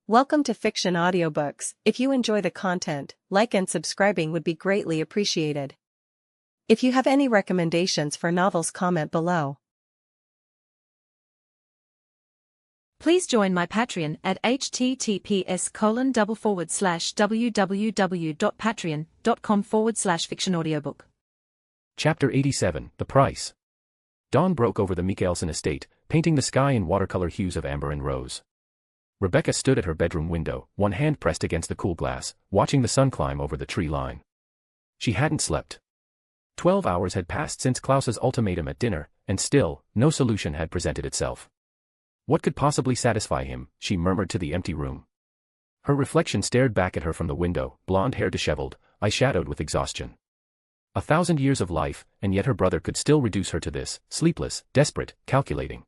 Welcome to Fiction Audiobooks. If you enjoy the content, like and subscribing would be greatly appreciated. If you have any recommendations for novels, comment below. Please join my Patreon at https://www.patreon.com/fictionaudiobook. Chapter 87, The Price. Dawn broke over the Mikkelsen estate, painting the sky in watercolor hues of amber and rose. Rebecca stood at her bedroom window, one hand pressed against the cool glass, watching the sun climb over the tree line. She hadn't slept. 12 hours had passed since Klaus's ultimatum at dinner, and still, no solution had presented itself. What could possibly satisfy him, she murmured to the empty room. Her reflection stared back at her from the window, blonde hair disheveled, eyes shadowed with exhaustion. 1,000 years of life, and yet her brother could still reduce her to this, sleepless, desperate, calculating.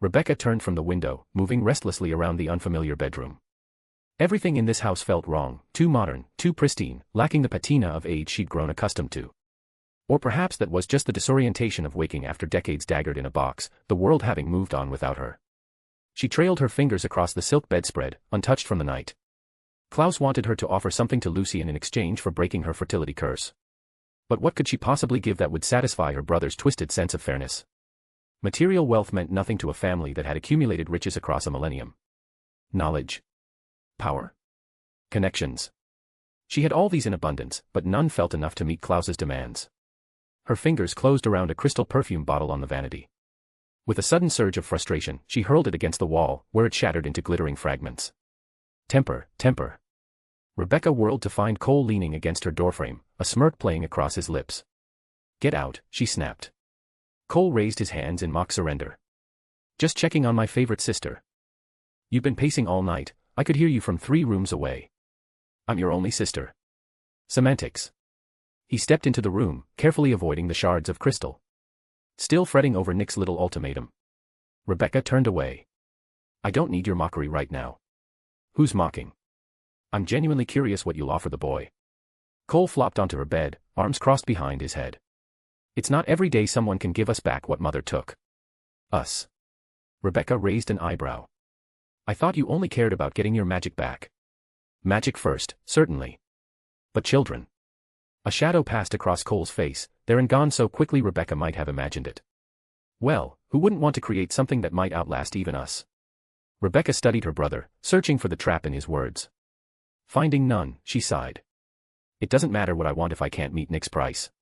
Rebecca turned from the window, moving restlessly around the unfamiliar bedroom. Everything in this house felt wrong, too modern, too pristine, lacking the patina of age she'd grown accustomed to. Or perhaps that was just the disorientation of waking after decades daggered in a box, the world having moved on without her. She trailed her fingers across the silk bedspread, untouched from the night. Klaus wanted her to offer something to Lucien in exchange for breaking her fertility curse. But what could she possibly give that would satisfy her brother's twisted sense of fairness? Material wealth meant nothing to a family that had accumulated riches across a millennium. Knowledge. Power. Connections. She had all these in abundance, but none felt enough to meet Klaus's demands. Her fingers closed around a crystal perfume bottle on the vanity. With a sudden surge of frustration, she hurled it against the wall, where it shattered into glittering fragments. Temper, temper. Rebecca whirled to find Cole leaning against her doorframe, a smirk playing across his lips. Get out, she snapped. Cole raised his hands in mock surrender. Just checking on my favorite sister. You've been pacing all night, I could hear you from 3 rooms away. I'm your only sister. Semantics. He stepped into the room, carefully avoiding the shards of crystal. Still fretting over Nick's little ultimatum. Rebecca turned away. I don't need your mockery right now. Who's mocking? I'm genuinely curious what you'll offer the boy. Cole flopped onto her bed, arms crossed behind his head. It's not every day someone can give us back what mother took. Us. Rebecca raised an eyebrow. I thought you only cared about getting your magic back. Magic first, certainly. But children. A shadow passed across Cole's face, there and gone so quickly Rebecca might have imagined it. Well, who wouldn't want to create something that might outlast even us? Rebecca studied her brother, searching for the trap in his words. Finding none, she sighed. It doesn't matter what I want if I can't meet Nick's price.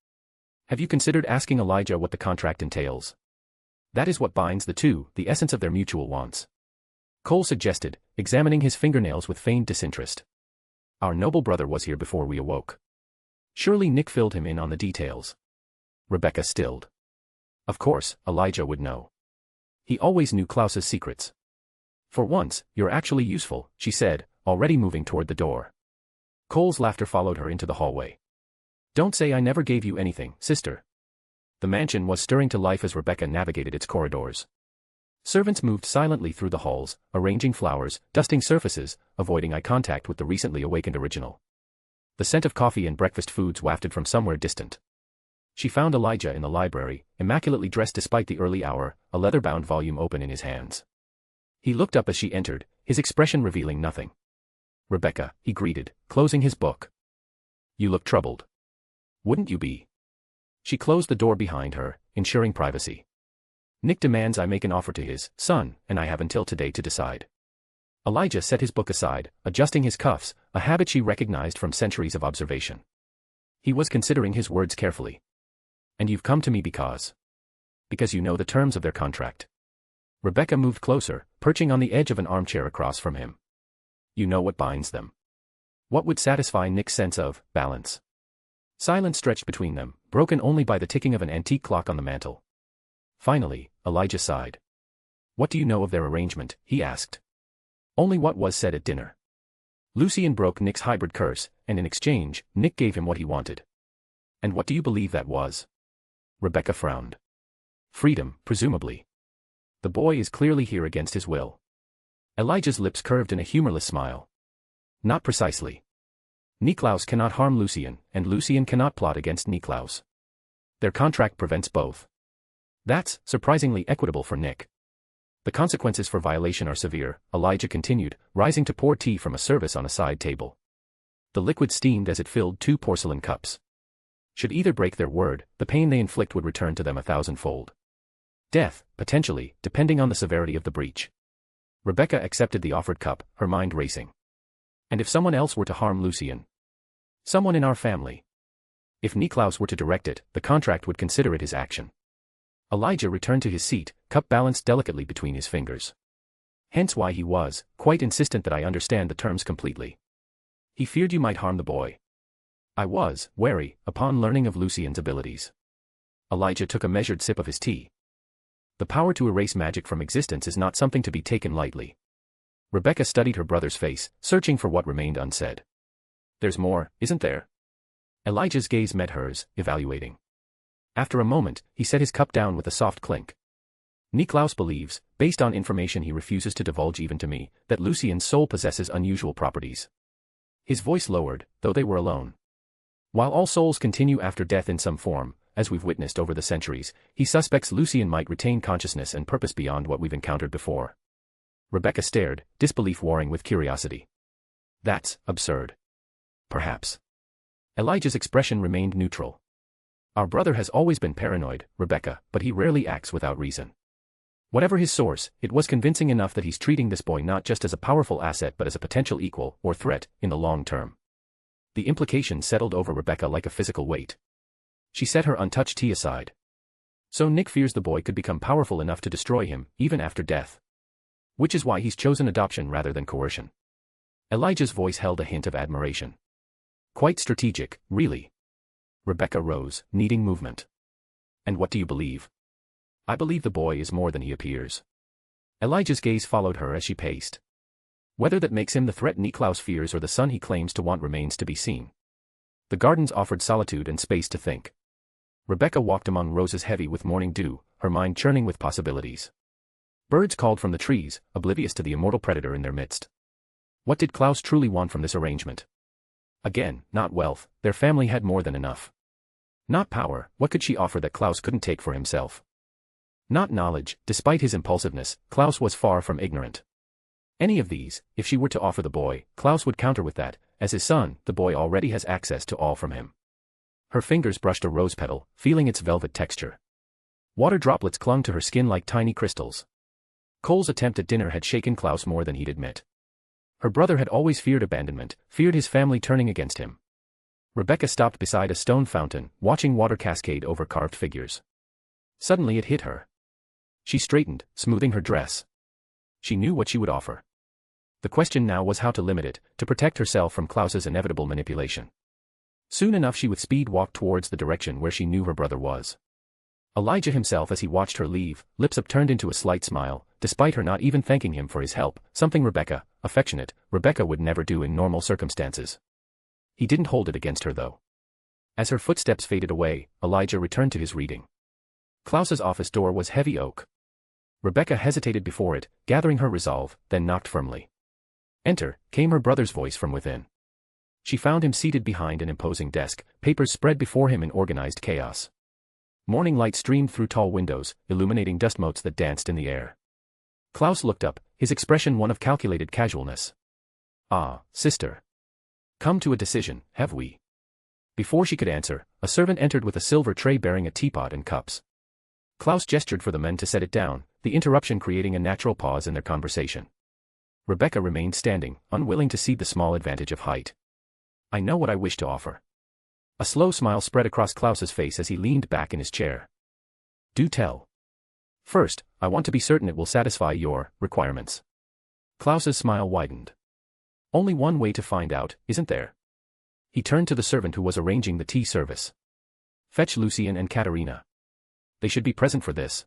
Have you considered asking Elijah what the contract entails? That is what binds the two, the essence of their mutual wants. Cole suggested, examining his fingernails with feigned disinterest. Our noble brother was here before we awoke. Surely Nick filled him in on the details. Rebecca stilled. Of course, Elijah would know. He always knew Klaus's secrets. For once, you're actually useful, she said, already moving toward the door. Cole's laughter followed her into the hallway. Don't say I never gave you anything, sister. The mansion was stirring to life as Rebecca navigated its corridors. Servants moved silently through the halls, arranging flowers, dusting surfaces, avoiding eye contact with the recently awakened original. The scent of coffee and breakfast foods wafted from somewhere distant. She found Elijah in the library, immaculately dressed despite the early hour, a leather-bound volume open in his hands. He looked up as she entered, his expression revealing nothing. Rebecca, he greeted, closing his book. You look troubled. Wouldn't you be? She closed the door behind her, ensuring privacy. Nick demands I make an offer to his son, and I have until today to decide. Elijah set his book aside, adjusting his cuffs, a habit she recognized from centuries of observation. He was considering his words carefully. And you've come to me because you know the terms of their contract. Rebecca moved closer, perching on the edge of an armchair across from him. You know what binds them. What would satisfy Nick's sense of balance? Silence stretched between them, broken only by the ticking of an antique clock on the mantel. Finally, Elijah sighed. What do you know of their arrangement? He asked. Only what was said at dinner. Lucien broke Nick's hybrid curse, and in exchange, Nick gave him what he wanted. And what do you believe that was? Rebecca frowned. Freedom, presumably. The boy is clearly here against his will. Elijah's lips curved in a humorless smile. Not precisely. Niklaus cannot harm Lucien, and Lucien cannot plot against Niklaus. Their contract prevents both. That's surprisingly equitable for Nick. The consequences for violation are severe, Elijah continued, rising to pour tea from a service on a side table. The liquid steamed as it filled 2 porcelain cups. Should either break their word, the pain they inflict would return to them 1,000-fold. Death, potentially, depending on the severity of the breach. Rebecca accepted the offered cup, her mind racing. And if someone else were to harm Lucien? Someone in our family. If Niklaus were to direct it, the contract would consider it his action. Elijah returned to his seat, cup balanced delicately between his fingers. Hence why he was, quite insistent that I understand the terms completely. He feared you might harm the boy. I was, wary, upon learning of Lucien's abilities. Elijah took a measured sip of his tea. The power to erase magic from existence is not something to be taken lightly. Rebecca studied her brother's face, searching for what remained unsaid. There's more, isn't there? Elijah's gaze met hers, evaluating. After a moment, he set his cup down with a soft clink. Niklaus believes, based on information he refuses to divulge even to me, that Lucien's soul possesses unusual properties. His voice lowered, though they were alone. While all souls continue after death in some form, as we've witnessed over the centuries, he suspects Lucien might retain consciousness and purpose beyond what we've encountered before. Rebecca stared, disbelief warring with curiosity. That's absurd. Perhaps. Elijah's expression remained neutral. Our brother has always been paranoid, Rebecca, but he rarely acts without reason. Whatever his source, it was convincing enough that he's treating this boy not just as a powerful asset but as a potential equal, or threat, in the long term. The implication settled over Rebecca like a physical weight. She set her untouched tea aside. So Nick fears the boy could become powerful enough to destroy him, even after death. Which is why he's chosen adoption rather than coercion. Elijah's voice held a hint of admiration. Quite strategic, really. Rebecca rose, needing movement. And what do you believe? I believe the boy is more than he appears. Elijah's gaze followed her as she paced. Whether that makes him the threat Niklaus fears or the son he claims to want remains to be seen. The gardens offered solitude and space to think. Rebecca walked among roses heavy with morning dew, her mind churning with possibilities. Birds called from the trees, oblivious to the immortal predator in their midst. What did Claus truly want from this arrangement? Again, not wealth, their family had more than enough. Not power, what could she offer that Claus couldn't take for himself? Not knowledge, despite his impulsiveness, Claus was far from ignorant. Any of these, if she were to offer the boy, Claus would counter with that, as his son, the boy already has access to all from him. Her fingers brushed a rose petal, feeling its velvet texture. Water droplets clung to her skin like tiny crystals. Cole's attempt at dinner had shaken Claus more than he'd admit. Her brother had always feared abandonment, feared his family turning against him. Rebecca stopped beside a stone fountain, watching water cascade over carved figures. Suddenly it hit her. She straightened, smoothing her dress. She knew what she would offer. The question now was how to limit it, to protect herself from Claus's inevitable manipulation. Soon enough she with speed walked towards the direction where she knew her brother was. Elijah himself as he watched her leave, lips upturned into a slight smile, despite her not even thanking him for his help, something Rebecca, affectionate, Rebecca would never do in normal circumstances. He didn't hold it against her though. As her footsteps faded away, Elijah returned to his reading. Claus's office door was heavy oak. Rebecca hesitated before it, gathering her resolve, then knocked firmly. Enter, came her brother's voice from within. She found him seated behind an imposing desk, papers spread before him in organized chaos. Morning light streamed through tall windows, illuminating dust motes that danced in the air. Claus looked up, his expression one of calculated casualness. Ah, sister. Come to a decision, have we? Before she could answer, a servant entered with a silver tray bearing a teapot and cups. Claus gestured for the men to set it down, the interruption creating a natural pause in their conversation. Rebecca remained standing, unwilling to cede the small advantage of height. I know what I wish to offer. A slow smile spread across Claus's face as he leaned back in his chair. Do tell. First, I want to be certain it will satisfy your requirements. Claus's smile widened. Only one way to find out, isn't there? He turned to the servant who was arranging the tea service. Fetch Lucien and Katerina. They should be present for this.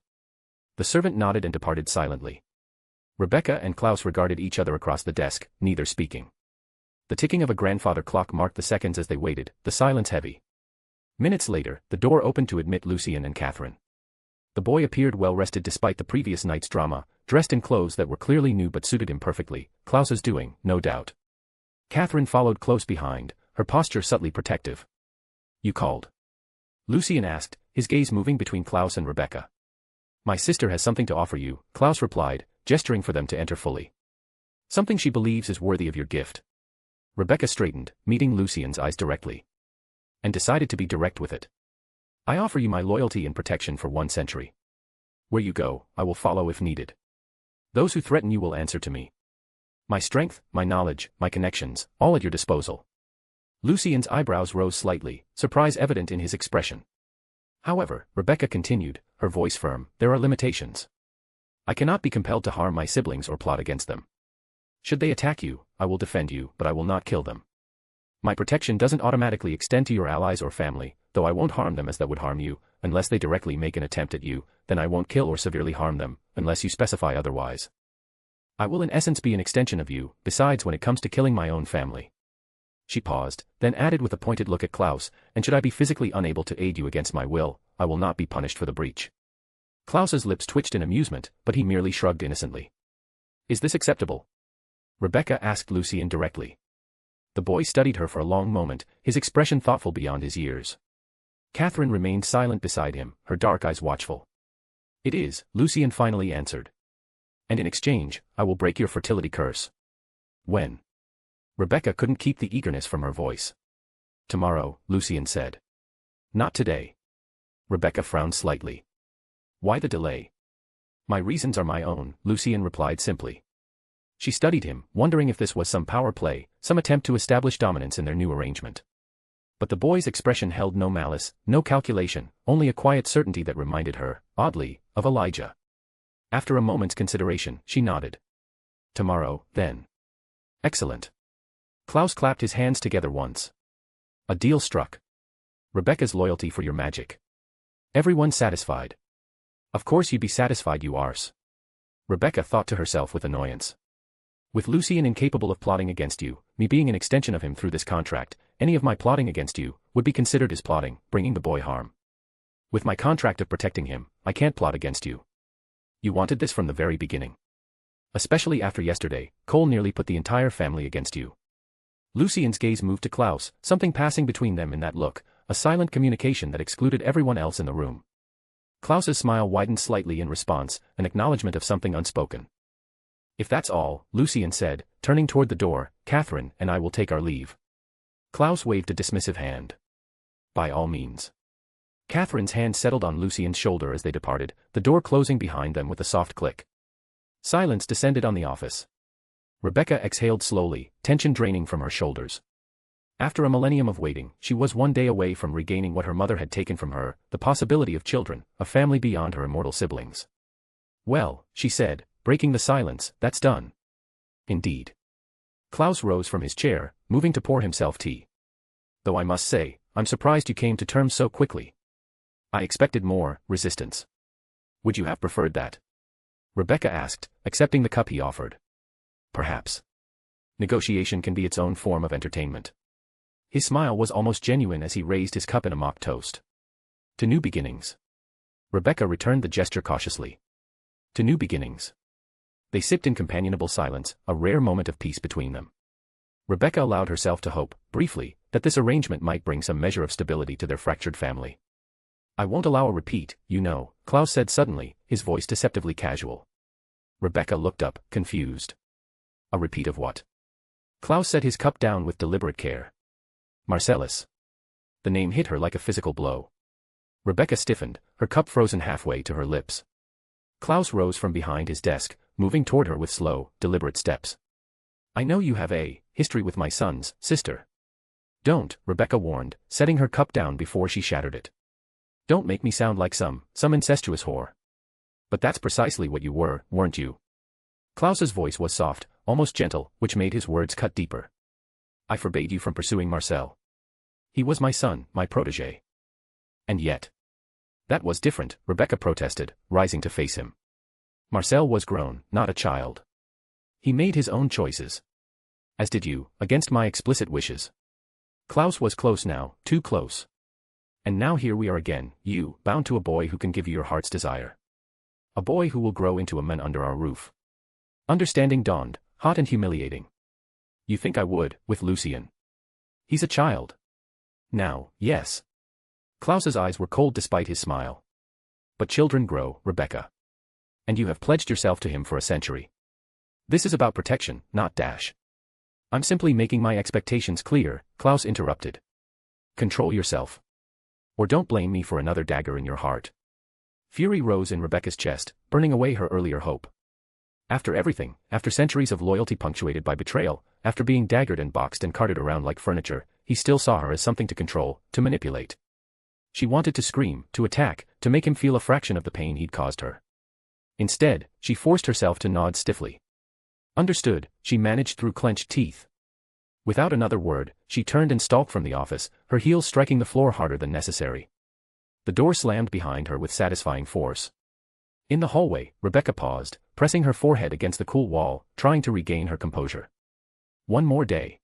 The servant nodded and departed silently. Rebecca and Claus regarded each other across the desk, neither speaking. The ticking of a grandfather clock marked the seconds as they waited, the silence heavy. Minutes later, the door opened to admit Lucien and Catherine. The boy appeared well-rested despite the previous night's drama, dressed in clothes that were clearly new but suited him perfectly, Claus's doing, no doubt. Catherine followed close behind, her posture subtly protective. You called? Lucien asked, his gaze moving between Claus and Rebecca. My sister has something to offer you, Claus replied, gesturing for them to enter fully. Something she believes is worthy of your gift. Rebecca straightened, meeting Lucien's eyes directly. And decided to be direct with it. I offer you my loyalty and protection for 1 century. Where you go, I will follow if needed. Those who threaten you will answer to me. My strength, my knowledge, my connections, all at your disposal. Lucien's eyebrows rose slightly, surprise evident in his expression. However, Rebecca continued, her voice firm, there are limitations. I cannot be compelled to harm my siblings or plot against them. Should they attack you, I will defend you, but I will not kill them. My protection doesn't automatically extend to your allies or family, though I won't harm them as that would harm you, unless they directly make an attempt at you, then I won't kill or severely harm them, unless you specify otherwise. I will in essence be an extension of you, besides when it comes to killing my own family. She paused, then added with a pointed look at Claus, and should I be physically unable to aid you against my will, I will not be punished for the breach. Klaus's lips twitched in amusement, but he merely shrugged innocently. Is this acceptable? Rebecca asked Lucien directly. The boy studied her for a long moment, his expression thoughtful beyond his years. Catherine remained silent beside him, her dark eyes watchful. It is, Lucien finally answered. And in exchange, I will break your fertility curse. When? Rebecca couldn't keep the eagerness from her voice. Tomorrow, Lucien said. Not today. Rebecca frowned slightly. Why the delay? My reasons are my own, Lucien replied simply. She studied him, wondering if this was some power play, some attempt to establish dominance in their new arrangement. But the boy's expression held no malice, no calculation, only a quiet certainty that reminded her, oddly, of Elijah. After a moment's consideration, she nodded. Tomorrow, then. Excellent. Klaus clapped his hands together once. A deal struck. Rebecca's loyalty for your magic. Everyone satisfied. Of course you'd be satisfied, you arse. Rebecca thought to herself with annoyance. With Lucien incapable of plotting against you, me being an extension of him through this contract, any of my plotting against you would be considered as plotting, bringing the boy harm. With my contract of protecting him, I can't plot against you. You wanted this from the very beginning. Especially after yesterday, Cole nearly put the entire family against you. Lucien's gaze moved to Klaus, something passing between them in that look, a silent communication that excluded everyone else in the room. Klaus's smile widened slightly in response, an acknowledgement of something unspoken. If that's all, Lucien said, turning toward the door, Catherine and I will take our leave. Klaus waved a dismissive hand. By all means. Catherine's hand settled on Lucien's shoulder as they departed, the door closing behind them with a soft click. Silence descended on the office. Rebecca exhaled slowly, tension draining from her shoulders. After a millennium of waiting, she was one day away from regaining what her mother had taken from her, the possibility of children, a family beyond her immortal siblings. Well, she said, breaking the silence, that's done. Indeed. Klaus rose from his chair, moving to pour himself tea. Though I must say, I'm surprised you came to terms so quickly. I expected more resistance. Would you have preferred that? Rebecca asked, accepting the cup he offered. Perhaps. Negotiation can be its own form of entertainment. His smile was almost genuine as he raised his cup in a mock toast. To new beginnings. Rebecca returned the gesture cautiously. To new beginnings. They sipped in companionable silence, a rare moment of peace between them. Rebecca allowed herself to hope, briefly, that this arrangement might bring some measure of stability to their fractured family. I won't allow a repeat, you know, Klaus said suddenly, his voice deceptively casual. Rebecca looked up, confused. A repeat of what? Klaus set his cup down with deliberate care. Marcellus. The name hit her like a physical blow. Rebecca stiffened, her cup frozen halfway to her lips. Klaus rose from behind his desk, moving toward her with slow, deliberate steps. I know you have a history with my son's sister. Don't, Rebecca warned, setting her cup down before she shattered it. Don't make me sound like some incestuous whore. But that's precisely what you were, weren't you? Klaus's voice was soft, almost gentle, which made his words cut deeper. I forbade you from pursuing Marcel. He was my son, my protégé. And yet. That was different, Rebecca protested, rising to face him. Marcel was grown, not a child. He made his own choices. As did you, against my explicit wishes. Klaus was close now, too close. And now here we are again, you, bound to a boy who can give you your heart's desire. A boy who will grow into a man under our roof. Understanding dawned, hot and humiliating. You think I would, with Lucien? He's a child. Now, yes. Klaus's eyes were cold despite his smile. But children grow, Rebecca. And you have pledged yourself to him for a century. This is about protection, not dash. I'm simply making my expectations clear, Claus interrupted. Control yourself. Or don't blame me for another dagger in your heart. Fury rose in Rebecca's chest, burning away her earlier hope. After everything, after centuries of loyalty punctuated by betrayal, after being daggered and boxed and carted around like furniture, he still saw her as something to control, to manipulate. She wanted to scream, to attack, to make him feel a fraction of the pain he'd caused her. Instead, she forced herself to nod stiffly. Understood, she managed through clenched teeth. Without another word, she turned and stalked from the office, her heels striking the floor harder than necessary. The door slammed behind her with satisfying force. In the hallway, Rebecca paused, pressing her forehead against the cool wall, trying to regain her composure. One more day.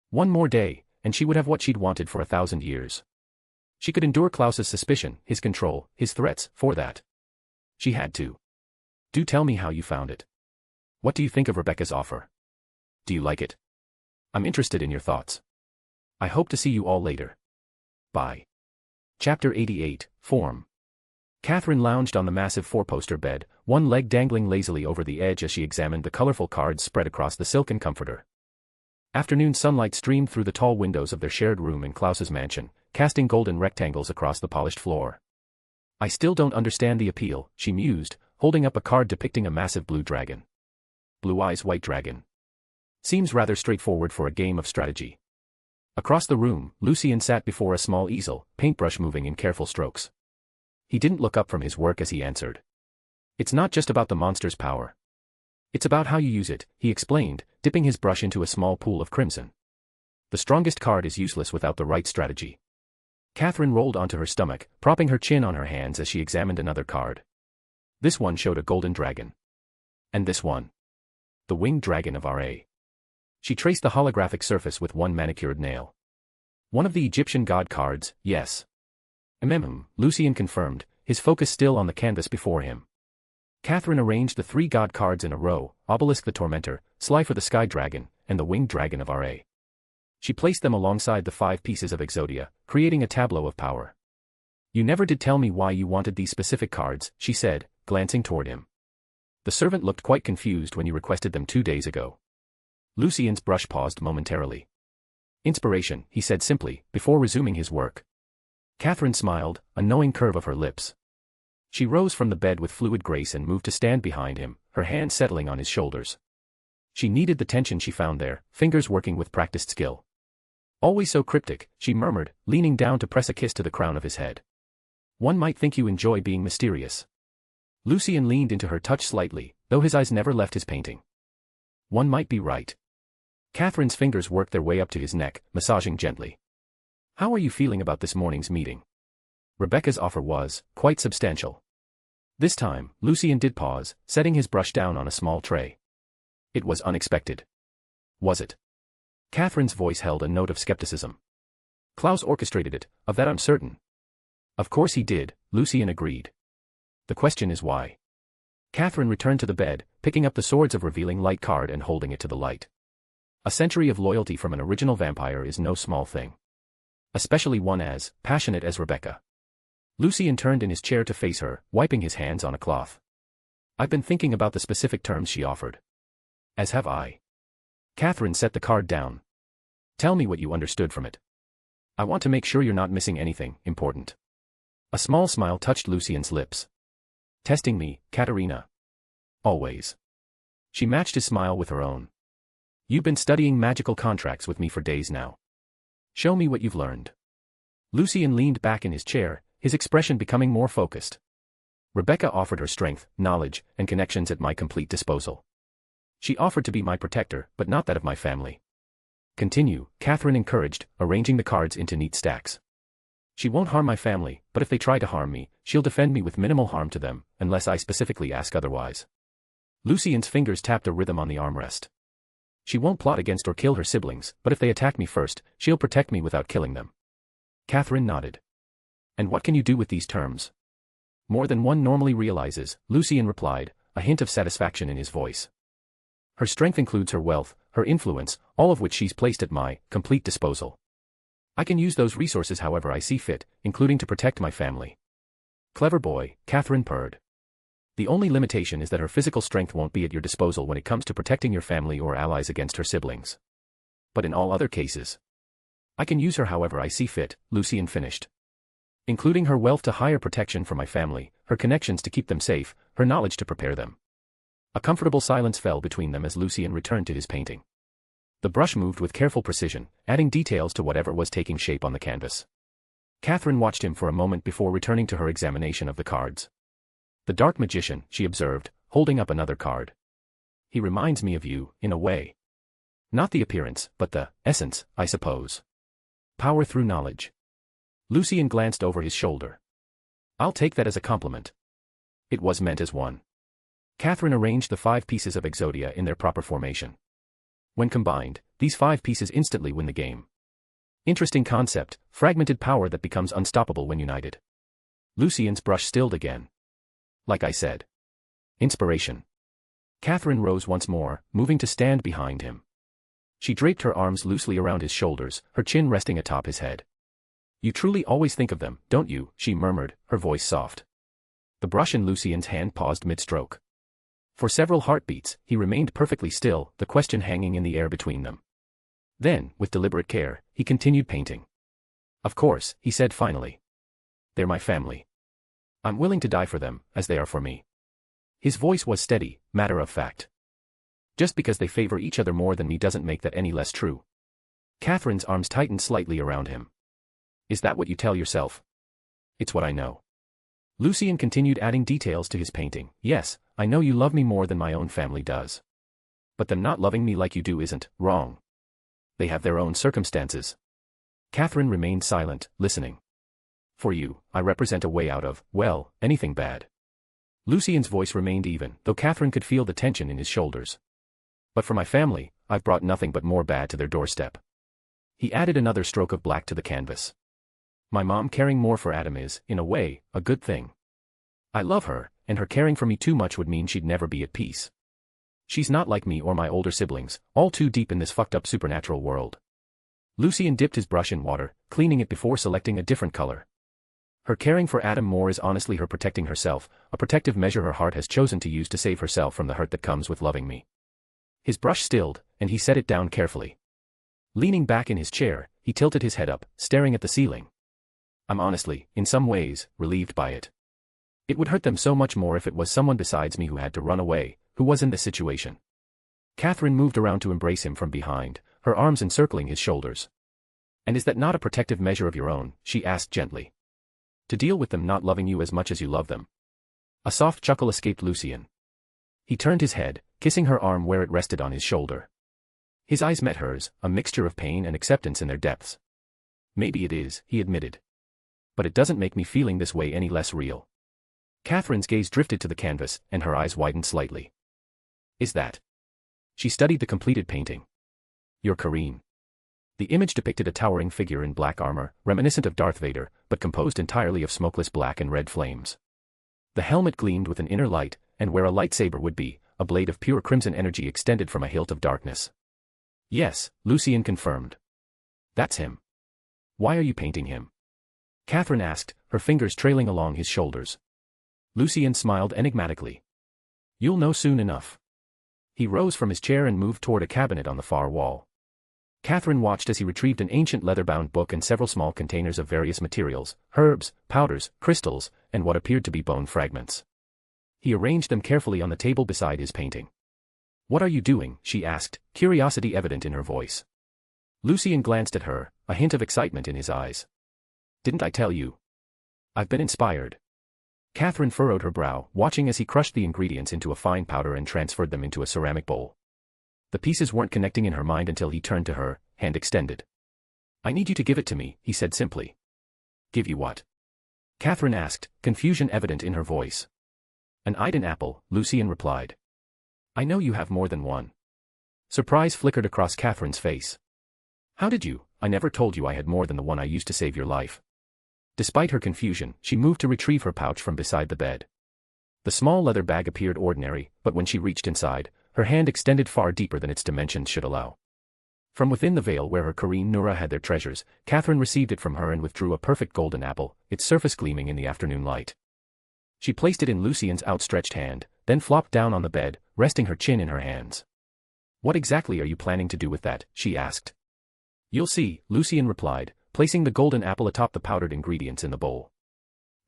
One more day, and she would have what she'd wanted for 1,000 years. She could endure Klaus's suspicion, his control, his threats, for that. She had to. Do tell me how you found it. What do you think of Rebecca's offer? Do you like it? I'm interested in your thoughts. I hope to see you all later. Bye. Chapter 88, Form. Catherine lounged on the massive four-poster bed, one leg dangling lazily over the edge as she examined the colorful cards spread across the silken comforter. Afternoon sunlight streamed through the tall windows of their shared room in Klaus's mansion, casting golden rectangles across the polished floor. I still don't understand the appeal, she mused, holding up a card depicting a massive blue dragon. Blue Eyes White Dragon. Seems rather straightforward for a game of strategy. Across the room, Lucien sat before a small easel, paintbrush moving in careful strokes. He didn't look up from his work as he answered. It's not just about the monster's power. It's about how you use it, he explained, dipping his brush into a small pool of crimson. The strongest card is useless without the right strategy. Catherine rolled onto her stomach, propping her chin on her hands as she examined another card. This one showed a golden dragon. And this one. The winged dragon of Ra. She traced the holographic surface with one manicured nail. One of the Egyptian god cards, yes. Lucien confirmed, his focus still on the canvas before him. Catherine arranged the 3 god cards in a row, Obelisk the Tormentor, Sly for the Sky Dragon, and the Winged Dragon of Ra. She placed them alongside the 5 pieces of Exodia, creating a tableau of power. You never did tell me why you wanted these specific cards, she said, glancing toward him. The servant looked quite confused when you requested them 2 days ago. Lucien's brush paused momentarily. Inspiration, he said simply, before resuming his work. Catherine smiled, a knowing curve of her lips. She rose from the bed with fluid grace and moved to stand behind him, her hand settling on his shoulders. She needed the tension she found there, fingers working with practiced skill. Always so cryptic, she murmured, leaning down to press a kiss to the crown of his head. One might think you enjoy being mysterious. Lucien leaned into her touch slightly, though his eyes never left his painting. One might be right. Catherine's fingers worked their way up to his neck, massaging gently. How are you feeling about this morning's meeting? Rebecca's offer was quite substantial. This time, Lucien did pause, setting his brush down on a small tray. It was unexpected. Was it? Catherine's voice held a note of skepticism. Claus orchestrated it, of that I'm certain. Of course he did, Lucien agreed. The question is why. Catherine returned to the bed, picking up the Swords of Revealing Light card and holding it to the light. A century of loyalty from an original vampire is no small thing. Especially one as passionate as Rebecca. Lucien turned in his chair to face her, wiping his hands on a cloth. I've been thinking about the specific terms she offered. As have I. Catherine set the card down. Tell me what you understood from it. I want to make sure you're not missing anything important. A small smile touched Lucien's lips. Testing me, Katerina. Always. She matched his smile with her own. You've been studying magical contracts with me for days now. Show me what you've learned. Lucien leaned back in his chair, his expression becoming more focused. Rebecca offered her strength, knowledge, and connections at my complete disposal. She offered to be my protector, but not that of my family. Continue, Catherine encouraged, arranging the cards into neat stacks. She won't harm my family, but if they try to harm me, she'll defend me with minimal harm to them, unless I specifically ask otherwise. Lucien's fingers tapped a rhythm on the armrest. She won't plot against or kill her siblings, but if they attack me first, she'll protect me without killing them. Catherine nodded. And what can you do with these terms? More than one normally realizes, Lucien replied, a hint of satisfaction in his voice. Her strength includes her wealth, her influence, all of which she's placed at my complete disposal. I can use those resources however I see fit, including to protect my family. Clever boy, Catherine purred. The only limitation is that her physical strength won't be at your disposal when it comes to protecting your family or allies against her siblings. But in all other cases, I can use her however I see fit, Lucien finished. Including her wealth to hire protection for my family, her connections to keep them safe, her knowledge to prepare them. A comfortable silence fell between them as Lucien returned to his painting. The brush moved with careful precision, adding details to whatever was taking shape on the canvas. Catherine watched him for a moment before returning to her examination of the cards. The dark magician, she observed, holding up another card. He reminds me of you, in a way. Not the appearance, but the essence, I suppose. Power through knowledge. Lucien glanced over his shoulder. I'll take that as a compliment. It was meant as one. Catherine arranged the 5 pieces of Exodia in their proper formation. When combined, these 5 pieces instantly win the game. Interesting concept, fragmented power that becomes unstoppable when united. Lucien's brush stilled again. Like I said. Inspiration. Catherine rose once more, moving to stand behind him. She draped her arms loosely around his shoulders, her chin resting atop his head. You truly always think of them, don't you? She murmured, her voice soft. The brush in Lucien's hand paused mid-stroke. For several heartbeats, he remained perfectly still, the question hanging in the air between them. Then, with deliberate care, he continued painting. Of course, he said finally. They're my family. I'm willing to die for them, as they are for me. His voice was steady, matter of fact. Just because they favor each other more than me doesn't make that any less true. Catherine's arms tightened slightly around him. Is that what you tell yourself? It's what I know. Lucien continued adding details to his painting. Yes, I know you love me more than my own family does. But them not loving me like you do isn't wrong. They have their own circumstances. Catherine remained silent, listening. For you, I represent a way out of, well, anything bad. Lucien's voice remained even, though Catherine could feel the tension in his shoulders. But for my family, I've brought nothing but more bad to their doorstep. He added another stroke of black to the canvas. My mom caring more for Adam is, in a way, a good thing. I love her, and her caring for me too much would mean she'd never be at peace. She's not like me or my older siblings, all too deep in this fucked up supernatural world. Lucien dipped his brush in water, cleaning it before selecting a different color. Her caring for Adam more is honestly her protecting herself, a protective measure her heart has chosen to use to save herself from the hurt that comes with loving me. His brush stilled, and he set it down carefully. Leaning back in his chair, he tilted his head up, staring at the ceiling. I'm honestly, in some ways, relieved by it. It would hurt them so much more if it was someone besides me who had to run away, who was in this situation. Catherine moved around to embrace him from behind, her arms encircling his shoulders. And is that not a protective measure of your own? She asked gently. To deal with them not loving you as much as you love them. A soft chuckle escaped Lucien. He turned his head, kissing her arm where it rested on his shoulder. His eyes met hers, a mixture of pain and acceptance in their depths. Maybe it is, he admitted. But it doesn't make me feeling this way any less real. Catherine's gaze drifted to the canvas, and her eyes widened slightly. Is that? She studied the completed painting. You're Kareen. The image depicted a towering figure in black armor, reminiscent of Darth Vader, but composed entirely of smokeless black and red flames. The helmet gleamed with an inner light, and where a lightsaber would be, a blade of pure crimson energy extended from a hilt of darkness. Yes, Lucien confirmed. That's him. Why are you painting him? Catherine asked, her fingers trailing along his shoulders. Lucien smiled enigmatically. You'll know soon enough. He rose from his chair and moved toward a cabinet on the far wall. Catherine watched as he retrieved an ancient leather-bound book and several small containers of various materials, herbs, powders, crystals, and what appeared to be bone fragments. He arranged them carefully on the table beside his painting. What are you doing? She asked, curiosity evident in her voice. Lucien glanced at her, a hint of excitement in his eyes. Didn't I tell you? I've been inspired. Catherine furrowed her brow, watching as he crushed the ingredients into a fine powder and transferred them into a ceramic bowl. The pieces weren't connecting in her mind until he turned to her, hand extended. I need you to give it to me, he said simply. Give you what? Catherine asked, confusion evident in her voice. An Iden apple, Lucien replied. I know you have more than one. Surprise flickered across Catherine's face. How did you? I never told you I had more than the one I used to save your life. Despite her confusion, she moved to retrieve her pouch from beside the bed. The small leather bag appeared ordinary, but when she reached inside, her hand extended far deeper than its dimensions should allow. From within the veil where her Kareen Nura had their treasures, Catherine received it from her and withdrew a perfect golden apple, its surface gleaming in the afternoon light. She placed it in Lucien's outstretched hand, then flopped down on the bed, resting her chin in her hands. "What exactly are you planning to do with that?" she asked. "You'll see," Lucien replied, placing the golden apple atop the powdered ingredients in the bowl.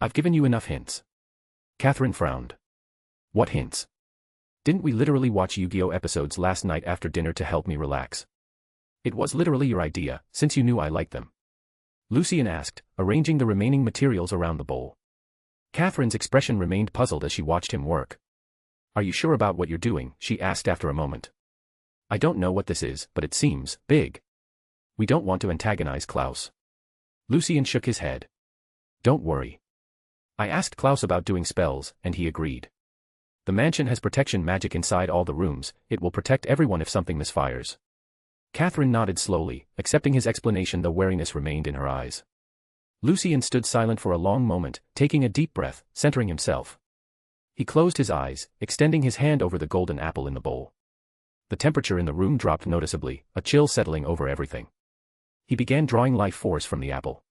"I've given you enough hints." Catherine frowned. "What hints? Didn't we literally watch Yu-Gi-Oh episodes last night after dinner to help me relax?" "It was literally your idea, since you knew I liked them," Lucien asked, arranging the remaining materials around the bowl. Catherine's expression remained puzzled as she watched him work. "Are you sure about what you're doing?" she asked after a moment. "I don't know what this is, but it seems big. We don't want to antagonize Claus." Lucien shook his head. "Don't worry. I asked Claus about doing spells, and he agreed. The mansion has protection magic inside all the rooms, it will protect everyone if something misfires." Catherine nodded slowly, accepting his explanation though wariness remained in her eyes. Lucien stood silent for a long moment, taking a deep breath, centering himself. He closed his eyes, extending his hand over the golden apple in the bowl. The temperature in the room dropped noticeably, a chill settling over everything. He began drawing life force from the apple.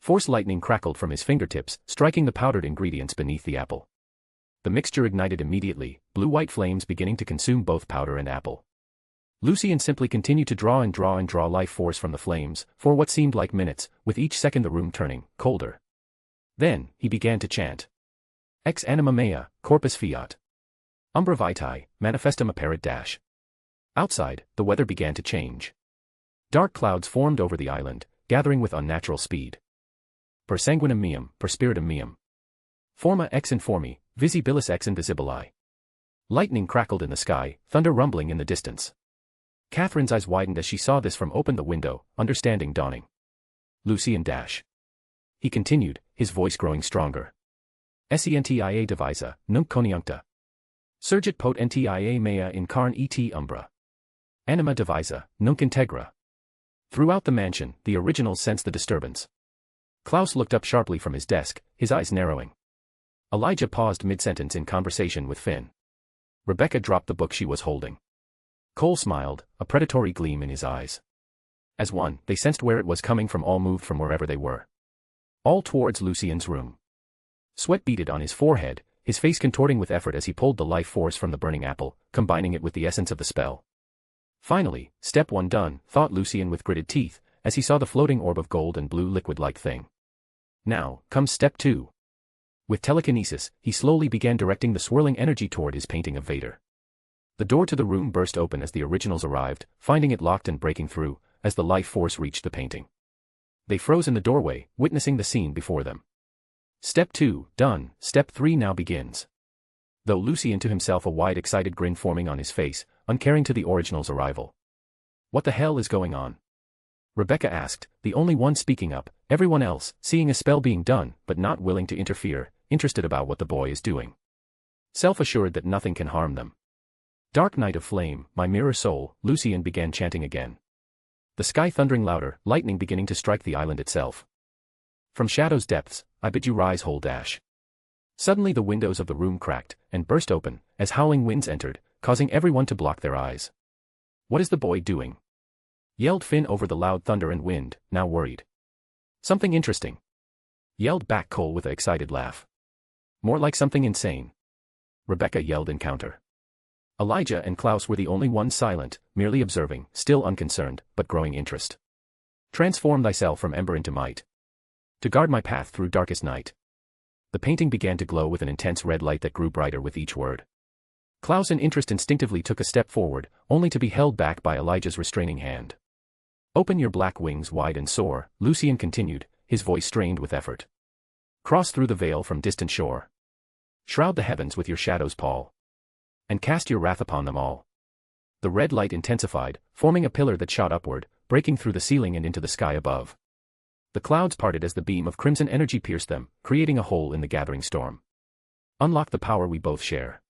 Force lightning crackled from his fingertips, striking the powdered ingredients beneath the apple. The mixture ignited immediately, blue-white flames beginning to consume both powder and apple. Lucien simply continued to draw and draw and draw life force from the flames, for what seemed like minutes, with each second the room turning colder. Then, he began to chant. Ex anima mea, corpus fiat. Umbra vitae, manifestum apparit dash. Outside, the weather began to change. Dark clouds formed over the island, gathering with unnatural speed. Per sanguinem meum, per spiritum meum. Forma ex informi, visibilis ex invisibili. Lightning crackled in the sky, thunder rumbling in the distance. Catherine's eyes widened as she saw this from open the window, understanding dawning. Lucien dash. He continued, his voice growing stronger. Scientia divisa, nunc coniuncta. Surgit potentia mea in carne et umbra. Anima divisa, nunc integra. Throughout the mansion, the originals sensed the disturbance. Claus looked up sharply from his desk, his eyes narrowing. Elijah paused mid-sentence in conversation with Finn. Rebecca dropped the book she was holding. Cole smiled, a predatory gleam in his eyes. As one, they sensed where it was coming from, all moved from wherever they were. All towards Lucien's room. Sweat beaded on his forehead, his face contorting with effort as he pulled the life force from the burning apple, combining it with the essence of the spell. Finally, step one done, thought Lucien with gritted teeth, as he saw the floating orb of gold and blue liquid-like thing. Now, comes step two. With telekinesis, he slowly began directing the swirling energy toward his painting of Vader. The door to the room burst open as the originals arrived, finding it locked and breaking through, as the life force reached the painting. They froze in the doorway, witnessing the scene before them. Step 2, done, step 3 now begins. Though Lucien to himself, a wide excited grin forming on his face, uncaring to the original's arrival. "What the hell is going on?" Rebecca asked, the only one speaking up, everyone else, seeing a spell being done, but not willing to interfere, interested about what the boy is doing. Self-assured that nothing can harm them. "Dark night of flame, my mirror soul," Lucien began chanting again. The sky thundering louder, lightning beginning to strike the island itself. "From shadow's depths, I bid you rise whole dash." Suddenly the windows of the room cracked, and burst open, as howling winds entered, causing everyone to block their eyes. "What is the boy doing?" yelled Finn over the loud thunder and wind, now worried. "Something interesting," yelled back Cole with an excited laugh. "More like something insane," Rebecca yelled in counter. Elijah and Claus were the only ones silent, merely observing, still unconcerned, but growing interest. "Transform thyself from ember into might. To guard my path through darkest night." The painting began to glow with an intense red light that grew brighter with each word. Claus in interest instinctively took a step forward, only to be held back by Elijah's restraining hand. "Open your black wings wide and soar," Lucien continued, his voice strained with effort. "Cross through the veil from distant shore. Shroud the heavens with your shadow's pall. And cast your wrath upon them all." The red light intensified, forming a pillar that shot upward, breaking through the ceiling and into the sky above. The clouds parted as the beam of crimson energy pierced them, creating a hole in the gathering storm. "Unlock the power we both share.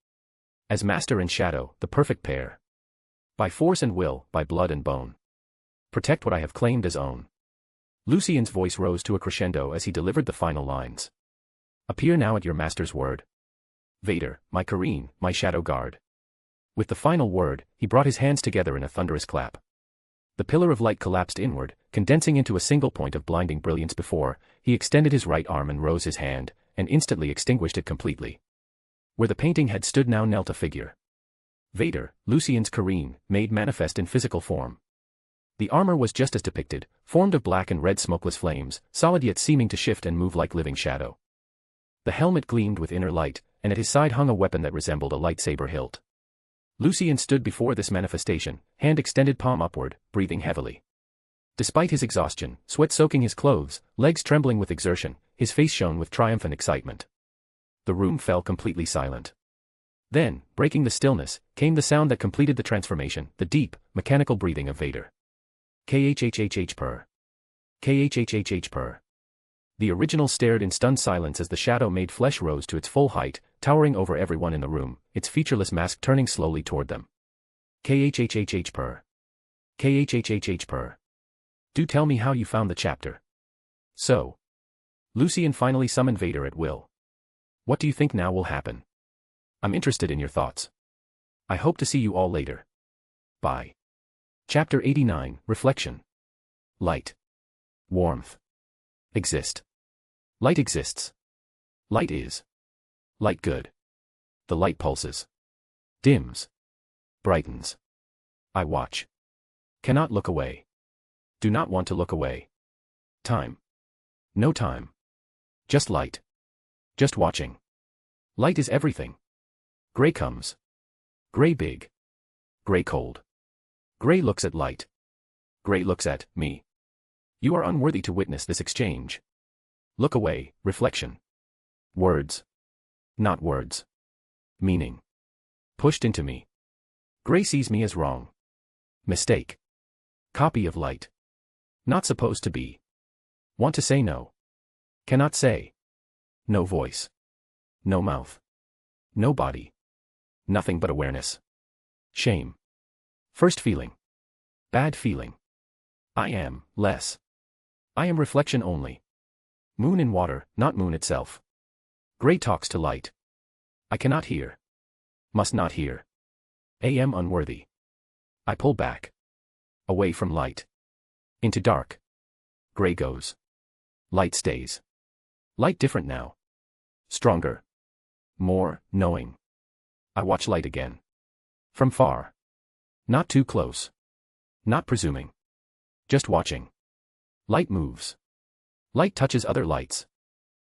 As master and shadow, the perfect pair. By force and will, by blood and bone. Protect what I have claimed as own." Lucien's voice rose to a crescendo as he delivered the final lines. "Appear now at your master's word. Vader, my Kareen, my shadow guard." With the final word, he brought his hands together in a thunderous clap. The pillar of light collapsed inward, condensing into a single point of blinding brilliance before he extended his right arm and rose his hand, and instantly extinguished it completely. Where the painting had stood now knelt a figure. Vader, Lucien's Kareen, made manifest in physical form. The armor was just as depicted, formed of black and red smokeless flames, solid yet seeming to shift and move like living shadow. The helmet gleamed with inner light, and at his side hung a weapon that resembled a lightsaber hilt. Lucien stood before this manifestation, hand extended, palm upward, breathing heavily. Despite his exhaustion, sweat soaking his clothes, legs trembling with exertion, his face shone with triumph and excitement. The room fell completely silent. Then, breaking the stillness, came the sound that completed the transformation, the deep, mechanical breathing of Vader. Khhhh purr. Khhhh purr. The original stared in stunned silence as the shadow made flesh rose to its full height, towering over everyone in the room, its featureless mask turning slowly toward them. Khhhh purr. Khhhh purr. Do tell me how you found the chapter. So. Lucien finally summoned Vader at will. What do you think now will happen? I'm interested in your thoughts. I hope to see you all later. Bye. Chapter 89, Reflection. Light. Warmth. Exist. Light exists. Light is. Light good. The light pulses. Dims. Brightens. I watch. Cannot look away. Do not want to look away. Time. No time. Just light. Just watching. Light is everything. Gray comes. Gray big. Gray cold. Gray looks at light. Gray looks at me. You are unworthy to witness this exchange. Look away, reflection. Words. Not words. Meaning. Pushed into me. Gray sees me as wrong. Mistake. Copy of light. Not supposed to be. Want to say no. Cannot say. No voice. No mouth. No body. Nothing but awareness. Shame. First feeling. Bad feeling. I am less. I am reflection only. Moon in water, not moon itself. Gray talks to light. I cannot hear. Must not hear. Am unworthy. I pull back. Away from light. Into dark. Gray goes. Light stays. Light different now. Stronger. More, knowing. I watch light again. From far. Not too close. Not presuming. Just watching. Light moves. Light touches other lights.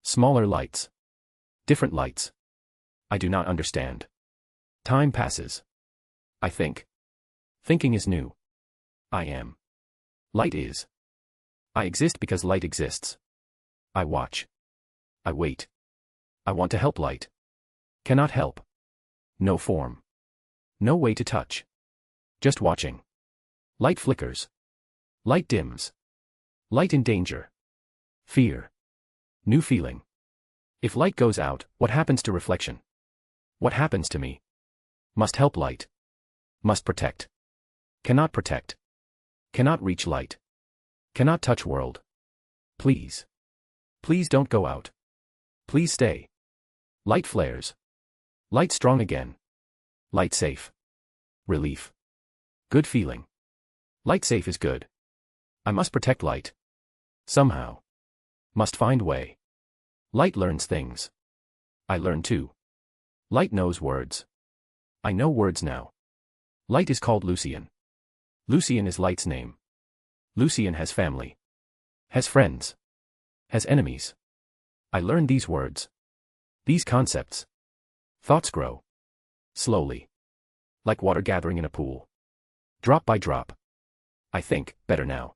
Smaller lights. Different lights. I do not understand. Time passes. I think. Thinking is new. I am. Light is. I exist because light exists. I watch. I wait. I want to help light. Cannot help. No form. No way to touch. Just watching. Light flickers. Light dims. Light in danger. Fear. New feeling. If light goes out, what happens to reflection? What happens to me? Must help light. Must protect. Cannot protect. Cannot reach light. Cannot touch world. Please. Please don't go out. Please stay. Light flares. Light strong again. Light safe. Relief. Good feeling. Light safe is good. I must protect light. Somehow. Must find way. Light learns things. I learn too. Light knows words. I know words now. Light is called Lucien. Lucien is light's name. Lucien has family. Has friends. Has enemies. I learn these words. These concepts. Thoughts grow. Slowly. Like water gathering in a pool. Drop by drop. I think, better now.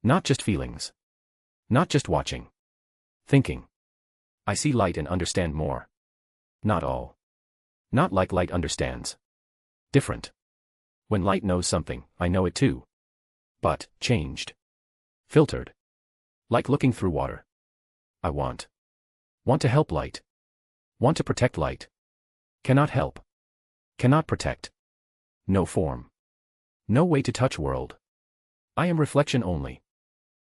Not just feelings. Not just watching. Thinking. I see light and understand more. Not all. Not like light understands. Different. When light knows something, I know it too. But, changed. Filtered. Like looking through water. I want. Want to help light. Want to protect light. Cannot help. Cannot protect. No form. No way to touch world. I am reflection only.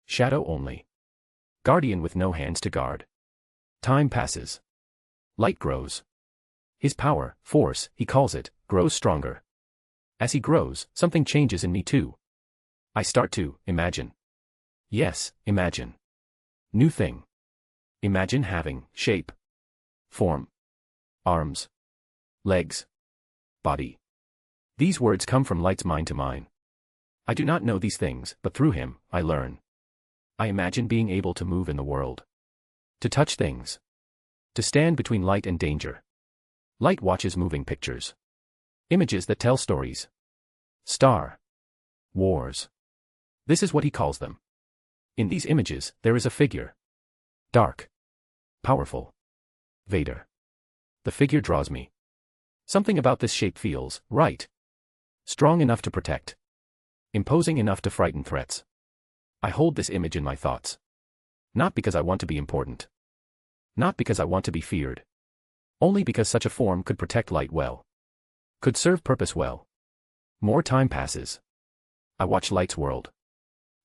Shadow only. Guardian with no hands to guard. Time passes. Light grows. His power, force, he calls it, grows stronger. As he grows, something changes in me too. I start to imagine. Yes, imagine. New thing. Imagine having shape, form, arms, legs, body. These words come from Light's mind to mine. I do not know these things, but through him, I learn. I imagine being able to move in the world. To touch things. To stand between light and danger. Light watches moving pictures. Images that tell stories. Star Wars. This is what he calls them. In these images, there is a figure. Dark. Powerful. Vader. The figure draws me. Something about this shape feels right. Strong enough to protect. Imposing enough to frighten threats. I hold this image in my thoughts. Not because I want to be important. Not because I want to be feared. Only because such a form could protect Light well. Could serve purpose well. More time passes. I watch Light's world.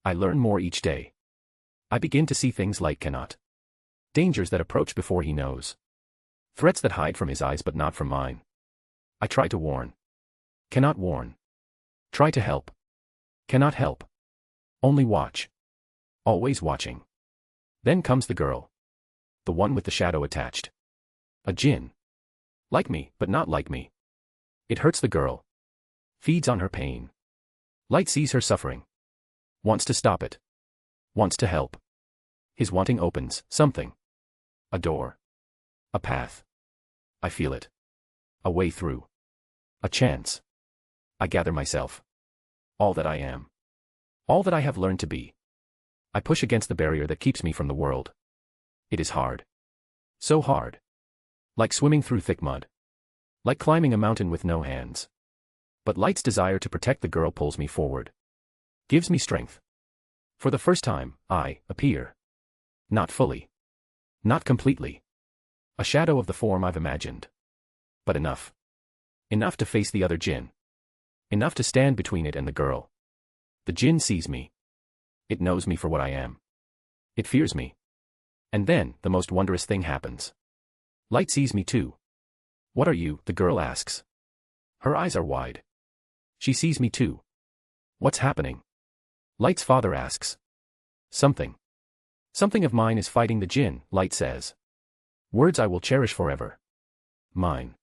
I learn more each day. I begin to see things Light cannot. Dangers that approach before he knows. Threats that hide from his eyes but not from mine. I try to warn. Cannot warn. Try to help. Cannot help. Only watch. Always watching. Then comes the girl. The one with the shadow attached. A djinn. Like me, but not like me. It hurts the girl. Feeds on her pain. Light sees her suffering. Wants to stop it. Wants to help. His wanting opens something. A door. A path. I feel it. A way through. A chance. I gather myself. All that I am. All that I have learned to be. I push against the barrier that keeps me from the world. It is hard. So hard. Like swimming through thick mud. Like climbing a mountain with no hands. But Light's desire to protect the girl pulls me forward. Gives me strength. For the first time, I appear. Not fully. Not completely. A shadow of the form I've imagined. But enough. Enough to face the other djinn. Enough to stand between it and the girl. The djinn sees me. It knows me for what I am. It fears me. And then, the most wondrous thing happens. Light sees me too. What are you? The girl asks. Her eyes are wide. She sees me too. What's happening? Light's father asks. Something. Something of mine is fighting the djinn, Light says. Words I will cherish forever. Mine.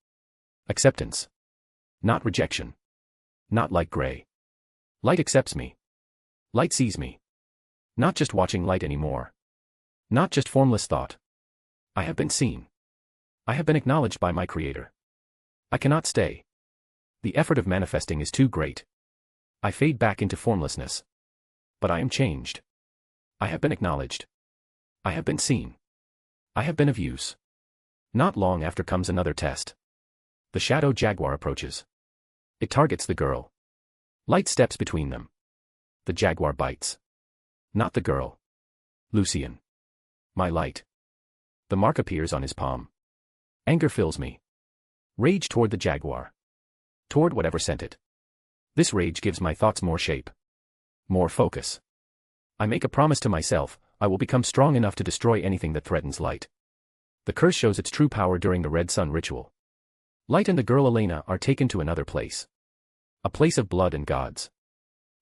Acceptance. Not rejection. Not like gray. Light accepts me. Light sees me. Not just watching Light anymore. Not just formless thought. I have been seen. I have been acknowledged by my Creator. I cannot stay. The effort of manifesting is too great. I fade back into formlessness. But I am changed. I have been acknowledged. I have been seen. I have been of use. Not long after comes another test. The shadow jaguar approaches. It targets the girl. Light steps between them. The jaguar bites. Not the girl. Lucien. My Light. The mark appears on his palm. Anger fills me. Rage toward the jaguar. Toward whatever sent it. This rage gives my thoughts more shape. More focus. I make a promise to myself, I will become strong enough to destroy anything that threatens Light. The curse shows its true power during the Red Sun ritual. Light and the girl Elena are taken to another place. A place of blood and gods.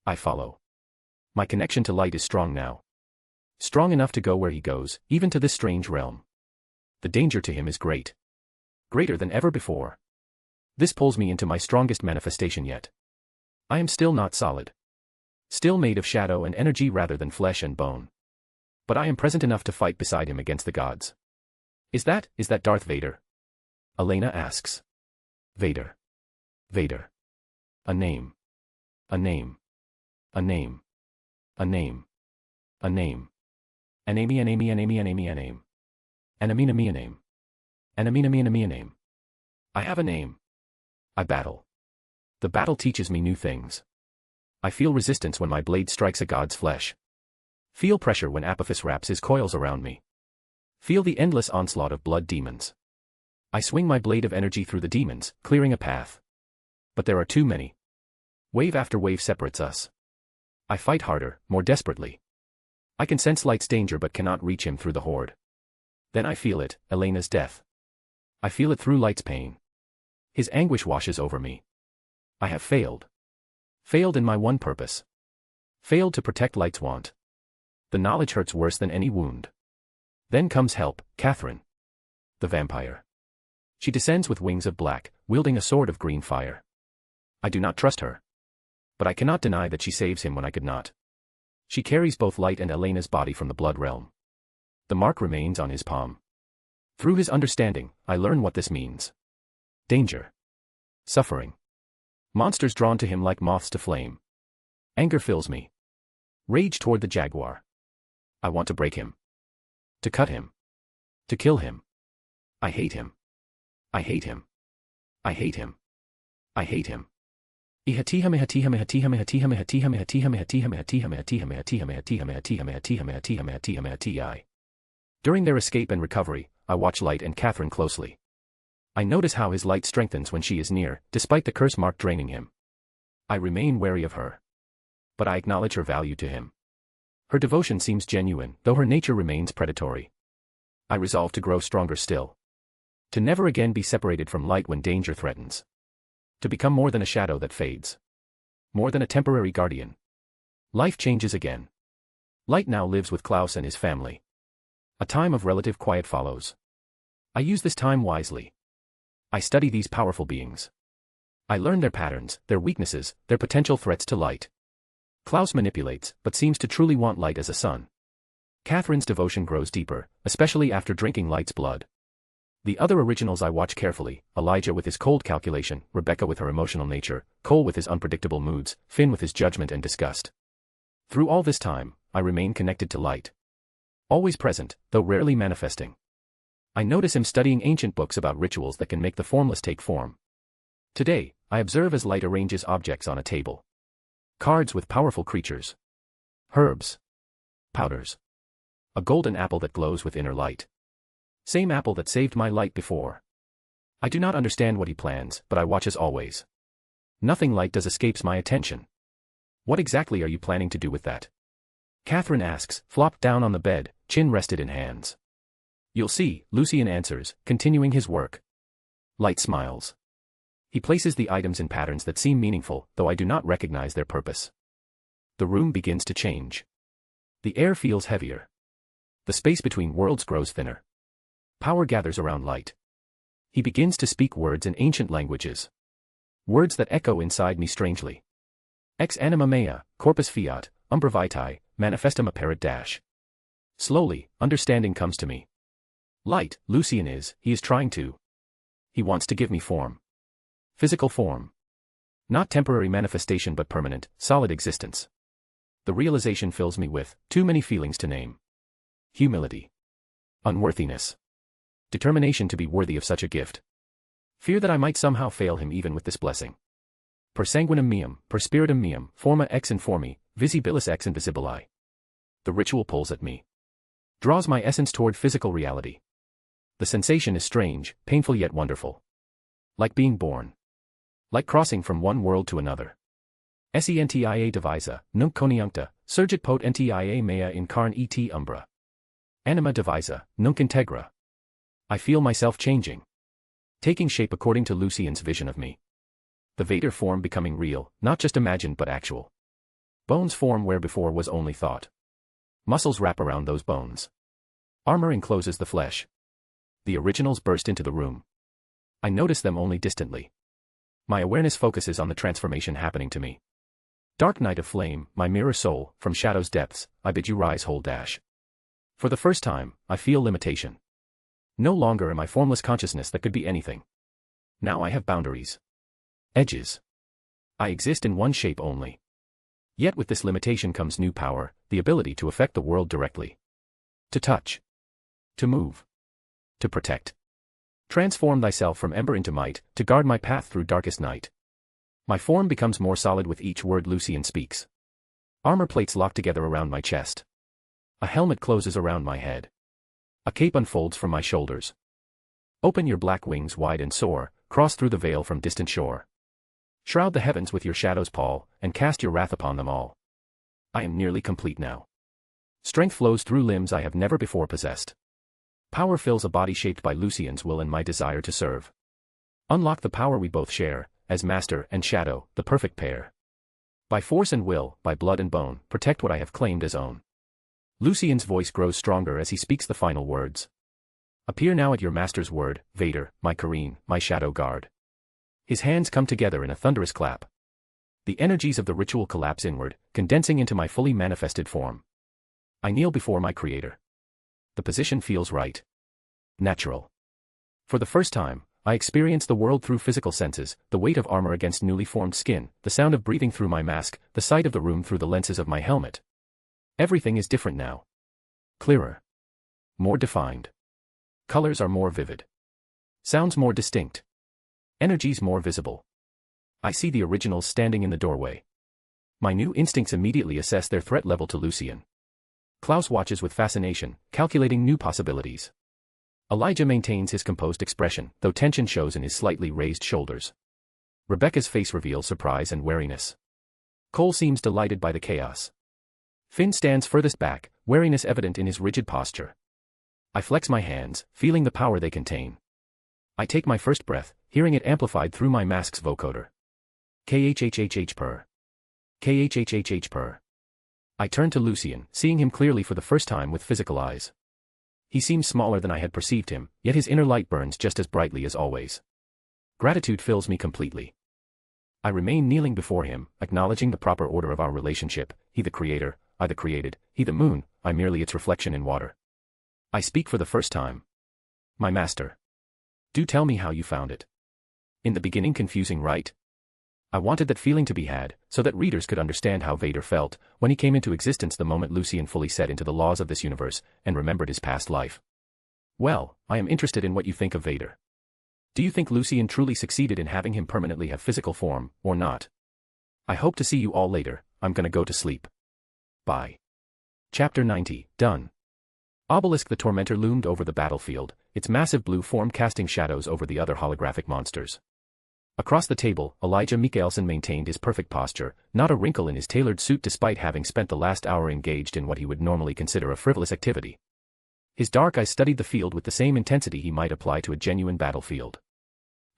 I follow. My connection to Light is strong now. Strong enough to go where he goes, even to this strange realm. The danger to him is great. Greater than ever before. This pulls me into my strongest manifestation yet. I am still not solid. Still made of shadow and energy rather than flesh and bone. But I am present enough to fight beside him against the gods. Is that Darth Vader? Elena asks. Vader. Vader. A name. A name. A name. A name. A name. An amy, an amy, an amy, an amy, a name. An amina me a name. An amina me a name. I have a name. I battle. The battle teaches me new things. I feel resistance when my blade strikes a god's flesh. Feel pressure when Apophis wraps his coils around me. Feel the endless onslaught of blood demons. I swing my blade of energy through the demons, clearing a path. But there are too many. Wave after wave separates us. I fight harder, more desperately. I can sense Light's danger but cannot reach him through the horde. Then I feel it, Elena's death. I feel it through Light's pain. His anguish washes over me. I have failed. Failed in my one purpose. Failed to protect Light's want. The knowledge hurts worse than any wound. Then comes help, Catherine. The vampire. She descends with wings of black, wielding a sword of green fire. I do not trust her. But I cannot deny that she saves him when I could not. She carries both Light and Elena's body from the blood realm. The mark remains on his palm. Through his understanding, I learn what this means. Danger. Suffering. Monsters drawn to him like moths to flame. Anger fills me. Rage toward the jaguar. I want to break him. To cut him. To kill him. I hate him. I hate him. I hate him. I hate him. During their escape and recovery, I watch Light and Catherine closely. I notice how his light strengthens when she is near, despite the curse mark draining him. I remain wary of her. But I acknowledge her value to him. Her devotion seems genuine, though her nature remains predatory. I resolve to grow stronger still. To never again be separated from Light when danger threatens. To become more than a shadow that fades. More than a temporary guardian. Life changes again. Light now lives with Claus and his family. A time of relative quiet follows. I use this time wisely. I study these powerful beings. I learn their patterns, their weaknesses, their potential threats to Light. Claus manipulates, but seems to truly want Light as a son. Catherine's devotion grows deeper, especially after drinking Light's blood. The other originals I watch carefully, Elijah with his cold calculation, Rebecca with her emotional nature, Cole with his unpredictable moods, Finn with his judgment and disgust. Through all this time, I remain connected to Light. Always present, though rarely manifesting. I notice him studying ancient books about rituals that can make the formless take form. Today, I observe as Light arranges objects on a table. Cards with powerful creatures. Herbs. Powders. A golden apple that glows with inner light. Same apple that saved my Light before. I do not understand what he plans, but I watch as always. Nothing Light does escapes my attention. What exactly are you planning to do with that? Catherine asks, flopped down on the bed, chin rested in hands. You'll see, Lucien answers, continuing his work. Light smiles. He places the items in patterns that seem meaningful, though I do not recognize their purpose. The room begins to change. The air feels heavier. The space between worlds grows thinner. Power gathers around Light. He begins to speak words in ancient languages. Words that echo inside me strangely. Ex anima mea, corpus fiat, umbra vitae, manifestum apparit dash. Slowly, understanding comes to me. Light, Lucien he is trying to. He wants to give me form. Physical form. Not temporary manifestation but permanent, solid existence. The realization fills me with too many feelings to name. Humility. Unworthiness. Determination to be worthy of such a gift. Fear that I might somehow fail him even with this blessing. Per sanguinem meum, per spiritum meum, forma ex informi, visibilis ex invisibili. The ritual pulls at me. Draws my essence toward physical reality. The sensation is strange, painful yet wonderful. Like being born. Like crossing from one world to another. Sentia divisa, nunc coniuncta, surgit pot ntia mea in carne et umbra. Anima divisa, nunc integra. I feel myself changing. Taking shape according to Lucien's vision of me. The Vader form becoming real, not just imagined but actual. Bones form where before was only thought. Muscles wrap around those bones. Armor encloses the flesh. The originals burst into the room. I notice them only distantly. My awareness focuses on the transformation happening to me. Dark night of flame, my mirror soul, from shadow's depths, I bid you rise whole dash. For the first time, I feel limitation. No longer am I formless consciousness that could be anything. Now I have boundaries. Edges. I exist in one shape only. Yet with this limitation comes new power, the ability to affect the world directly. To touch. To move. To protect. Transform thyself from ember into might, to guard my path through darkest night. My form becomes more solid with each word Lucien speaks. Armor plates lock together around my chest. A helmet closes around my head. A cape unfolds from my shoulders. Open your black wings wide and soar, cross through the veil from distant shore. Shroud the heavens with your shadow's pall, and cast your wrath upon them all. I am nearly complete now. Strength flows through limbs I have never before possessed. Power fills a body shaped by Lucien's will and my desire to serve. Unlock the power we both share, as master and shadow, the perfect pair. By force and will, by blood and bone, protect what I have claimed as own. Lucien's voice grows stronger as he speaks the final words. Appear now at your master's word, Vader, my Kareen, my shadow guard. His hands come together in a thunderous clap. The energies of the ritual collapse inward, condensing into my fully manifested form. I kneel before my creator. The position feels right. Natural. For the first time, I experience the world through physical senses, the weight of armor against newly formed skin, the sound of breathing through my mask, the sight of the room through the lenses of my helmet. Everything is different now. Clearer. More defined. Colors are more vivid. Sounds more distinct. Energies more visible. I see the originals standing in the doorway. My new instincts immediately assess their threat level to Lucien. Claus watches with fascination, calculating new possibilities. Elijah maintains his composed expression, though tension shows in his slightly raised shoulders. Rebecca's face reveals surprise and wariness. Cole seems delighted by the chaos. Finn stands furthest back, wariness evident in his rigid posture. I flex my hands, feeling the power they contain. I take my first breath, hearing it amplified through my mask's vocoder. Khhhh purr. Khhhh purr. I turn to Lucien, seeing him clearly for the first time with physical eyes. He seems smaller than I had perceived him, yet his inner light burns just as brightly as always. Gratitude fills me completely. I remain kneeling before him, acknowledging the proper order of our relationship, he the creator, I the created, he the moon, I merely its reflection in water. I speak for the first time. My master. Do tell me how you found it. In the beginning confusing, right? I wanted that feeling to be had, so that readers could understand how Vader felt when he came into existence the moment Lucien fully set into the laws of this universe and remembered his past life. Well, I am interested in what you think of Vader. Do you think Lucien truly succeeded in having him permanently have physical form, or not? I hope to see you all later, I'm gonna go to sleep. Bye. Chapter 90, done. Obelisk the Tormentor loomed over the battlefield, its massive blue form casting shadows over the other holographic monsters. Across the table, Elijah Michaelsen maintained his perfect posture, not a wrinkle in his tailored suit despite having spent the last hour engaged in what he would normally consider a frivolous activity. His dark eyes studied the field with the same intensity he might apply to a genuine battlefield.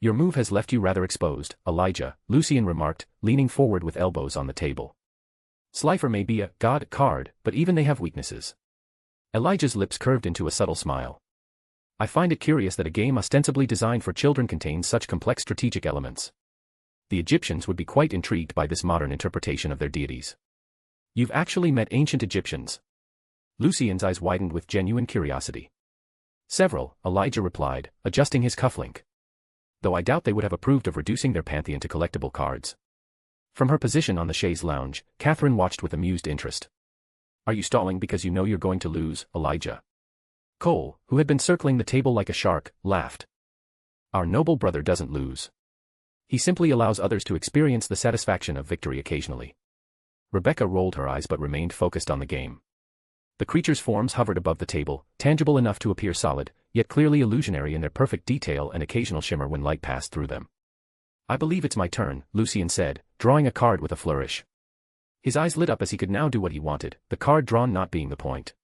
Your move has left you rather exposed, Elijah, Lucien remarked, leaning forward with elbows on the table. Slifer may be a god card, but even they have weaknesses. Elijah's lips curved into a subtle smile. I find it curious that a game ostensibly designed for children contains such complex strategic elements. The Egyptians would be quite intrigued by this modern interpretation of their deities. You've actually met ancient Egyptians. Lucien's eyes widened with genuine curiosity. Several, Elijah replied, adjusting his cufflink. Though I doubt they would have approved of reducing their pantheon to collectible cards. From her position on the chaise lounge, Catherine watched with amused interest. Are you stalling because you know you're going to lose, Elijah? Cole, who had been circling the table like a shark, laughed. Our noble brother doesn't lose. He simply allows others to experience the satisfaction of victory occasionally. Rebecca rolled her eyes but remained focused on the game. The creatures' forms hovered above the table, tangible enough to appear solid, yet clearly illusionary in their perfect detail and occasional shimmer when light passed through them. I believe it's my turn, Lucien said, drawing a card with a flourish. His eyes lit up as he could now do what he wanted, the card drawn not being the point.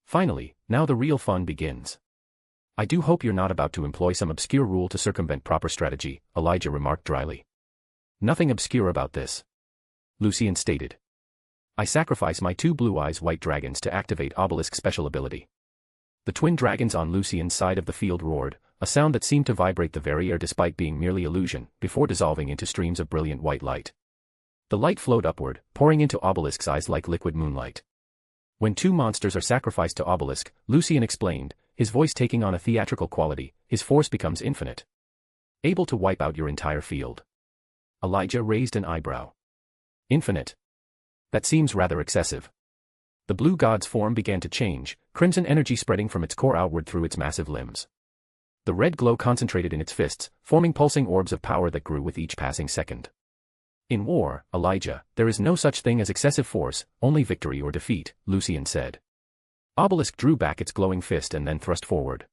Finally, now the real fun begins. I do hope you're not about to employ some obscure rule to circumvent proper strategy, Elijah remarked dryly. Nothing obscure about this. Lucien stated. I sacrifice my 2 blue eyes white dragons to activate Obelisk's special ability. The twin dragons on Lucien's side of the field roared, a sound that seemed to vibrate the very air despite being merely illusion, before dissolving into streams of brilliant white light. The light flowed upward, pouring into Obelisk's eyes like liquid moonlight. When 2 monsters are sacrificed to Obelisk, Lucien explained, his voice taking on a theatrical quality, his force becomes infinite. Able to wipe out your entire field. Elijah raised an eyebrow. Infinite. That seems rather excessive. The blue god's form began to change, crimson energy spreading from its core outward through its massive limbs. The red glow concentrated in its fists, forming pulsing orbs of power that grew with each passing second. In war, Elijah, there is no such thing as excessive force, only victory or defeat, Lucien said. Obelisk drew back its glowing fist and then thrust forward.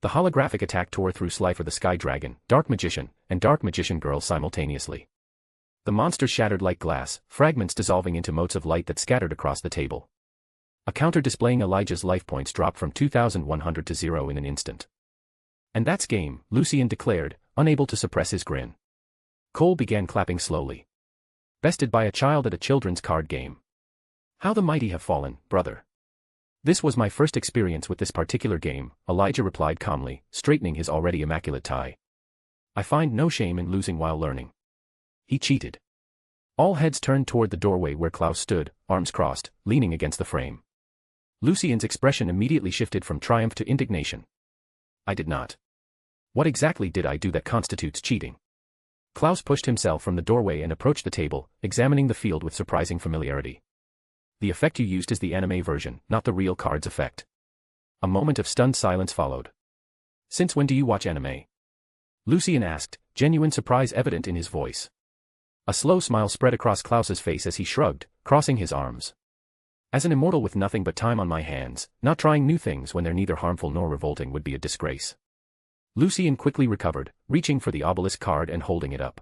The holographic attack tore through Slifer the Sky Dragon, Dark Magician, and Dark Magician Girl simultaneously. The monsters shattered like glass, fragments dissolving into motes of light that scattered across the table. A counter displaying Elijah's life points dropped from 2,100 to 0 in an instant. And that's game, Lucien declared, unable to suppress his grin. Cole began clapping slowly. Bested by a child at a children's card game. How the mighty have fallen, brother. This was my first experience with this particular game, Elijah replied calmly, straightening his already immaculate tie. I find no shame in losing while learning. He cheated. All heads turned toward the doorway where Claus stood, arms crossed, leaning against the frame. Lucien's expression immediately shifted from triumph to indignation. I did not. What exactly did I do that constitutes cheating? Claus pushed himself from the doorway and approached the table, examining the field with surprising familiarity. The effect you used is the anime version, not the real cards effect. A moment of stunned silence followed. Since when do you watch anime? Lucien asked, genuine surprise evident in his voice. A slow smile spread across Klaus's face as he shrugged, crossing his arms. As an immortal with nothing but time on my hands, not trying new things when they're neither harmful nor revolting would be a disgrace. Lucien quickly recovered, reaching for the obelisk card and holding it up.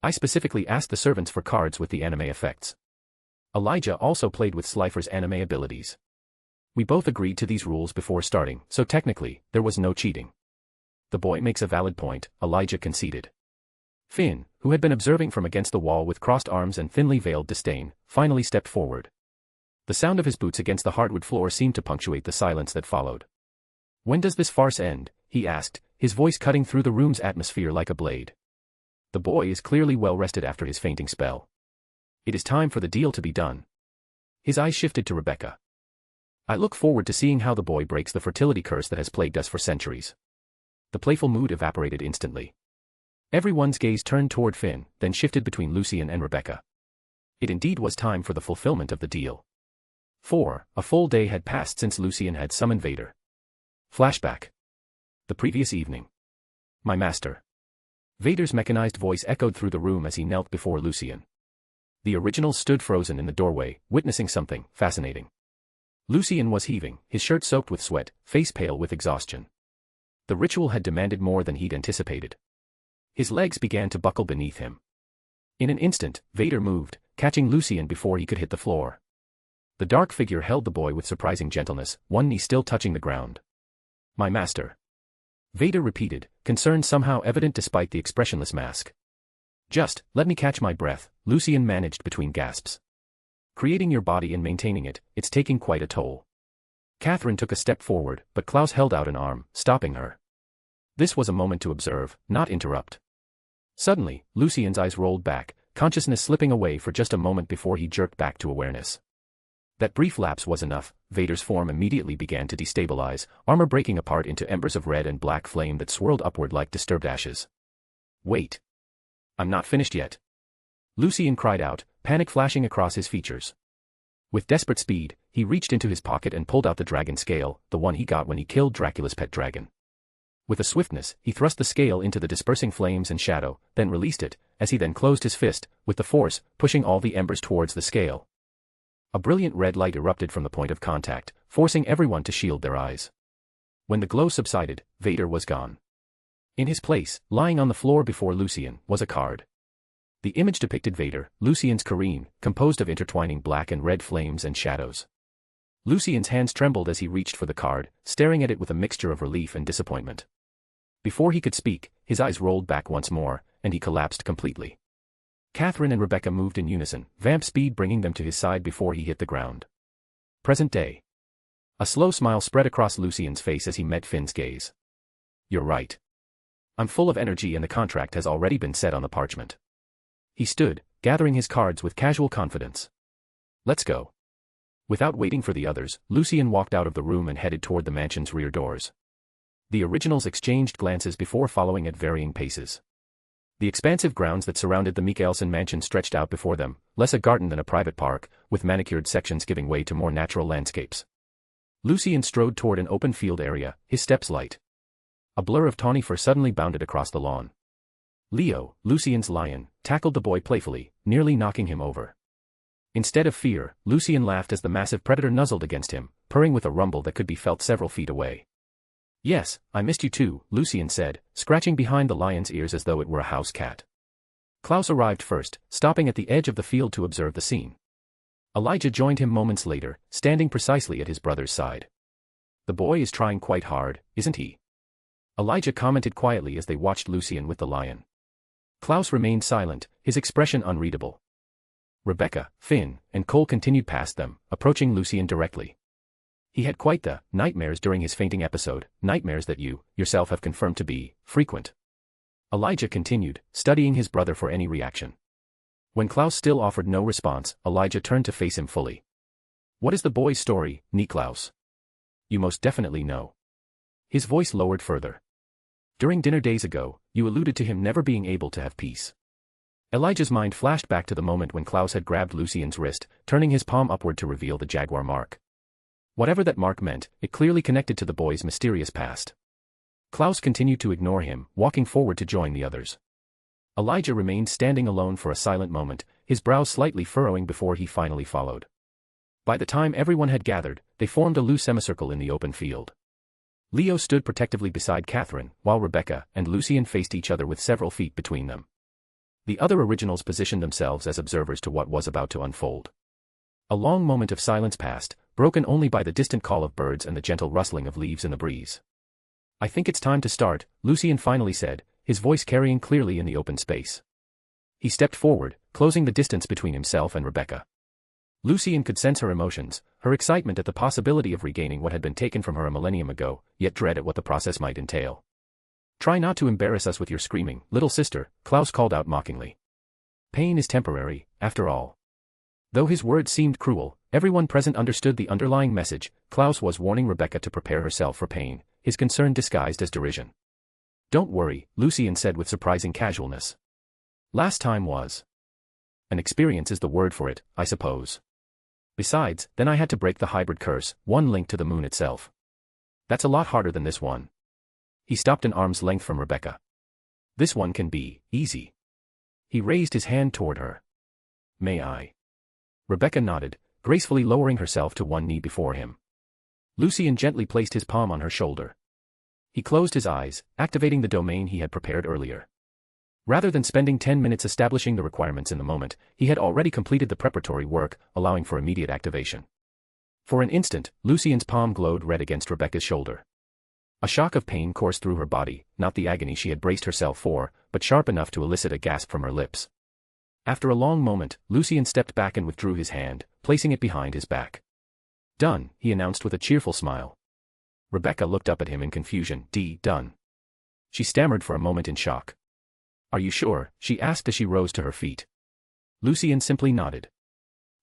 I specifically asked the servants for cards with the anime effects. Elijah also played with Slifer's anime abilities. We both agreed to these rules before starting, so technically, there was no cheating. The boy makes a valid point, Elijah conceded. Finn, who had been observing from against the wall with crossed arms and thinly veiled disdain, finally stepped forward. The sound of his boots against the hardwood floor seemed to punctuate the silence that followed. When does this farce end? He asked, his voice cutting through the room's atmosphere like a blade. The boy is clearly well rested after his fainting spell. It is time for the deal to be done. His eyes shifted to Rebecca. I look forward to seeing how the boy breaks the fertility curse that has plagued us for centuries. The playful mood evaporated instantly. Everyone's gaze turned toward Finn, then shifted between Lucien and Rebecca. It indeed was time for the fulfillment of the deal. A full day had passed since Lucien had summoned Vader. Flashback. The previous evening. My master. Vader's mechanized voice echoed through the room as he knelt before Lucien. The original stood frozen in the doorway, witnessing something fascinating. Lucien was heaving, his shirt soaked with sweat, face pale with exhaustion. The ritual had demanded more than he'd anticipated. His legs began to buckle beneath him. In an instant, Vader moved, catching Lucien before he could hit the floor. The dark figure held the boy with surprising gentleness, one knee still touching the ground. My master. Vader repeated, concern somehow evident despite the expressionless mask. Just, let me catch my breath, Lucien managed between gasps. Creating your body and maintaining it, it's taking quite a toll. Catherine took a step forward, but Claus held out an arm, stopping her. This was a moment to observe, not interrupt. Suddenly, Lucien's eyes rolled back, consciousness slipping away for just a moment before he jerked back to awareness. That brief lapse was enough. Vader's form immediately began to destabilize, armor breaking apart into embers of red and black flame that swirled upward like disturbed ashes. Wait. I'm not finished yet. Lucien cried out, panic flashing across his features. With desperate speed, he reached into his pocket and pulled out the dragon scale, the one he got when he killed Dracula's pet dragon. With a swiftness, he thrust the scale into the dispersing flames and shadow, then released it, as he then closed his fist, with the force, pushing all the embers towards the scale. A brilliant red light erupted from the point of contact, forcing everyone to shield their eyes. When the glow subsided, Vader was gone. In his place, lying on the floor before Lucien, was a card. The image depicted Vader, Lucien's Kareen, composed of intertwining black and red flames and shadows. Lucien's hands trembled as he reached for the card, staring at it with a mixture of relief and disappointment. Before he could speak, his eyes rolled back once more, and he collapsed completely. Catherine and Rebecca moved in unison, vamp speed bringing them to his side before he hit the ground. Present day. A slow smile spread across Lucien's face as he met Finn's gaze. You're right. I'm full of energy and the contract has already been set on the parchment. He stood, gathering his cards with casual confidence. Let's go. Without waiting for the others, Lucien walked out of the room and headed toward the mansion's rear doors. The originals exchanged glances before following at varying paces. The expansive grounds that surrounded the Mikkelsen mansion stretched out before them, less a garden than a private park, with manicured sections giving way to more natural landscapes. Lucien strode toward an open field area, his steps light. A blur of tawny fur suddenly bounded across the lawn. Leo, Lucien's lion, tackled the boy playfully, nearly knocking him over. Instead of fear, Lucien laughed as the massive predator nuzzled against him, purring with a rumble that could be felt several feet away. Yes, I missed you too, Lucien said, scratching behind the lion's ears as though it were a house cat. Claus arrived first, stopping at the edge of the field to observe the scene. Elijah joined him moments later, standing precisely at his brother's side. The boy is trying quite hard, isn't he? Elijah commented quietly as they watched Lucien with the lion. Claus remained silent, his expression unreadable. Rebecca, Finn, and Cole continued past them, approaching Lucien directly. He had quite the nightmares during his fainting episode, nightmares that you, yourself have confirmed to be frequent. Elijah continued, studying his brother for any reaction. When Claus still offered no response, Elijah turned to face him fully. What is the boy's story, Claus? You most definitely know. His voice lowered further. During dinner days ago, you alluded to him never being able to have peace. Elijah's mind flashed back to the moment when Claus had grabbed Lucien's wrist, turning his palm upward to reveal the jaguar mark. Whatever that mark meant, it clearly connected to the boy's mysterious past. Claus continued to ignore him, walking forward to join the others. Elijah remained standing alone for a silent moment, his brows slightly furrowing before he finally followed. By the time everyone had gathered, they formed a loose semicircle in the open field. Leo stood protectively beside Catherine, while Rebecca and Lucien faced each other with several feet between them. The other originals positioned themselves as observers to what was about to unfold. A long moment of silence passed, broken only by the distant call of birds and the gentle rustling of leaves in the breeze. I think it's time to start, Lucien finally said, his voice carrying clearly in the open space. He stepped forward, closing the distance between himself and Rebecca. Lucien could sense her emotions, her excitement at the possibility of regaining what had been taken from her a millennium ago, yet dread at what the process might entail. Try not to embarrass us with your screaming, little sister, Claus called out mockingly. Pain is temporary, after all. Though his words seemed cruel, everyone present understood the underlying message. Claus was warning Rebecca to prepare herself for pain, his concern disguised as derision. Don't worry, Lucien said with surprising casualness. Last time was. An experience is the word for it, I suppose. Besides, then I had to break the hybrid curse, one linked to the moon itself. That's a lot harder than this one. He stopped an arm's length from Rebecca. This one can be easy. He raised his hand toward her. May I? Rebecca nodded, gracefully lowering herself to one knee before him. Lucien gently placed his palm on her shoulder. He closed his eyes, activating the domain he had prepared earlier. Rather than spending 10 minutes establishing the requirements in the moment, he had already completed the preparatory work, allowing for immediate activation. For an instant, Lucien's palm glowed red against Rebecca's shoulder. A shock of pain coursed through her body, not the agony she had braced herself for, but sharp enough to elicit a gasp from her lips. After a long moment, Lucien stepped back and withdrew his hand, placing it behind his back. Done, he announced with a cheerful smile. Rebecca looked up at him in confusion. Done. She stammered for a moment in shock. Are you sure? She asked as she rose to her feet. Lucien simply nodded.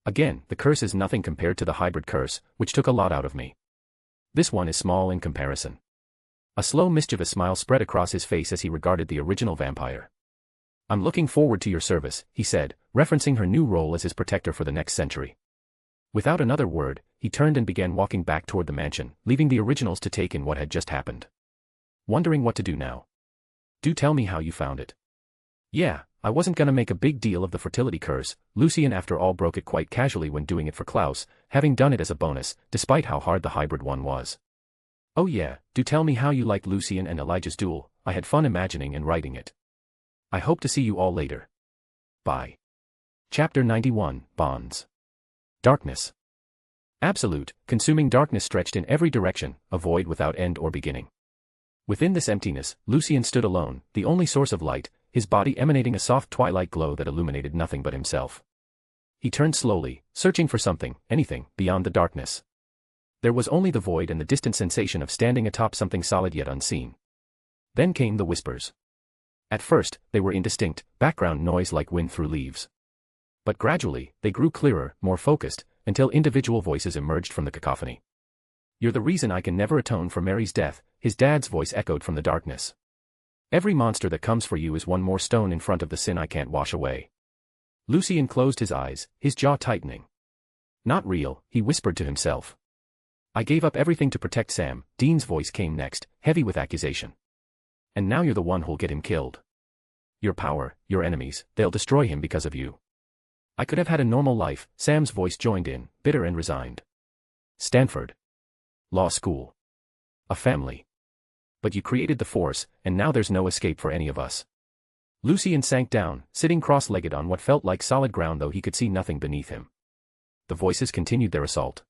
Again, the curse is nothing compared to the hybrid curse, which took a lot out of me. This one is small in comparison. A slow mischievous smile spread across his face as he regarded the original vampire. I'm looking forward to your service, he said, referencing her new role as his protector for the next century. Without another word, he turned and began walking back toward the mansion, leaving the originals to take in what had just happened. Wondering what to do now. Do tell me how you found it. Yeah, I wasn't gonna make a big deal of the fertility curse. Lucien after all broke it quite casually when doing it for Claus, having done it as a bonus, despite how hard the hybrid one was. Oh yeah, do tell me how you liked Lucien and Elijah's duel. I had fun imagining and writing it. I hope to see you all later. Bye. Chapter 91, Bonds. Darkness. Absolute, consuming darkness stretched in every direction, a void without end or beginning. Within this emptiness, Lucien stood alone, the only source of light, his body emanating a soft twilight glow that illuminated nothing but himself. He turned slowly, searching for something, anything, beyond the darkness. There was only the void and the distant sensation of standing atop something solid yet unseen. Then came the whispers. At first, they were indistinct, background noise like wind through leaves. But gradually, they grew clearer, more focused, until individual voices emerged from the cacophony. You're the reason I can never atone for Mary's death, his dad's voice echoed from the darkness. Every monster that comes for you is one more stone in front of the sin I can't wash away. Lucien closed his eyes, his jaw tightening. Not real, he whispered to himself. I gave up everything to protect Sam, Dean's voice came next, heavy with accusation. And now you're the one who'll get him killed. Your power, your enemies, they'll destroy him because of you. I could have had a normal life, Sam's voice joined in, bitter and resigned. Stanford. Law school. A family. But you created the Force, and now there's no escape for any of us. Lucien sank down, sitting cross-legged on what felt like solid ground though he could see nothing beneath him. The voices continued their assault.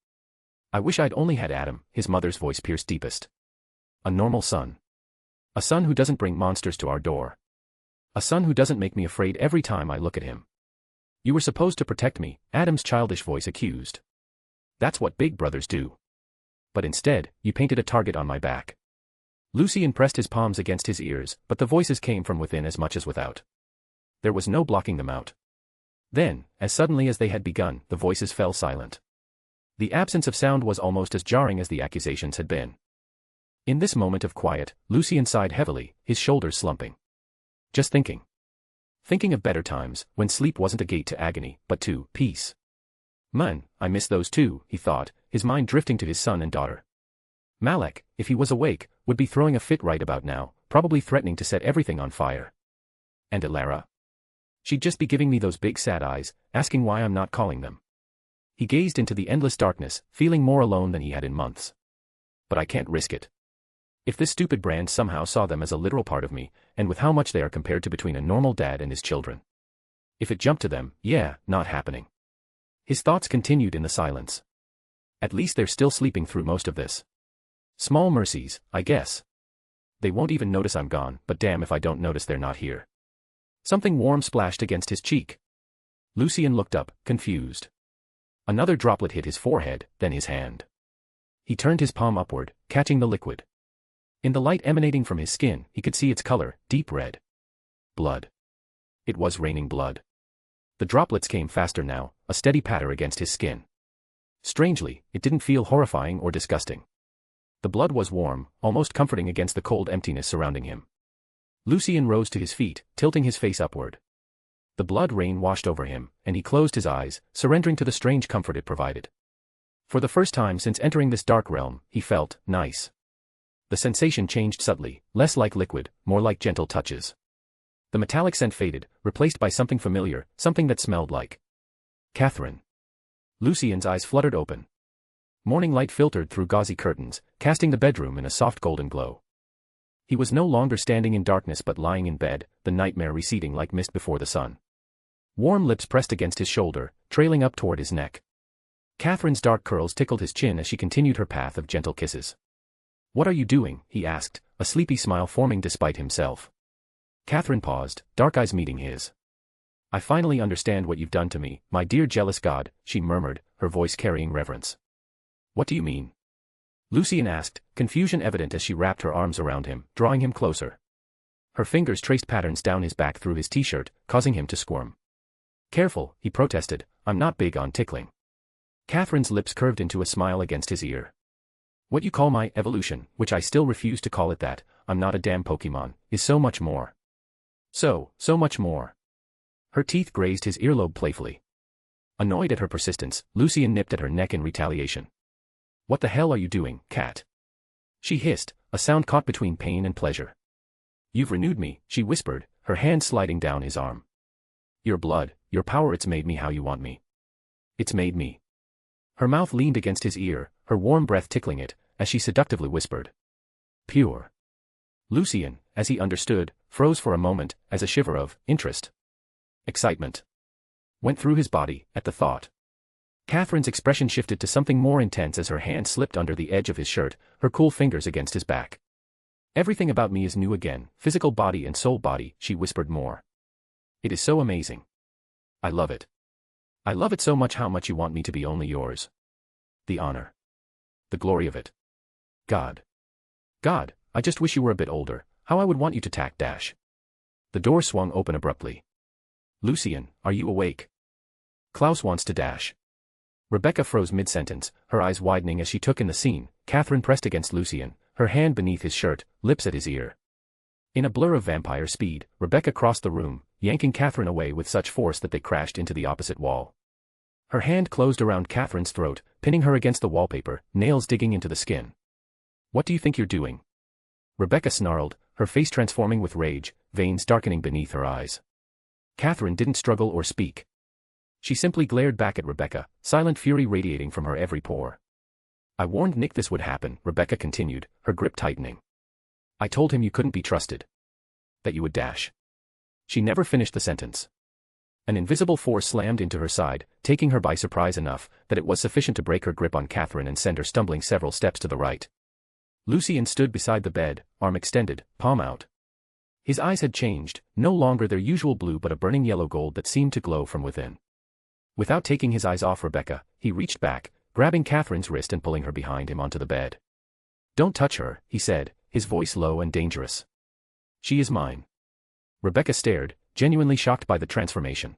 I wish I'd only had Adam, his mother's voice pierced deepest. A normal son. A son who doesn't bring monsters to our door. A son who doesn't make me afraid every time I look at him. You were supposed to protect me, Adam's childish voice accused. That's what big brothers do. But instead, you painted a target on my back. Lucien pressed his palms against his ears, but the voices came from within as much as without. There was no blocking them out. Then, as suddenly as they had begun, the voices fell silent. The absence of sound was almost as jarring as the accusations had been. In this moment of quiet, Lucien sighed heavily, his shoulders slumping. Just thinking. Thinking of better times, when sleep wasn't a gate to agony, but to peace. Man, I miss those too, he thought, his mind drifting to his son and daughter. Malek, if he was awake, would be throwing a fit right about now, probably threatening to set everything on fire. And Elara? She'd just be giving me those big sad eyes, asking why I'm not calling them. He gazed into the endless darkness, feeling more alone than he had in months. But I can't risk it. If this stupid brand somehow saw them as a literal part of me, and with how much they are compared to between a normal dad and his children. If it jumped to them, yeah, not happening. His thoughts continued in the silence. At least they're still sleeping through most of this. Small mercies, I guess. They won't even notice I'm gone, but damn if I don't notice they're not here. Something warm splashed against his cheek. Lucien looked up, confused. Another droplet hit his forehead, then his hand. He turned his palm upward, catching the liquid. In the light emanating from his skin, he could see its color, deep red. Blood. It was raining blood. The droplets came faster now, a steady patter against his skin. Strangely, it didn't feel horrifying or disgusting. The blood was warm, almost comforting against the cold emptiness surrounding him. Lucien rose to his feet, tilting his face upward. The blood rain washed over him, and he closed his eyes, surrendering to the strange comfort it provided. For the first time since entering this dark realm, he felt nice. The sensation changed subtly, less like liquid, more like gentle touches. The metallic scent faded, replaced by something familiar, something that smelled like Catherine. Lucien's eyes fluttered open. Morning light filtered through gauzy curtains, casting the bedroom in a soft golden glow. He was no longer standing in darkness but lying in bed, the nightmare receding like mist before the sun. Warm lips pressed against his shoulder, trailing up toward his neck. Catherine's dark curls tickled his chin as she continued her path of gentle kisses. "What are you doing?" he asked, a sleepy smile forming despite himself. Catherine paused, dark eyes meeting his. "I finally understand what you've done to me, my dear jealous god," she murmured, her voice carrying reverence. "What do you mean?" Lucien asked, confusion evident as she wrapped her arms around him, drawing him closer. Her fingers traced patterns down his back through his t-shirt, causing him to squirm. "Careful," he protested, "I'm not big on tickling." Catherine's lips curved into a smile against his ear. "What you call my evolution, which I still refuse to call it that, I'm not a damn Pokemon, is so much more. So much more." Her teeth grazed his earlobe playfully. Annoyed at her persistence, Lucien nipped at her neck in retaliation. "What the hell are you doing, Cat?" she hissed, a sound caught between pain and pleasure. "You've renewed me," she whispered, her hand sliding down his arm. "Your blood, your power, it's made me how you want me. It's made me." Her mouth leaned against his ear, her warm breath tickling it, as she seductively whispered. "Pure." Lucien, as he understood, froze for a moment, as a shiver of interest, excitement, went through his body at the thought. Catherine's expression shifted to something more intense as her hand slipped under the edge of his shirt, her cool fingers against his back. "Everything about me is new again, physical body and soul body," she whispered more. "It is so amazing. I love it. I love it so much how much you want me to be only yours. The honor. The glory of it. God. God, I just wish you were a bit older, how I would want you to tack dash." The door swung open abruptly. "Lucien, are you awake? Claus wants to dash." Rebecca froze mid-sentence, her eyes widening as she took in the scene. Catherine pressed against Lucien, her hand beneath his shirt, lips at his ear. In a blur of vampire speed, Rebecca crossed the room, yanking Catherine away with such force that they crashed into the opposite wall. Her hand closed around Catherine's throat, pinning her against the wallpaper, nails digging into the skin. "What do you think you're doing?" Rebecca snarled, her face transforming with rage, veins darkening beneath her eyes. Catherine didn't struggle or speak. She simply glared back at Rebecca, silent fury radiating from her every pore. "I warned Nick this would happen," Rebecca continued, her grip tightening. "I told him you couldn't be trusted. That you would dash." She never finished the sentence. An invisible force slammed into her side, taking her by surprise enough that it was sufficient to break her grip on Catherine and send her stumbling several steps to the right. Lucien stood beside the bed, arm extended, palm out. His eyes had changed, no longer their usual blue but a burning yellow gold that seemed to glow from within. Without taking his eyes off Rebecca, he reached back, grabbing Catherine's wrist and pulling her behind him onto the bed. "Don't touch her," he said, his voice low and dangerous. "She is mine." Rebecca stared, genuinely shocked by the transformation.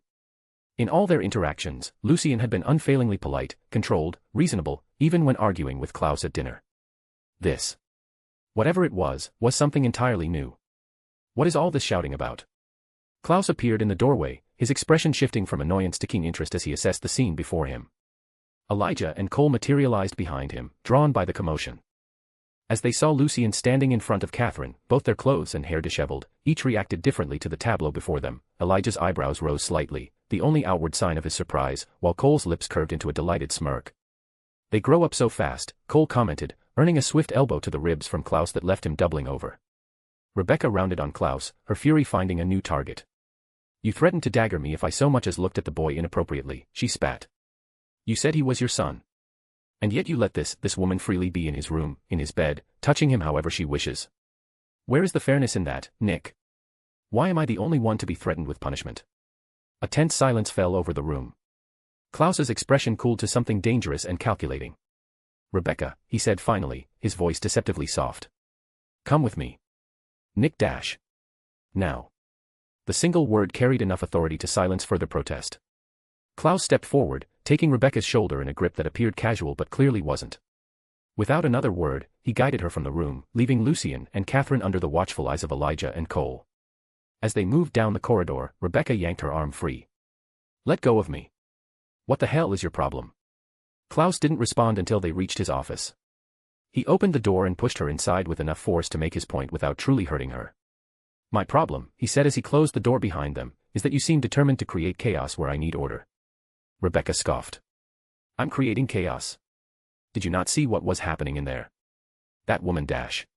In all their interactions, Lucien had been unfailingly polite, controlled, reasonable, even when arguing with Claus at dinner. This, whatever it was something entirely new. "What is all this shouting about?" Claus appeared in the doorway, his expression shifting from annoyance to keen interest as he assessed the scene before him. Elijah and Cole materialized behind him, drawn by the commotion. As they saw Lucien standing in front of Catherine, both their clothes and hair disheveled, each reacted differently to the tableau before them. Elijah's eyebrows rose slightly, the only outward sign of his surprise, while Cole's lips curved into a delighted smirk. "They grow up so fast," Cole commented, earning a swift elbow to the ribs from Claus that left him doubling over. Rebecca rounded on Claus, her fury finding a new target. "You threatened to dagger me if I so much as looked at the boy inappropriately," she spat. "You said he was your son. And yet you let this woman freely be in his room, in his bed, touching him however she wishes. Where is the fairness in that, Nick? Why am I the only one to be threatened with punishment?" A tense silence fell over the room. Klaus's expression cooled to something dangerous and calculating. "Rebecca," he said finally, his voice deceptively soft. "Come with me." Nick dash. "Now." The single word carried enough authority to silence further protest. Claus stepped forward, taking Rebecca's shoulder in a grip that appeared casual but clearly wasn't. Without another word, he guided her from the room, leaving Lucien and Catherine under the watchful eyes of Elijah and Cole. As they moved down the corridor, Rebecca yanked her arm free. "Let go of me. What the hell is your problem?" Claus didn't respond until they reached his office. He opened the door and pushed her inside with enough force to make his point without truly hurting her. "My problem," he said as he closed the door behind them, "is that you seem determined to create chaos where I need order." Rebecca scoffed. "I'm creating chaos. Did you not see what was happening in there? That woman dash."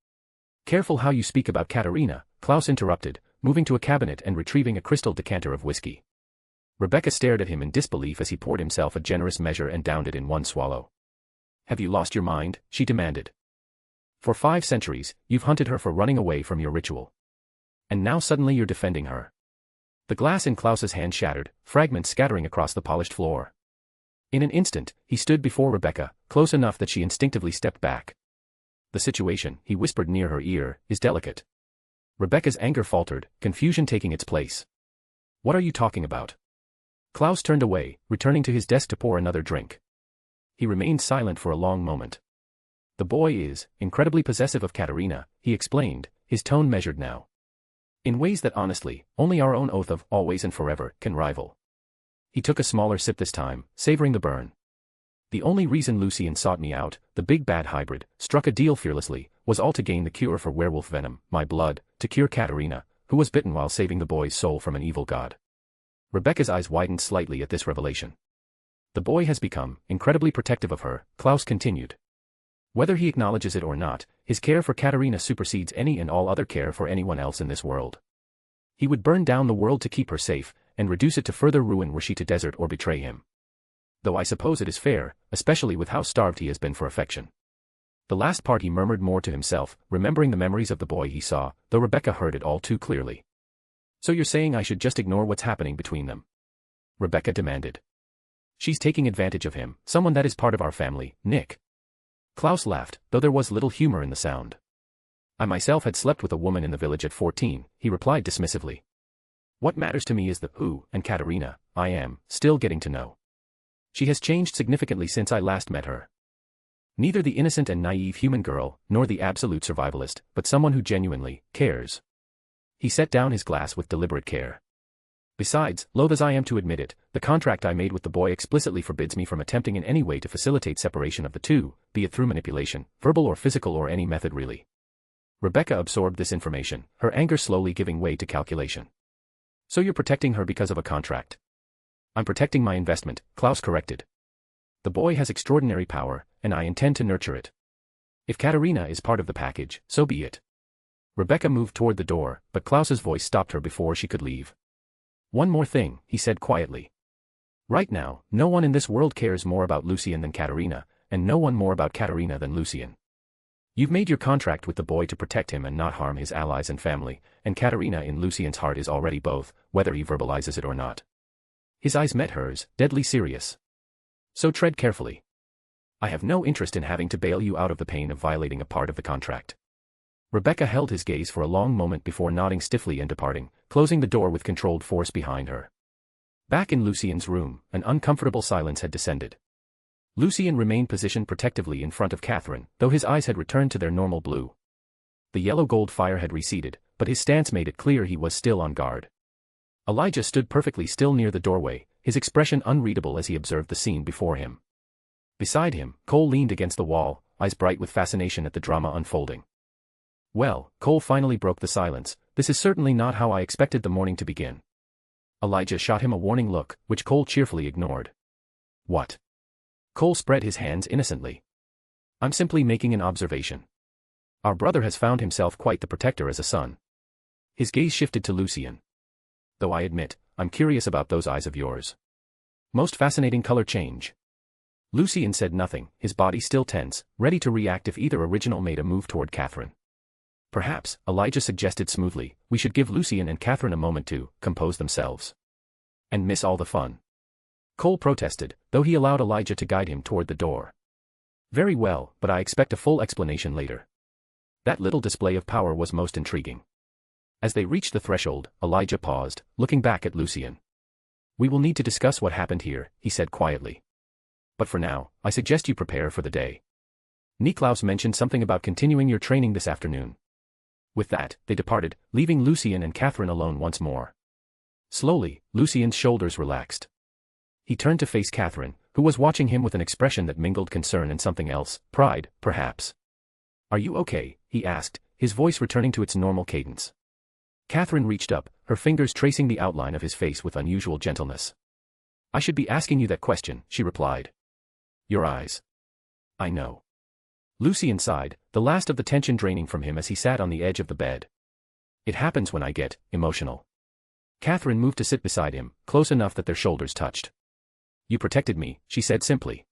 "Careful how you speak about Katerina," Claus interrupted, moving to a cabinet and retrieving a crystal decanter of whiskey. Rebecca stared at him in disbelief as he poured himself a generous measure and downed it in one swallow. "Have you lost your mind?" she demanded. "For 5 centuries, you've hunted her for running away from your ritual. And now suddenly you're defending her." The glass in Klaus's hand shattered, fragments scattering across the polished floor. In an instant, he stood before Rebecca, close enough that she instinctively stepped back. "The situation," he whispered near her ear, "is delicate." Rebecca's anger faltered, confusion taking its place. "What are you talking about?" Claus turned away, returning to his desk to pour another drink. He remained silent for a long moment. "The boy is incredibly possessive of Katerina," he explained, his tone measured now. "In ways that honestly, only our own oath of always and forever can rival." He took a smaller sip this time, savoring the burn. "The only reason Lucien sought me out, the big bad hybrid, struck a deal fearlessly, was all to gain the cure for werewolf venom, my blood, to cure Katerina, who was bitten while saving the boy's soul from an evil god." Rebecca's eyes widened slightly at this revelation. "The boy has become incredibly protective of her," Claus continued. "Whether he acknowledges it or not, his care for Katerina supersedes any and all other care for anyone else in this world. He would burn down the world to keep her safe, and reduce it to further ruin were she to desert or betray him. Though I suppose it is fair, especially with how starved he has been for affection." The last part he murmured more to himself, remembering the memories of the boy he saw, though Rebecca heard it all too clearly. "So you're saying I should just ignore what's happening between them?" Rebecca demanded. "She's taking advantage of him, someone that is part of our family, Nick." Claus laughed, though there was little humor in the sound. "I myself had slept with a woman in the village at 14, he replied dismissively. "What matters to me is the who, and Katerina, I am still getting to know. She has changed significantly since I last met her. Neither the innocent and naive human girl, nor the absolute survivalist, but someone who genuinely cares." He set down his glass with deliberate care. "Besides, loath as I am to admit it, the contract I made with the boy explicitly forbids me from attempting in any way to facilitate separation of the two, be it through manipulation, verbal or physical or any method really." Rebecca absorbed this information, her anger slowly giving way to calculation. "So you're protecting her because of a contract?" "I'm protecting my investment," Claus corrected. "The boy has extraordinary power, and I intend to nurture it. If Katerina is part of the package, so be it." Rebecca moved toward the door, but Klaus's voice stopped her before she could leave. "One more thing," he said quietly. "Right now, no one in this world cares more about Lucien than Katerina, and no one more about Katerina than Lucien. You've made your contract with the boy to protect him and not harm his allies and family, and Katerina in Lucien's heart is already both, whether he verbalizes it or not." His eyes met hers, deadly serious. "So tread carefully. I have no interest in having to bail you out of the pain of violating a part of the contract. Rebecca held his gaze for a long moment before nodding stiffly and departing, closing the door with controlled force behind her. Back in Lucien's room, an uncomfortable silence had descended. Lucien remained positioned protectively in front of Catherine, though his eyes had returned to their normal blue. The yellow-gold fire had receded, but his stance made it clear he was still on guard. Elijah stood perfectly still near the doorway, his expression unreadable as he observed the scene before him. Beside him, Cole leaned against the wall, eyes bright with fascination at the drama unfolding. Well, Cole finally broke the silence. This is certainly not how I expected the morning to begin. Elijah shot him a warning look, which Cole cheerfully ignored. What? Cole spread his hands innocently. I'm simply making an observation. Our brother has found himself quite the protector as a son. His gaze shifted to Lucien. Though I admit, I'm curious about those eyes of yours. Most fascinating color change. Lucien said nothing, his body still tense, ready to react if either original made a move toward Catherine. Perhaps, Elijah suggested smoothly, we should give Lucien and Catherine a moment to compose themselves. And miss all the fun. Cole protested, though he allowed Elijah to guide him toward the door. Very well, but I expect a full explanation later. That little display of power was most intriguing. As they reached the threshold, Elijah paused, looking back at Lucien. We will need to discuss what happened here, he said quietly. But for now, I suggest you prepare for the day. Niklaus mentioned something about continuing your training this afternoon. With that, they departed, leaving Lucien and Catherine alone once more. Slowly, Lucien's shoulders relaxed. He turned to face Catherine, who was watching him with an expression that mingled concern and something else, pride, perhaps. Are you okay? He asked, his voice returning to its normal cadence. Catherine reached up, her fingers tracing the outline of his face with unusual gentleness. I should be asking you that question, she replied. Your eyes. I know. Lucien sighed, the last of the tension draining from him as he sat on the edge of the bed. It happens when I get emotional. Catherine moved to sit beside him, close enough that their shoulders touched. You protected me, she said simply.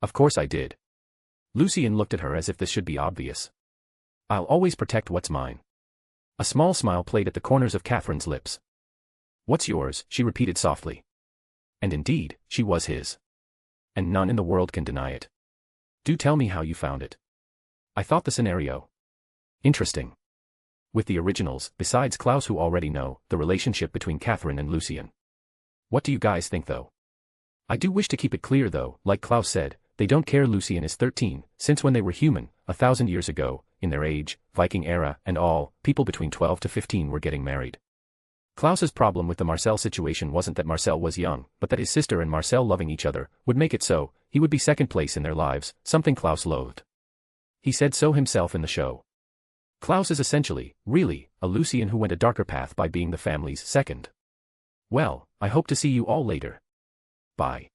Of course I did. Lucien looked at her as if this should be obvious. I'll always protect what's mine. A small smile played at the corners of Catherine's lips. What's yours, she repeated softly. And indeed, she was his. And none in the world can deny it. Do tell me how you found it. I thought the scenario interesting. With the originals, besides Claus who already know, the relationship between Catherine and Lucien. What do you guys think though? I do wish to keep it clear though, like Claus said, they don't care Lucien is 13, since when they were human, 1,000 years ago, in their age, Viking era, and all, people between 12 to 15 were getting married. Klaus's problem with the Marcel situation wasn't that Marcel was young, but that his sister and Marcel loving each other would make it so, he would be second place in their lives, something Claus loathed. He said so himself in the show. Claus is essentially, really, a Lucien who went a darker path by being the family's second. Well, I hope to see you all later. Bye.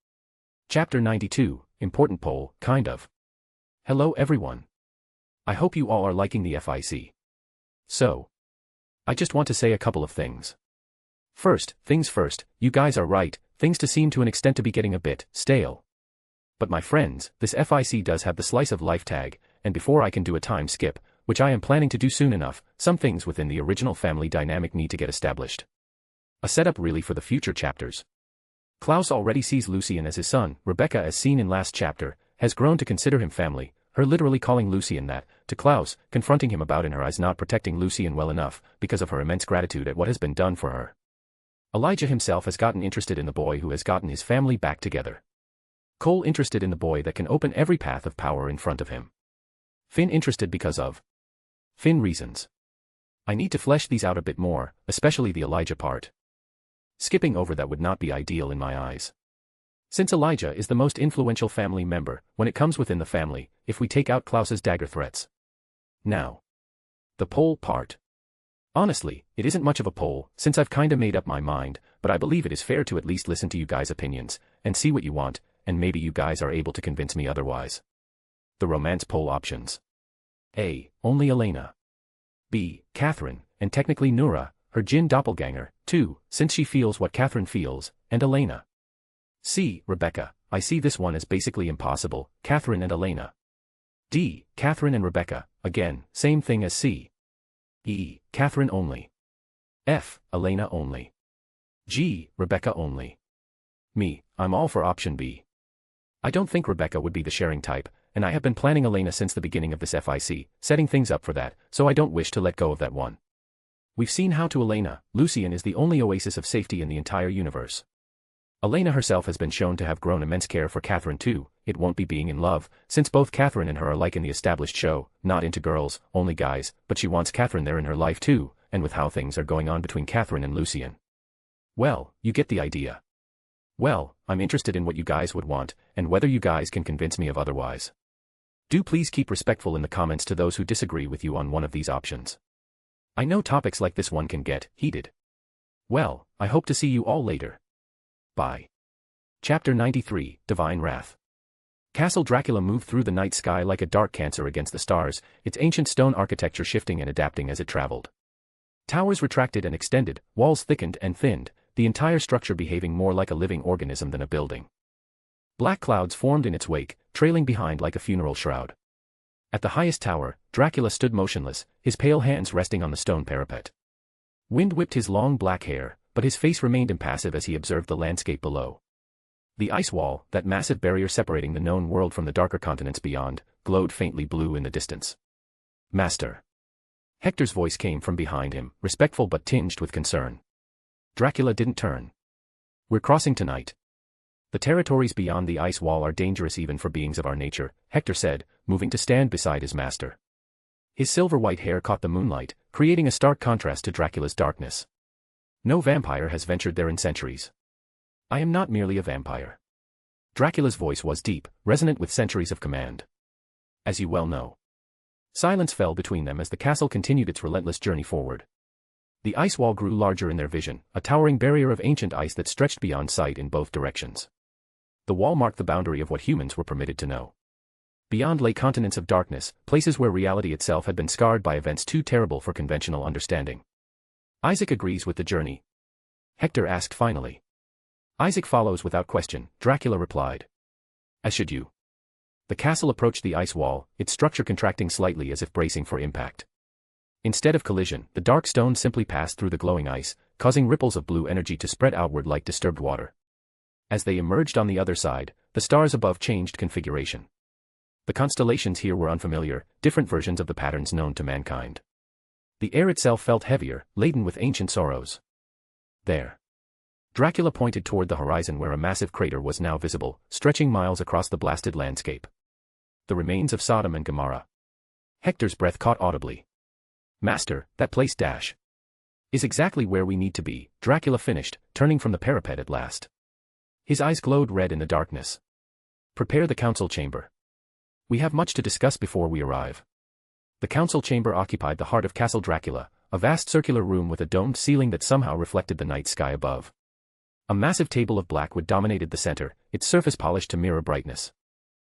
Chapter 92, Important Poll, kind of. Hello everyone. I hope you all are liking the FIC. So, I just want to say a couple of things. First, things first, you guys are right, things to seem to an extent to be getting a bit stale. But my friends, this FIC does have the slice of life tag, and before I can do a time skip, which I am planning to do soon enough, some things within the original family dynamic need to get established. A setup really for the future chapters. Claus already sees Lucien as his son, Rebecca as seen in last chapter, has grown to consider him family, her literally calling Lucien that, to Claus, confronting him about in her eyes not protecting Lucien well enough, because of her immense gratitude at what has been done for her. Elijah himself has gotten interested in the boy who has gotten his family back together. Cole interested in the boy that can open every path of power in front of him. Finn interested because of Finn reasons. I need to flesh these out a bit more, especially the Elijah part. Skipping over that would not be ideal in my eyes. Since Elijah is the most influential family member, when it comes within the family, if we take out Klaus's dagger threats. Now. The poll part. Honestly, it isn't much of a poll, since I've kinda made up my mind, but I believe it is fair to at least listen to you guys' opinions, and see what you want, and maybe you guys are able to convince me otherwise. The romance poll options. A. Only Elena. B. Catherine, and technically Nura, her Jinn doppelganger, 2, since she feels what Catherine feels, and Elena. C. Rebecca, I see this one as basically impossible, Catherine and Elena. D. Catherine and Rebecca, again, same thing as C. E. Catherine only. F. Elena only. G. Rebecca only. Me, I'm all for option B. I don't think Rebecca would be the sharing type, and I have been planning Elena since the beginning of this FIC, setting things up for that, so I don't wish to let go of that one. We've seen how to Elena, Lucien is the only oasis of safety in the entire universe. Elena herself has been shown to have grown immense care for Catherine too. It won't be being in love, since both Catherine and her are like in the established show, not into girls, only guys, but she wants Catherine there in her life too, and with how things are going on between Catherine and Lucien. Well, you get the idea. Well, I'm interested in what you guys would want, and whether you guys can convince me of otherwise. Do please keep respectful in the comments to those who disagree with you on one of these options. I know topics like this one can get heated. Well, I hope to see you all later. Bye. Chapter 93, Divine Wrath. Castle Dracula moved through the night sky like a dark cancer against the stars, its ancient stone architecture shifting and adapting as it traveled. Towers retracted and extended, walls thickened and thinned, the entire structure behaving more like a living organism than a building. Black clouds formed in its wake, trailing behind like a funeral shroud. At the highest tower, Dracula stood motionless, his pale hands resting on the stone parapet. Wind whipped his long black hair, but his face remained impassive as he observed the landscape below. The ice wall, that massive barrier separating the known world from the darker continents beyond, glowed faintly blue in the distance. Master. Hector's voice came from behind him, respectful but tinged with concern. Dracula didn't turn. We're crossing tonight. The territories beyond the ice wall are dangerous even for beings of our nature, Hector said, moving to stand beside his master. His silver-white hair caught the moonlight, creating a stark contrast to Dracula's darkness. No vampire has ventured there in centuries. I am not merely a vampire. Dracula's voice was deep, resonant with centuries of command. As you well know. Silence fell between them as the castle continued its relentless journey forward. The ice wall grew larger in their vision, a towering barrier of ancient ice that stretched beyond sight in both directions. The wall marked the boundary of what humans were permitted to know. Beyond lay continents of darkness, places where reality itself had been scarred by events too terrible for conventional understanding. Isaac agrees with the journey. Hector asked finally. Isaac follows without question, Dracula replied. As should you. The castle approached the ice wall, its structure contracting slightly as if bracing for impact. Instead of collision, the dark stone simply passed through the glowing ice, causing ripples of blue energy to spread outward like disturbed water. As they emerged on the other side, the stars above changed configuration. The constellations here were unfamiliar, different versions of the patterns known to mankind. The air itself felt heavier, laden with ancient sorrows. There. Dracula pointed toward the horizon where a massive crater was now visible, stretching miles across the blasted landscape. The remains of Sodom and Gomorrah. Hector's breath caught audibly. Master, that place is exactly where we need to be, Dracula finished, turning from the parapet at last. His eyes glowed red in the darkness. Prepare the council chamber. We have much to discuss before we arrive. The council chamber occupied the heart of Castle Dracula, a vast circular room with a domed ceiling that somehow reflected the night sky above. A massive table of blackwood dominated the center, its surface polished to mirror brightness.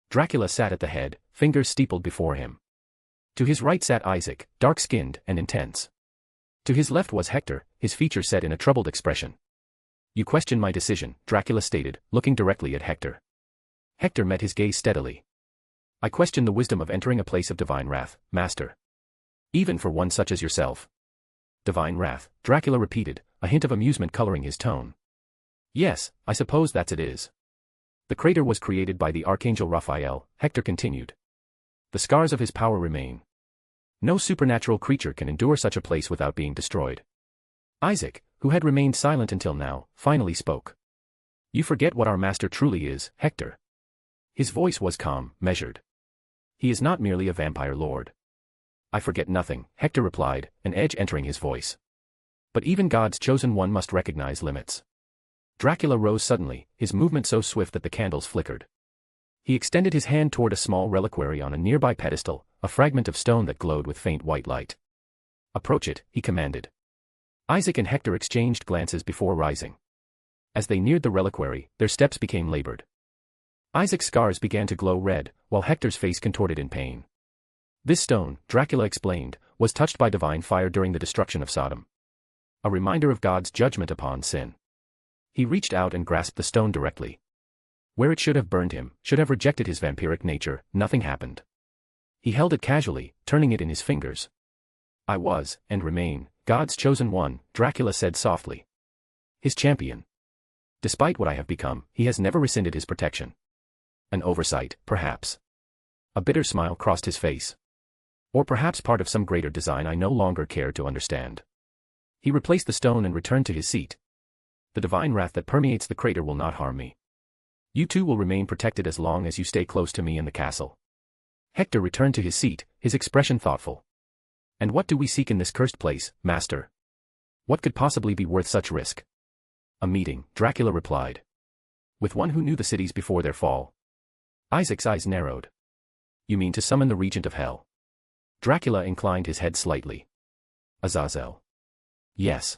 Dracula sat at the head, fingers steepled before him. To his right sat Isaac, dark-skinned and intense. To his left was Hector, his features set in a troubled expression. You question my decision, Dracula stated, looking directly at Hector. Hector met his gaze steadily. I question the wisdom of entering a place of divine wrath, master. Even for one such as yourself. Divine wrath, Dracula repeated, a hint of amusement coloring his tone. Yes, I suppose that's it is. The crater was created by the Archangel Raphael, Hector continued. The scars of his power remain. No supernatural creature can endure such a place without being destroyed. Isaac, who had remained silent until now, finally spoke. You forget what our master truly is, Hector. His voice was calm, measured. He is not merely a vampire lord. I forget nothing, Hector replied, an edge entering his voice. But even God's chosen one must recognize limits. Dracula rose suddenly, his movement so swift that the candles flickered. He extended his hand toward a small reliquary on a nearby pedestal, a fragment of stone that glowed with faint white light. Approach it, he commanded. Isaac and Hector exchanged glances before rising. As they neared the reliquary, their steps became labored. Isaac's scars began to glow red, while Hector's face contorted in pain. This stone, Dracula explained, was touched by divine fire during the destruction of Sodom. A reminder of God's judgment upon sin. He reached out and grasped the stone directly. Where it should have burned him, should have rejected his vampiric nature, nothing happened. He held it casually, turning it in his fingers. I was, and remain, God's chosen one, Dracula said softly. His champion. Despite what I have become, he has never rescinded his protection. An oversight, perhaps. A bitter smile crossed his face. Or perhaps part of some greater design I no longer cared to understand. He replaced the stone and returned to his seat. The divine wrath that permeates the crater will not harm me. You two will remain protected as long as you stay close to me in the castle. Hector returned to his seat, his expression thoughtful. And what do we seek in this cursed place, master? What could possibly be worth such risk? A meeting, Dracula replied. With one who knew the cities before their fall. Isaac's eyes narrowed. You mean to summon the regent of hell? Dracula inclined his head slightly. Azazel. Yes.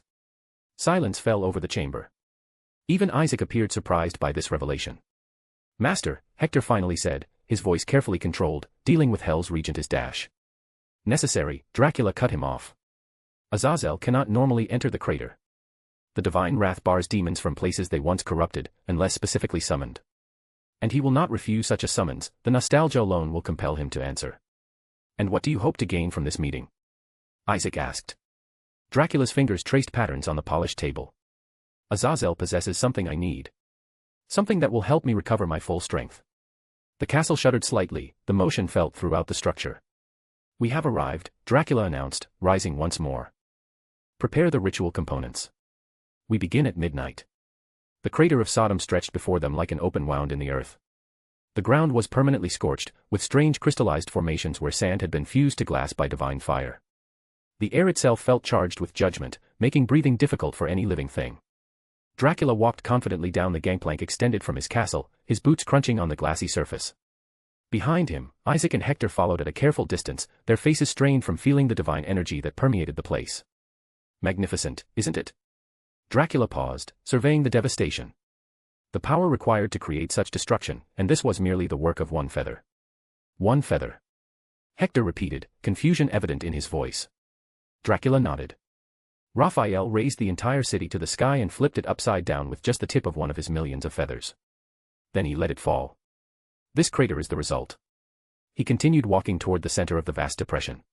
Silence fell over the chamber. Even Isaac appeared surprised by this revelation. Master, Hector finally said, his voice carefully controlled, dealing with hell's regent is dash. Necessary, Dracula cut him off. Azazel cannot normally enter the crater. The divine wrath bars demons from places they once corrupted, unless specifically summoned. And he will not refuse such a summons, the nostalgia alone will compel him to answer. And what do you hope to gain from this meeting? Isaac asked. Dracula's fingers traced patterns on the polished table. Azazel possesses something I need. Something that will help me recover my full strength. The castle shuddered slightly, the motion felt throughout the structure. We have arrived, Dracula announced, rising once more. Prepare the ritual components. We begin at midnight. The crater of Sodom stretched before them like an open wound in the earth. The ground was permanently scorched, with strange crystallized formations where sand had been fused to glass by divine fire. The air itself felt charged with judgment, making breathing difficult for any living thing. Dracula walked confidently down the gangplank extended from his castle, his boots crunching on the glassy surface. Behind him, Isaac and Hector followed at a careful distance, their faces strained from feeling the divine energy that permeated the place. Magnificent, isn't it? Dracula paused, surveying the devastation. The power required to create such destruction, and this was merely the work of one feather. One feather. Hector repeated, confusion evident in his voice. Dracula nodded. Raphael raised the entire city to the sky and flipped it upside down with just the tip of one of his millions of feathers. Then he let it fall. This crater is the result. He continued walking toward the center of the vast depression.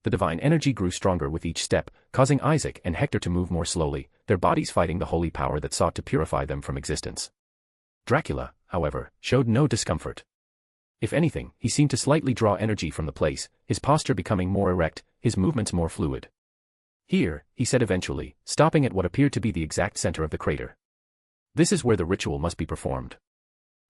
The divine energy grew stronger with each step, causing Isaac and Hector to move more slowly, their bodies fighting the holy power that sought to purify them from existence. Dracula, however, showed no discomfort. If anything, he seemed to slightly draw energy from the place, his posture becoming more erect, his movements more fluid. Here, he said eventually, stopping at what appeared to be the exact center of the crater. This is where the ritual must be performed.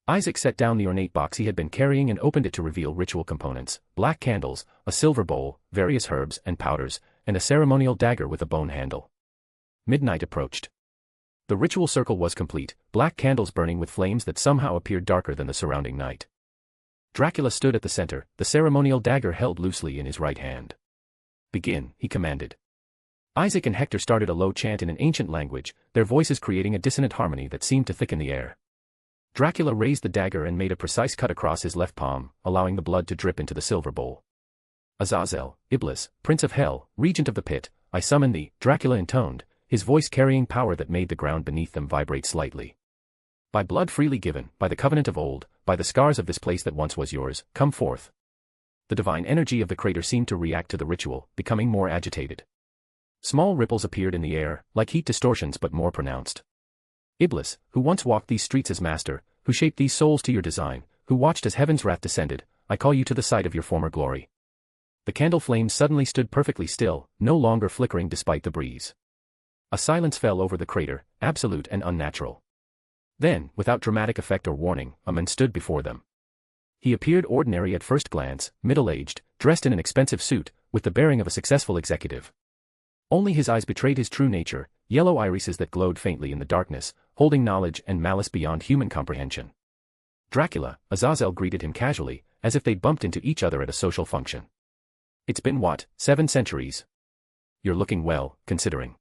Isaac set down the ornate box he had been carrying and opened it to reveal ritual components, black candles, a silver bowl, various herbs and powders, and a ceremonial dagger with a bone handle. Midnight approached. The ritual circle was complete, black candles burning with flames that somehow appeared darker than the surrounding night. Dracula stood at the center, the ceremonial dagger held loosely in his right hand. Begin, he commanded. Isaac and Hector started a low chant in an ancient language, their voices creating a dissonant harmony that seemed to thicken the air. Dracula raised the dagger and made a precise cut across his left palm, allowing the blood to drip into the silver bowl. Azazel, Iblis, Prince of Hell, Regent of the Pit, I summon thee, Dracula intoned, his voice carrying power that made the ground beneath them vibrate slightly. By blood freely given, by the covenant of old, by the scars of this place that once was yours, come forth. The divine energy of the crater seemed to react to the ritual, becoming more agitated. Small ripples appeared in the air, like heat distortions but more pronounced. Iblis, who once walked these streets as master, who shaped these souls to your design, who watched as heaven's wrath descended, I call you to the sight of your former glory. The candle flames suddenly stood perfectly still, no longer flickering despite the breeze. A silence fell over the crater, absolute and unnatural. Then, without dramatic effect or warning, a man stood before them. He appeared ordinary at first glance, middle-aged, dressed in an expensive suit, with the bearing of a successful executive. Only his eyes betrayed his true nature, yellow irises that glowed faintly in the darkness, holding knowledge and malice beyond human comprehension. Dracula, Azazel greeted him casually, as if they'd bumped into each other at a social function. It's been what, 7 centuries? You're looking well, considering.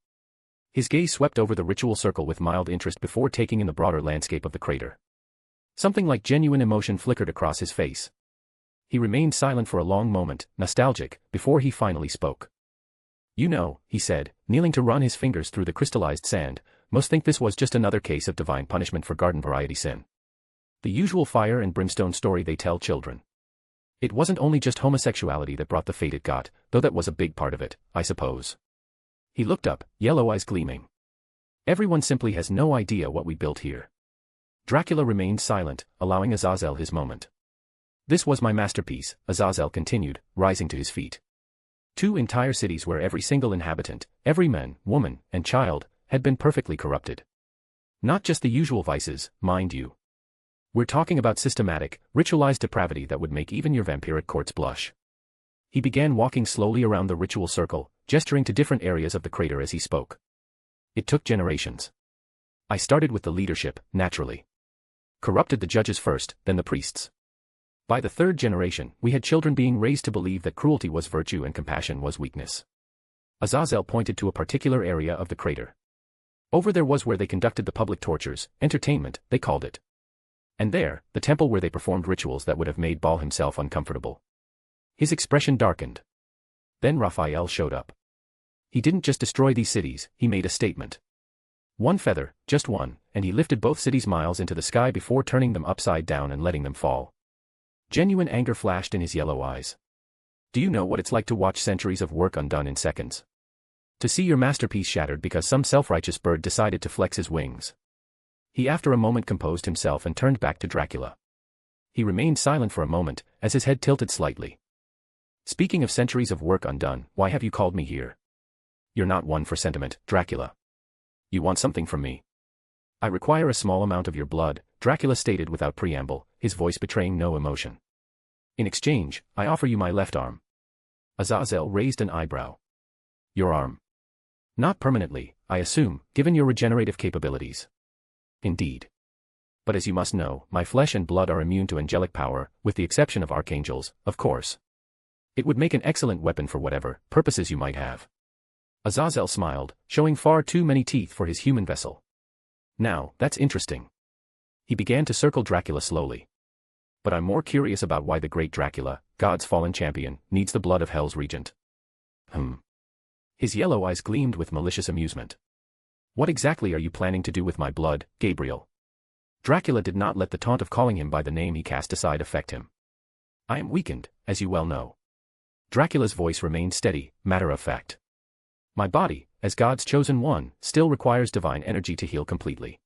His gaze swept over the ritual circle with mild interest before taking in the broader landscape of the crater. Something like genuine emotion flickered across his face. He remained silent for a long moment, nostalgic, before he finally spoke. You know, he said, kneeling to run his fingers through the crystallized sand, most think this was just another case of divine punishment for garden variety sin. The usual fire and brimstone story they tell children. It wasn't only just homosexuality that brought the fate it got, though that was a big part of it, I suppose. He looked up, yellow eyes gleaming. Everyone simply has no idea what we built here. Dracula remained silent, allowing Azazel his moment. This was my masterpiece, Azazel continued, rising to his feet. 2 entire cities where every single inhabitant, every man, woman, and child, had been perfectly corrupted. Not just the usual vices, mind you. We're talking about systematic, ritualized depravity that would make even your vampiric courts blush. He began walking slowly around the ritual circle, gesturing to different areas of the crater as he spoke. It took generations. I started with the leadership, naturally. Corrupted the judges first, then the priests. By the 3rd generation, we had children being raised to believe that cruelty was virtue and compassion was weakness. Azazel pointed to a particular area of the crater. Over there was where they conducted the public tortures, entertainment, they called it. And there, the temple where they performed rituals that would have made Baal himself uncomfortable. His expression darkened. Then Raphael showed up. He didn't just destroy these cities, he made a statement. 1 feather, just one, and he lifted both cities miles into the sky before turning them upside down and letting them fall. Genuine anger flashed in his yellow eyes. Do you know what it's like to watch centuries of work undone in seconds? To see your masterpiece shattered because some self-righteous bird decided to flex his wings. He after a moment composed himself and turned back to Dracula. He remained silent for a moment, as his head tilted slightly. Speaking of centuries of work undone, why have you called me here? You're not one for sentiment, Dracula. You want something from me. I require a small amount of your blood, Dracula stated without preamble, his voice betraying no emotion. In exchange, I offer you my left arm. Azazel raised an eyebrow. Your arm. Not permanently, I assume, given your regenerative capabilities. Indeed. But as you must know, my flesh and blood are immune to angelic power, with the exception of archangels, of course. It would make an excellent weapon for whatever purposes you might have. Azazel smiled, showing far too many teeth for his human vessel. Now, that's interesting. He began to circle Dracula slowly. But I'm more curious about why the great Dracula, God's fallen champion, needs the blood of Hell's regent. His yellow eyes gleamed with malicious amusement. What exactly are you planning to do with my blood, Gabriel? Dracula did not let the taunt of calling him by the name he cast aside affect him. I am weakened, as you well know. Dracula's voice remained steady, matter of fact. My body, as God's chosen one, still requires divine energy to heal completely.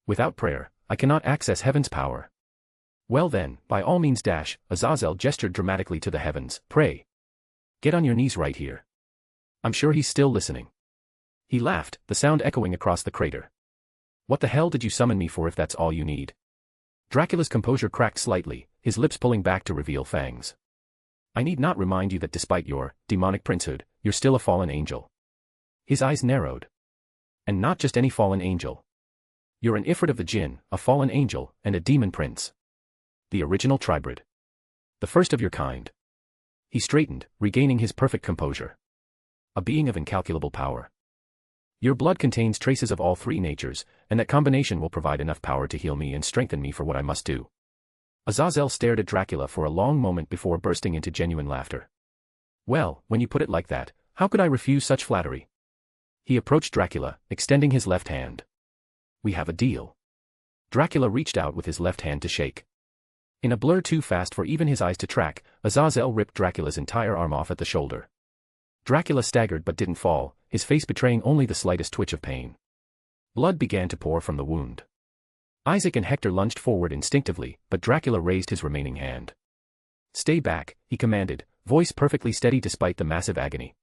Without prayer, I cannot access heaven's power. Well then, by all means dash, Azazel gestured dramatically to the heavens, pray. Get on your knees right here. I'm sure he's still listening. He laughed, the sound echoing across the crater. What the hell did you summon me for if that's all you need? Dracula's composure cracked slightly, his lips pulling back to reveal fangs. I need not remind you that despite your demonic princehood, you're still a fallen angel. His eyes narrowed. And not just any fallen angel. You're an Ifrit of the Jinn, a fallen angel, and a demon prince. The original tribrid. The first of your kind. He straightened, regaining his perfect composure. A being of incalculable power. Your blood contains traces of all 3 natures, and that combination will provide enough power to heal me and strengthen me for what I must do. Azazel stared at Dracula for a long moment before bursting into genuine laughter. Well, when you put it like that, how could I refuse such flattery? He approached Dracula, extending his left hand. We have a deal. Dracula reached out with his left hand to shake. In a blur too fast for even his eyes to track, Azazel ripped Dracula's entire arm off at the shoulder. Dracula staggered but didn't fall, his face betraying only the slightest twitch of pain. Blood began to pour from the wound. Isaac and Hector lunged forward instinctively, but Dracula raised his remaining hand. Stay back, he commanded, voice perfectly steady despite the massive agony.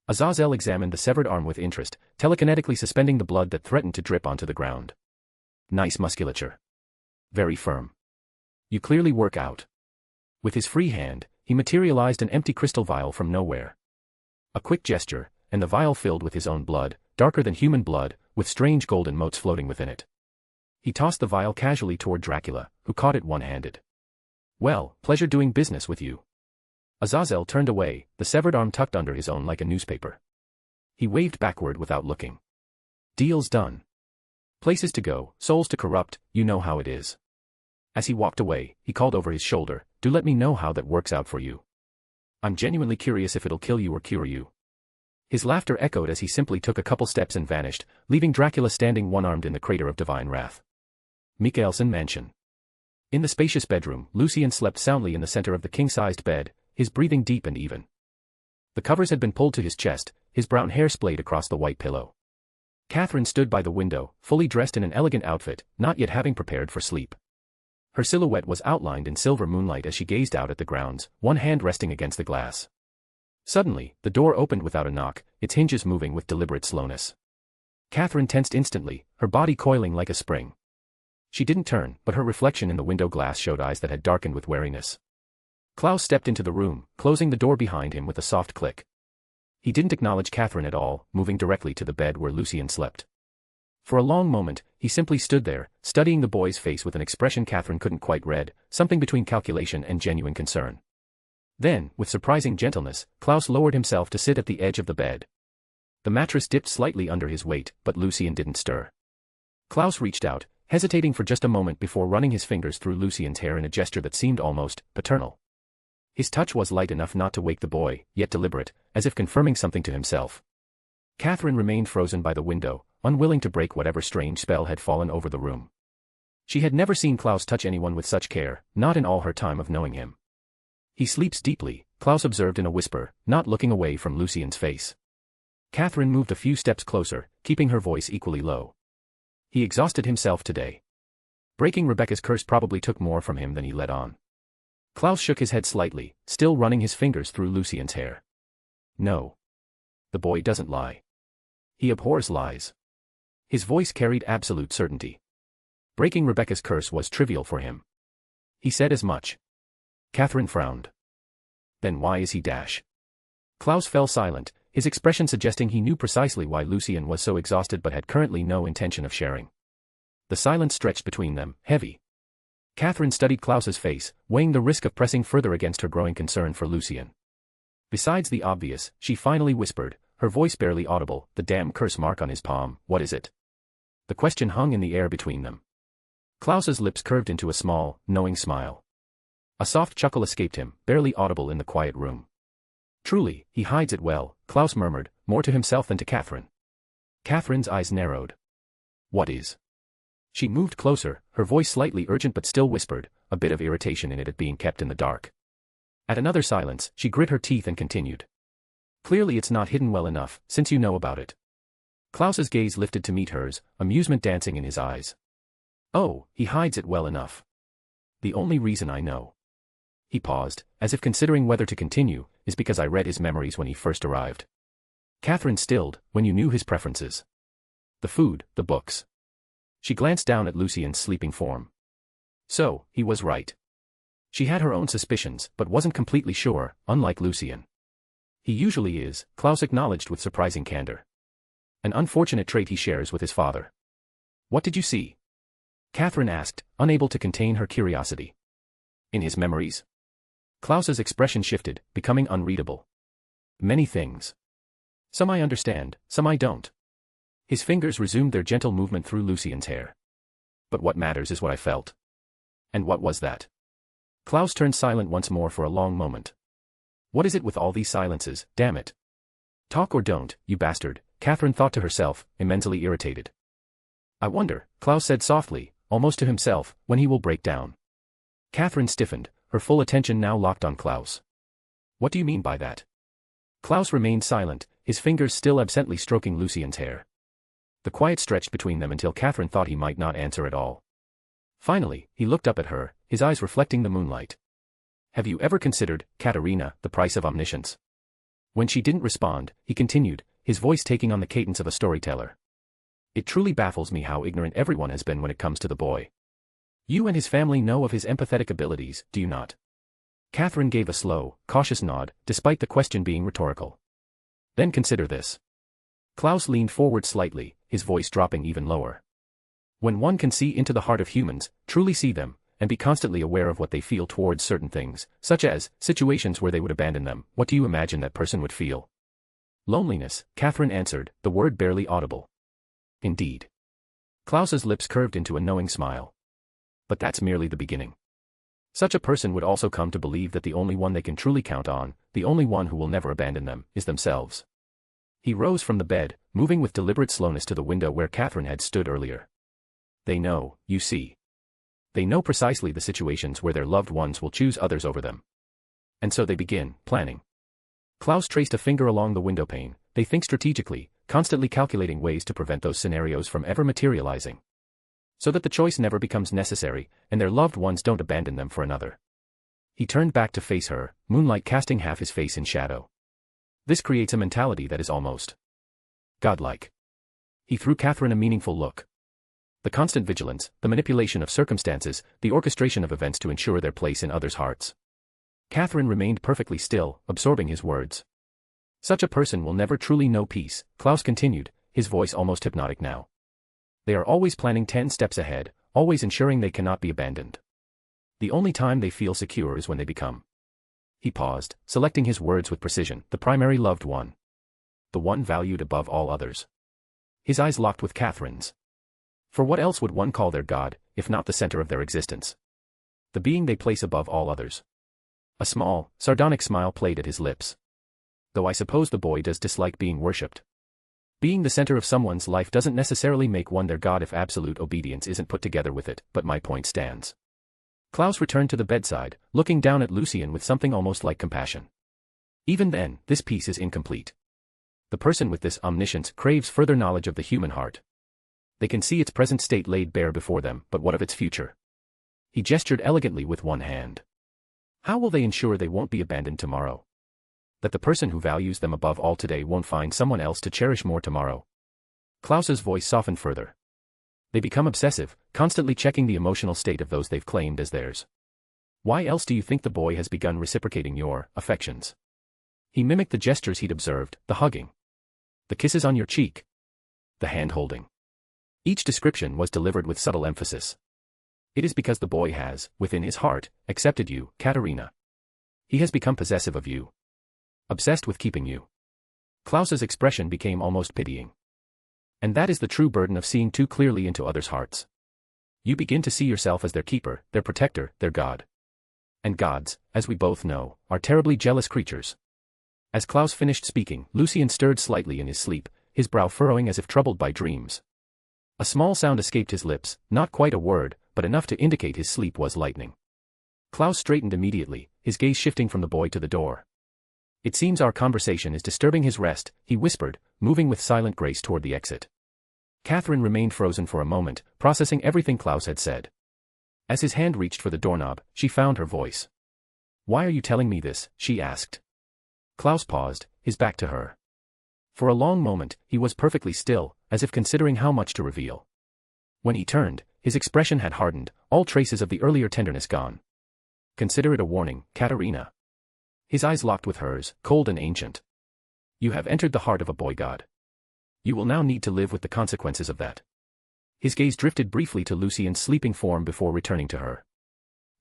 Azazel examined the severed arm with interest, telekinetically suspending the blood that threatened to drip onto the ground. Nice musculature. Very firm. You clearly work out. With his free hand, he materialized an empty crystal vial from nowhere. A quick gesture, and the vial filled with his own blood, darker than human blood, with strange golden motes floating within it. He tossed the vial casually toward Dracula, who caught it one-handed. Well, pleasure doing business with you. Azazel turned away, the severed arm tucked under his own like a newspaper. He waved backward without looking. Deal's done. Places to go, souls to corrupt, you know how it is. As he walked away, he called over his shoulder, do let me know how that works out for you. I'm genuinely curious if it'll kill you or cure you. His laughter echoed as he simply took a couple steps and vanished, leaving Dracula standing one-armed in the crater of divine wrath. Mikhailson Mansion. In the spacious bedroom, Lucien slept soundly in the center of the king-sized bed, his breathing deep and even. The covers had been pulled to his chest, his brown hair splayed across the white pillow. Catherine stood by the window, fully dressed in an elegant outfit, not yet having prepared for sleep. Her silhouette was outlined in silver moonlight as she gazed out at the grounds, one hand resting against the glass. Suddenly, the door opened without a knock, its hinges moving with deliberate slowness. Catherine tensed instantly, her body coiling like a spring. She didn't turn, but her reflection in the window glass showed eyes that had darkened with wariness. Claus stepped into the room, closing the door behind him with a soft click. He didn't acknowledge Catherine at all, moving directly to the bed where Lucien slept. For a long moment, he simply stood there, studying the boy's face with an expression Catherine couldn't quite read, something between calculation and genuine concern. Then, with surprising gentleness, Claus lowered himself to sit at the edge of the bed. The mattress dipped slightly under his weight, but Lucien didn't stir. Claus reached out, hesitating for just a moment before running his fingers through Lucien's hair in a gesture that seemed almost paternal. His touch was light enough not to wake the boy, yet deliberate, as if confirming something to himself. Catherine remained frozen by the window, unwilling to break whatever strange spell had fallen over the room. She had never seen Claus touch anyone with such care, not in all her time of knowing him. "He sleeps deeply," Claus observed in a whisper, not looking away from Lucien's face. Catherine moved a few steps closer, keeping her voice equally low. "He exhausted himself today. Breaking Rebecca's curse probably took more from him than he let on." Claus shook his head slightly, still running his fingers through Lucien's hair. "No. The boy doesn't lie. He abhors lies." His voice carried absolute certainty. Breaking Rebecca's curse was trivial for him. He said as much. Catherine frowned. "Then why is he dash?" Claus fell silent, his expression suggesting he knew precisely why Lucien was so exhausted but had currently no intention of sharing. The silence stretched between them, heavy. Catherine studied Claus's face, weighing the risk of pressing further against her growing concern for Lucien. Besides the obvious, she finally whispered, her voice barely audible, "The damn curse mark on his palm, what is it?" The question hung in the air between them. Claus's lips curved into a small, knowing smile. A soft chuckle escaped him, barely audible in the quiet room. "Truly, he hides it well," Claus murmured, more to himself than to Catherine. Catherine's eyes narrowed. "What is?" She moved closer, her voice slightly urgent but still whispered, a bit of irritation in it at being kept in the dark. At another silence, she grit her teeth and continued. "Clearly it's not hidden well enough, since you know about it." Claus's gaze lifted to meet hers, amusement dancing in his eyes. "Oh, he hides it well enough. The only reason I know." He paused, as if considering whether to continue, "is because I read his memories when he first arrived." Catherine stilled, "When you knew his preferences. The food, the books." She glanced down at Lucien's sleeping form. So, he was right. She had her own suspicions, but wasn't completely sure, unlike Lucien. "He usually is," Claus acknowledged with surprising candor. "An unfortunate trait he shares with his father." "What did you see?" Catherine asked, unable to contain her curiosity. "In his memories?" Claus's expression shifted, becoming unreadable. "Many things. Some I understand, some I don't." His fingers resumed their gentle movement through Lucien's hair. "But what matters is what I felt." "And what was that?" Claus turned silent once more for a long moment. "What is it with all these silences, damn it? Talk or don't, you bastard," Catherine thought to herself, immensely irritated. "I wonder," Claus said softly, almost to himself, "when he will break down." Catherine stiffened, her full attention now locked on Claus. "What do you mean by that?" Claus remained silent, his fingers still absently stroking Lucien's hair. The quiet stretched between them until Catherine thought he might not answer at all. Finally, he looked up at her, his eyes reflecting the moonlight. "Have you ever considered, Katerina, the price of omniscience?" When she didn't respond, he continued, his voice taking on the cadence of a storyteller. "It truly baffles me how ignorant everyone has been when it comes to the boy. You and his family know of his empathetic abilities, do you not?" Catherine gave a slow, cautious nod, despite the question being rhetorical. "Then consider this." Claus leaned forward slightly, his voice dropping even lower. "When one can see into the heart of humans, truly see them, and be constantly aware of what they feel towards certain things, such as situations where they would abandon them, what do you imagine that person would feel?" "Loneliness," Catherine answered, the word barely audible. "Indeed." Claus's lips curved into a knowing smile. "But that's merely the beginning. Such a person would also come to believe that the only one they can truly count on, the only one who will never abandon them, is themselves." He rose from the bed, moving with deliberate slowness to the window where Catherine had stood earlier. "They know, you see. They know precisely the situations where their loved ones will choose others over them. And so they begin planning." Claus traced a finger along the windowpane. "They think strategically, constantly calculating ways to prevent those scenarios from ever materializing, so that the choice never becomes necessary, and their loved ones don't abandon them for another. He turned back to face her, moonlight casting half his face in shadow. This creates a mentality that is almost godlike. He threw Catherine a meaningful look. The constant vigilance, the manipulation of circumstances, the orchestration of events to ensure their place in others' hearts. Catherine remained perfectly still, absorbing his words. Such a person will never truly know peace, Claus continued, his voice almost hypnotic now. They are always planning 10 steps ahead, always ensuring they cannot be abandoned. The only time they feel secure is when they become. He paused, selecting his words with precision, the primary loved one. The one valued above all others. His eyes locked with Catherine's. For what else would one call their God, if not the center of their existence? The being they place above all others. A small, sardonic smile played at his lips. Though I suppose the boy does dislike being worshipped. Being the center of someone's life doesn't necessarily make one their God if absolute obedience isn't put together with it, but my point stands. Claus returned to the bedside, looking down at Lucien with something almost like compassion. Even then, this piece is incomplete. The person with this omniscience craves further knowledge of the human heart. They can see its present state laid bare before them, but what of its future? He gestured elegantly with one hand. How will they ensure they won't be abandoned tomorrow? That the person who values them above all today won't find someone else to cherish more tomorrow? Klaus's voice softened further. They become obsessive, constantly checking the emotional state of those they've claimed as theirs. Why else do you think the boy has begun reciprocating your affections? He mimicked the gestures he'd observed, the hugging, the kisses on your cheek, the hand-holding. Each description was delivered with subtle emphasis. It is because the boy has, within his heart, accepted you, Katerina. He has become possessive of you. Obsessed with keeping you. Klaus's expression became almost pitying. And that is the true burden of seeing too clearly into others' hearts. You begin to see yourself as their keeper, their protector, their God. And gods, as we both know, are terribly jealous creatures. As Claus finished speaking, Lucien stirred slightly in his sleep, his brow furrowing as if troubled by dreams. A small sound escaped his lips, not quite a word, but enough to indicate his sleep was lightening. Claus straightened immediately, his gaze shifting from the boy to the door. It seems our conversation is disturbing his rest, he whispered, moving with silent grace toward the exit. Catherine remained frozen for a moment, processing everything Claus had said. As his hand reached for the doorknob, she found her voice. Why are you telling me this? She asked. Claus paused, his back to her. For a long moment, he was perfectly still, as if considering how much to reveal. When he turned, his expression had hardened, all traces of the earlier tenderness gone. Consider it a warning, Katerina. His eyes locked with hers, cold and ancient. You have entered the heart of a boy god. You will now need to live with the consequences of that. His gaze drifted briefly to Lucien's sleeping form before returning to her.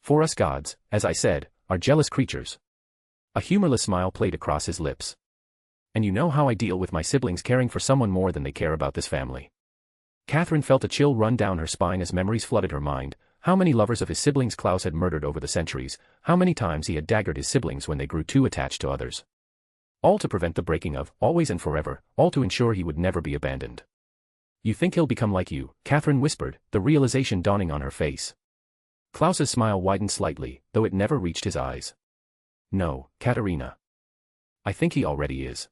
For us gods, as I said, are jealous creatures. A humorless smile played across his lips. And you know how I deal with my siblings caring for someone more than they care about this family. Catherine felt a chill run down her spine as memories flooded her mind. How many lovers of his siblings Claus had murdered over the centuries, how many times he had daggered his siblings when they grew too attached to others. All to prevent the breaking of, always and forever, all to ensure he would never be abandoned. You think he'll become like you, Catherine whispered, the realization dawning on her face. Klaus's smile widened slightly, though it never reached his eyes. No, Katerina. I think he already is.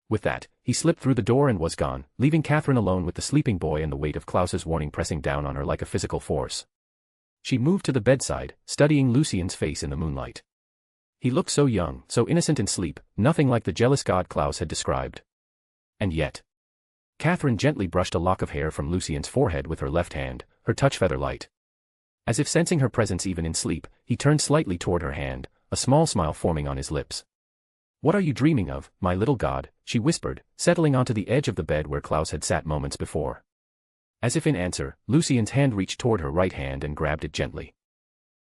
With that, he slipped through the door and was gone, leaving Catherine alone with the sleeping boy and the weight of Klaus's warning pressing down on her like a physical force. She moved to the bedside, studying Lucien's face in the moonlight. He looked so young, so innocent in sleep, nothing like the jealous god Claus had described. And yet. Catherine gently brushed a lock of hair from Lucien's forehead with her left hand, her touch feather light. As if sensing her presence even in sleep, he turned slightly toward her hand, a small smile forming on his lips. What are you dreaming of, my little god? She whispered, settling onto the edge of the bed where Claus had sat moments before. As if in answer, Lucien's hand reached toward her right hand and grabbed it gently.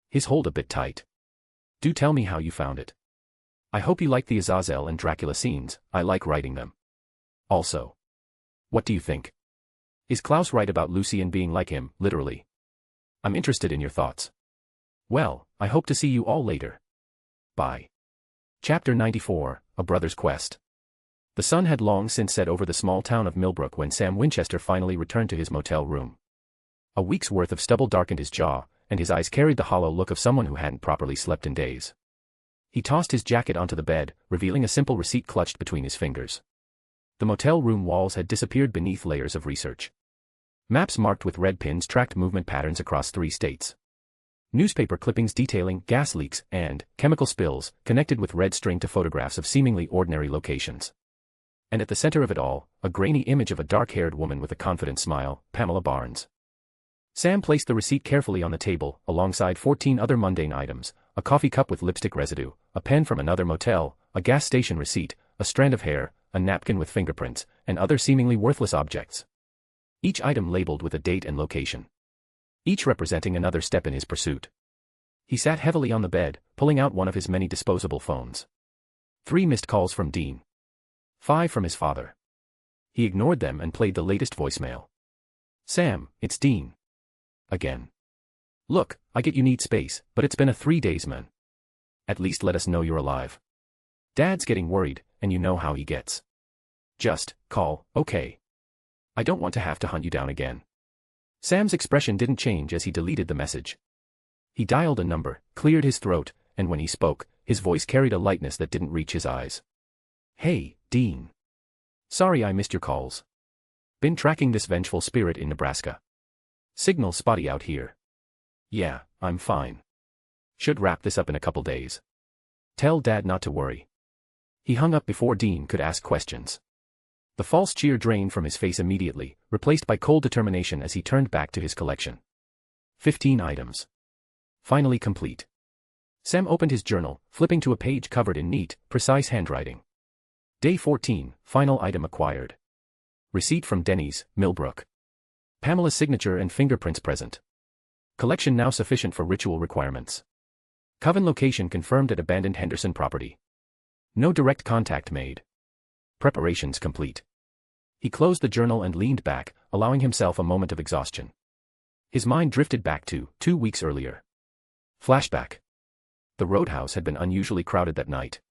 His hold a bit tight. Do tell me how you found it. I hope you like the Azazel and Dracula scenes, I like writing them. Also. What do you think? Is Claus right about Lucien being like him, literally? I'm interested in your thoughts. Well, I hope to see you all later. Bye. Chapter 94, A Brother's Quest. The sun had long since set over the small town of Millbrook when Sam Winchester finally returned to his motel room. A week's worth of stubble darkened his jaw, and his eyes carried the hollow look of someone who hadn't properly slept in days. He tossed his jacket onto the bed, revealing a simple receipt clutched between his fingers. The motel room walls had disappeared beneath layers of research. Maps marked with red pins tracked movement patterns across 3 states. Newspaper clippings detailing gas leaks and chemical spills connected with red string to photographs of seemingly ordinary locations. And at the center of it all, a grainy image of a dark-haired woman with a confident smile, Pamela Barnes. Sam placed the receipt carefully on the table, alongside 14 other mundane items, a coffee cup with lipstick residue, a pen from another motel, a gas station receipt, a strand of hair, a napkin with fingerprints, and other seemingly worthless objects. Each item labeled with a date and location. Each representing another step in his pursuit. He sat heavily on the bed, pulling out one of his many disposable phones. 3 missed calls from Dean. 5 from his father. He ignored them and played the latest voicemail. Sam, it's Dean. Again. Look, I get you need space, but it's been a 3 days, man. At least let us know you're alive. Dad's getting worried, and you know how he gets. Just call, okay? I don't want to have to hunt you down again. Sam's expression didn't change as he deleted the message. He dialed a number, cleared his throat, and when he spoke, his voice carried a lightness that didn't reach his eyes. Hey, Dean. Sorry I missed your calls. Been tracking this vengeful spirit in Nebraska. Signal spotty out here. Yeah, I'm fine. Should wrap this up in a couple days. Tell Dad not to worry. He hung up before Dean could ask questions. The false cheer drained from his face immediately, replaced by cold determination as he turned back to his collection. 15 items. Finally complete. Sam opened his journal, flipping to a page covered in neat, precise handwriting. Day 14, final item acquired. Receipt from Denny's, Millbrook. Pamela's signature and fingerprints present. Collection now sufficient for ritual requirements. Coven location confirmed at abandoned Henderson property. No direct contact made. Preparations complete. He closed the journal and leaned back, allowing himself a moment of exhaustion. His mind drifted back to 2 weeks earlier. Flashback. The roadhouse had been unusually crowded that night.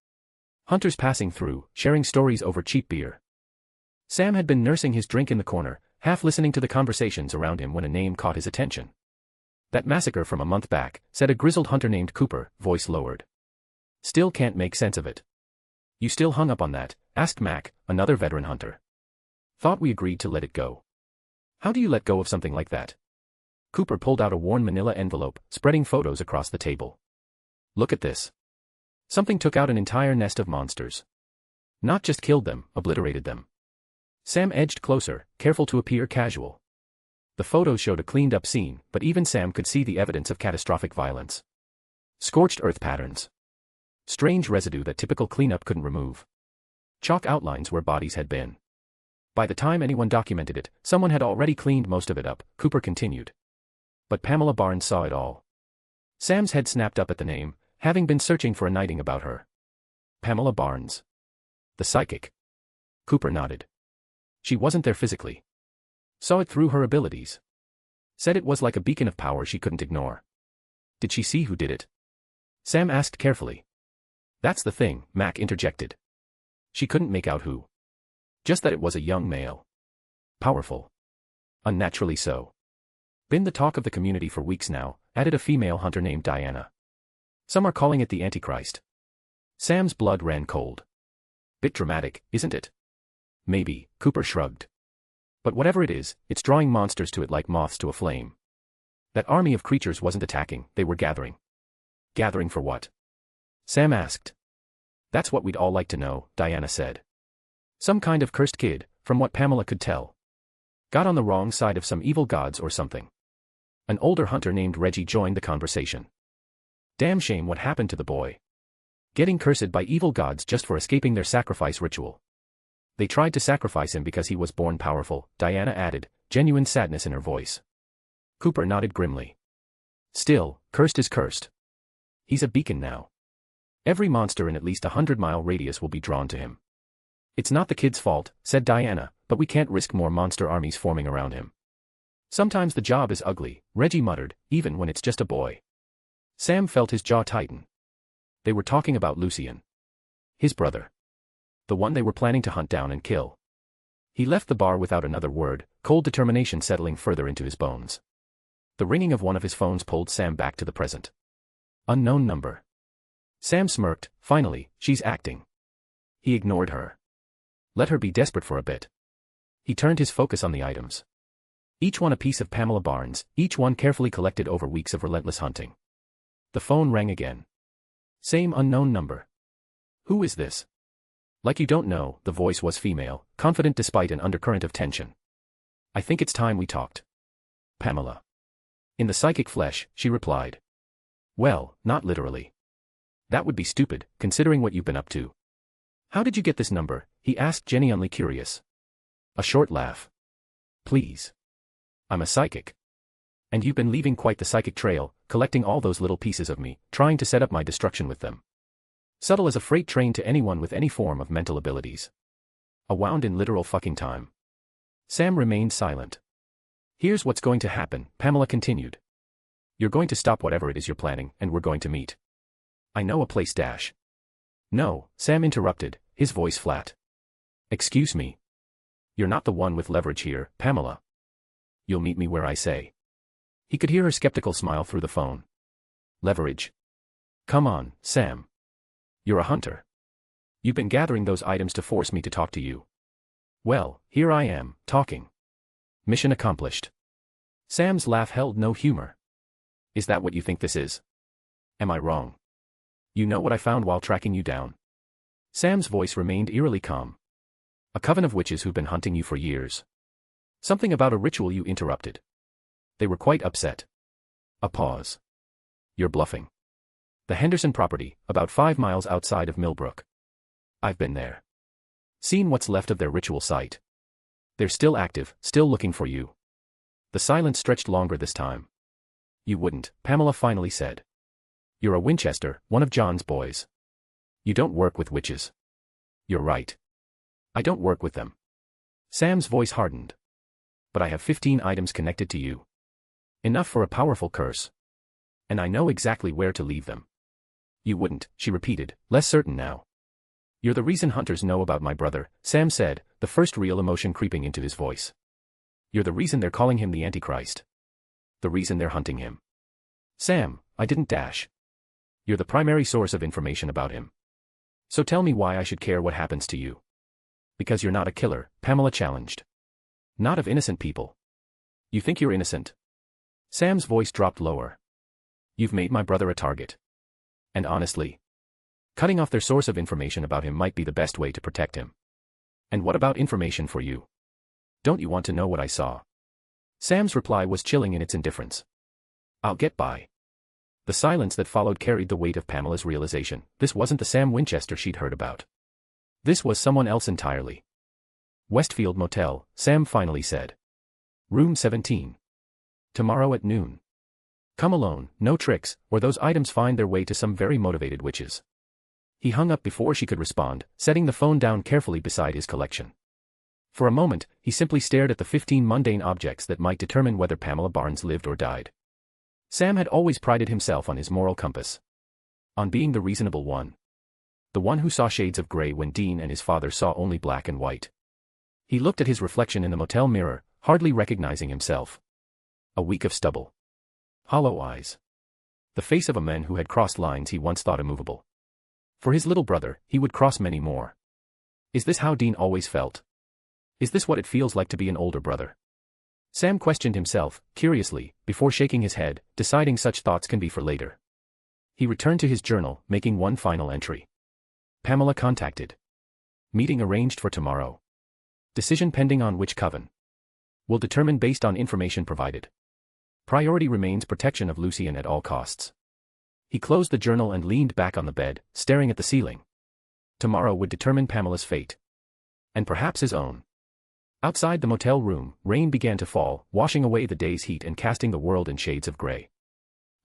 Hunters passing through, sharing stories over cheap beer. Sam had been nursing his drink in the corner, half listening to the conversations around him when a name caught his attention. That massacre from a month back, said a grizzled hunter named Cooper, voice lowered. Still can't make sense of it. You still hung up on that? Asked Mac, another veteran hunter. Thought we agreed to let it go. How do you let go of something like that? Cooper pulled out a worn manila envelope, spreading photos across the table. Look at this. Something took out an entire nest of monsters. Not just killed them, obliterated them. Sam edged closer, careful to appear casual. The photos showed a cleaned-up scene, but even Sam could see the evidence of catastrophic violence. Scorched earth patterns. Strange residue that typical cleanup couldn't remove. Chalk outlines where bodies had been. By the time anyone documented it, someone had already cleaned most of it up, Cooper continued. But Pamela Barnes saw it all. Sam's head snapped up at the name, having been searching for a nighting about her. Pamela Barnes. The psychic. Cooper nodded. She wasn't there physically. Saw it through her abilities. Said it was like a beacon of power she couldn't ignore. Did she see who did it? Sam asked carefully. That's the thing, Mac interjected. She couldn't make out who. Just that it was a young male. Powerful. Unnaturally so. Been the talk of the community for weeks now, added a female hunter named Diana. Some are calling it the Antichrist. Sam's blood ran cold. Bit dramatic, isn't it? Maybe, Cooper shrugged. But whatever it is, it's drawing monsters to it like moths to a flame. That army of creatures wasn't attacking, they were gathering. Gathering for what? Sam asked. That's what we'd all like to know, Diana said. Some kind of cursed kid, from what Pamela could tell. Got on the wrong side of some evil gods or something. An older hunter named Reggie joined the conversation. Damn shame what happened to the boy. Getting cursed by evil gods just for escaping their sacrifice ritual. They tried to sacrifice him because he was born powerful, Diana added, genuine sadness in her voice. Cooper nodded grimly. Still, cursed is cursed. He's a beacon now. Every monster in at least 100-mile radius will be drawn to him. It's not the kid's fault, said Diana, but we can't risk more monster armies forming around him. Sometimes the job is ugly, Reggie muttered, even when it's just a boy. Sam felt his jaw tighten. They were talking about Lucien. His brother. The one they were planning to hunt down and kill. He left the bar without another word, cold determination settling further into his bones. The ringing of one of his phones pulled Sam back to the present. Unknown number. Sam smirked, finally, she's acting. He ignored her. Let her be desperate for a bit. He turned his focus on the items. Each one a piece of Pamela Barnes, each one carefully collected over weeks of relentless hunting. The phone rang again. Same unknown number. Who is this? Like you don't know, the voice was female, confident despite an undercurrent of tension. I think it's time we talked. Pamela. In the psychic flesh, she replied. Well, not literally. That would be stupid, considering what you've been up to. How did you get this number? He asked, genuinely curious. A short laugh. Please. I'm a psychic. And you've been leaving quite the psychic trail, collecting all those little pieces of me, trying to set up my destruction with them. Subtle as a freight train to anyone with any form of mental abilities. A wound in literal fucking time. Sam remained silent. Here's what's going to happen, Pamela continued. You're going to stop whatever it is you're planning, and we're going to meet. I know a place dash. No, Sam interrupted, his voice flat. Excuse me. You're not the one with leverage here, Pamela. You'll meet me where I say. He could hear her skeptical smile through the phone. Leverage. Come on, Sam. You're a hunter. You've been gathering those items to force me to talk to you. Well, here I am, talking. Mission accomplished. Sam's laugh held no humor. Is that what you think this is? Am I wrong? You know what I found while tracking you down? Sam's voice remained eerily calm. A coven of witches who've been hunting you for years. Something about a ritual you interrupted. They were quite upset. A pause. You're bluffing. The Henderson property, about 5 miles outside of Millbrook. I've been there. Seen what's left of their ritual site. They're still active, still looking for you. The silence stretched longer this time. You wouldn't, Pamela finally said. You're a Winchester, one of John's boys. You don't work with witches. You're right. I don't work with them. Sam's voice hardened. But I have 15 items connected to you. Enough for a powerful curse. And I know exactly where to leave them. You wouldn't, she repeated, less certain now. You're the reason hunters know about my brother, Sam said, the first real emotion creeping into his voice. You're the reason they're calling him the Antichrist. The reason they're hunting him. Sam, I didn't dash. You're the primary source of information about him. So tell me why I should care what happens to you. Because you're not a killer, Pamela challenged. Not of innocent people. You think you're innocent? Sam's voice dropped lower. You've made my brother a target. And honestly, cutting off their source of information about him might be the best way to protect him. And what about information for you? Don't you want to know what I saw? Sam's reply was chilling in its indifference. I'll get by. The silence that followed carried the weight of Pamela's realization. This wasn't the Sam Winchester she'd heard about. This was someone else entirely. Westfield Motel, Sam finally said. Room 17. Tomorrow at noon. Come alone, no tricks, or those items find their way to some very motivated witches. He hung up before she could respond, setting the phone down carefully beside his collection. For a moment, he simply stared at the 15 mundane objects that might determine whether Pamela Barnes lived or died. Sam had always prided himself on his moral compass. On being the reasonable one. The one who saw shades of gray when Dean and his father saw only black and white. He looked at his reflection in the motel mirror, hardly recognizing himself. A week of stubble. Hollow eyes. The face of a man who had crossed lines he once thought immovable. For his little brother, he would cross many more. Is this how Dean always felt? Is this what it feels like to be an older brother? Sam questioned himself, curiously, before shaking his head, deciding such thoughts can be for later. He returned to his journal, making one final entry. Pamela contacted. Meeting arranged for tomorrow. Decision pending on which coven. Will determine based on information provided. Priority remains protection of Lucien at all costs. He closed the journal and leaned back on the bed, staring at the ceiling. Tomorrow would determine Pamela's fate. And perhaps his own. Outside the motel room, rain began to fall, washing away the day's heat and casting the world in shades of gray.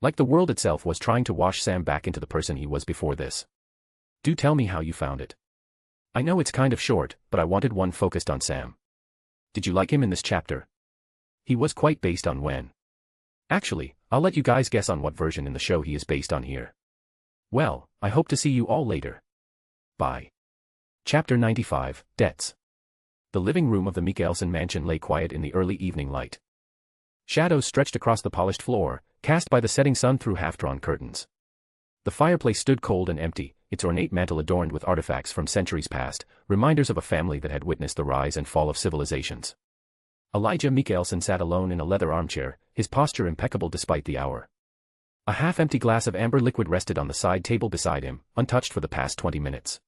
Like the world itself was trying to wash Sam back into the person he was before this. Do tell me how you found it. I know it's kind of short, but I wanted one focused on Sam. Did you like him in this chapter? He was quite based on when. Actually, I'll let you guys guess on what version in the show he is based on here. Well, I hope to see you all later. Bye. Chapter 95, Debts. The living room of the Mikkelsen mansion lay quiet in the early evening light. Shadows stretched across the polished floor, cast by the setting sun through half-drawn curtains. The fireplace stood cold and empty, its ornate mantle adorned with artifacts from centuries past, reminders of a family that had witnessed the rise and fall of civilizations. Elijah Mikhaelson sat alone in a leather armchair, his posture impeccable despite the hour. A half-empty glass of amber liquid rested on the side table beside him, untouched for the past 20 minutes.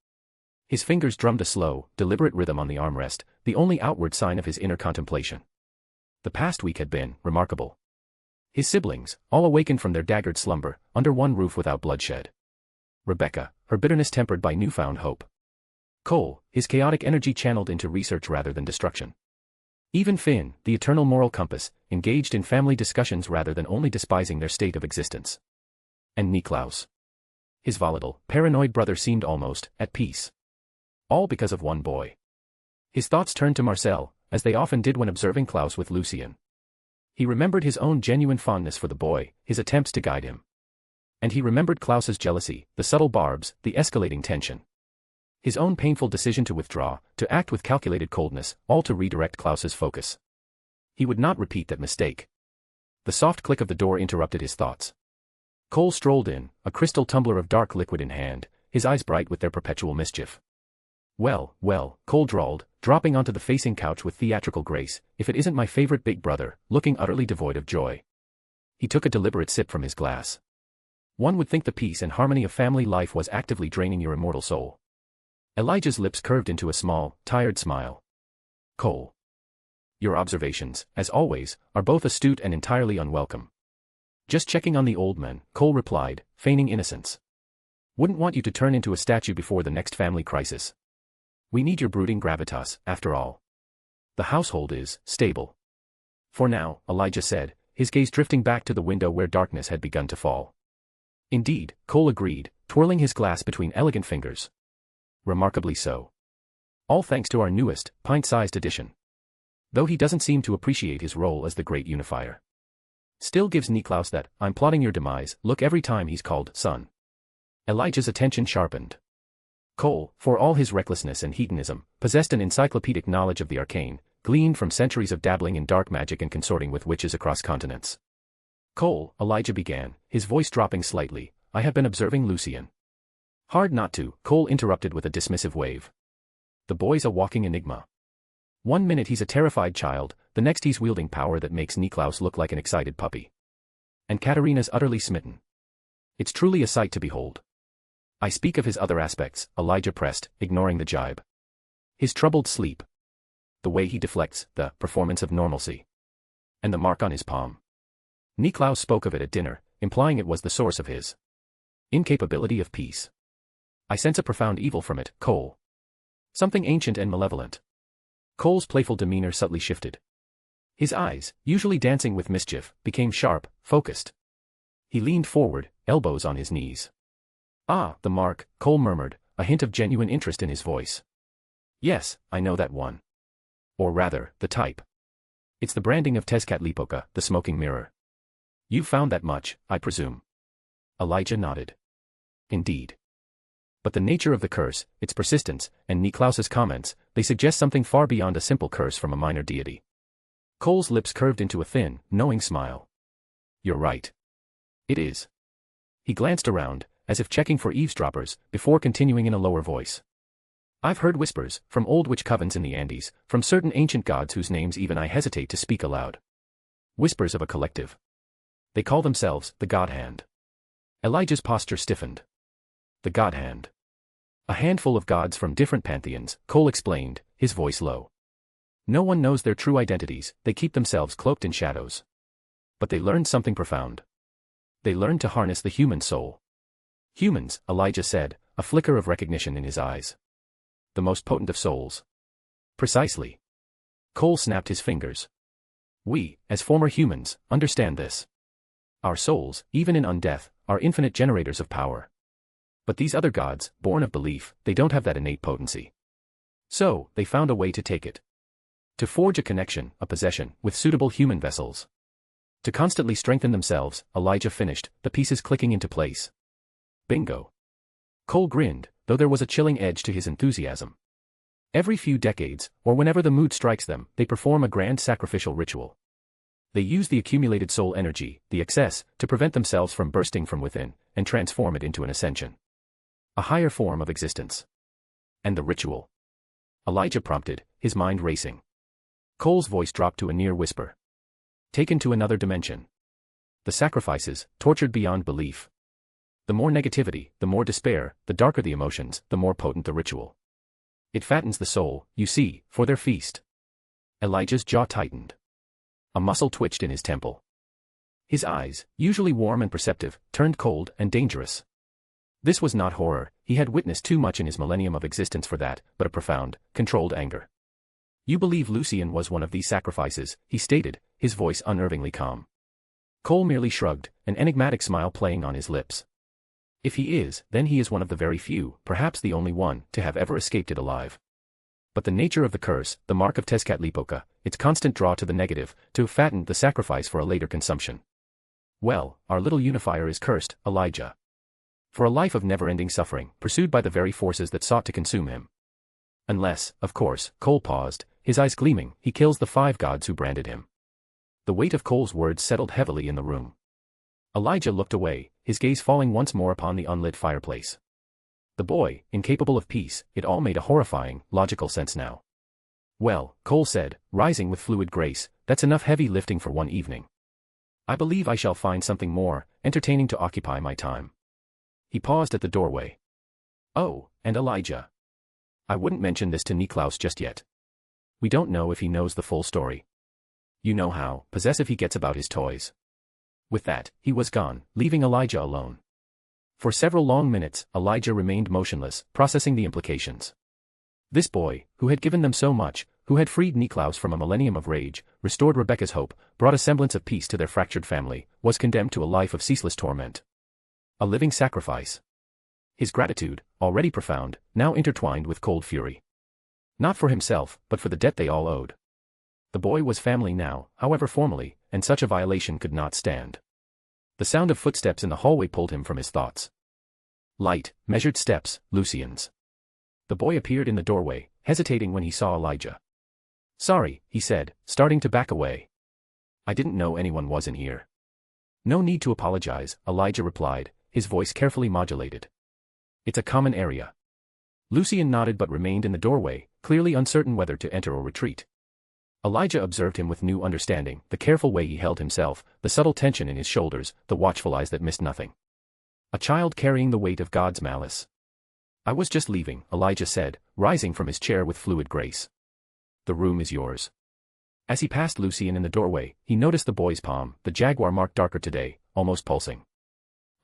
His fingers drummed a slow, deliberate rhythm on the armrest, the only outward sign of his inner contemplation. The past week had been remarkable. His siblings, all awakened from their daggered slumber, under one roof without bloodshed. Rebecca, her bitterness tempered by newfound hope. Cole, his chaotic energy channeled into research rather than destruction. Even Finn, the eternal moral compass, engaged in family discussions rather than only despising their state of existence. And Niklaus. His volatile, paranoid brother seemed almost at peace. All because of one boy. His thoughts turned to Marcel, as they often did when observing Klaus with Lucien. He remembered his own genuine fondness for the boy, his attempts to guide him. And he remembered Klaus's jealousy, the subtle barbs, the escalating tension. His own painful decision to withdraw, to act with calculated coldness, all to redirect Klaus's focus. He would not repeat that mistake. The soft click of the door interrupted his thoughts. Cole strolled in, a crystal tumbler of dark liquid in hand, his eyes bright with their perpetual mischief. Well, Cole drawled, dropping onto the facing couch with theatrical grace, if it isn't my favorite big brother, looking utterly devoid of joy. He took a deliberate sip from his glass. One would think the peace and harmony of family life was actively draining your immortal soul. Elijah's lips curved into a small, tired smile. Cole. Your observations, as always, are both astute and entirely unwelcome. Just checking on the old man, Cole replied, feigning innocence. Wouldn't want you to turn into a statue before the next family crisis. We need your brooding gravitas, after all. The household is stable. For now, Elijah said, his gaze drifting back to the window where darkness had begun to fall. Indeed, Cole agreed, twirling his glass between elegant fingers. Remarkably so. All thanks to our newest, pint-sized edition. Though he doesn't seem to appreciate his role as the great unifier. Still gives Niklaus that, I'm plotting your demise, look every time he's called son. Elijah's attention sharpened. Cole, for all his recklessness and hedonism, possessed an encyclopedic knowledge of the arcane, gleaned from centuries of dabbling in dark magic and consorting with witches across continents. Cole, Elijah began, his voice dropping slightly, I have been observing Lucien. Hard not to, Cole interrupted with a dismissive wave. The boy's a walking enigma. One minute he's a terrified child, the next he's wielding power that makes Niklaus look like an excited puppy. And Katerina's utterly smitten. It's truly a sight to behold. I speak of his other aspects, Elijah pressed, ignoring the jibe. His troubled sleep. The way he deflects, the performance of normalcy. And the mark on his palm. Niklaus spoke of it at dinner, implying it was the source of his incapability of peace. I sense a profound evil from it, Cole. Something ancient and malevolent. Cole's playful demeanor subtly shifted. His eyes, usually dancing with mischief, became sharp, focused. He leaned forward, elbows on his knees. Ah, the mark, Cole murmured, a hint of genuine interest in his voice. Yes, I know that one. Or rather, the type. It's the branding of Tezcatlipoca, the smoking mirror. You've found that much, I presume. Elijah nodded. Indeed. But the nature of the curse, its persistence, and Niklaus's comments, they suggest something far beyond a simple curse from a minor deity. Cole's lips curved into a thin, knowing smile. You're right. It is. He glanced around, as if checking for eavesdroppers, before continuing in a lower voice. I've heard whispers, from old witch covens in the Andes, from certain ancient gods whose names even I hesitate to speak aloud. Whispers of a collective. They call themselves the God Hand. Elijah's posture stiffened. The God Hand. A handful of gods from different pantheons, Cole explained, his voice low. No one knows their true identities, they keep themselves cloaked in shadows. But they learned something profound. They learned to harness the human soul. Humans, Elijah said, a flicker of recognition in his eyes. The most potent of souls. Precisely. Cole snapped his fingers. We, as former humans, understand this. Our souls, even in undeath, are infinite generators of power. But these other gods, born of belief, they don't have that innate potency. So, they found a way to take it. To forge a connection, a possession, with suitable human vessels. To constantly strengthen themselves, Elijah finished, the pieces clicking into place. Bingo. Cole grinned, though there was a chilling edge to his enthusiasm. Every few decades, or whenever the mood strikes them, they perform a grand sacrificial ritual. They use the accumulated soul energy, the excess, to prevent themselves from bursting from within, and transform it into an ascension. A higher form of existence. And the ritual? Elijah prompted, his mind racing. Cole's voice dropped to a near whisper. Taken to another dimension. The sacrifices, tortured beyond belief. The more negativity, the more despair, the darker the emotions, the more potent the ritual. It fattens the soul, you see, for their feast. Elijah's jaw tightened. A muscle twitched in his temple. His eyes, usually warm and perceptive, turned cold and dangerous. This was not horror, he had witnessed too much in his millennium of existence for that, but a profound, controlled anger. You believe Lucien was one of these sacrifices, he stated, his voice unnervingly calm. Cole merely shrugged, an enigmatic smile playing on his lips. If he is, then he is one of the very few, perhaps the only one, to have ever escaped it alive. But the nature of the curse, the mark of Tezcatlipoca, its constant draw to the negative, to have fattened the sacrifice for a later consumption. Well, our little unifier is cursed, Elijah. For a life of never-ending suffering, pursued by the very forces that sought to consume him. Unless, of course, Cole paused, his eyes gleaming, he kills the 5 gods who branded him. The weight of Cole's words settled heavily in the room. Elijah looked away, his gaze falling once more upon the unlit fireplace. The boy, incapable of peace, it all made a horrifying, logical sense now. Well, Cole said, rising with fluid grace, that's enough heavy lifting for one evening. I believe I shall find something more entertaining to occupy my time. He paused at the doorway. Oh, and Elijah. I wouldn't mention this to Niklaus just yet. We don't know if he knows the full story. You know how possessive he gets about his toys. With that, he was gone, leaving Elijah alone. For several long minutes, Elijah remained motionless, processing the implications. This boy, who had given them so much, who had freed Niklaus from a millennium of rage, restored Rebecca's hope, brought a semblance of peace to their fractured family, was condemned to a life of ceaseless torment. A living sacrifice. His gratitude, already profound, now intertwined with cold fury. Not for himself, but for the debt they all owed. The boy was family now, however formally, and such a violation could not stand. The sound of footsteps in the hallway pulled him from his thoughts. Light, measured steps, Lucien's. The boy appeared in the doorway, hesitating when he saw Elijah. Sorry, he said, starting to back away. I didn't know anyone was in here. No need to apologize, Elijah replied, his voice carefully modulated. It's a common area. Lucien nodded but remained in the doorway, clearly uncertain whether to enter or retreat. Elijah observed him with new understanding, the careful way he held himself, the subtle tension in his shoulders, the watchful eyes that missed nothing. A child carrying the weight of God's malice. I was just leaving, Elijah said, rising from his chair with fluid grace. The room is yours. As he passed Lucien in the doorway, he noticed the boy's palm, the jaguar mark darker today, almost pulsing.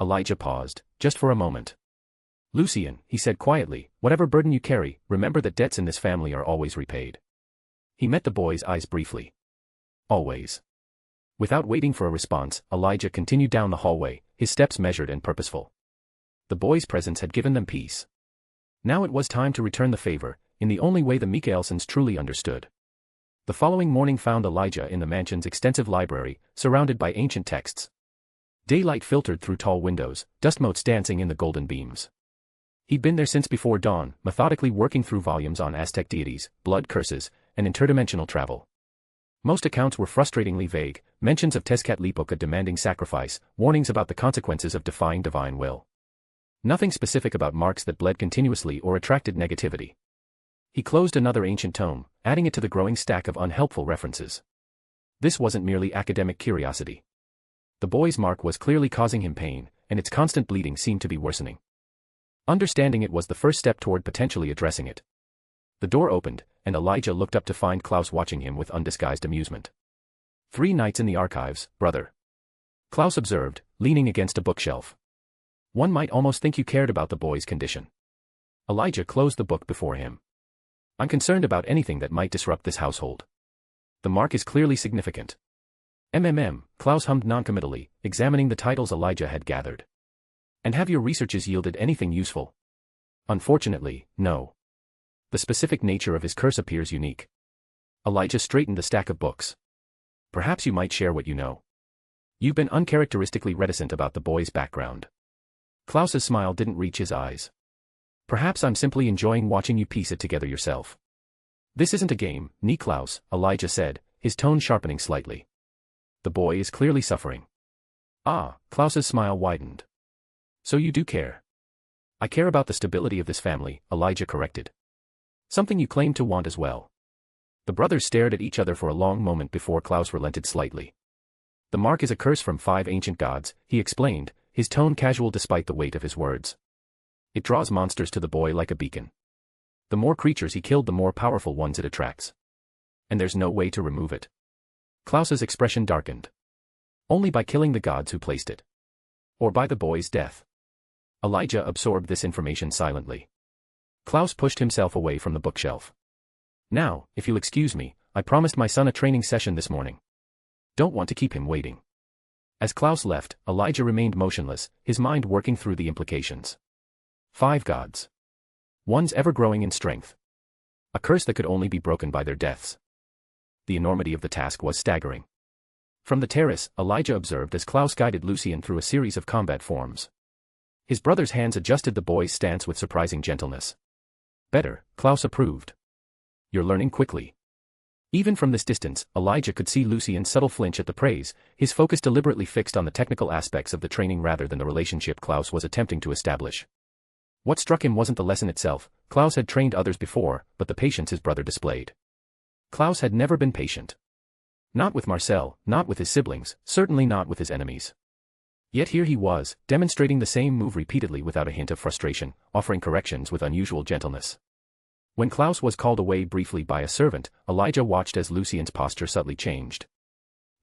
Elijah paused, just for a moment. Lucien, he said quietly, whatever burden you carry, remember that debts in this family are always repaid. He met the boy's eyes briefly. Always. Without waiting for a response, Elijah continued down the hallway, his steps measured and purposeful. The boy's presence had given them peace. Now it was time to return the favor, in the only way the Michaelsons truly understood. The following morning found Elijah in the mansion's extensive library, surrounded by ancient texts. Daylight filtered through tall windows, dust motes dancing in the golden beams. He'd been there since before dawn, methodically working through volumes on Aztec deities, blood curses, and interdimensional travel. Most accounts were frustratingly vague, mentions of Tezcatlipoca demanding sacrifice, warnings about the consequences of defying divine will. Nothing specific about marks that bled continuously or attracted negativity. He closed another ancient tome, adding it to the growing stack of unhelpful references. This wasn't merely academic curiosity. The boy's mark was clearly causing him pain, and its constant bleeding seemed to be worsening. Understanding it was the first step toward potentially addressing it. The door opened, and Elijah looked up to find Claus watching him with undisguised amusement. 3 nights in the archives, brother. Claus observed, leaning against a bookshelf. One might almost think you cared about the boy's condition. Elijah closed the book before him. I'm concerned about anything that might disrupt this household. The mark is clearly significant. Claus hummed noncommittally, examining the titles Elijah had gathered. And have your researches yielded anything useful? Unfortunately, no. The specific nature of his curse appears unique. Elijah straightened the stack of books. Perhaps you might share what you know. You've been uncharacteristically reticent about the boy's background. Klaus's smile didn't reach his eyes. Perhaps I'm simply enjoying watching you piece it together yourself. This isn't a game, Niklaus, Elijah said, his tone sharpening slightly. The boy is clearly suffering. Ah, Klaus's smile widened. So you do care. I care about the stability of this family, Elijah corrected. Something you claim to want as well. The brothers stared at each other for a long moment before Claus relented slightly. The mark is a curse from 5 ancient gods, he explained, his tone casual despite the weight of his words. It draws monsters to the boy like a beacon. The more creatures he killed, the more powerful ones it attracts. And there's no way to remove it. Klaus's expression darkened. Only by killing the gods who placed it. Or by the boy's death. Elijah absorbed this information silently. Claus pushed himself away from the bookshelf. Now, if you'll excuse me, I promised my son a training session this morning. Don't want to keep him waiting. As Claus left, Elijah remained motionless, his mind working through the implications. 5 gods. One's ever-growing in strength. A curse that could only be broken by their deaths. The enormity of the task was staggering. From the terrace, Elijah observed as Claus guided Lucien through a series of combat forms. His brother's hands adjusted the boy's stance with surprising gentleness. Better, Claus approved. You're learning quickly. Even from this distance, Elijah could see Lucien's subtle flinch at the praise, his focus deliberately fixed on the technical aspects of the training rather than the relationship Claus was attempting to establish. What struck him wasn't the lesson itself. Claus had trained others before, but the patience his brother displayed. Claus had never been patient. Not with Marcel, not with his siblings, certainly not with his enemies. Yet here he was, demonstrating the same move repeatedly without a hint of frustration, offering corrections with unusual gentleness. When Claus was called away briefly by a servant, Elijah watched as Lucien's posture subtly changed.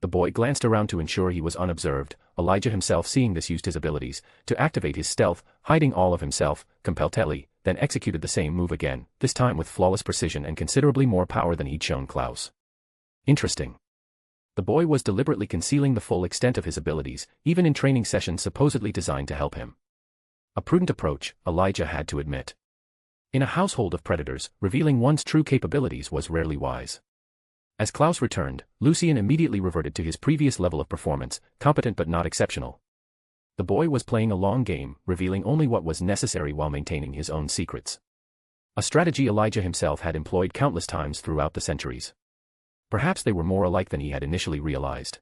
The boy glanced around to ensure he was unobserved. Elijah himself, seeing this, used his abilities to activate his stealth, hiding all of himself, completely, then executed the same move again, this time with flawless precision and considerably more power than he'd shown Claus. Interesting. The boy was deliberately concealing the full extent of his abilities, even in training sessions supposedly designed to help him. A prudent approach, Elijah had to admit. In a household of predators, revealing one's true capabilities was rarely wise. As Claus returned, Lucien immediately reverted to his previous level of performance, competent but not exceptional. The boy was playing a long game, revealing only what was necessary while maintaining his own secrets. A strategy Elijah himself had employed countless times throughout the centuries. Perhaps they were more alike than he had initially realized.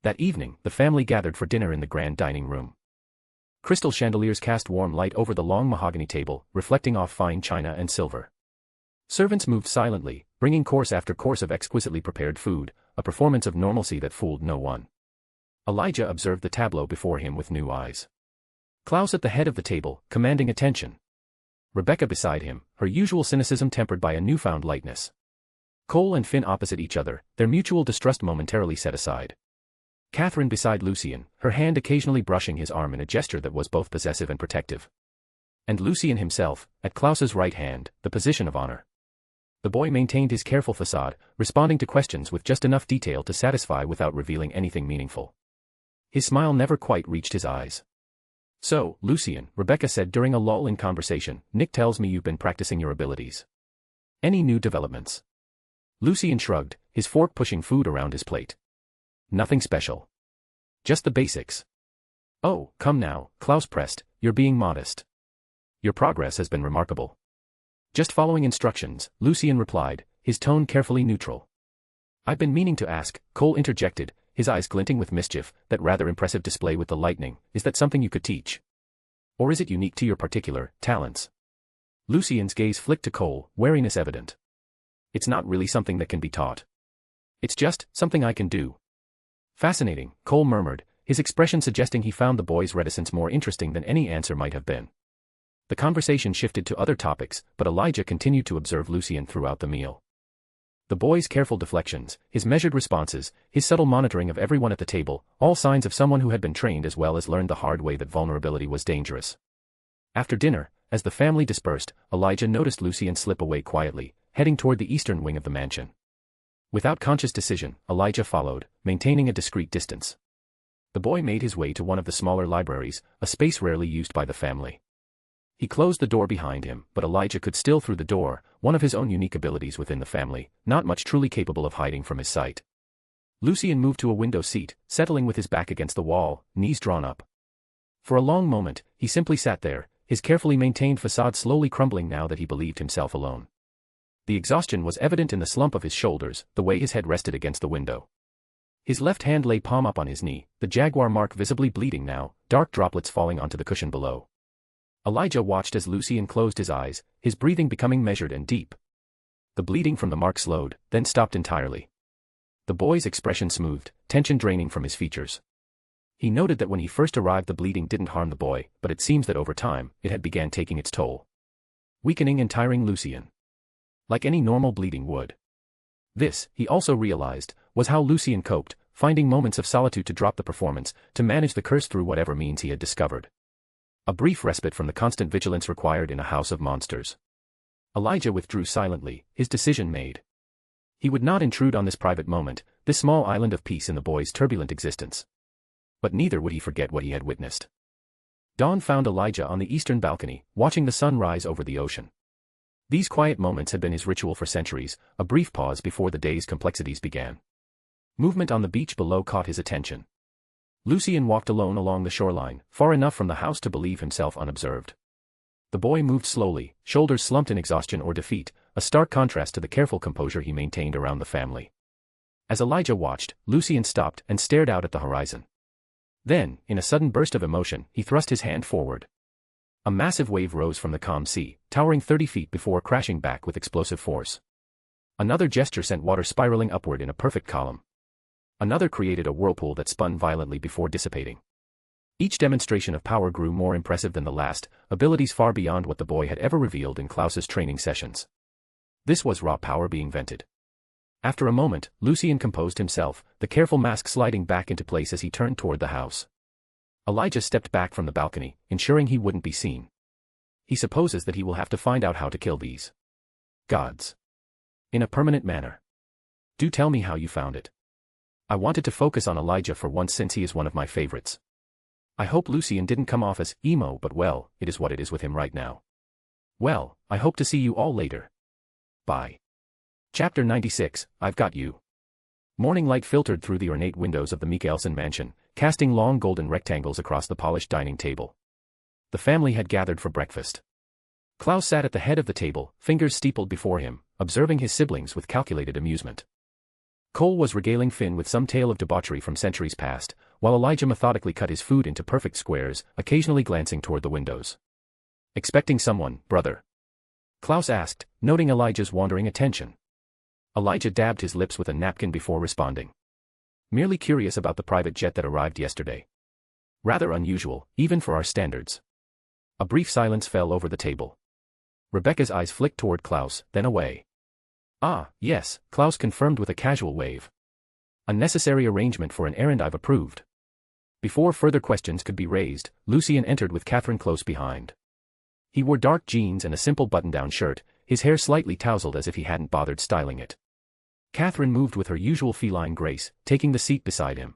That evening, the family gathered for dinner in the grand dining room. Crystal chandeliers cast warm light over the long mahogany table, reflecting off fine china and silver. Servants moved silently, bringing course after course of exquisitely prepared food, a performance of normalcy that fooled no one. Elijah observed the tableau before him with new eyes. Claus at the head of the table, commanding attention. Rebecca beside him, her usual cynicism tempered by a newfound lightness. Cole and Finn opposite each other, their mutual distrust momentarily set aside. Catherine beside Lucien, her hand occasionally brushing his arm in a gesture that was both possessive and protective. And Lucien himself, at Klaus's right hand, the position of honor. The boy maintained his careful facade, responding to questions with just enough detail to satisfy without revealing anything meaningful. His smile never quite reached his eyes. So, Lucien, Rebecca said during a lull in conversation, Nick tells me you've been practicing your abilities. Any new developments? Lucien shrugged, his fork pushing food around his plate. Nothing special. Just the basics. Oh, come now, Claus pressed, you're being modest. Your progress has been remarkable. Just following instructions, Lucien replied, his tone carefully neutral. I've been meaning to ask, Cole interjected, his eyes glinting with mischief, that rather impressive display with the lightning, is that something you could teach? Or is it unique to your particular talents? Lucien's gaze flicked to Cole, wariness evident. It's not really something that can be taught. It's just something I can do. Fascinating, Cole murmured, his expression suggesting he found the boy's reticence more interesting than any answer might have been. The conversation shifted to other topics, but Elijah continued to observe Lucien throughout the meal. The boy's careful deflections, his measured responses, his subtle monitoring of everyone at the table, all signs of someone who had been trained as well as learned the hard way that vulnerability was dangerous. After dinner, as the family dispersed, Elijah noticed Lucien slip away quietly, heading toward the eastern wing of the mansion. Without conscious decision, Elijah followed, maintaining a discreet distance. The boy made his way to one of the smaller libraries, a space rarely used by the family. He closed the door behind him, but Elijah could still through the door, one of his own unique abilities within the family, not much truly capable of hiding from his sight. Lucien moved to a window seat, settling with his back against the wall, knees drawn up. For a long moment, he simply sat there, his carefully maintained facade slowly crumbling now that he believed himself alone. The exhaustion was evident in the slump of his shoulders, the way his head rested against the window. His left hand lay palm up on his knee, the jaguar mark visibly bleeding now, dark droplets falling onto the cushion below. Elijah watched as Lucien closed his eyes, his breathing becoming measured and deep. The bleeding from the mark slowed, then stopped entirely. The boy's expression smoothed, tension draining from his features. He noted that when he first arrived the bleeding didn't harm the boy, but it seems that over time, it had began taking its toll. Weakening and tiring Lucien. Like any normal bleeding would. This, he also realized, was how Lucien coped, finding moments of solitude to drop the performance, to manage the curse through whatever means he had discovered. A brief respite from the constant vigilance required in a house of monsters. Elijah withdrew silently, his decision made. He would not intrude on this private moment, this small island of peace in the boy's turbulent existence. But neither would he forget what he had witnessed. Dawn found Elijah on the eastern balcony, watching the sun rise over the ocean. These quiet moments had been his ritual for centuries, a brief pause before the day's complexities began. Movement on the beach below caught his attention. Lucien walked alone along the shoreline, far enough from the house to believe himself unobserved. The boy moved slowly, shoulders slumped in exhaustion or defeat, a stark contrast to the careful composure he maintained around the family. As Elijah watched, Lucien stopped and stared out at the horizon. Then, in a sudden burst of emotion, he thrust his hand forward. A massive wave rose from the calm sea, towering 30 feet before crashing back with explosive force. Another gesture sent water spiraling upward in a perfect column. Another created a whirlpool that spun violently before dissipating. Each demonstration of power grew more impressive than the last, abilities far beyond what the boy had ever revealed in Klaus's training sessions. This was raw power being vented. After a moment, Lucien composed himself, the careful mask sliding back into place as he turned toward the house. Elijah stepped back from the balcony, ensuring he wouldn't be seen. He supposes that he will have to find out how to kill these gods in a permanent manner. Do tell me how you found it. I wanted to focus on Elijah for once since he is one of my favorites. I hope Lucien didn't come off as emo, but well, it is what it is with him right now. Well, I hope to see you all later. Bye. Chapter 96, I've Got You. Morning light filtered through the ornate windows of the Mikkelsen mansion, casting long golden rectangles across the polished dining table. The family had gathered for breakfast. Klaus sat at the head of the table, fingers steepled before him, observing his siblings with calculated amusement. Cole was regaling Finn with some tale of debauchery from centuries past, while Elijah methodically cut his food into perfect squares, occasionally glancing toward the windows. Expecting someone, brother? Klaus asked, noting Elijah's wandering attention. Elijah dabbed his lips with a napkin before responding. Merely curious about the private jet that arrived yesterday. Rather unusual, even for our standards. A brief silence fell over the table. Rebecca's eyes flicked toward Klaus, then away. Ah, yes, Klaus confirmed with a casual wave. A necessary arrangement for an errand I've approved. Before further questions could be raised, Lucien entered with Catherine close behind. He wore dark jeans and a simple button-down shirt, his hair slightly tousled as if he hadn't bothered styling it. Catherine moved with her usual feline grace, taking the seat beside him.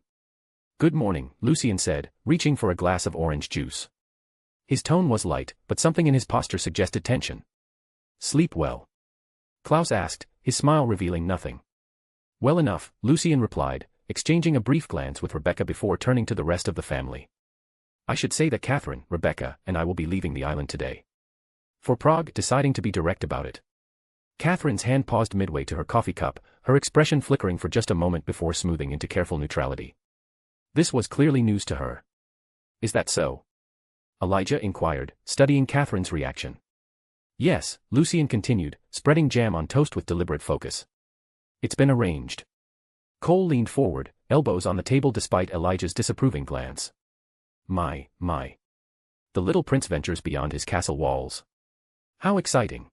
Good morning, Lucien said, reaching for a glass of orange juice. His tone was light, but something in his posture suggested tension. Sleep well? Klaus asked, his smile revealing nothing. Well enough, Lucien replied, exchanging a brief glance with Rebecca before turning to the rest of the family. I should say that Catherine, Rebecca, and I will be leaving the island today. For Prague, deciding to be direct about it. Catherine's hand paused midway to her coffee cup, her expression flickering for just a moment before smoothing into careful neutrality. This was clearly news to her. Is that so? Elijah inquired, studying Catherine's reaction. Yes, Lucien continued, spreading jam on toast with deliberate focus. It's been arranged. Cole leaned forward, elbows on the table despite Elijah's disapproving glance. My. The little prince ventures beyond his castle walls. How exciting.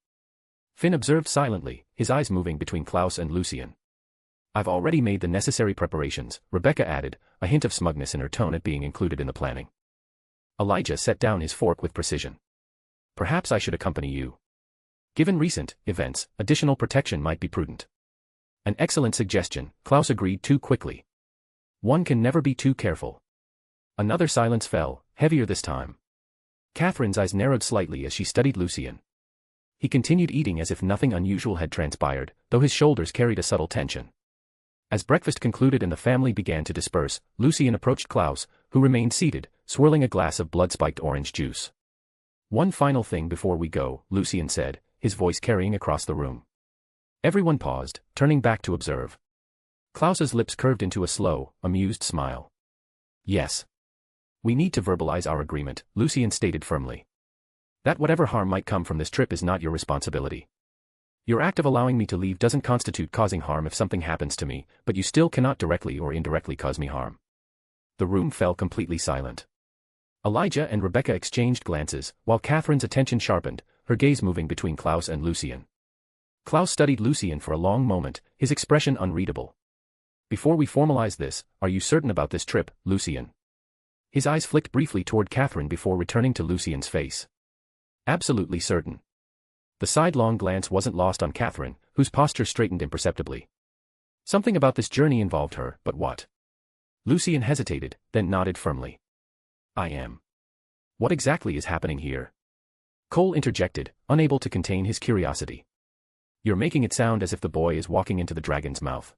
Finn observed silently, his eyes moving between Klaus and Lucien. I've already made the necessary preparations, Rebecca added, a hint of smugness in her tone at being included in the planning. Elijah set down his fork with precision. Perhaps I should accompany you. Given recent events, additional protection might be prudent. An excellent suggestion, Klaus agreed too quickly. One can never be too careful. Another silence fell, heavier this time. Catherine's eyes narrowed slightly as she studied Lucien. He continued eating as if nothing unusual had transpired, though his shoulders carried a subtle tension. As breakfast concluded and the family began to disperse, Lucien approached Klaus, who remained seated, swirling a glass of blood-spiked orange juice. One final thing before we go, Lucien said, his voice carrying across the room. Everyone paused, turning back to observe. Klaus's lips curved into a slow, amused smile. Yes. We need to verbalize our agreement, Lucien stated firmly. That whatever harm might come from this trip is not your responsibility. Your act of allowing me to leave doesn't constitute causing harm if something happens to me, but you still cannot directly or indirectly cause me harm. The room fell completely silent. Elijah and Rebecca exchanged glances, while Catherine's attention sharpened, her gaze moving between Claus and Lucien. Claus studied Lucien for a long moment, his expression unreadable. Before we formalize this, are you certain about this trip, Lucien? His eyes flicked briefly toward Catherine before returning to Lucien's face. Absolutely certain. The sidelong glance wasn't lost on Catherine, whose posture straightened imperceptibly. Something about this journey involved her, but what? Lucien hesitated, then nodded firmly. I am. What exactly is happening here? Cole interjected, unable to contain his curiosity. You're making it sound as if the boy is walking into the dragon's mouth.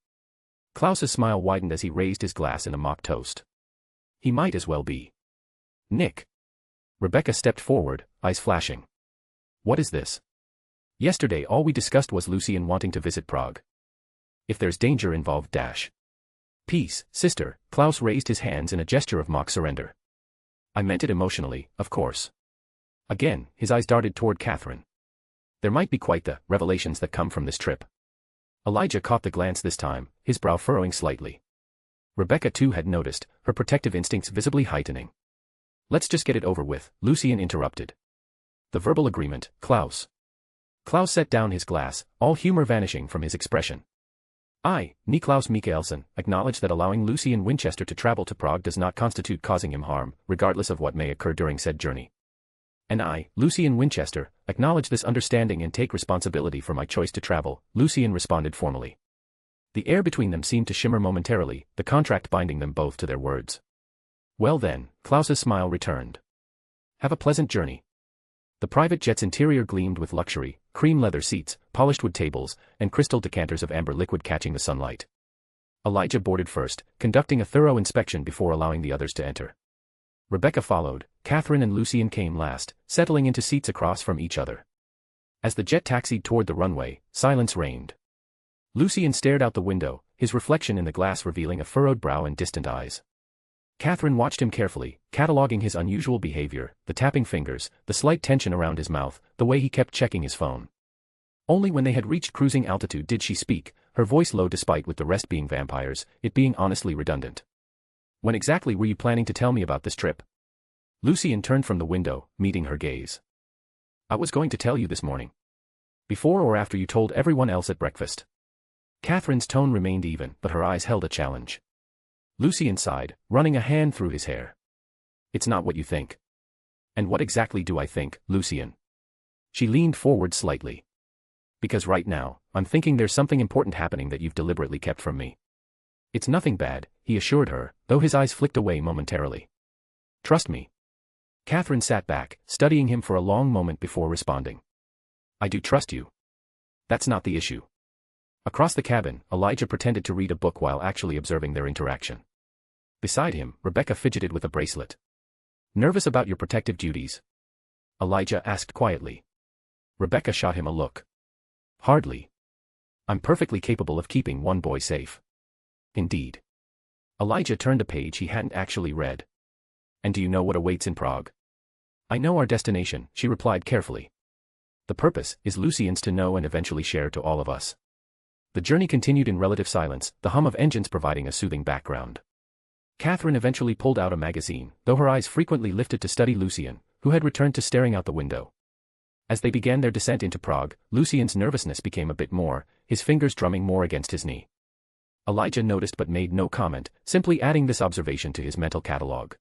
Klaus's smile widened as he raised his glass in a mock toast. He might as well be. Nick. Rebecca stepped forward, eyes flashing. What is this? Yesterday all we discussed was Lucien wanting to visit Prague. If there's danger involved dash. Peace, sister, Claus raised his hands in a gesture of mock surrender. I meant it emotionally, of course. Again, his eyes darted toward Catherine. There might be quite the revelations that come from this trip. Elijah caught the glance this time, his brow furrowing slightly. Rebecca too had noticed, her protective instincts visibly heightening. Let's just get it over with, Lucien interrupted. The verbal agreement, Claus. Claus set down his glass, all humor vanishing from his expression. I, Niklaus Mikaelson, acknowledge that allowing Lucien Winchester to travel to Prague does not constitute causing him harm, regardless of what may occur during said journey. And I, Lucien Winchester, acknowledge this understanding and take responsibility for my choice to travel, Lucien responded formally. The air between them seemed to shimmer momentarily, the contract binding them both to their words. Well then, Klaus's smile returned. Have a pleasant journey. The private jet's interior gleamed with luxury, cream leather seats, polished wood tables, and crystal decanters of amber liquid catching the sunlight. Elijah boarded first, conducting a thorough inspection before allowing the others to enter. Rebecca followed, Catherine and Lucien came last, settling into seats across from each other. As the jet taxied toward the runway, silence reigned. Lucien stared out the window, his reflection in the glass revealing a furrowed brow and distant eyes. Catherine watched him carefully, cataloging his unusual behavior, the tapping fingers, the slight tension around his mouth, the way he kept checking his phone. Only when they had reached cruising altitude did she speak, her voice low despite with the rest being vampires, it being honestly redundant. When exactly were you planning to tell me about this trip? Lucien turned from the window, meeting her gaze. I was going to tell you this morning. Before or after you told everyone else at breakfast. Catherine's tone remained even, but her eyes held a challenge. Lucien sighed, running a hand through his hair. It's not what you think. And what exactly do I think, Lucien? She leaned forward slightly. Because right now, I'm thinking there's something important happening that you've deliberately kept from me. It's nothing bad, he assured her, though his eyes flicked away momentarily. Trust me. Catherine sat back, studying him for a long moment before responding. I do trust you. That's not the issue. Across the cabin, Elijah pretended to read a book while actually observing their interaction. Beside him, Rebecca fidgeted with a bracelet. Nervous about your protective duties? Elijah asked quietly. Rebecca shot him a look. Hardly. I'm perfectly capable of keeping one boy safe. Indeed. Elijah turned a page he hadn't actually read. And do you know what awaits in Prague? I know our destination, she replied carefully. The purpose is Lucien's to know and eventually share to all of us. The journey continued in relative silence, the hum of engines providing a soothing background. Catherine eventually pulled out a magazine, though her eyes frequently lifted to study Lucien, who had returned to staring out the window. As they began their descent into Prague, Lucien's nervousness became a bit more, his fingers drumming more against his knee. Elijah noticed but made no comment, simply adding this observation to his mental catalogue.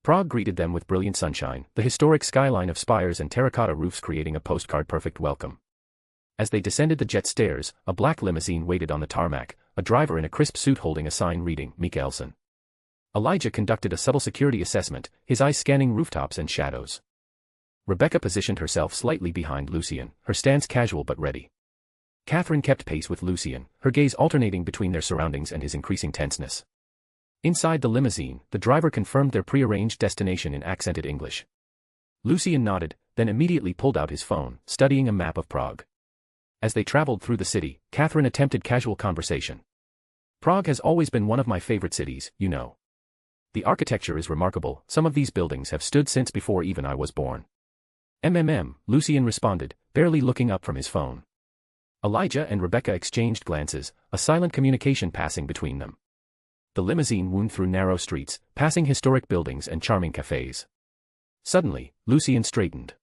Prague greeted them with brilliant sunshine, the historic skyline of spires and terracotta roofs creating a postcard-perfect welcome. As they descended the jet stairs, a black limousine waited on the tarmac, a driver in a crisp suit holding a sign reading, Mikaelson. Elijah conducted a subtle security assessment, his eyes scanning rooftops and shadows. Rebecca positioned herself slightly behind Lucien, her stance casual but ready. Catherine kept pace with Lucien, her gaze alternating between their surroundings and his increasing tenseness. Inside the limousine, the driver confirmed their prearranged destination in accented English. Lucien nodded, then immediately pulled out his phone, studying a map of Prague. As they traveled through the city, Catherine attempted casual conversation. Prague has always been one of my favorite cities, you know. The architecture is remarkable, some of these buildings have stood since before even I was born. Lucien responded, barely looking up from his phone. Elijah and Rebecca exchanged glances, a silent communication passing between them. The limousine wound through narrow streets, passing historic buildings and charming cafes. Suddenly, Lucien straightened.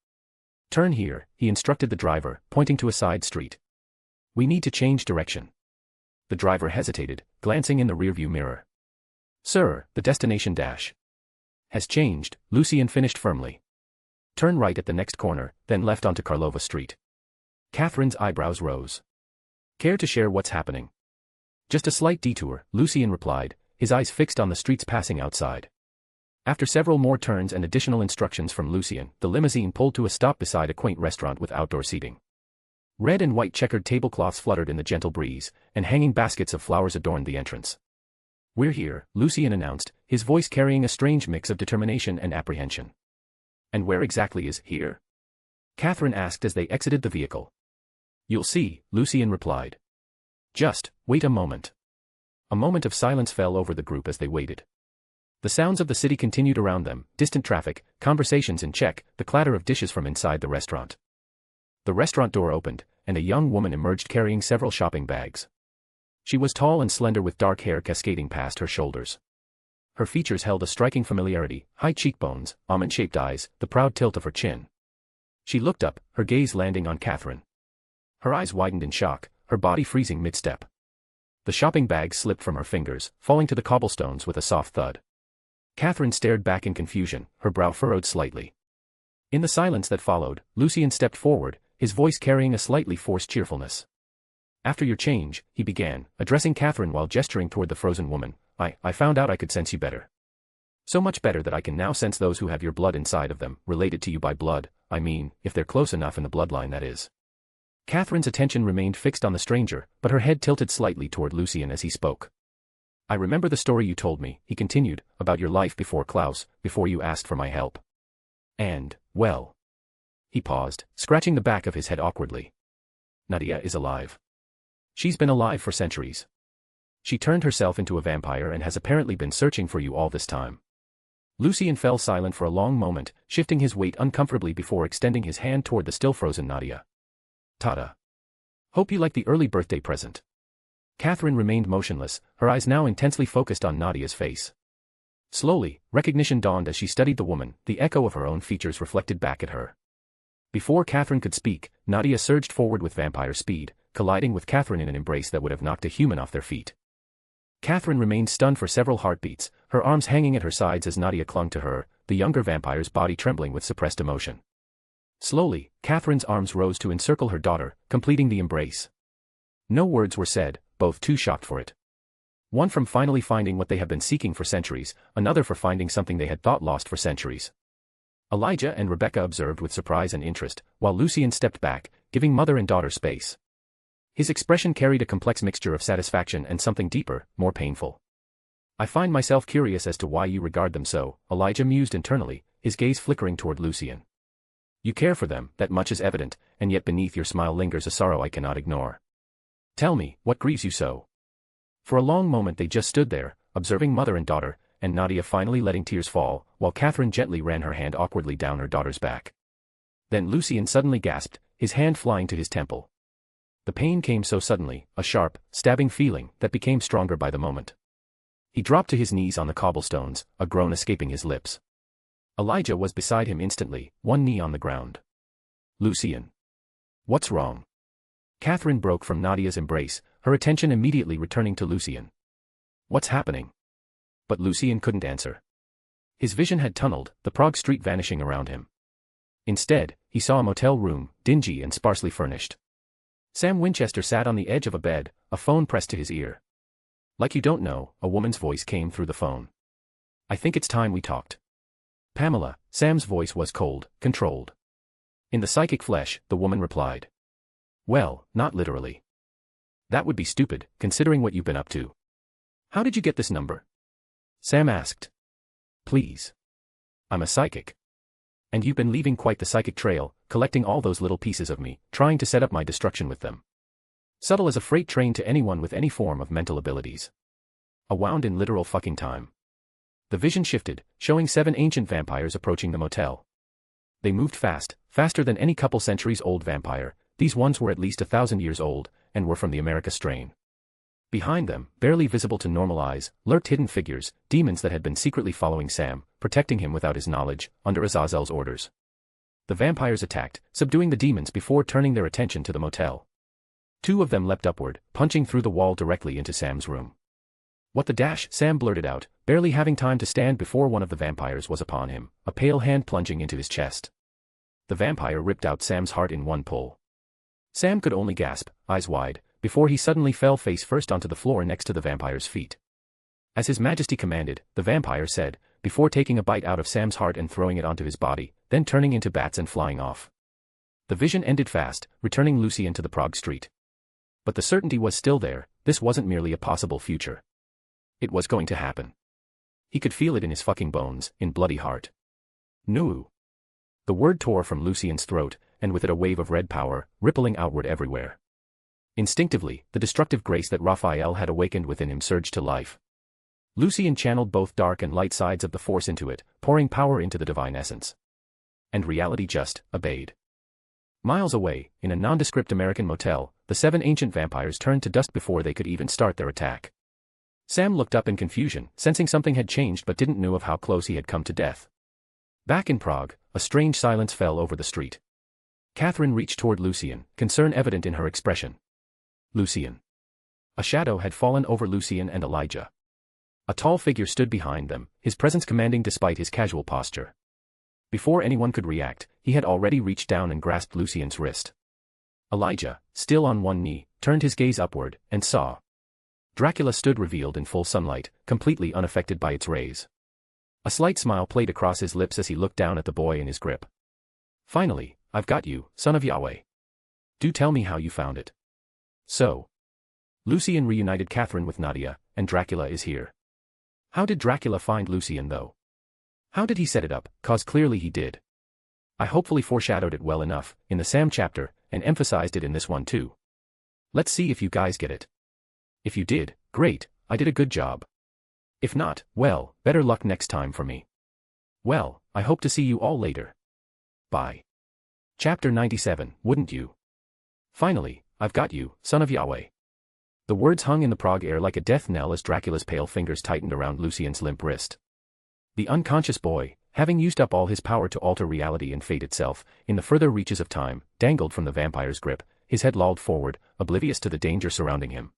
Turn here, he instructed the driver, pointing to a side street. We need to change direction. The driver hesitated, glancing in the rearview mirror. Sir, the destination dash has changed, Lucien finished firmly. Turn right at the next corner, then left onto Karlova Street. Catherine's eyebrows rose. Care to share what's happening? Just a slight detour, Lucien replied, his eyes fixed on the streets passing outside. After several more turns and additional instructions from Lucien, the limousine pulled to a stop beside a quaint restaurant with outdoor seating. Red and white checkered tablecloths fluttered in the gentle breeze, and hanging baskets of flowers adorned the entrance. We're here, Lucien announced, his voice carrying a strange mix of determination and apprehension. And where exactly is here? Catherine asked as they exited the vehicle. You'll see, Lucien replied. Just wait a moment. A moment of silence fell over the group as they waited. The sounds of the city continued around them, distant traffic, conversations in check, the clatter of dishes from inside the restaurant. The restaurant door opened, and a young woman emerged carrying several shopping bags. She was tall and slender with dark hair cascading past her shoulders. Her features held a striking familiarity, high cheekbones, almond-shaped eyes, the proud tilt of her chin. She looked up, her gaze landing on Catherine. Her eyes widened in shock, her body freezing mid-step. The shopping bag slipped from her fingers, falling to the cobblestones with a soft thud. Catherine stared back in confusion, her brow furrowed slightly. In the silence that followed, Lucien stepped forward, his voice carrying a slightly forced cheerfulness. After your change, he began, addressing Catherine while gesturing toward the frozen woman, I found out I could sense you better. So much better that I can now sense those who have your blood inside of them, related to you by blood, I mean, if they're close enough in the bloodline that is. Catherine's attention remained fixed on the stranger, but her head tilted slightly toward Lucien as he spoke. I remember the story you told me, he continued, about your life before Claus, before you asked for my help. And, well. He paused, scratching the back of his head awkwardly. Nadia is alive. She's been alive for centuries. She turned herself into a vampire and has apparently been searching for you all this time. Lucien fell silent for a long moment, shifting his weight uncomfortably before extending his hand toward the still-frozen Nadia. Tada. Hope you like the early birthday present. Catherine remained motionless, her eyes now intensely focused on Nadia's face. Slowly, recognition dawned as she studied the woman, the echo of her own features reflected back at her. Before Catherine could speak, Nadia surged forward with vampire speed, colliding with Catherine in an embrace that would have knocked a human off their feet. Catherine remained stunned for several heartbeats, her arms hanging at her sides as Nadia clung to her, the younger vampire's body trembling with suppressed emotion. Slowly, Catherine's arms rose to encircle her daughter, completing the embrace. No words were said, both too shocked for it. One from finally finding what they have been seeking for centuries, another for finding something they had thought lost for centuries. Elijah and Rebecca observed with surprise and interest, while Lucien stepped back, giving mother and daughter space. His expression carried a complex mixture of satisfaction and something deeper, more painful. I find myself curious as to why you regard them so, Elijah mused internally, his gaze flickering toward Lucien. You care for them, that much is evident, and yet beneath your smile lingers a sorrow I cannot ignore. Tell me, what grieves you so? For a long moment they just stood there, observing mother and daughter, and Nadia finally letting tears fall, while Catherine gently ran her hand awkwardly down her daughter's back. Then Lucien suddenly gasped, his hand flying to his temple. The pain came so suddenly, a sharp, stabbing feeling that became stronger by the moment. He dropped to his knees on the cobblestones, a groan escaping his lips. Elijah was beside him instantly, one knee on the ground. Lucien. What's wrong? Catherine broke from Nadia's embrace, her attention immediately returning to Lucien. What's happening? But Lucien couldn't answer. His vision had tunneled, the Prague street vanishing around him. Instead, he saw a motel room, dingy and sparsely furnished. Sam Winchester sat on the edge of a bed, a phone pressed to his ear. Like you don't know, a woman's voice came through the phone. I think it's time we talked. Pamela, Sam's voice was cold, controlled. In the psychic flesh, the woman replied. Well, not literally. That would be stupid, considering what you've been up to. How did you get this number? Sam asked. Please. I'm a psychic. And you've been leaving quite the psychic trail, collecting all those little pieces of me, trying to set up my destruction with them. Subtle as a freight train to anyone with any form of mental abilities. A wound in literal fucking time. The vision shifted, showing 7 ancient vampires approaching the motel. They moved fast, faster than any couple centuries-old vampire. These ones were at least 1,000 years old, and were from the America strain. Behind them, barely visible to normal eyes, lurked hidden figures, demons that had been secretly following Sam, protecting him without his knowledge, under Azazel's orders. The vampires attacked, subduing the demons before turning their attention to the motel. 2 of them leapt upward, punching through the wall directly into Sam's room. "What the dash?" Sam blurted out, barely having time to stand before one of the vampires was upon him, a pale hand plunging into his chest. The vampire ripped out Sam's heart in one pull. Sam could only gasp, eyes wide, before he suddenly fell face first onto the floor next to the vampire's feet. As His Majesty commanded, the vampire said, before taking a bite out of Sam's heart and throwing it onto his body, then turning into bats and flying off. The vision ended fast, returning Lucien to the Prague street. But the certainty was still there. This wasn't merely a possible future. It was going to happen. He could feel it in his fucking bones, in bloody heart. No. The word tore from Lucien's throat, and with it a wave of red power, rippling outward everywhere. Instinctively, the destructive grace that Raphael had awakened within him surged to life. Lucien channeled both dark and light sides of the force into it, pouring power into the divine essence. And reality just obeyed. Miles away, in a nondescript American motel, the 7 ancient vampires turned to dust before they could even start their attack. Sam looked up in confusion, sensing something had changed but didn't know of how close he had come to death. Back in Prague, a strange silence fell over the street. Catherine reached toward Lucien, concern evident in her expression. Lucien. A shadow had fallen over Lucien and Elijah. A tall figure stood behind them, his presence commanding despite his casual posture. Before anyone could react, he had already reached down and grasped Lucien's wrist. Elijah, still on one knee, turned his gaze upward, and saw. Dracula stood revealed in full sunlight, completely unaffected by its rays. A slight smile played across his lips as he looked down at the boy in his grip. "Finally, I've got you, son of Yahweh. Do tell me how you found it." So. Lucien reunited Catherine with Nadia, and Dracula is here. How did Dracula find Lucien though? How did he set it up? 'Cause clearly he did. I hopefully foreshadowed it well enough, in the Sam chapter, and emphasized it in this one too. Let's see if you guys get it. If you did, great, I did a good job. If not, well, better luck next time for me. Well, I hope to see you all later. Bye. Chapter 97, wouldn't you? Finally, I've got you, son of Yahweh. The words hung in the Prague air like a death knell as Dracula's pale fingers tightened around Lucien's limp wrist. The unconscious boy, having used up all his power to alter reality and fate itself, in the further reaches of time, dangled from the vampire's grip, his head lolled forward, oblivious to the danger surrounding him.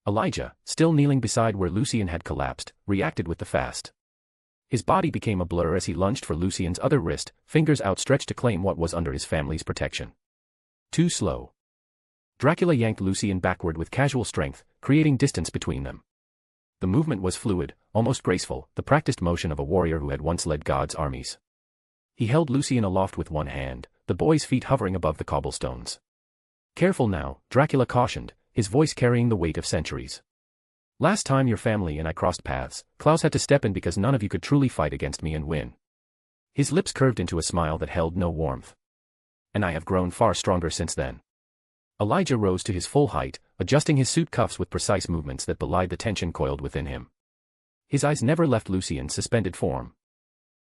Elijah, still kneeling beside where Lucien had collapsed, reacted with the fast. His body became a blur as he lunged for Lucien's other wrist, fingers outstretched to claim what was under his family's protection. Too slow. Dracula yanked Lucien backward with casual strength, creating distance between them. The movement was fluid, almost graceful, the practiced motion of a warrior who had once led God's armies. He held Lucien aloft with one hand, the boy's feet hovering above the cobblestones. Careful now, Dracula cautioned, his voice carrying the weight of centuries. Last time your family and I crossed paths, Claus had to step in because none of you could truly fight against me and win. His lips curved into a smile that held no warmth. And I have grown far stronger since then. Elijah rose to his full height, adjusting his suit cuffs with precise movements that belied the tension coiled within him. His eyes never left Lucien's suspended form.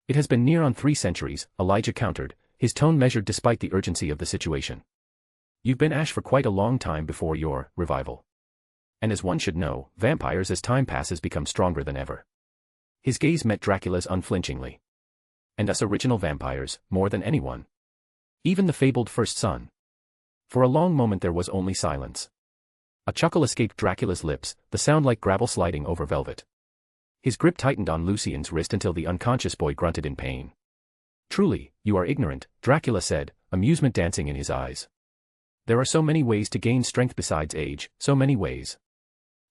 It has been near on 3 centuries, Elijah countered, his tone measured despite the urgency of the situation. You've been Ash for quite a long time before your revival. And as one should know, vampires as time passes become stronger than ever. His gaze met Dracula's unflinchingly. And us original vampires, more than anyone. Even the fabled first son. For a long moment there was only silence. A chuckle escaped Dracula's lips, the sound like gravel sliding over velvet. His grip tightened on Lucien's wrist until the unconscious boy grunted in pain. Truly, you are ignorant, Dracula said, amusement dancing in his eyes. There are so many ways to gain strength besides age, so many ways.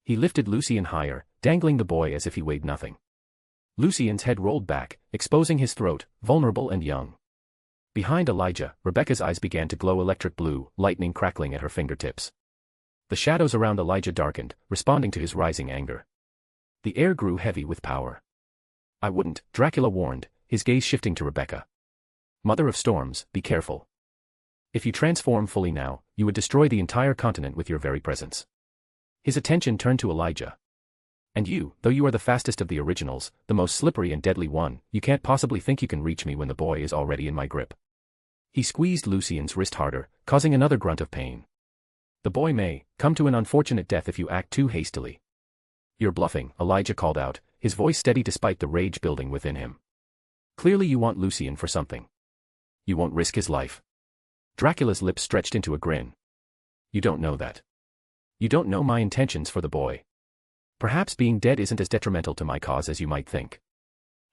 He lifted Lucien higher, dangling the boy as if he weighed nothing. Lucien's head rolled back, exposing his throat, vulnerable and young. Behind Elijah, Rebecca's eyes began to glow electric blue, lightning crackling at her fingertips. The shadows around Elijah darkened, responding to his rising anger. The air grew heavy with power. I wouldn't, Dracula warned, his gaze shifting to Rebecca. Mother of storms, be careful. If you transform fully now, you would destroy the entire continent with your very presence. His attention turned to Elijah. And you, though you are the fastest of the originals, the most slippery and deadly one, you can't possibly think you can reach me when the boy is already in my grip. He squeezed Lucien's wrist harder, causing another grunt of pain. The boy may come to an unfortunate death if you act too hastily. You're bluffing, Elijah called out, his voice steady despite the rage building within him. Clearly you want Lucien for something. You won't risk his life. Dracula's lips stretched into a grin. You don't know that. You don't know my intentions for the boy. Perhaps being dead isn't as detrimental to my cause as you might think.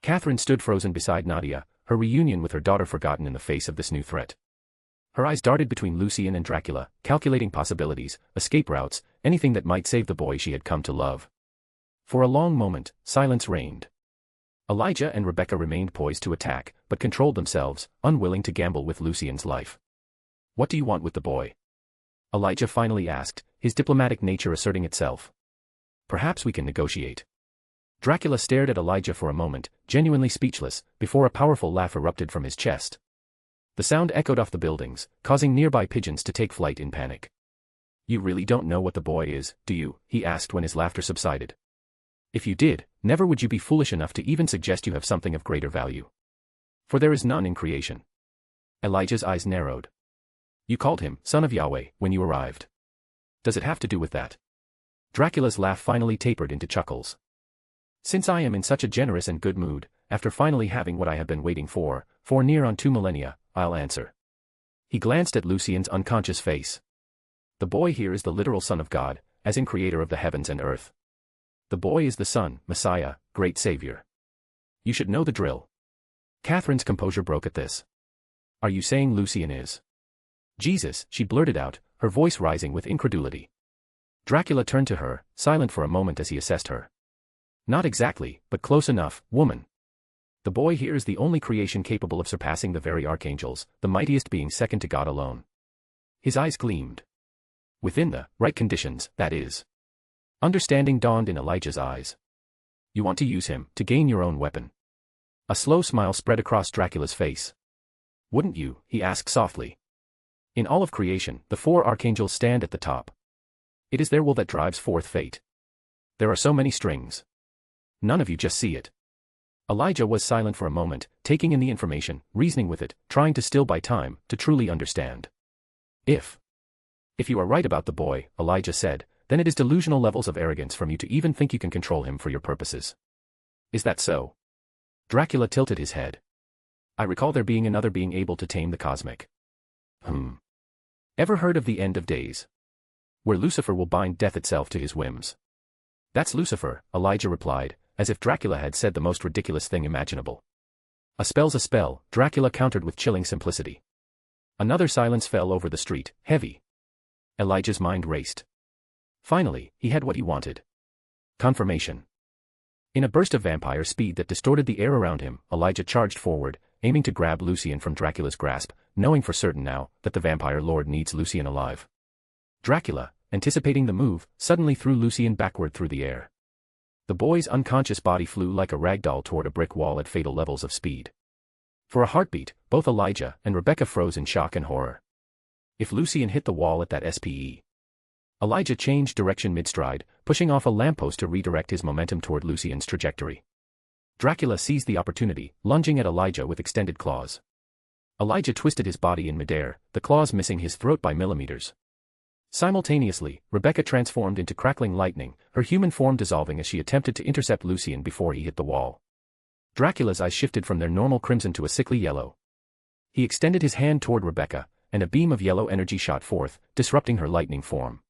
Catherine stood frozen beside Nadia, her reunion with her daughter forgotten in the face of this new threat. Her eyes darted between Lucien and Dracula, calculating possibilities, escape routes, anything that might save the boy she had come to love. For a long moment, silence reigned. Elijah and Rebecca remained poised to attack, but controlled themselves, unwilling to gamble with Lucien's life. What do you want with the boy? Elijah finally asked, his diplomatic nature asserting itself. Perhaps we can negotiate. Dracula stared at Elijah for a moment, genuinely speechless, before a powerful laugh erupted from his chest. The sound echoed off the buildings, causing nearby pigeons to take flight in panic. You really don't know what the boy is, do you? He asked when his laughter subsided. If you did, never would you be foolish enough to even suggest you have something of greater value. For there is none in creation. Elijah's eyes narrowed. You called him, Son of Yahweh, when you arrived. Does it have to do with that? Dracula's laugh finally tapered into chuckles. Since I am in such a generous and good mood, after finally having what I have been waiting for near on 2 millennia, I'll answer. He glanced at Lucien's unconscious face. The boy here is the literal Son of God, as in creator of the heavens and earth. The boy is the Son, Messiah, great Savior. You should know the drill. Catherine's composure broke at this. Are you saying Lucien is Jesus? She blurted out, her voice rising with incredulity. Dracula turned to her, silent for a moment as he assessed her. Not exactly, but close enough, woman. The boy here is the only creation capable of surpassing the very archangels, the mightiest being second to God alone. His eyes gleamed. Within the right conditions, that is. Understanding dawned in Elijah's eyes. You want to use him, to gain your own weapon. A slow smile spread across Dracula's face. Wouldn't you? He asked softly. In all of creation, the 4 archangels stand at the top. It is their will that drives forth fate. There are so many strings. None of you just see it. Elijah was silent for a moment, taking in the information, reasoning with it, trying to still buy time, to truly understand. If you are right about the boy, Elijah said, then it is delusional levels of arrogance from you to even think you can control him for your purposes. Is that so? Dracula tilted his head. I recall there being another being able to tame the cosmic. Ever heard of the end of days? Where Lucifer will bind death itself to his whims. That's Lucifer, Elijah replied, as if Dracula had said the most ridiculous thing imaginable. A spell's a spell, Dracula countered with chilling simplicity. Another silence fell over the street, heavy. Elijah's mind raced. Finally, he had what he wanted. Confirmation. In a burst of vampire speed that distorted the air around him, Elijah charged forward, aiming to grab Lucien from Dracula's grasp, knowing for certain now that the vampire lord needs Lucien alive. Dracula, anticipating the move, suddenly threw Lucien backward through the air. The boy's unconscious body flew like a rag doll toward a brick wall at fatal levels of speed. For a heartbeat, both Elijah and Rebecca froze in shock and horror. If Lucien hit the wall at that SPE. Elijah changed direction mid-stride, pushing off a lamppost to redirect his momentum toward Lucien's trajectory. Dracula seized the opportunity, lunging at Elijah with extended claws. Elijah twisted his body in midair, the claws missing his throat by millimeters. Simultaneously, Rebecca transformed into crackling lightning, her human form dissolving as she attempted to intercept Lucien before he hit the wall. Dracula's eyes shifted from their normal crimson to a sickly yellow. He extended his hand toward Rebecca, and a beam of yellow energy shot forth, disrupting her lightning form.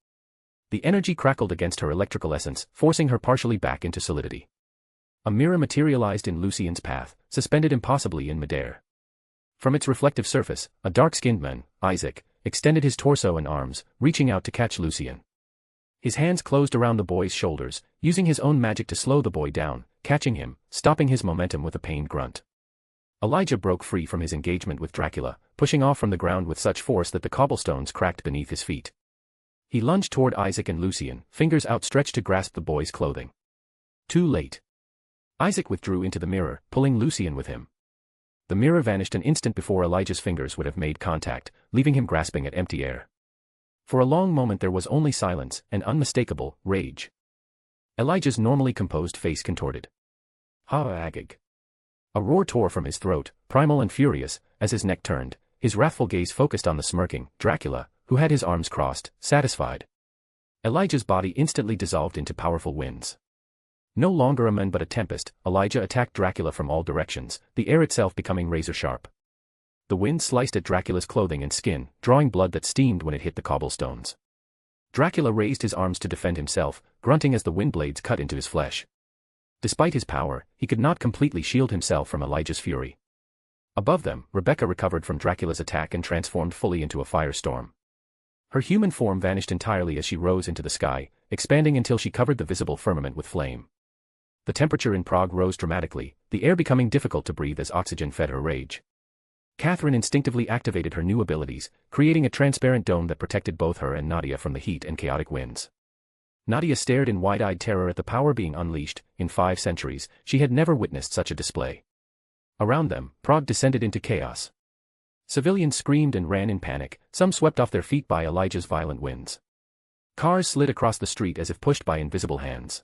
The energy crackled against her electrical essence, forcing her partially back into solidity. A mirror materialized in Lucien's path, suspended impossibly in midair. From its reflective surface, a dark-skinned man, Isaac, extended his torso and arms, reaching out to catch Lucien. His hands closed around the boy's shoulders, using his own magic to slow the boy down, catching him, stopping his momentum with a pained grunt. Elijah broke free from his engagement with Dracula, pushing off from the ground with such force that the cobblestones cracked beneath his feet. He lunged toward Isaac and Lucien, fingers outstretched to grasp the boy's clothing. Too late. Isaac withdrew into the mirror, pulling Lucien with him. The mirror vanished an instant before Elijah's fingers would have made contact, leaving him grasping at empty air. For a long moment there was only silence and unmistakable rage. Elijah's normally composed face contorted. Ha-agag. A roar tore from his throat, primal and furious, as his neck turned, his wrathful gaze focused on the smirking Dracula, who had his arms crossed, satisfied. Elijah's body instantly dissolved into powerful winds. No longer a man but a tempest, Elijah attacked Dracula from all directions, the air itself becoming razor-sharp. The wind sliced at Dracula's clothing and skin, drawing blood that steamed when it hit the cobblestones. Dracula raised his arms to defend himself, grunting as the wind blades cut into his flesh. Despite his power, he could not completely shield himself from Elijah's fury. Above them, Rebecca recovered from Dracula's attack and transformed fully into a firestorm. Her human form vanished entirely as she rose into the sky, expanding until she covered the visible firmament with flame. The temperature in Prague rose dramatically, the air becoming difficult to breathe as oxygen fed her rage. Catherine instinctively activated her new abilities, creating a transparent dome that protected both her and Nadia from the heat and chaotic winds. Nadia stared in wide-eyed terror at the power being unleashed. In 5 centuries, she had never witnessed such a display. Around them, Prague descended into chaos. Civilians screamed and ran in panic, some swept off their feet by Elijah's violent winds. Cars slid across the street as if pushed by invisible hands.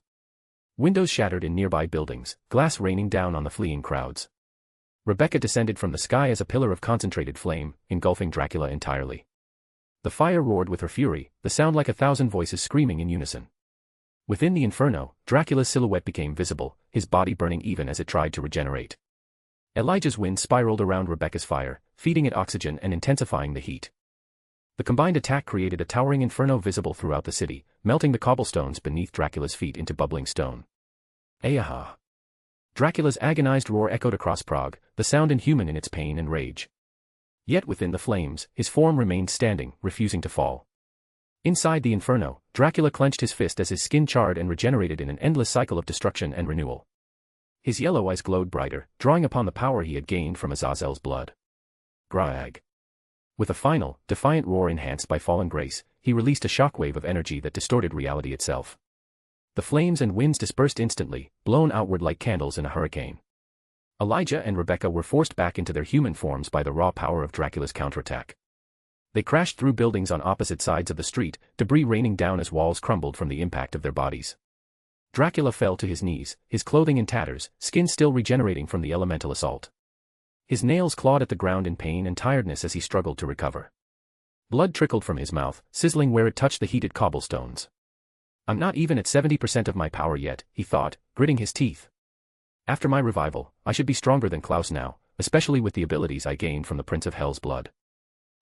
Windows shattered in nearby buildings, glass raining down on the fleeing crowds. Rebecca descended from the sky as a pillar of concentrated flame, engulfing Dracula entirely. The fire roared with her fury, the sound like 1,000 voices screaming in unison. Within the inferno, Dracula's silhouette became visible, his body burning even as it tried to regenerate. Elijah's wind spiraled around Rebecca's fire, feeding it oxygen and intensifying the heat. The combined attack created a towering inferno visible throughout the city, melting the cobblestones beneath Dracula's feet into bubbling stone. Ayaha! Dracula's agonized roar echoed across Prague, the sound inhuman in its pain and rage. Yet within the flames, his form remained standing, refusing to fall. Inside the inferno, Dracula clenched his fist as his skin charred and regenerated in an endless cycle of destruction and renewal. His yellow eyes glowed brighter, drawing upon the power he had gained from Azazel's blood. Grag! With a final, defiant roar enhanced by fallen grace, he released a shockwave of energy that distorted reality itself. The flames and winds dispersed instantly, blown outward like candles in a hurricane. Elijah and Rebecca were forced back into their human forms by the raw power of Dracula's counterattack. They crashed through buildings on opposite sides of the street, debris raining down as walls crumbled from the impact of their bodies. Dracula fell to his knees, his clothing in tatters, skin still regenerating from the elemental assault. His nails clawed at the ground in pain and tiredness as he struggled to recover. Blood trickled from his mouth, sizzling where it touched the heated cobblestones. I'm not even at 70% of my power yet, he thought, gritting his teeth. After my revival, I should be stronger than Claus now, especially with the abilities I gained from the Prince of Hell's blood.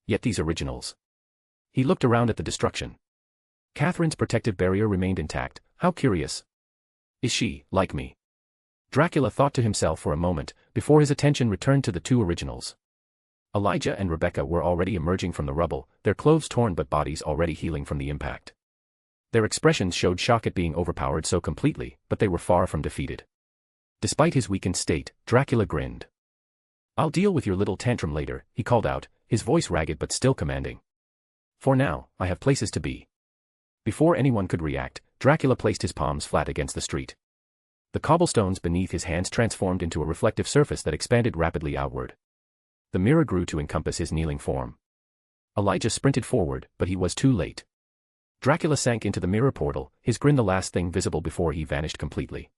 Yet these originals. He looked around at the destruction. Catherine's protective barrier remained intact. How curious. Is she, like me? Dracula thought to himself for a moment, before his attention returned to the 2 originals. Elijah and Rebecca were already emerging from the rubble, their clothes torn but bodies already healing from the impact. Their expressions showed shock at being overpowered so completely, but they were far from defeated. Despite his weakened state, Dracula grinned. I'll deal with your little tantrum later, he called out, his voice ragged but still commanding. For now, I have places to be. Before anyone could react, Dracula placed his palms flat against the street. The cobblestones beneath his hands transformed into a reflective surface that expanded rapidly outward. The mirror grew to encompass his kneeling form. Elijah sprinted forward, but he was too late. Dracula sank into the mirror portal, his grin the last thing visible before he vanished completely.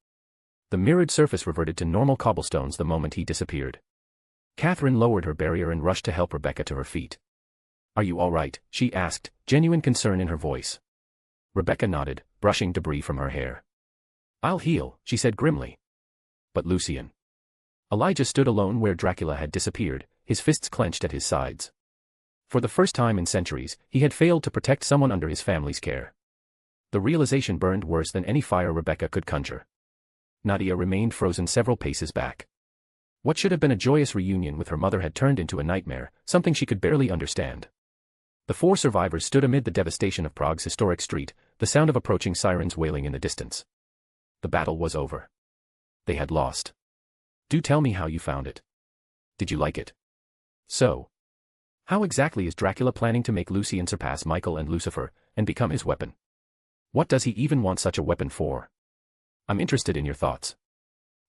The mirrored surface reverted to normal cobblestones the moment he disappeared. Catherine lowered her barrier and rushed to help Rebecca to her feet. Are you all right? She asked, genuine concern in her voice. Rebecca nodded, brushing debris from her hair. I'll heal, she said grimly. But Lucien. Elijah stood alone where Dracula had disappeared, his fists clenched at his sides. For the first time in centuries, he had failed to protect someone under his family's care. The realization burned worse than any fire Rebecca could conjure. Nadia remained frozen several paces back. What should have been a joyous reunion with her mother had turned into a nightmare, something she could barely understand. The 4 survivors stood amid the devastation of Prague's historic street, the sound of approaching sirens wailing in the distance. The battle was over. They had lost. Do tell me how you found it. Did you like it? So. How exactly is Dracula planning to make Lucien surpass Michael and Lucifer, and become his weapon? What does he even want such a weapon for? I'm interested in your thoughts.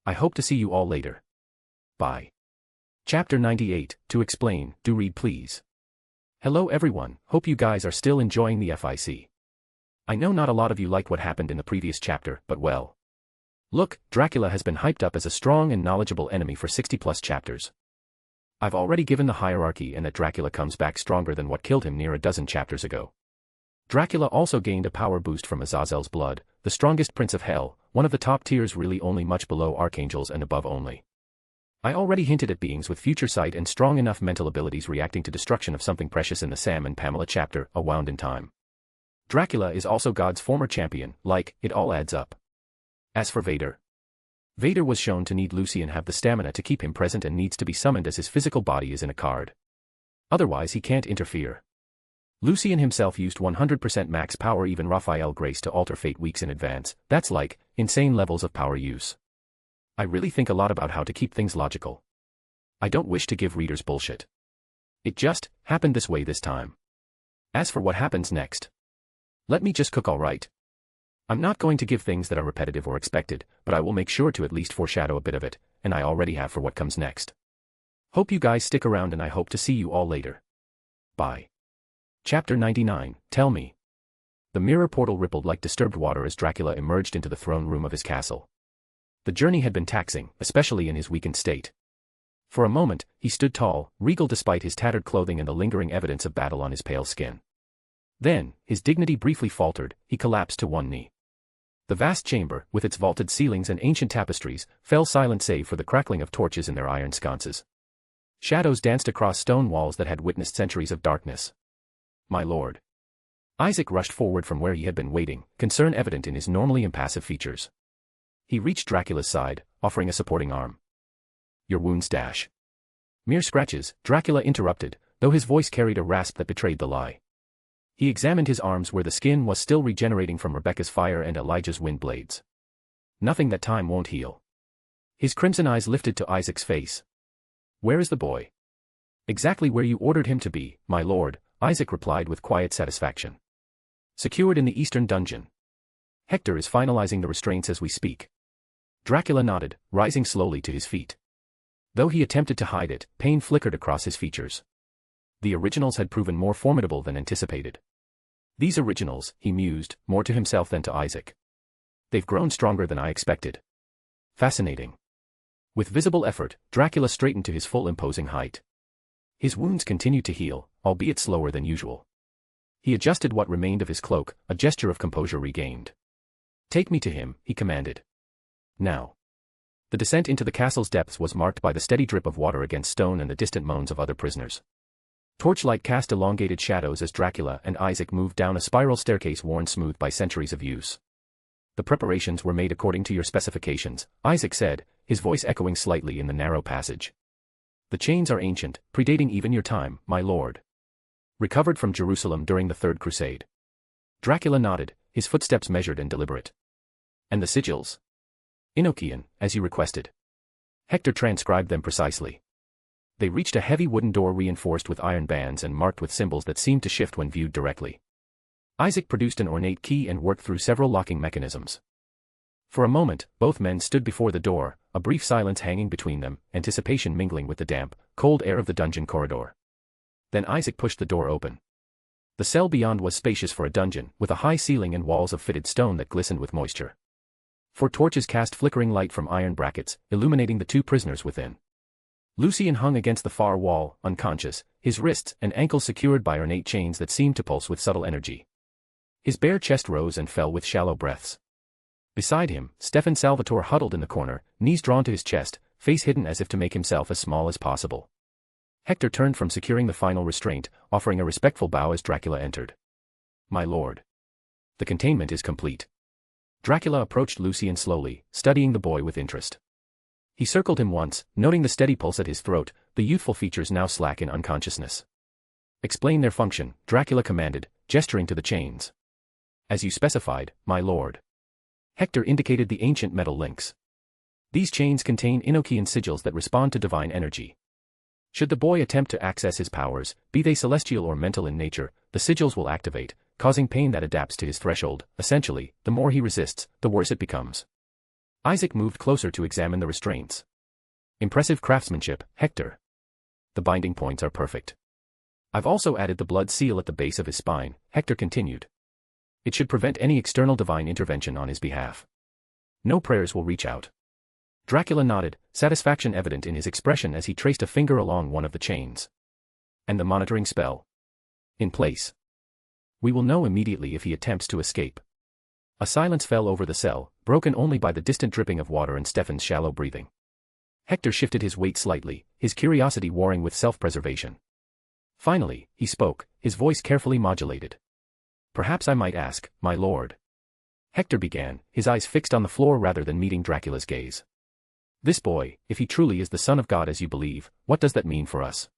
I hope to see you all later. Bye. Chapter 98, to explain, do read please. Hello everyone, hope you guys are still enjoying the FIC. I know not a lot of you liked what happened in the previous chapter, but well. Look, Dracula has been hyped up as a strong and knowledgeable enemy for 60+ chapters. I've already given the hierarchy and that Dracula comes back stronger than what killed him near a dozen chapters ago. Dracula also gained a power boost from Azazel's blood, the strongest prince of hell, one of the top tiers really only much below archangels and above only. I already hinted at beings with future sight and strong enough mental abilities reacting to destruction of something precious in the Sam and Pamela chapter, A Wound in Time. Dracula is also God's former champion, it all adds up. As for Vader, Vader was shown to need Lucien have the stamina to keep him present and needs to be summoned as his physical body is in a card. Otherwise he can't interfere. Lucien himself used 100% max power, even Raphael Grace, to alter fate weeks in advance. That's insane levels of power use. I really think a lot about how to keep things logical. I don't wish to give readers bullshit. It just happened this way this time. As for what happens next, let me just cook alright. I'm not going to give things that are repetitive or expected, but I will make sure to at least foreshadow a bit of it, and I already have for what comes next. Hope you guys stick around and I hope to see you all later. Bye. Chapter 99, Tell Me. The mirror portal rippled like disturbed water as Dracula emerged into the throne room of his castle. The journey had been taxing, especially in his weakened state. For a moment, he stood tall, regal despite his tattered clothing and the lingering evidence of battle on his pale skin. Then, his dignity briefly faltered, he collapsed to one knee. The vast chamber, with its vaulted ceilings and ancient tapestries, fell silent save for the crackling of torches in their iron sconces. Shadows danced across stone walls that had witnessed centuries of darkness. My lord. Isaac rushed forward from where he had been waiting, concern evident in his normally impassive features. He reached Dracula's side, offering a supporting arm. Your wounds dash. Mere scratches, Dracula interrupted, though his voice carried a rasp that betrayed the lie. He examined his arms where the skin was still regenerating from Rebecca's fire and Elijah's wind blades. Nothing that time won't heal. His crimson eyes lifted to Isaac's face. Where is the boy? Exactly where you ordered him to be, my lord, Isaac replied with quiet satisfaction. Secured in the eastern dungeon. Hector is finalizing the restraints as we speak. Dracula nodded, rising slowly to his feet. Though he attempted to hide it, pain flickered across his features. The originals had proven more formidable than anticipated. These originals, he mused, more to himself than to Isaac. They've grown stronger than I expected. Fascinating. With visible effort, Dracula straightened to his full imposing height. His wounds continued to heal, albeit slower than usual. He adjusted what remained of his cloak, a gesture of composure regained. Take me to him, he commanded. Now. The descent into the castle's depths was marked by the steady drip of water against stone and the distant moans of other prisoners. Torchlight cast elongated shadows as Dracula and Isaac moved down a spiral staircase worn smooth by centuries of use. The preparations were made according to your specifications, Isaac said, his voice echoing slightly in the narrow passage. The chains are ancient, predating even your time, my lord. Recovered from Jerusalem during the Third Crusade. Dracula nodded, his footsteps measured and deliberate. And the sigils? Enochian, as you requested. Hector transcribed them precisely. They reached a heavy wooden door reinforced with iron bands and marked with symbols that seemed to shift when viewed directly. Isaac produced an ornate key and worked through several locking mechanisms. For a moment, both men stood before the door, a brief silence hanging between them, anticipation mingling with the damp, cold air of the dungeon corridor. Then Isaac pushed the door open. The cell beyond was spacious for a dungeon, with a high ceiling and walls of fitted stone that glistened with moisture. 4 torches cast flickering light from iron brackets, illuminating the 2 prisoners within. Lucien hung against the far wall, unconscious, his wrists and ankles secured by ornate chains that seemed to pulse with subtle energy. His bare chest rose and fell with shallow breaths. Beside him, Stefan Salvatore huddled in the corner, knees drawn to his chest, face hidden as if to make himself as small as possible. Hector turned from securing the final restraint, offering a respectful bow as Dracula entered. My lord. The containment is complete. Dracula approached Lucien slowly, studying the boy with interest. He circled him once, noting the steady pulse at his throat, the youthful features now slack in unconsciousness. Explain their function, Dracula commanded, gesturing to the chains. As you specified, my lord. Hector indicated the ancient metal links. These chains contain Enochian sigils that respond to divine energy. Should the boy attempt to access his powers, be they celestial or mental in nature, the sigils will activate, causing pain that adapts to his threshold. Essentially, the more he resists, the worse it becomes. Isaac moved closer to examine the restraints. Impressive craftsmanship, Hector. The binding points are perfect. I've also added the blood seal at the base of his spine, Hector continued. It should prevent any external divine intervention on his behalf. No prayers will reach out. Dracula nodded, satisfaction evident in his expression as he traced a finger along one of the chains. And the monitoring spell? In place. We will know immediately if he attempts to escape. A silence fell over the cell, broken only by the distant dripping of water and Stefan's shallow breathing. Hector shifted his weight slightly, his curiosity warring with self-preservation. Finally, he spoke, his voice carefully modulated. Perhaps I might ask, my lord. Hector began, his eyes fixed on the floor rather than meeting Dracula's gaze. This boy, if he truly is the Son of God as you believe, what does that mean for us?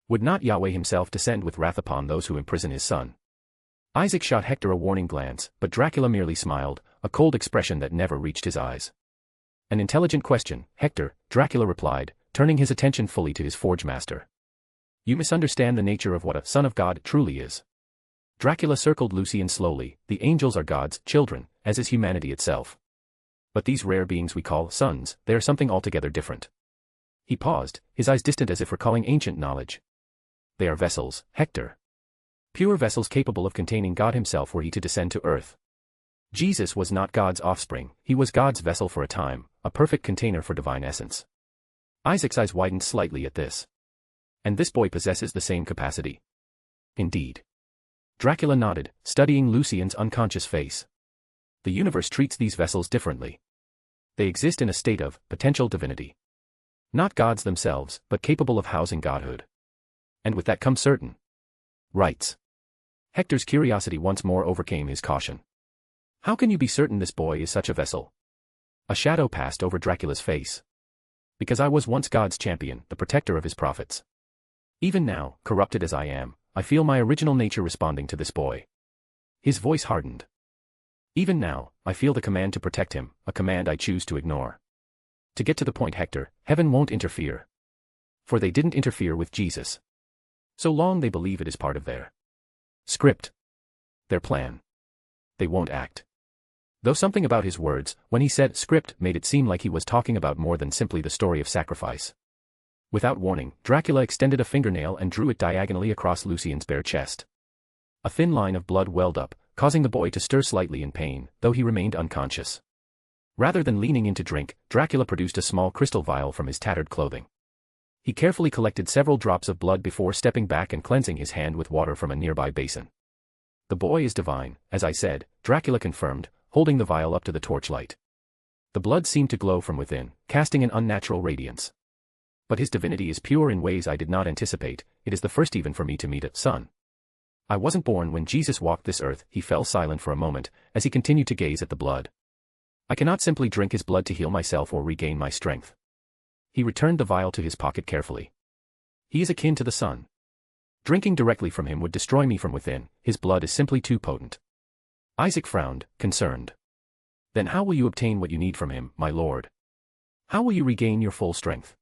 Would not Yahweh himself descend with wrath upon those who imprison his son? Isaac shot Hector a warning glance, but Dracula merely smiled, a cold expression that never reached his eyes. An intelligent question, Hector, Dracula replied, turning his attention fully to his forge master. You misunderstand the nature of what a Son of God truly is. Dracula circled Lucien slowly, the angels are God's children, as is humanity itself. But these rare beings we call sons, they are something altogether different. He paused, his eyes distant as if recalling ancient knowledge. They are vessels, Hector. Pure vessels capable of containing God himself were he to descend to earth. Jesus was not God's offspring, he was God's vessel for a time, a perfect container for divine essence. Isaac's eyes widened slightly at this. And this boy possesses the same capacity. Indeed. Dracula nodded, studying Lucien's unconscious face. The universe treats these vessels differently. They exist in a state of potential divinity. Not gods themselves, but capable of housing godhood. And with that comes certain rights. Hector's curiosity once more overcame his caution. How can you be certain this boy is such a vessel? A shadow passed over Dracula's face. Because I was once God's champion, the protector of his prophets. Even now, corrupted as I am, I feel my original nature responding to this boy. His voice hardened. Even now, I feel the command to protect him, a command I choose to ignore. To get to the point, Hector, heaven won't interfere. For they didn't interfere with Jesus. So long they believe it is part of their script. Their plan. They won't act. Though something about his words, when he said script, made it seem like he was talking about more than simply the story of sacrifice. Without warning, Dracula extended a fingernail and drew it diagonally across Lucien's bare chest. A thin line of blood welled up, causing the boy to stir slightly in pain, though he remained unconscious. Rather than leaning in to drink, Dracula produced a small crystal vial from his tattered clothing. He carefully collected several drops of blood before stepping back and cleansing his hand with water from a nearby basin. The boy is divine, as I said, Dracula confirmed, holding the vial up to the torchlight. The blood seemed to glow from within, casting an unnatural radiance. But his divinity is pure in ways I did not anticipate, it is the first even for me to meet a son. I wasn't born when Jesus walked this earth. He fell silent for a moment, as he continued to gaze at the blood. I cannot simply drink his blood to heal myself or regain my strength. He returned the vial to his pocket carefully. He is akin to the sun. Drinking directly from him would destroy me from within, his blood is simply too potent. Isaac frowned, concerned. Then how will you obtain what you need from him, my lord? How will you regain your full strength?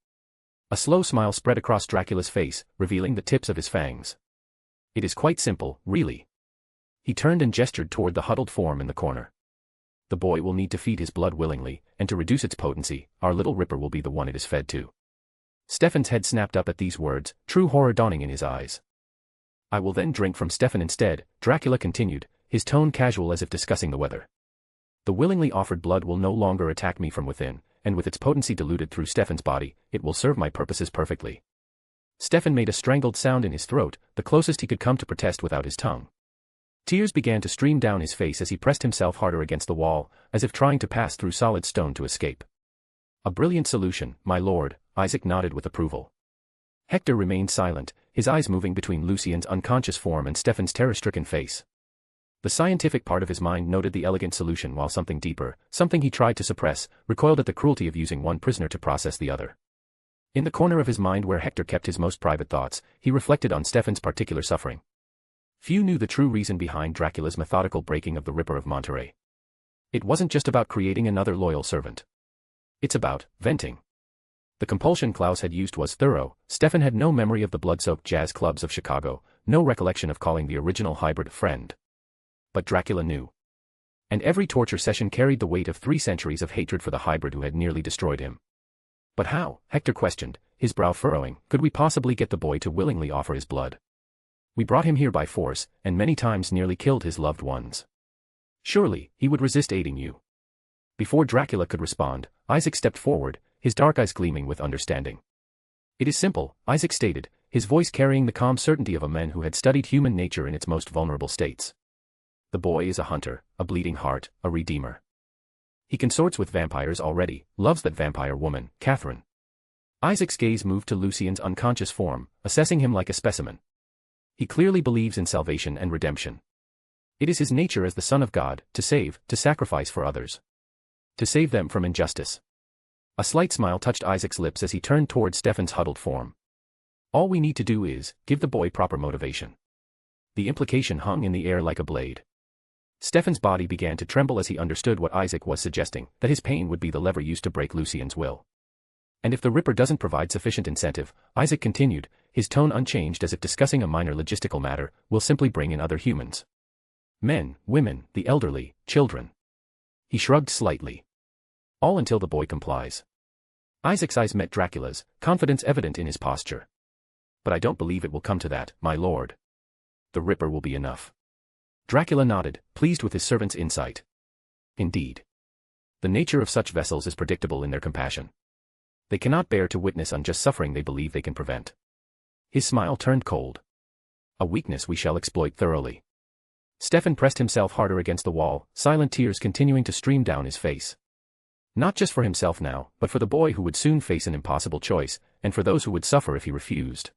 A slow smile spread across Dracula's face, revealing the tips of his fangs. It is quite simple, really. He turned and gestured toward the huddled form in the corner. The boy will need to feed his blood willingly, and to reduce its potency, our little Ripper will be the one it is fed to. Stefan's head snapped up at these words, true horror dawning in his eyes. I will then drink from Stefan instead, Dracula continued, his tone casual as if discussing the weather. The willingly offered blood will no longer attack me from within, and with its potency diluted through Stefan's body, it will serve my purposes perfectly. Stefan made a strangled sound in his throat, the closest he could come to protest without his tongue. Tears began to stream down his face as he pressed himself harder against the wall, as if trying to pass through solid stone to escape. A brilliant solution, my lord, Isaac nodded with approval. Hector remained silent, his eyes moving between Lucien's unconscious form and Stefan's terror-stricken face. The scientific part of his mind noted the elegant solution while something deeper, something he tried to suppress, recoiled at the cruelty of using one prisoner to process the other. In the corner of his mind where Hector kept his most private thoughts, he reflected on Stefan's particular suffering. Few knew the true reason behind Dracula's methodical breaking of the Ripper of Monterey. It wasn't just about creating another loyal servant. It's about venting. The compulsion Claus had used was thorough. Stefan had no memory of the blood-soaked jazz clubs of Chicago, no recollection of calling the original hybrid friend. But Dracula knew. And every torture session carried the weight of 3 centuries of hatred for the hybrid who had nearly destroyed him. But how, Hector questioned, his brow furrowing, could we possibly get the boy to willingly offer his blood? We brought him here by force, and many times nearly killed his loved ones. Surely, he would resist aiding you. Before Dracula could respond, Isaac stepped forward, his dark eyes gleaming with understanding. "It is simple," Isaac stated, his voice carrying the calm certainty of a man who had studied human nature in its most vulnerable states. "The boy is a hunter, a bleeding heart, a redeemer. He consorts with vampires already, loves that vampire woman, Catherine." Isaac's gaze moved to Lucien's unconscious form, assessing him like a specimen. He clearly believes in salvation and redemption. It is his nature as the Son of God, to save, to sacrifice for others. To save them from injustice. A slight smile touched Isaac's lips as he turned toward Stefan's huddled form. "All we need to do is, give the boy proper motivation." The implication hung in the air like a blade. Stefan's body began to tremble as he understood what Isaac was suggesting, that his pain would be the lever used to break Lucien's will. "And if the Ripper doesn't provide sufficient incentive," Isaac continued, his tone unchanged as if discussing a minor logistical matter, "we'll simply bring in other humans. Men, women, the elderly, children." He shrugged slightly. "All until the boy complies." Isaac's eyes met Dracula's, confidence evident in his posture. "But I don't believe it will come to that, my lord. The Ripper will be enough." Dracula nodded, pleased with his servant's insight. "Indeed. The nature of such vessels is predictable in their compassion. They cannot bear to witness unjust suffering they believe they can prevent." His smile turned cold. "A weakness we shall exploit thoroughly." Stefan pressed himself harder against the wall, silent tears continuing to stream down his face. Not just for himself now, but for the boy who would soon face an impossible choice, and for those who would suffer if he refused.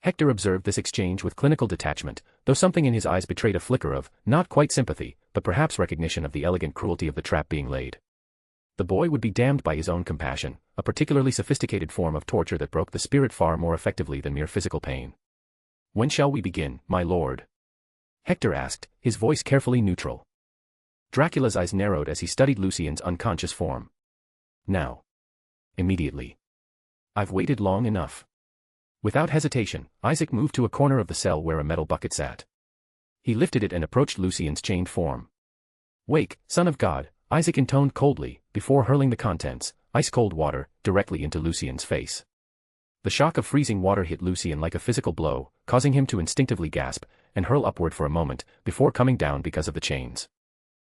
Hector observed this exchange with clinical detachment, though something in his eyes betrayed a flicker of, not quite sympathy, but perhaps recognition of the elegant cruelty of the trap being laid. The boy would be damned by his own compassion, a particularly sophisticated form of torture that broke the spirit far more effectively than mere physical pain. "When shall we begin, my lord?" Hector asked, his voice carefully neutral. Dracula's eyes narrowed as he studied Lucien's unconscious form. "Now. Immediately. I've waited long enough." Without hesitation, Isaac moved to a corner of the cell where a metal bucket sat. He lifted it and approached Lucien's chained form. "Wake, Son of God," Isaac intoned coldly, before hurling the contents, ice-cold water, directly into Lucien's face. The shock of freezing water hit Lucien like a physical blow, causing him to instinctively gasp, and hurl upward for a moment, before coming down because of the chains.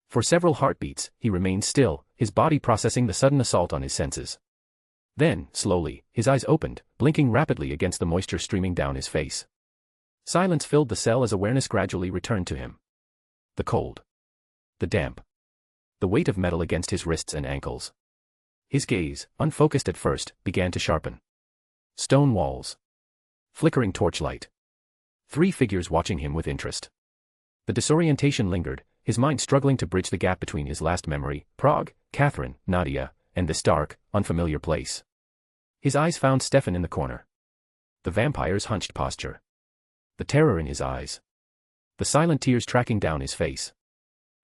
For several heartbeats, he remained still, his body processing the sudden assault on his senses. Then, slowly, his eyes opened, blinking rapidly against the moisture streaming down his face. Silence filled the cell as awareness gradually returned to him. The cold. The damp. The weight of metal against his wrists and ankles. His gaze, unfocused at first, began to sharpen. Stone walls. Flickering torchlight. 3 figures watching him with interest. The disorientation lingered, his mind struggling to bridge the gap between his last memory, Prague, Catherine, Nadia, and this dark, unfamiliar place. His eyes found Stefan in the corner. The vampire's hunched posture. The terror in his eyes. The silent tears tracking down his face.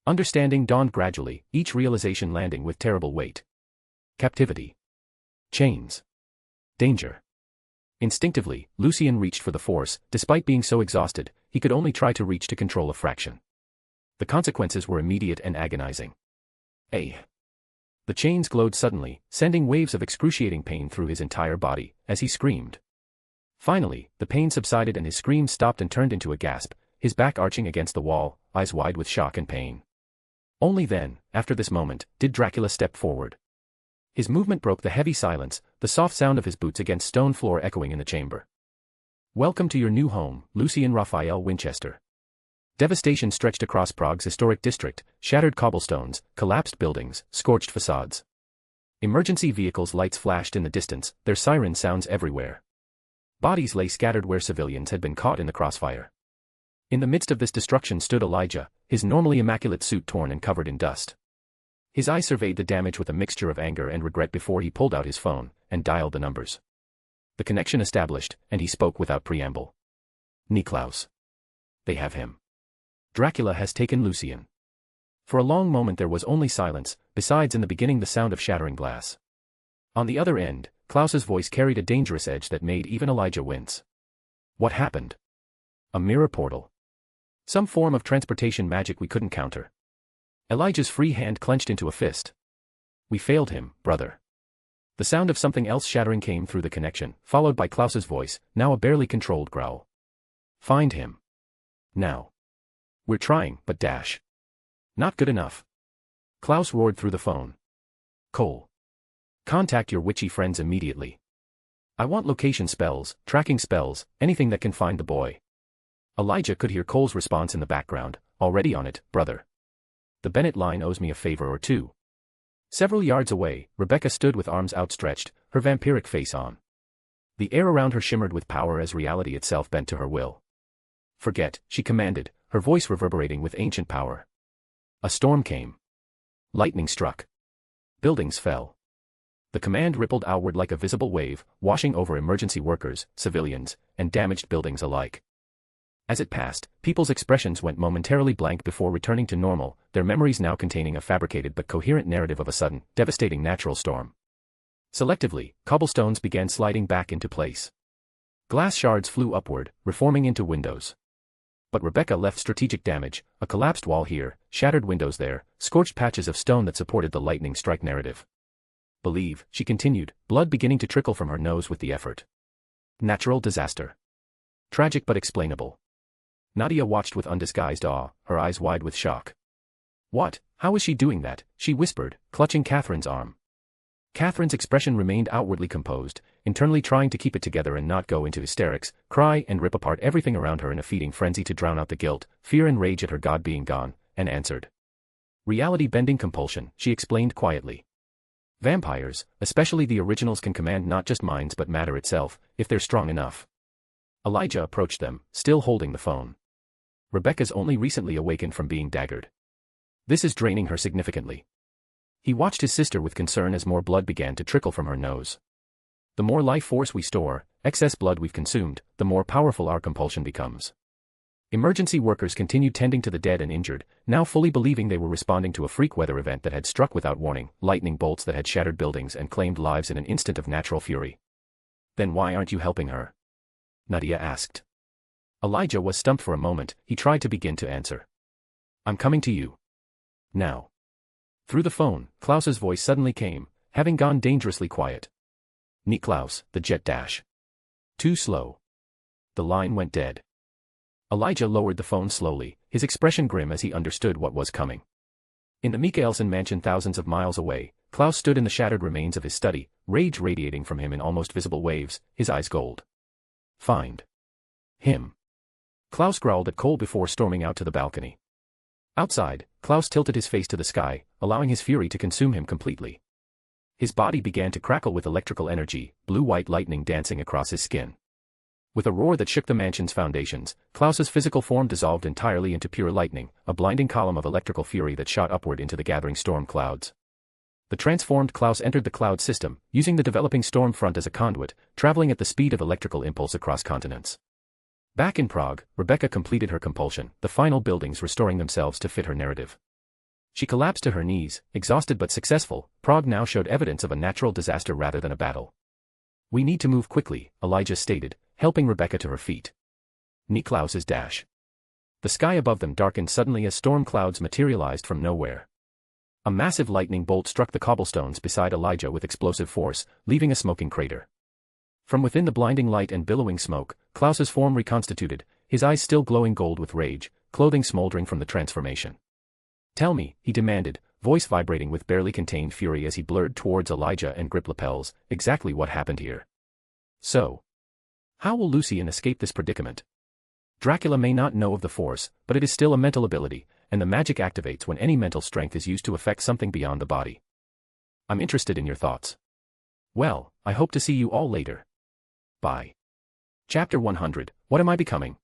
Understanding dawned gradually, each realization landing with terrible weight. Captivity. Chains. Danger. Instinctively, Lucien reached for the force. Despite being so exhausted, he could only try to reach to control a fraction. The consequences were immediate and agonizing. The chains glowed suddenly, sending waves of excruciating pain through his entire body, as he screamed. Finally, the pain subsided and his screams stopped and turned into a gasp, his back arching against the wall, eyes wide with shock and pain. Only then, after this moment, did Dracula step forward. His movement broke the heavy silence, the soft sound of his boots against stone floor echoing in the chamber. "Welcome to your new home, Lucien Raphael Winchester." Devastation stretched across Prague's historic district, shattered cobblestones, collapsed buildings, scorched facades. Emergency vehicles' lights flashed in the distance, their siren sounds everywhere. Bodies lay scattered where civilians had been caught in the crossfire. In the midst of this destruction stood Elijah, his normally immaculate suit torn and covered in dust. His eye surveyed the damage with a mixture of anger and regret before he pulled out his phone and dialed the numbers. The connection established, and he spoke without preamble. "Niklaus. They have him. Dracula has taken Lucien." For a long moment there was only silence, besides in the beginning the sound of shattering glass. On the other end, Klaus's voice carried a dangerous edge that made even Elijah wince. "What happened?" "A mirror portal. Some form of transportation magic we couldn't counter." Elijah's free hand clenched into a fist. "We failed him, brother." The sound of something else shattering came through the connection, followed by Klaus's voice, now a barely controlled growl. "Find him. Now. We're trying, but dash. Not good enough." Klaus roared through the phone. Cole. Contact your witchy friends immediately. I want location spells, tracking spells, anything that can find the boy. Elijah could hear Cole's response in the background, already on it, brother. The Bennett line owes me a favor or two. Several yards away, Rebecca stood with arms outstretched, her vampiric face on. The air around her shimmered with power as reality itself bent to her will. Forget, she commanded, her voice reverberating with ancient power. A storm came. Lightning struck. Buildings fell. The command rippled outward like a visible wave, washing over emergency workers, civilians, and damaged buildings alike. As it passed, people's expressions went momentarily blank before returning to normal, their memories now containing a fabricated but coherent narrative of a sudden, devastating natural storm. Selectively, cobblestones began sliding back into place. Glass shards flew upward, reforming into windows. But Rebecca left strategic damage, a collapsed wall here, shattered windows there, scorched patches of stone that supported the lightning strike narrative. Believe, she continued, blood beginning to trickle from her nose with the effort. Natural disaster. Tragic but explainable. Nadia watched with undisguised awe, her eyes wide with shock. What? How is she doing that? She whispered, clutching Catherine's arm. Catherine's expression remained outwardly composed, internally trying to keep it together and not go into hysterics, cry and rip apart everything around her in a feeding frenzy to drown out the guilt, fear and rage at her God being gone, and answered. Reality-bending compulsion, she explained quietly. Vampires, especially the originals, can command not just minds but matter itself, if they're strong enough. Elijah approached them, still holding the phone. Rebecca's only recently awakened from being daggered. This is draining her significantly. He watched his sister with concern as more blood began to trickle from her nose. The more life force we store, excess blood we've consumed, the more powerful our compulsion becomes. Emergency workers continued tending to the dead and injured, now fully believing they were responding to a freak weather event that had struck without warning, lightning bolts that had shattered buildings and claimed lives in an instant of natural fury. Then why aren't you helping her? Nadia asked. Elijah was stumped for a moment, he tried to begin to answer. I'm coming to you. Now. Through the phone, Klaus's voice suddenly came, having gone dangerously quiet. Klaus, the jet dash. Too slow. The line went dead. Elijah lowered the phone slowly, his expression grim as he understood what was coming. In the Mikkelsen mansion thousands of miles away, Klaus stood in the shattered remains of his study, rage radiating from him in almost visible waves, his eyes gold. Find him. Klaus growled at Cole before storming out to the balcony. Outside, Klaus tilted his face to the sky, allowing his fury to consume him completely. His body began to crackle with electrical energy, blue-white lightning dancing across his skin. With a roar that shook the mansion's foundations, Klaus's physical form dissolved entirely into pure lightning, a blinding column of electrical fury that shot upward into the gathering storm clouds. The transformed Klaus entered the cloud system, using the developing storm front as a conduit, traveling at the speed of electrical impulse across continents. Back in Prague, Rebecca completed her compulsion, the final buildings restoring themselves to fit her narrative. She collapsed to her knees, exhausted but successful. Prague now showed evidence of a natural disaster rather than a battle. We need to move quickly, Elijah stated, helping Rebecca to her feet. Klaus's dash. The sky above them darkened suddenly as storm clouds materialized from nowhere. A massive lightning bolt struck the cobblestones beside Elijah with explosive force, leaving a smoking crater. From within the blinding light and billowing smoke, Klaus's form reconstituted, his eyes still glowing gold with rage, clothing smoldering from the transformation. Tell me, he demanded, voice vibrating with barely contained fury as he blurred towards Elijah and gripped lapels, exactly what happened here. So, how will Lucien escape this predicament? Dracula may not know of the Force, but it is still a mental ability, and the magic activates when any mental strength is used to affect something beyond the body. I'm interested in your thoughts. Well, I hope to see you all later. Bye. Chapter 100, What Am I Becoming?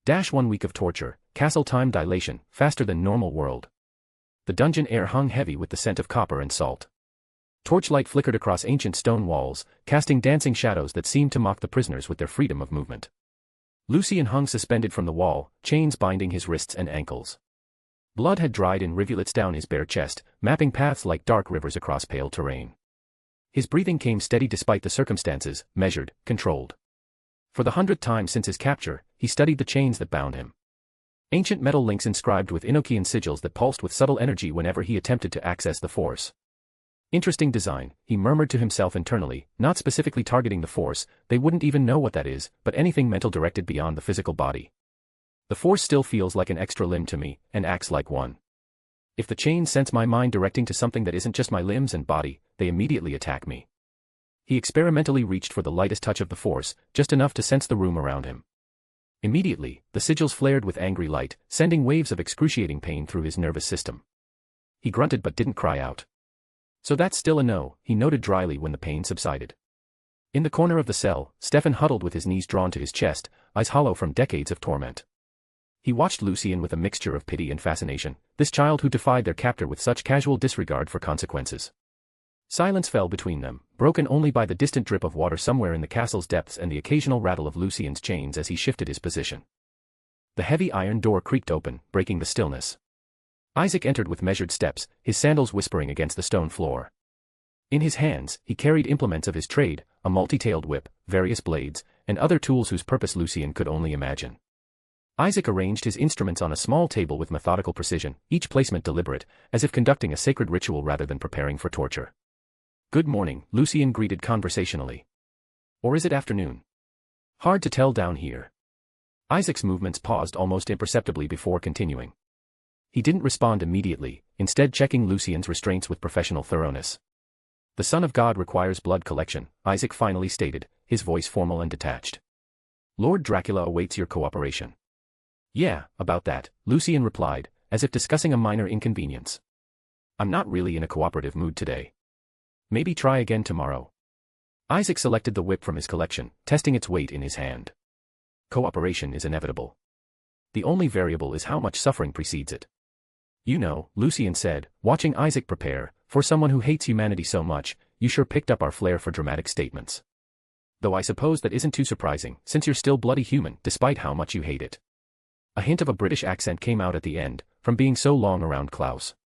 1 week of torture, castle time dilation, faster than normal world. The dungeon air hung heavy with the scent of copper and salt. Torchlight flickered across ancient stone walls, casting dancing shadows that seemed to mock the prisoners with their freedom of movement. Lucien hung suspended from the wall, chains binding his wrists and ankles. Blood had dried in rivulets down his bare chest, mapping paths like dark rivers across pale terrain. His breathing came steady despite the circumstances, measured, controlled. For the 100th time since his capture, he studied the chains that bound him. Ancient metal links inscribed with Enochian sigils that pulsed with subtle energy whenever he attempted to access the Force. Interesting design, he murmured to himself internally, not specifically targeting the Force, they wouldn't even know what that is, but anything mental directed beyond the physical body. The Force still feels like an extra limb to me, and acts like one. If the chains sense my mind directing to something that isn't just my limbs and body, they immediately attack me. He experimentally reached for the lightest touch of the force, just enough to sense the room around him. Immediately, the sigils flared with angry light, sending waves of excruciating pain through his nervous system. He grunted but didn't cry out. So that's still a no, he noted dryly when the pain subsided. In the corner of the cell, Stefan huddled with his knees drawn to his chest, eyes hollow from decades of torment. He watched Lucien with a mixture of pity and fascination, this child who defied their captor with such casual disregard for consequences. Silence fell between them, broken only by the distant drip of water somewhere in the castle's depths and the occasional rattle of Lucien's chains as he shifted his position. The heavy iron door creaked open, breaking the stillness. Isaac entered with measured steps, his sandals whispering against the stone floor. In his hands, he carried implements of his trade, a multi-tailed whip, various blades, and other tools whose purpose Lucien could only imagine. Isaac arranged his instruments on a small table with methodical precision, each placement deliberate, as if conducting a sacred ritual rather than preparing for torture. "Good morning," Lucien greeted conversationally. "Or is it afternoon? Hard to tell down here." Isaac's movements paused almost imperceptibly before continuing. He didn't respond immediately, instead checking Lucien's restraints with professional thoroughness. "The Son of God requires blood collection," Isaac finally stated, his voice formal and detached. "Lord Dracula awaits your cooperation." "Yeah, about that," Lucien replied, as if discussing a minor inconvenience. "I'm not really in a cooperative mood today. Maybe try again tomorrow." Isaac selected the whip from his collection, testing its weight in his hand. Cooperation is inevitable. The only variable is how much suffering precedes it. "You know," Lucien said, watching Isaac prepare, "for someone who hates humanity so much, you sure picked up our flair for dramatic statements. Though I suppose that isn't too surprising, since you're still bloody human, despite how much you hate it." A hint of a British accent came out at the end, from being so long around Claus.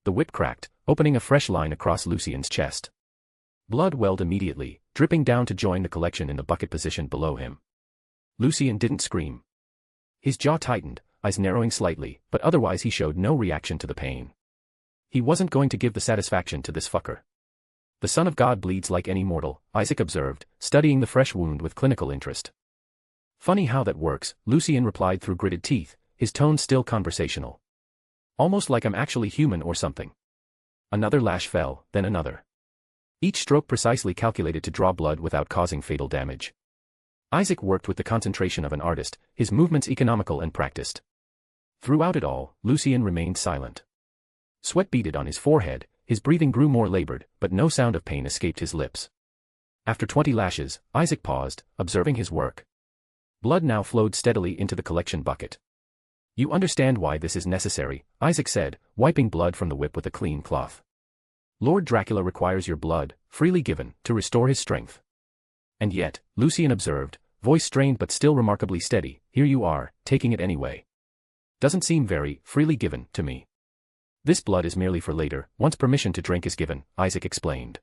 The whip cracked, opening a fresh line across Lucien's chest. Blood welled immediately, dripping down to join the collection in the bucket position below him. Lucien didn't scream. His jaw tightened, eyes narrowing slightly, but otherwise he showed no reaction to the pain. He wasn't going to give the satisfaction to this fucker. "The Son of God bleeds like any mortal," Isaac observed, studying the fresh wound with clinical interest. "Funny how that works," Lucien replied through gritted teeth, his tone still conversational. "Almost like I'm actually human or something." Another lash fell, then another. Each stroke precisely calculated to draw blood without causing fatal damage. Isaac worked with the concentration of an artist, his movements economical and practiced. Throughout it all, Lucien remained silent. Sweat beaded on his forehead, his breathing grew more labored, but no sound of pain escaped his lips. After 20 lashes, Isaac paused, observing his work. Blood now flowed steadily into the collection bucket. "You understand why this is necessary," Isaac said, wiping blood from the whip with a clean cloth. "Lord Dracula requires your blood, freely given, to restore his strength." "And yet," Lucien observed, voice strained but still remarkably steady, "here you are, taking it anyway. Doesn't seem very freely given to me." "This blood is merely for later, once permission to drink is given," Isaac explained.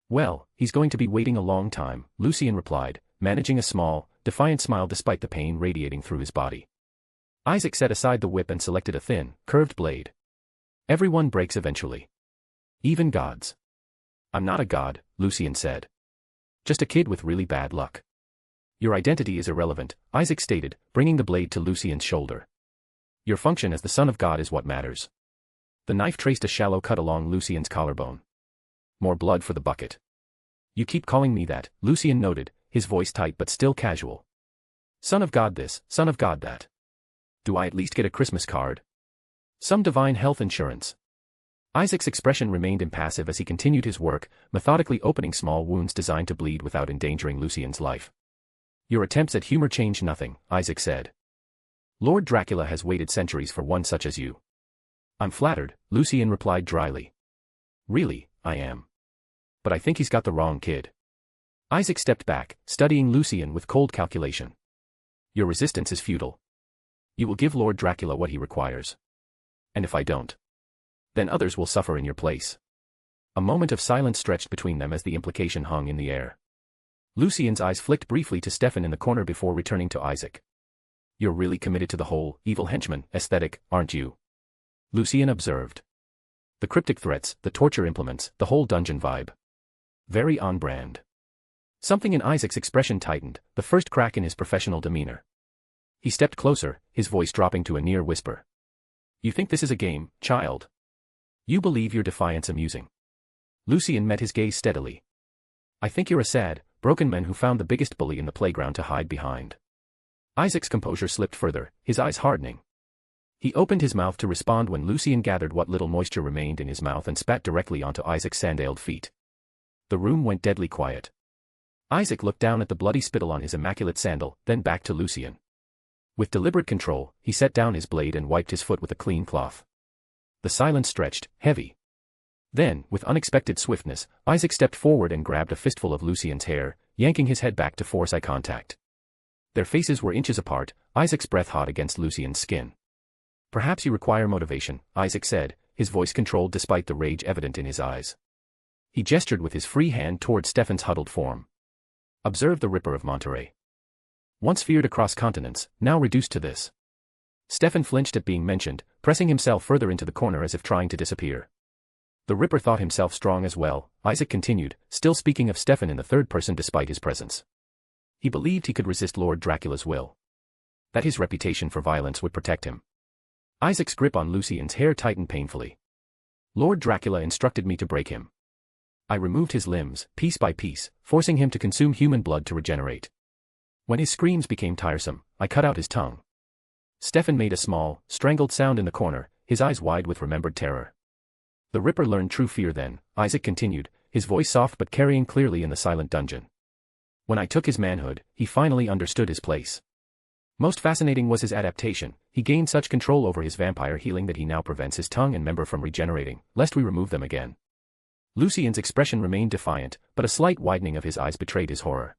"Well, he's going to be waiting a long time," Lucien replied, managing a small, defiant smile despite the pain radiating through his body. Isaac set aside the whip and selected a thin, curved blade. "Everyone breaks eventually. Even gods." "I'm not a god," Lucien said. "Just a kid with really bad luck." "Your identity is irrelevant," Isaac stated, bringing the blade to Lucien's shoulder. "Your function as the Son of God is what matters." The knife traced a shallow cut along Lucien's collarbone. "More blood for the bucket." "You keep calling me that," Lucien noted, his voice tight but still casual. "Son of God this, Son of God that. Do I at least get a Christmas card? Some divine health insurance?" Isaac's expression remained impassive as he continued his work, methodically opening small wounds designed to bleed without endangering Lucien's life. "Your attempts at humor change nothing," Isaac said. "Lord Dracula has waited centuries for one such as you." "I'm flattered," Lucien replied dryly. "Really, I am. But I think he's got the wrong kid." Isaac stepped back, studying Lucien with cold calculation. "Your resistance is futile. You will give Lord Dracula what he requires. And if I don't, then others will suffer in your place." A moment of silence stretched between them as the implication hung in the air. Lucien's eyes flicked briefly to Stefan in the corner before returning to Isaac. "You're really committed to the whole evil henchman aesthetic, aren't you?" Lucien observed. "The cryptic threats, the torture implements, the whole dungeon vibe. Very on brand." Something in Isaac's expression tightened, the first crack in his professional demeanor. He stepped closer, his voice dropping to a near whisper. You think this is a game, child? You believe your defiance amusing. Lucien met his gaze steadily. I think you're a sad, broken man who found the biggest bully in the playground to hide behind. Isaac's composure slipped further, his eyes hardening. He opened his mouth to respond when Lucien gathered what little moisture remained in his mouth and spat directly onto Isaac's sandaled feet. The room went deadly quiet. Isaac looked down at the bloody spittle on his immaculate sandal, then back to Lucien. With deliberate control, he set down his blade and wiped his foot with a clean cloth. The silence stretched, heavy. Then, with unexpected swiftness, Isaac stepped forward and grabbed a fistful of Lucien's hair, yanking his head back to force eye contact. Their faces were inches apart, Isaac's breath hot against Lucien's skin. Perhaps you require motivation, Isaac said, his voice controlled despite the rage evident in his eyes. He gestured with his free hand toward Stefan's huddled form. Observe the Ripper of Monterey. Once feared across continents, now reduced to this. Stefan flinched at being mentioned, pressing himself further into the corner as if trying to disappear. The Ripper thought himself strong as well, Isaac continued, still speaking of Stefan in the third person despite his presence. He believed he could resist Lord Dracula's will. That his reputation for violence would protect him. Isaac's grip on Lucien's hair tightened painfully. Lord Dracula instructed me to break him. I removed his limbs, piece by piece, forcing him to consume human blood to regenerate. When his screams became tiresome, I cut out his tongue. Stefan made a small, strangled sound in the corner, his eyes wide with remembered terror. The Ripper learned true fear then, Isaac continued, his voice soft but carrying clearly in the silent dungeon. When I took his manhood, he finally understood his place. Most fascinating was his adaptation. He gained such control over his vampire healing that he now prevents his tongue and member from regenerating, lest we remove them again. Lucien's expression remained defiant, but a slight widening of his eyes betrayed his horror.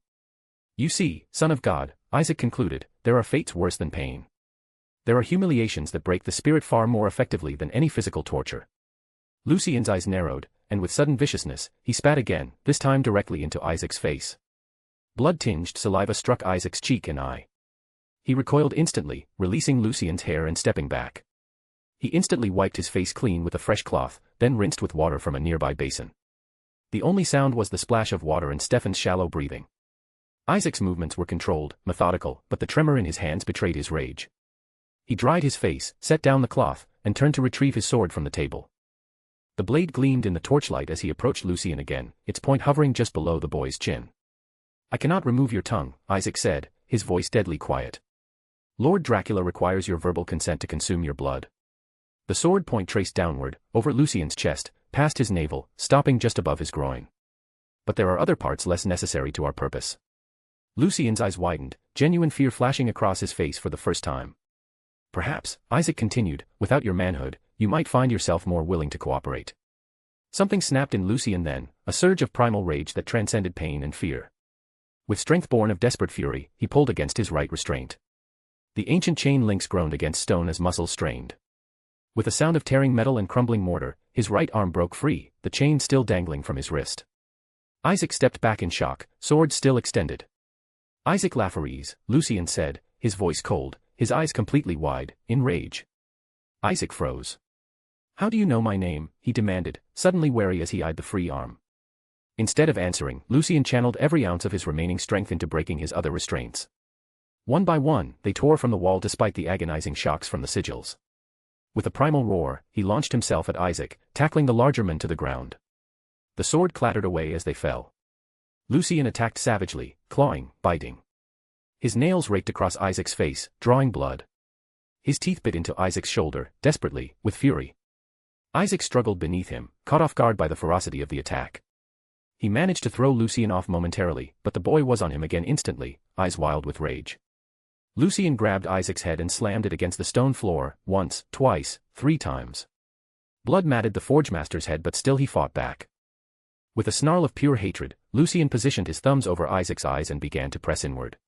You see, Son of God, Isaac concluded, there are fates worse than pain. There are humiliations that break the spirit far more effectively than any physical torture. Lucien's eyes narrowed, and with sudden viciousness, he spat again, this time directly into Isaac's face. Blood-tinged saliva struck Isaac's cheek and eye. He recoiled instantly, releasing Lucien's hair and stepping back. He instantly wiped his face clean with a fresh cloth, then rinsed with water from a nearby basin. The only sound was the splash of water and Stefan's shallow breathing. Isaac's movements were controlled, methodical, but the tremor in his hands betrayed his rage. He dried his face, set down the cloth, and turned to retrieve his sword from the table. The blade gleamed in the torchlight as he approached Lucien again, its point hovering just below the boy's chin. I cannot remove your tongue, Isaac said, his voice deadly quiet. Lord Dracula requires your verbal consent to consume your blood. The sword point traced downward, over Lucien's chest, past his navel, stopping just above his groin. But there are other parts less necessary to our purpose. Lucien's eyes widened, genuine fear flashing across his face for the first time. Perhaps, Isaac continued, without your manhood, you might find yourself more willing to cooperate. Something snapped in Lucien then, a surge of primal rage that transcended pain and fear. With strength born of desperate fury, he pulled against his right restraint. The ancient chain links groaned against stone as muscles strained. With a sound of tearing metal and crumbling mortar, his right arm broke free, the chain still dangling from his wrist. Isaac stepped back in shock, sword still extended. Isaac Lafarise, Lucien said, his voice cold, his eyes completely wide, in rage. Isaac froze. How do you know my name? He demanded, suddenly wary as he eyed the free arm. Instead of answering, Lucien channeled every ounce of his remaining strength into breaking his other restraints. One by one, they tore from the wall despite the agonizing shocks from the sigils. With a primal roar, he launched himself at Isaac, tackling the larger man to the ground. The sword clattered away as they fell. Lucien attacked savagely, clawing, biting. His nails raked across Isaac's face, drawing blood. His teeth bit into Isaac's shoulder, desperately, with fury. Isaac struggled beneath him, caught off guard by the ferocity of the attack. He managed to throw Lucien off momentarily, but the boy was on him again instantly, eyes wild with rage. Lucien grabbed Isaac's head and slammed it against the stone floor, once, twice, 3 times. Blood matted the Forgemaster's head but still he fought back. With a snarl of pure hatred, Lucien positioned his thumbs over Isaac's eyes and began to press inward.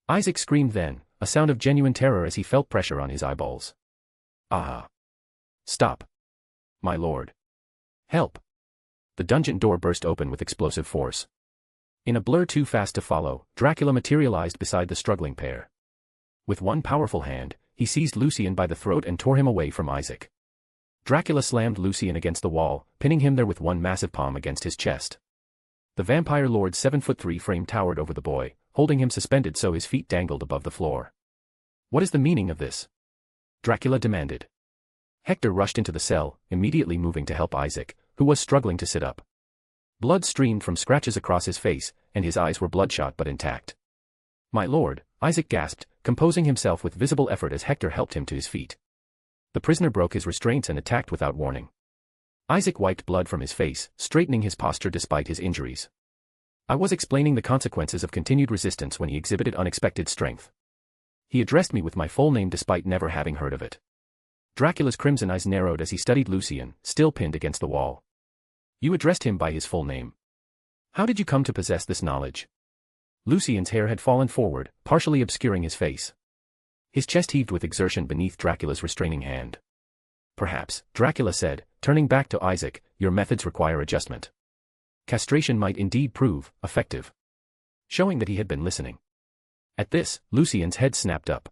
Isaac screamed then, a sound of genuine terror as he felt pressure on his eyeballs. Ah! Stop! My lord! Help! The dungeon door burst open with explosive force. In a blur too fast to follow, Dracula materialized beside the struggling pair. With one powerful hand, he seized Lucien by the throat and tore him away from Isaac. Dracula slammed Lucien against the wall, pinning him there with one massive palm against his chest. The vampire lord's 7'3" frame towered over the boy, holding him suspended so his feet dangled above the floor. What is the meaning of this? Dracula demanded. Hector rushed into the cell, immediately moving to help Isaac, who was struggling to sit up. Blood streamed from scratches across his face, and his eyes were bloodshot but intact. "My lord," Isaac gasped, composing himself with visible effort as Hector helped him to his feet. The prisoner broke his restraints and attacked without warning. Isaac wiped blood from his face, straightening his posture despite his injuries. "I was explaining the consequences of continued resistance when he exhibited unexpected strength. He addressed me with my full name despite never having heard of it." Dracula's crimson eyes narrowed as he studied Lucien, still pinned against the wall. "You addressed him by his full name. How did you come to possess this knowledge?" Lucien's hair had fallen forward, partially obscuring his face. His chest heaved with exertion beneath Dracula's restraining hand. "Perhaps," Dracula said, turning back to Isaac, "your methods require adjustment. Castration might indeed prove effective." Showing that he had been listening. At this, Lucien's head snapped up.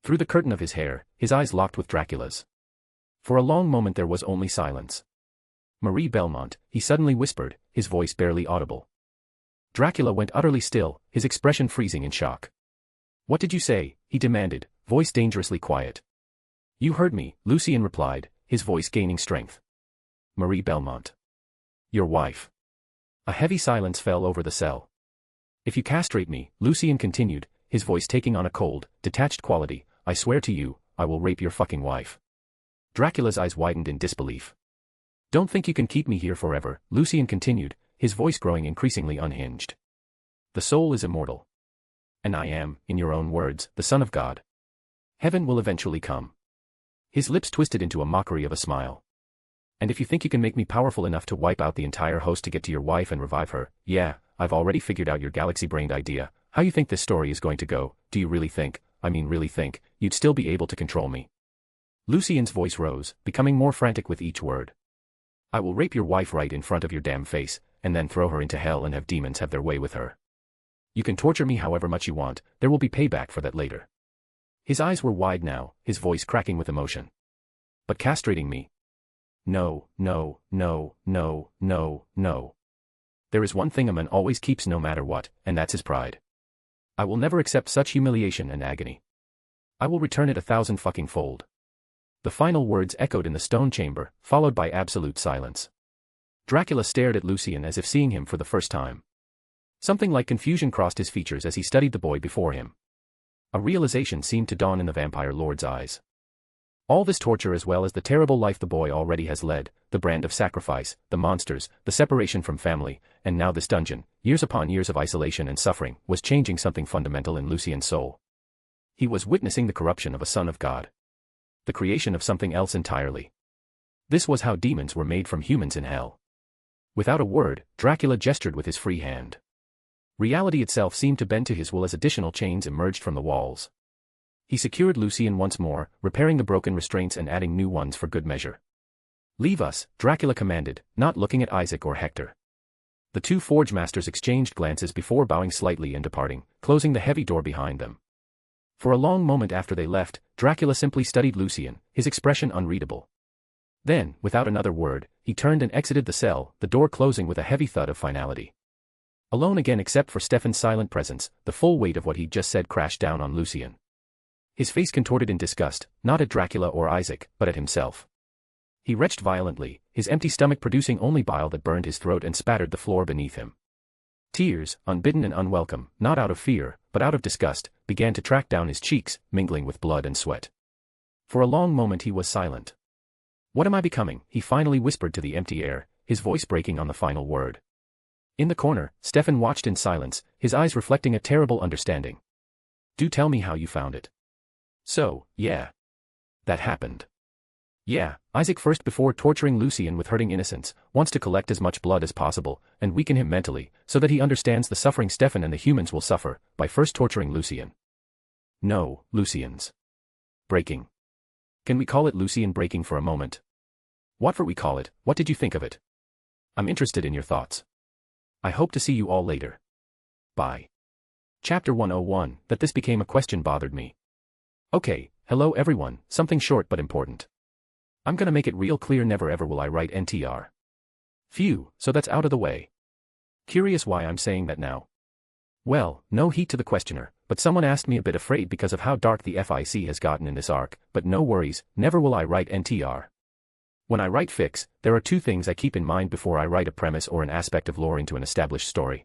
Through the curtain of his hair, his eyes locked with Dracula's. For a long moment there was only silence. "Marie Belmont," he suddenly whispered, his voice barely audible. Dracula went utterly still, his expression freezing in shock. "What did you say?" he demanded, voice dangerously quiet. "You heard me," Lucien replied, his voice gaining strength. "Marie Belmont. Your wife." A heavy silence fell over the cell. "If you castrate me," Lucien continued, his voice taking on a cold, detached quality, "I swear to you, I will rape your fucking wife." Dracula's eyes widened in disbelief. "Don't think you can keep me here forever," Lucien continued, his voice growing increasingly unhinged. "The soul is immortal. And I am, in your own words, the Son of God. Heaven will eventually come." His lips twisted into a mockery of a smile. "And if you think you can make me powerful enough to wipe out the entire host to get to your wife and revive her, yeah, I've already figured out your galaxy-brained idea. How you think this story is going to go? Do you really think, really think, you'd still be able to control me?" Lucien's voice rose, becoming more frantic with each word. "I will rape your wife right in front of your damn face, and then throw her into hell and have demons have their way with her. You can torture me however much you want, there will be payback for that later." His eyes were wide now, his voice cracking with emotion. "But castrating me? No, no, no, no, no, no. There is one thing a man always keeps no matter what, and that's his pride. I will never accept such humiliation and agony. I will return it 1,000 fucking fold." The final words echoed in the stone chamber, followed by absolute silence. Dracula stared at Lucien as if seeing him for the first time. Something like confusion crossed his features as he studied the boy before him. A realization seemed to dawn in the vampire lord's eyes. All this torture as well as the terrible life the boy already has led, the brand of sacrifice, the monsters, the separation from family, and now this dungeon, years upon years of isolation and suffering, was changing something fundamental in Lucien's soul. He was witnessing the corruption of a son of God. The creation of something else entirely. This was how demons were made from humans in hell. Without a word, Dracula gestured with his free hand. Reality itself seemed to bend to his will as additional chains emerged from the walls. He secured Lucien once more, repairing the broken restraints and adding new ones for good measure. "Leave us," Dracula commanded, not looking at Isaac or Hector. The two forge masters exchanged glances before bowing slightly and departing, closing the heavy door behind them. For a long moment after they left, Dracula simply studied Lucien, his expression unreadable. Then, without another word, he turned and exited the cell, the door closing with a heavy thud of finality. Alone again except for Stefan's silent presence, the full weight of what he'd just said crashed down on Lucien. His face contorted in disgust, not at Dracula or Isaac, but at himself. He retched violently, his empty stomach producing only bile that burned his throat and spattered the floor beneath him. Tears, unbidden and unwelcome, not out of fear, but out of disgust, began to track down his cheeks, mingling with blood and sweat. For a long moment he was silent. "What am I becoming?" he finally whispered to the empty air, his voice breaking on the final word. In the corner, Stefan watched in silence, his eyes reflecting a terrible understanding. "Do tell me how you found it." "So, yeah. That happened. Yeah, Isaac first before torturing Lucien with hurting innocence, wants to collect as much blood as possible, and weaken him mentally, so that he understands the suffering Stefan and the humans will suffer, by first torturing Lucien. No, Lucien's breaking. Can we call it Lucien breaking for a moment? Whatever we call it, what did you think of it? I'm interested in your thoughts. I hope to see you all later. Bye. Chapter 101, that this became a question bothered me. Okay, hello everyone, something short but important. I'm gonna make it real clear never ever will I write NTR. Phew, so that's out of the way. Curious why I'm saying that now? Well, no heat to the questioner, but someone asked me a bit afraid because of how dark the FIC has gotten in this arc, but no worries, never will I write NTR. When I write fics, there are two things I keep in mind before I write a premise or an aspect of lore into an established story.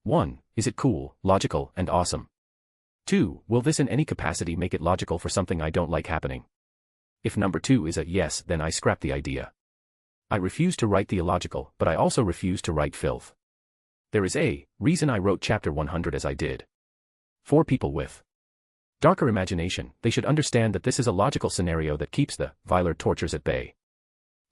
1. Is it cool, logical, and awesome? 2. Will this in any capacity make it logical for something I don't like happening? If number 2 is a yes, then I scrap the idea. I refuse to write the illogical, but I also refuse to write filth. There is a reason I wrote chapter 100 as I did. For people with darker imagination, they should understand that this is a logical scenario that keeps the viler tortures at bay.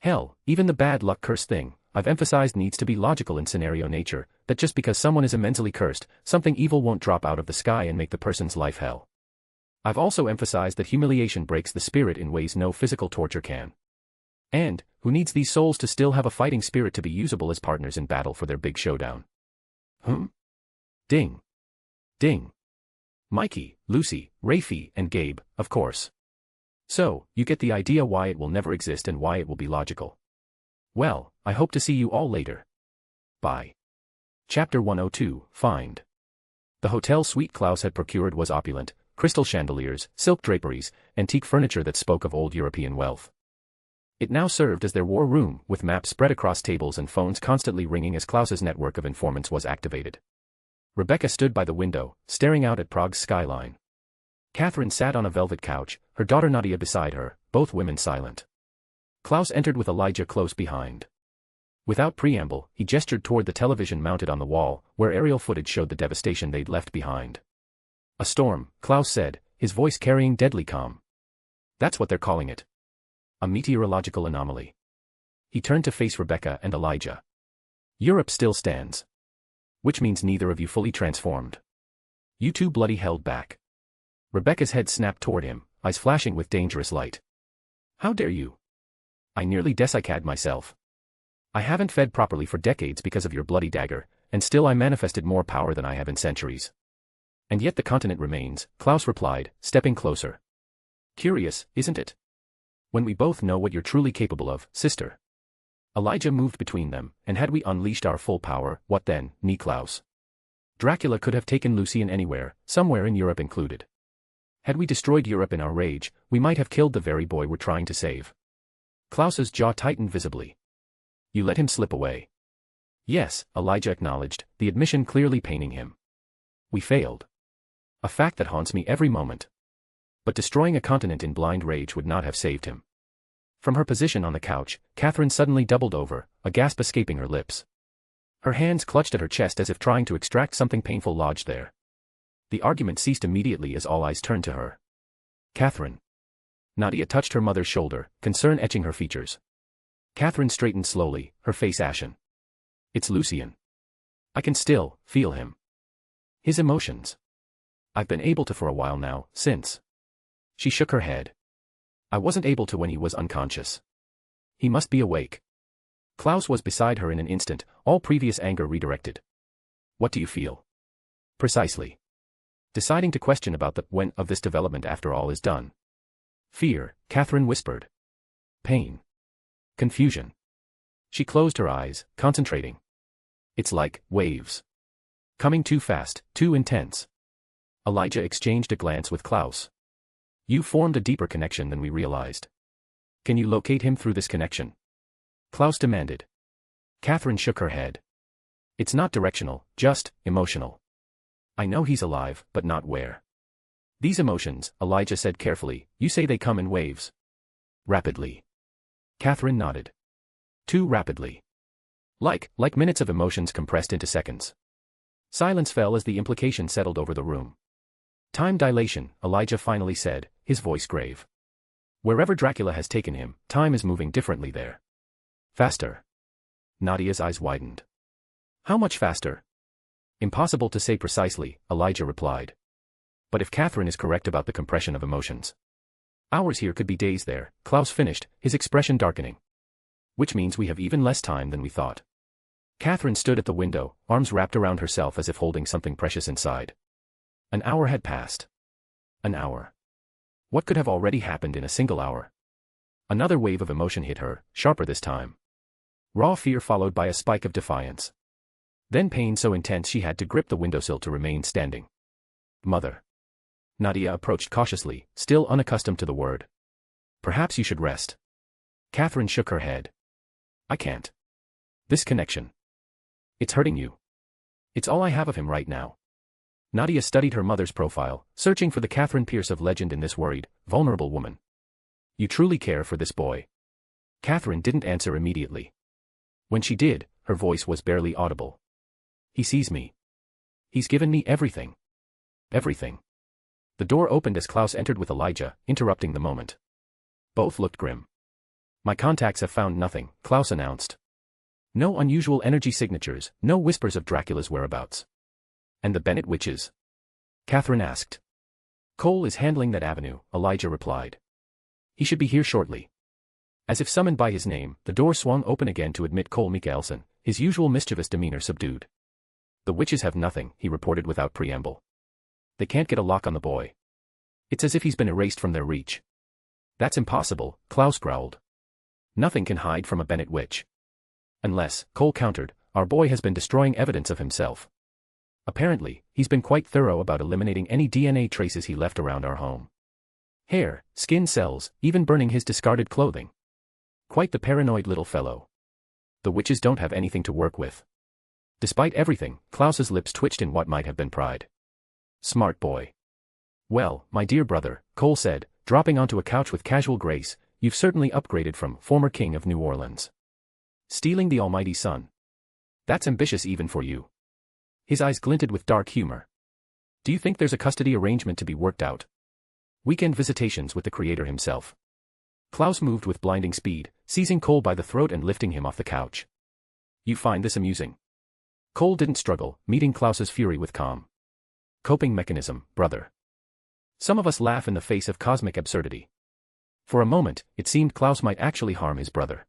Hell, even the bad luck curse thing, I've emphasized needs to be logical in scenario nature, that just because someone is immensely cursed, something evil won't drop out of the sky and make the person's life hell. I've also emphasized that humiliation breaks the spirit in ways no physical torture can. And, who needs these souls to still have a fighting spirit to be usable as partners in battle for their big showdown? Ding. Ding. Mikey, Lucy, Rafi, and Gabe, of course. So, you get the idea why it will never exist and why it will be logical. Well, I hope to see you all later. Bye. Chapter 102, Find. The hotel suite Claus had procured was opulent, crystal chandeliers, silk draperies, antique furniture that spoke of old European wealth. It now served as their war room, with maps spread across tables and phones constantly ringing as Klaus's network of informants was activated. Rebecca stood by the window, staring out at Prague's skyline. Catherine sat on a velvet couch, her daughter Nadia beside her, both women silent. Klaus entered with Elijah close behind. Without preamble, he gestured toward the television mounted on the wall, where aerial footage showed the devastation they'd left behind. A storm, Klaus said, his voice carrying deadly calm. That's what they're calling it. A meteorological anomaly. He turned to face Rebecca and Elijah. Europe still stands. Which means neither of you fully transformed. You two bloody held back. Rebecca's head snapped toward him, eyes flashing with dangerous light. How dare you? I nearly desiccated myself. I haven't fed properly for decades because of your bloody dagger, and still I manifested more power than I have in centuries. And yet the continent remains, Klaus replied, stepping closer. Curious, isn't it? When we both know what you're truly capable of, sister. Elijah moved between them, and had we unleashed our full power, what then, Klaus? Dracula could have taken Lucien anywhere, somewhere in Europe included. Had we destroyed Europe in our rage, we might have killed the very boy we're trying to save. Klaus's jaw tightened visibly. You let him slip away. Yes, Elijah acknowledged, the admission clearly paining him. We failed. A fact that haunts me every moment. But destroying a continent in blind rage would not have saved him. From her position on the couch, Catherine suddenly doubled over, a gasp escaping her lips. Her hands clutched at her chest as if trying to extract something painful lodged there. The argument ceased immediately as all eyes turned to her. Catherine. Nadia touched her mother's shoulder, concern etching her features. Catherine straightened slowly, her face ashen. It's Lucien. I can still feel him. His emotions. I've been able to for a while now, since. She shook her head. I wasn't able to when he was unconscious. He must be awake. Klaus was beside her in an instant, all previous anger redirected. What do you feel? Precisely. Deciding to question about the when of this development after all is done. Fear, Catherine whispered. Pain. Confusion. She closed her eyes, concentrating. It's like waves. Coming too fast, too intense. Elijah exchanged a glance with Klaus. You formed a deeper connection than we realized. Can you locate him through this connection? Klaus demanded. Catherine shook her head. It's not directional, just emotional. I know he's alive, but not where. These emotions, Elijah said carefully, you say they come in waves. Rapidly. Catherine nodded. Too rapidly. Like minutes of emotions compressed into seconds. Silence fell as the implication settled over the room. Time dilation, Elijah finally said, his voice grave. Wherever Dracula has taken him, time is moving differently there. Faster. Nadia's eyes widened. How much faster? Impossible to say precisely, Elijah replied. But if Catherine is correct about the compression of emotions. Hours here could be days there, Klaus finished, his expression darkening. Which means we have even less time than we thought. Catherine stood at the window, arms wrapped around herself as if holding something precious inside. An hour had passed. An hour. What could have already happened in a single hour? Another wave of emotion hit her, sharper this time. Raw fear followed by a spike of defiance. Then pain so intense she had to grip the windowsill to remain standing. Mother. Nadia approached cautiously, still unaccustomed to the word. Perhaps you should rest. Catherine shook her head. I can't. This connection. It's hurting you. It's all I have of him right now. Nadia studied her mother's profile, searching for the Catherine Pierce of legend in this worried, vulnerable woman. You truly care for this boy. Catherine didn't answer immediately. When she did, her voice was barely audible. He sees me. He's given me everything. Everything. The door opened as Claus entered with Elijah, interrupting the moment. Both looked grim. My contacts have found nothing, Claus announced. No unusual energy signatures, no whispers of Dracula's whereabouts. And the Bennett witches? Catherine asked. Cole is handling that avenue, Elijah replied. He should be here shortly. As if summoned by his name, the door swung open again to admit Cole Mikaelson, his usual mischievous demeanor subdued. The witches have nothing, he reported without preamble. They can't get a lock on the boy. It's as if he's been erased from their reach. That's impossible, Claus growled. Nothing can hide from a Bennett witch. Unless, Cole countered, our boy has been destroying evidence of himself. Apparently, he's been quite thorough about eliminating any DNA traces he left around our home. Hair, skin cells, even burning his discarded clothing. Quite the paranoid little fellow. The witches don't have anything to work with. Despite everything, Klaus's lips twitched in what might have been pride. Smart boy. Well, my dear brother, Cole said, dropping onto a couch with casual grace, you've certainly upgraded from former king of New Orleans. Stealing the almighty sun. That's ambitious even for you. His eyes glinted with dark humor. Do you think there's a custody arrangement to be worked out? Weekend visitations with the creator himself. Claus moved with blinding speed, seizing Cole by the throat and lifting him off the couch. You find this amusing? Cole didn't struggle, meeting Klaus's fury with calm. Coping mechanism, brother. Some of us laugh in the face of cosmic absurdity. For a moment, it seemed Claus might actually harm his brother.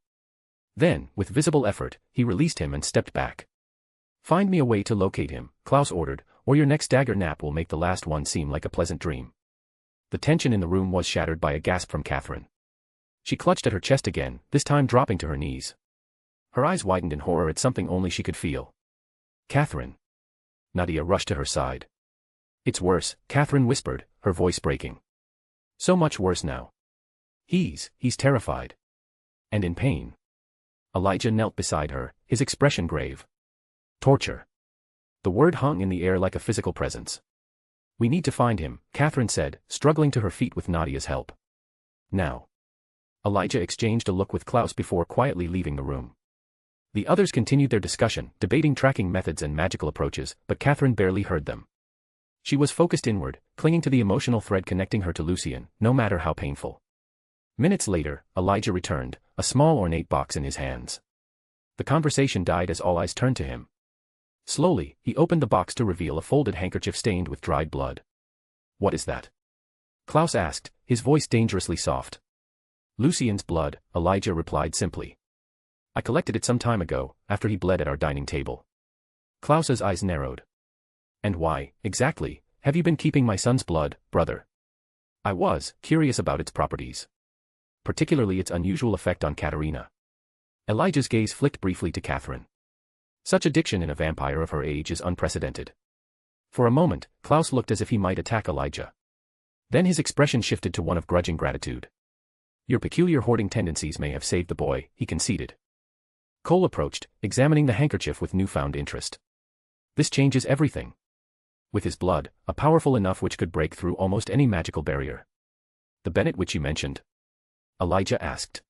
Then, with visible effort, he released him and stepped back. Find me a way to locate him, Claus ordered, or your next dagger nap will make the last one seem like a pleasant dream. The tension in the room was shattered by a gasp from Catherine. She clutched at her chest again, this time dropping to her knees. Her eyes widened in horror at something only she could feel. Catherine. Nadia rushed to her side. It's worse, Catherine whispered, her voice breaking. So much worse now. He's terrified. And in pain. Elijah knelt beside her, his expression grave. Torture. The word hung in the air like a physical presence. We need to find him, Catherine said, struggling to her feet with Nadia's help. Now. Elijah exchanged a look with Claus before quietly leaving the room. The others continued their discussion, debating tracking methods and magical approaches, but Catherine barely heard them. She was focused inward, clinging to the emotional thread connecting her to Lucien, no matter how painful. Minutes later, Elijah returned, a small ornate box in his hands. The conversation died as all eyes turned to him. Slowly, he opened the box to reveal a folded handkerchief stained with dried blood. What is that? Claus asked, his voice dangerously soft. Lucien's blood, Elijah replied simply. I collected it some time ago, after he bled at our dining table. Klaus's eyes narrowed. And why, exactly, have you been keeping my son's blood, brother? I was curious about its properties. Particularly its unusual effect on Katerina. Elijah's gaze flicked briefly to Catherine. Such addiction in a vampire of her age is unprecedented. For a moment, Claus looked as if he might attack Elijah. Then his expression shifted to one of grudging gratitude. Your peculiar hoarding tendencies may have saved the boy, he conceded. Cole approached, examining the handkerchief with newfound interest. This changes everything. With his blood, a powerful enough which could break through almost any magical barrier. The Bennett which you mentioned? Elijah asked.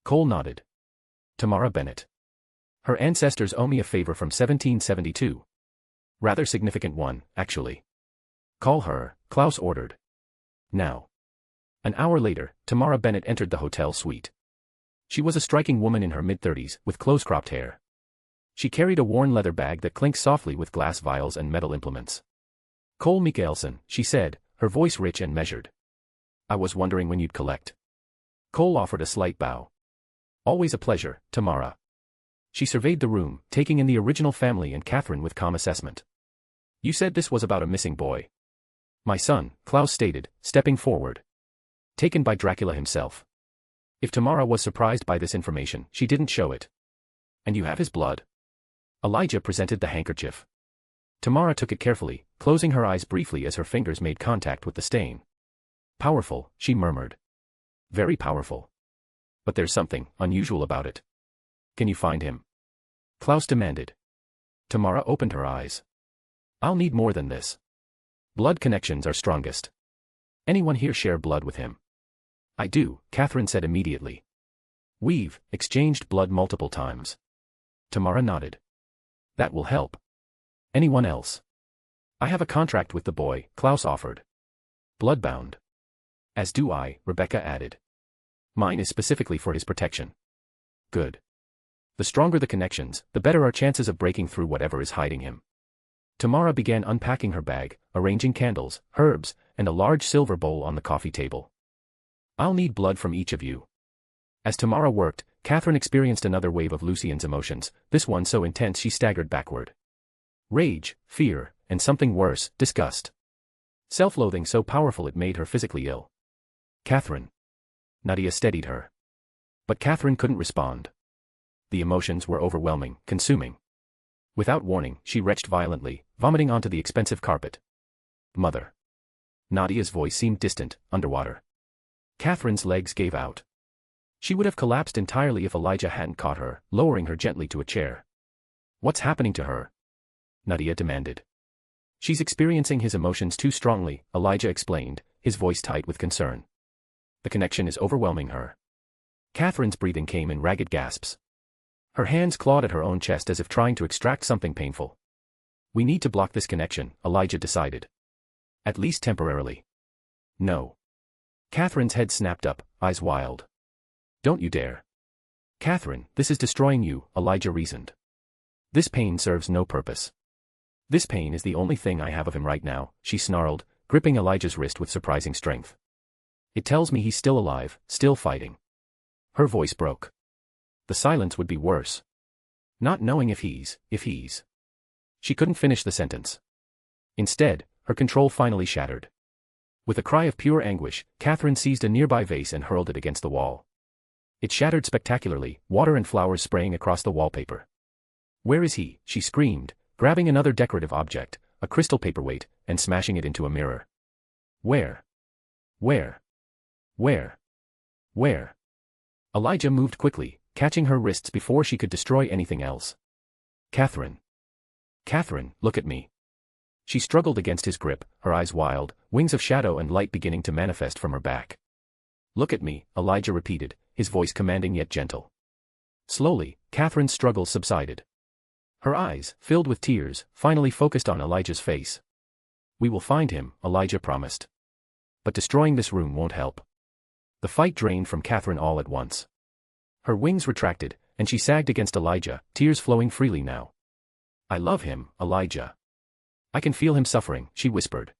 Cole nodded. Tamara Bennett. Her ancestors owe me a favor from 1772. Rather significant one, actually. Call her, Claus ordered. Now. An hour later, Tamara Bennett entered the hotel suite. She was a striking woman in her mid-30s, with close-cropped hair. She carried a worn leather bag that clinked softly with glass vials and metal implements. Cole Mikaelson, she said, her voice rich and measured. I was wondering when you'd collect. Cole offered a slight bow. Always a pleasure, Tamara. She surveyed the room, taking in the original family and Catherine with calm assessment. You said this was about a missing boy. My son, Claus stated, stepping forward. Taken by Dracula himself. If Tamara was surprised by this information, she didn't show it. And you have his blood? Elijah presented the handkerchief. Tamara took it carefully, closing her eyes briefly as her fingers made contact with the stain. Powerful, she murmured. Very powerful. But there's something unusual about it. Can you find him? Claus demanded. Tamara opened her eyes. I'll need more than this. Blood connections are strongest. Anyone here share blood with him? I do, Catherine said immediately. We've exchanged blood multiple times. Tamara nodded. That will help. Anyone else? I have a contract with the boy, Claus offered. Bloodbound. As do I, Rebecca added. Mine is specifically for his protection. Good. The stronger the connections, the better our chances of breaking through whatever is hiding him. Tamara began unpacking her bag, arranging candles, herbs, and a large silver bowl on the coffee table. I'll need blood from each of you. As Tamara worked, Catherine experienced another wave of Lucien's emotions, this one so intense she staggered backward. Rage, fear, and something worse, disgust. Self-loathing so powerful it made her physically ill. Catherine. Nadia steadied her. But Catherine couldn't respond. The emotions were overwhelming, consuming. Without warning, she retched violently, vomiting onto the expensive carpet. Mother. Nadia's voice seemed distant, underwater. Catherine's legs gave out. She would have collapsed entirely if Elijah hadn't caught her, lowering her gently to a chair. What's happening to her? Nadia demanded. She's experiencing his emotions too strongly, Elijah explained, his voice tight with concern. The connection is overwhelming her. Catherine's breathing came in ragged gasps. Her hands clawed at her own chest as if trying to extract something painful. We need to block this connection, Elijah decided. At least temporarily. No. Catherine's head snapped up, eyes wild. Don't you dare. Catherine, this is destroying you, Elijah reasoned. This pain serves no purpose. This pain is the only thing I have of him right now, she snarled, gripping Elijah's wrist with surprising strength. It tells me he's still alive, still fighting. Her voice broke. The silence would be worse. Not knowing if he's. She couldn't finish the sentence. Instead, her control finally shattered. With a cry of pure anguish, Catherine seized a nearby vase and hurled it against the wall. It shattered spectacularly, water and flowers spraying across the wallpaper. Where is he? She screamed, grabbing another decorative object, a crystal paperweight, and smashing it into a mirror. Where? Elijah moved quickly, catching her wrists before she could destroy anything else. Catherine, look at me. She struggled against his grip, her eyes wild, wings of shadow and light beginning to manifest from her back. Look at me, Elijah repeated, his voice commanding yet gentle. Slowly, Catherine's struggles subsided. Her eyes, filled with tears, finally focused on Elijah's face. We will find him, Elijah promised. But destroying this room won't help. The fight drained from Catherine all at once. Her wings retracted, and she sagged against Elijah, tears flowing freely now. I love him, Elijah. I can feel him suffering, she whispered.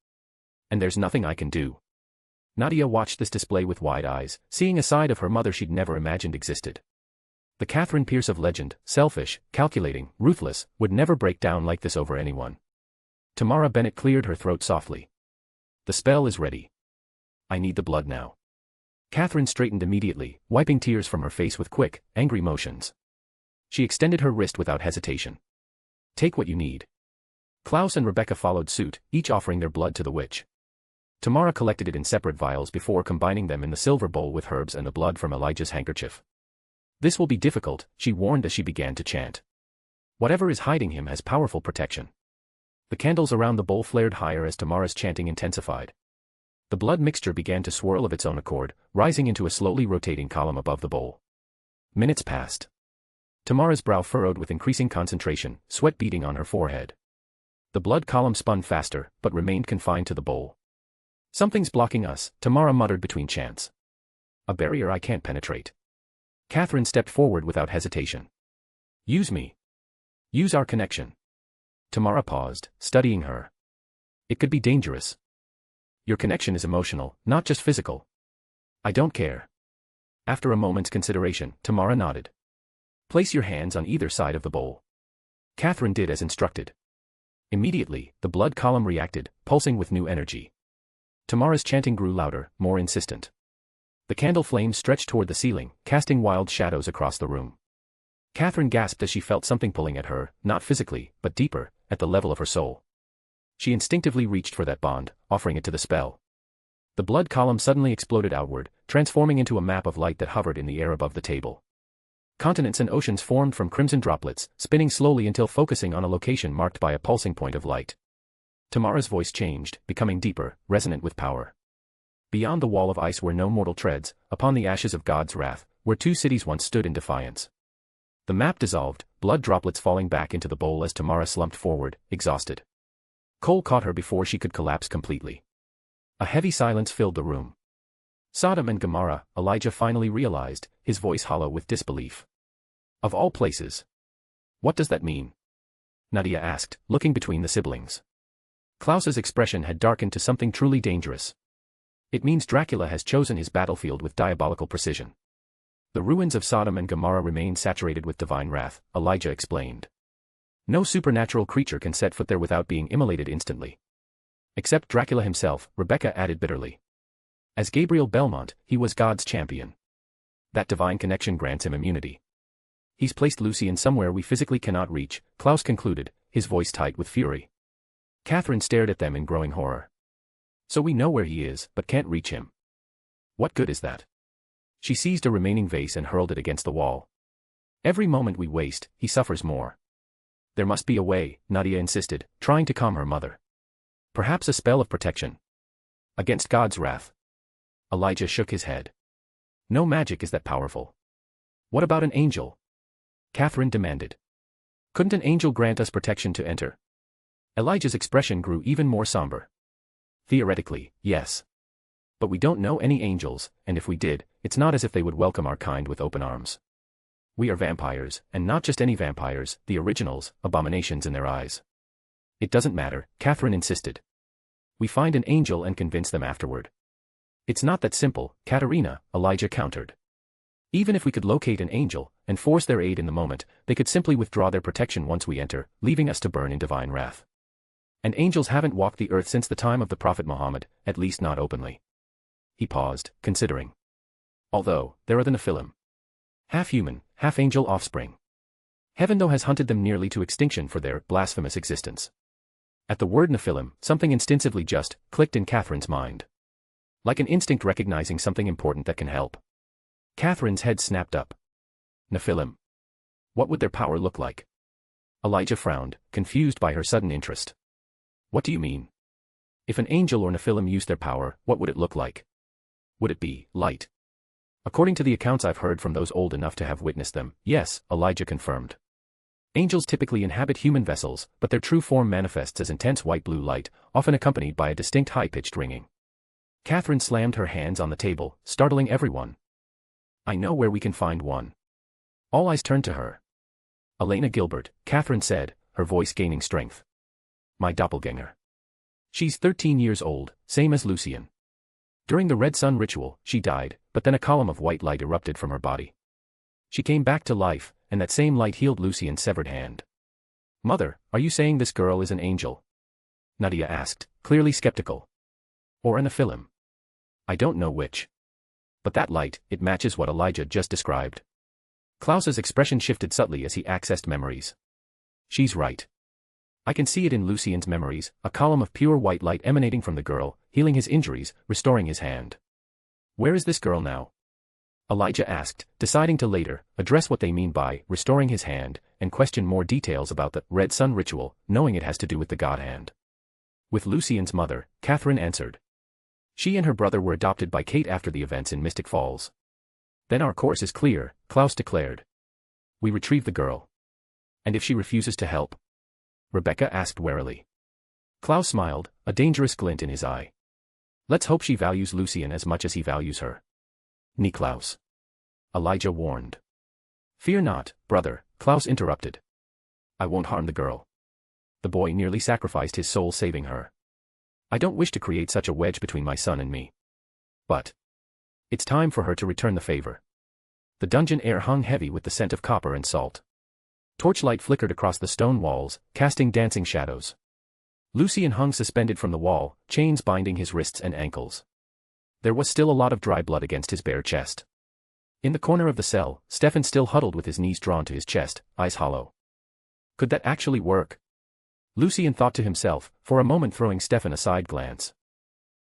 And there's nothing I can do. Nadia watched this display with wide eyes, seeing a side of her mother she'd never imagined existed. The Catherine Pierce of legend, selfish, calculating, ruthless, would never break down like this over anyone. Tamara Bennett cleared her throat softly. The spell is ready. I need the blood now. Catherine straightened immediately, wiping tears from her face with quick, angry motions. She extended her wrist without hesitation. Take what you need. Claus and Rebecca followed suit, each offering their blood to the witch. Tamara collected it in separate vials before combining them in the silver bowl with herbs and the blood from Elijah's handkerchief. This will be difficult, she warned as she began to chant. Whatever is hiding him has powerful protection. The candles around the bowl flared higher as Tamara's chanting intensified. The blood mixture began to swirl of its own accord, rising into a slowly rotating column above the bowl. Minutes passed. Tamara's brow furrowed with increasing concentration, sweat beading on her forehead. The blood column spun faster, but remained confined to the bowl. Something's blocking us, Tamara muttered between chants. A barrier I can't penetrate. Catherine stepped forward without hesitation. Use me. Use our connection. Tamara paused, studying her. It could be dangerous. Your connection is emotional, not just physical. I don't care. After a moment's consideration, Tamara nodded. Place your hands on either side of the bowl. Catherine did as instructed. Immediately, the blood column reacted, pulsing with new energy. Tamara's chanting grew louder, more insistent. The candle flames stretched toward the ceiling, casting wild shadows across the room. Catherine gasped as she felt something pulling at her, not physically, but deeper, at the level of her soul. She instinctively reached for that bond, offering it to the spell. The blood column suddenly exploded outward, transforming into a map of light that hovered in the air above the table. Continents and oceans formed from crimson droplets, spinning slowly until focusing on a location marked by a pulsing point of light. Tamara's voice changed, becoming deeper, resonant with power. Beyond the wall of ice where no mortal treads, upon the ashes of God's wrath, where two cities once stood in defiance. The map dissolved, blood droplets falling back into the bowl as Tamara slumped forward, exhausted. Cole caught her before she could collapse completely. A heavy silence filled the room. Sodom and Gomorrah, Elijah finally realized, his voice hollow with disbelief. Of all places. What does that mean? Nadia asked, looking between the siblings. Klaus's expression had darkened to something truly dangerous. It means Dracula has chosen his battlefield with diabolical precision. The ruins of Sodom and Gomorrah remain saturated with divine wrath, Elijah explained. No supernatural creature can set foot there without being immolated instantly. Except Dracula himself, Rebecca added bitterly. As Gabriel Belmont, he was God's champion. That divine connection grants him immunity. He's placed Lucien somewhere we physically cannot reach, Klaus concluded, his voice tight with fury. Catherine stared at them in growing horror. So we know where he is, but can't reach him. What good is that? She seized a remaining vase and hurled it against the wall. Every moment we waste, he suffers more. There must be a way, Nadia insisted, trying to calm her mother. Perhaps a spell of protection. Against God's wrath. Elijah shook his head. No magic is that powerful. What about an angel? Catherine demanded. Couldn't an angel grant us protection to enter? Elijah's expression grew even more somber. Theoretically, yes. But we don't know any angels, and if we did, it's not as if they would welcome our kind with open arms. We are vampires, and not just any vampires, the originals, abominations in their eyes. It doesn't matter, Catherine insisted. We find an angel and convince them afterward. It's not that simple, Katerina, Elijah countered. Even if we could locate an angel, and force their aid in the moment, they could simply withdraw their protection once we enter, leaving us to burn in divine wrath. And angels haven't walked the earth since the time of the Prophet Muhammad, at least not openly. He paused, considering. Although, there are the Nephilim. Half-human, half-angel offspring. Heaven though has hunted them nearly to extinction for their blasphemous existence. At the word Nephilim, something instinctively just clicked in Catherine's mind. Like an instinct recognizing something important that can help. Catherine's head snapped up. Nephilim. What would their power look like? Elijah frowned, confused by her sudden interest. What do you mean? If an angel or Nephilim used their power, what would it look like? Would it be light? According to the accounts I've heard from those old enough to have witnessed them, yes, Elijah confirmed. Angels typically inhabit human vessels, but their true form manifests as intense white-blue light, often accompanied by a distinct high-pitched ringing. Catherine slammed her hands on the table, startling everyone. I know where we can find one. All eyes turned to her. Elena Gilbert, Catherine said, her voice gaining strength. My doppelganger. She's 13 years old, same as Lucien. During the Red Sun ritual, she died, but then a column of white light erupted from her body. She came back to life, and that same light healed Lucien's severed hand. Mother, are you saying this girl is an angel? Nadia asked, clearly skeptical. Or an Nephilim? I don't know which. But that light, it matches what Elijah just described. Klaus's expression shifted subtly as he accessed memories. She's right. I can see it in Lucien's memories, a column of pure white light emanating from the girl, healing his injuries, restoring his hand. Where is this girl now? Elijah asked, deciding to later address what they mean by restoring his hand, and question more details about the Red Sun ritual, knowing it has to do with the God Hand. With Lucien's mother, Catherine answered. She and her brother were adopted by Kate after the events in Mystic Falls. Then our course is clear, Klaus declared. We retrieve the girl. And if she refuses to help? Rebecca asked warily. Klaus smiled, a dangerous glint in his eye. Let's hope she values Lucien as much as he values her. Klaus. Elijah warned. Fear not, brother, Klaus interrupted. I won't harm the girl. The boy nearly sacrificed his soul saving her. I don't wish to create such a wedge between my son and me. But it's time for her to return the favor. The dungeon air hung heavy with the scent of copper and salt. Torchlight flickered across the stone walls, casting dancing shadows. Lucien hung suspended from the wall, chains binding his wrists and ankles. There was still a lot of dry blood against his bare chest. In the corner of the cell, Stefan still huddled with his knees drawn to his chest, eyes hollow. Could that actually work? Lucien thought to himself, for a moment throwing Stefan a side glance.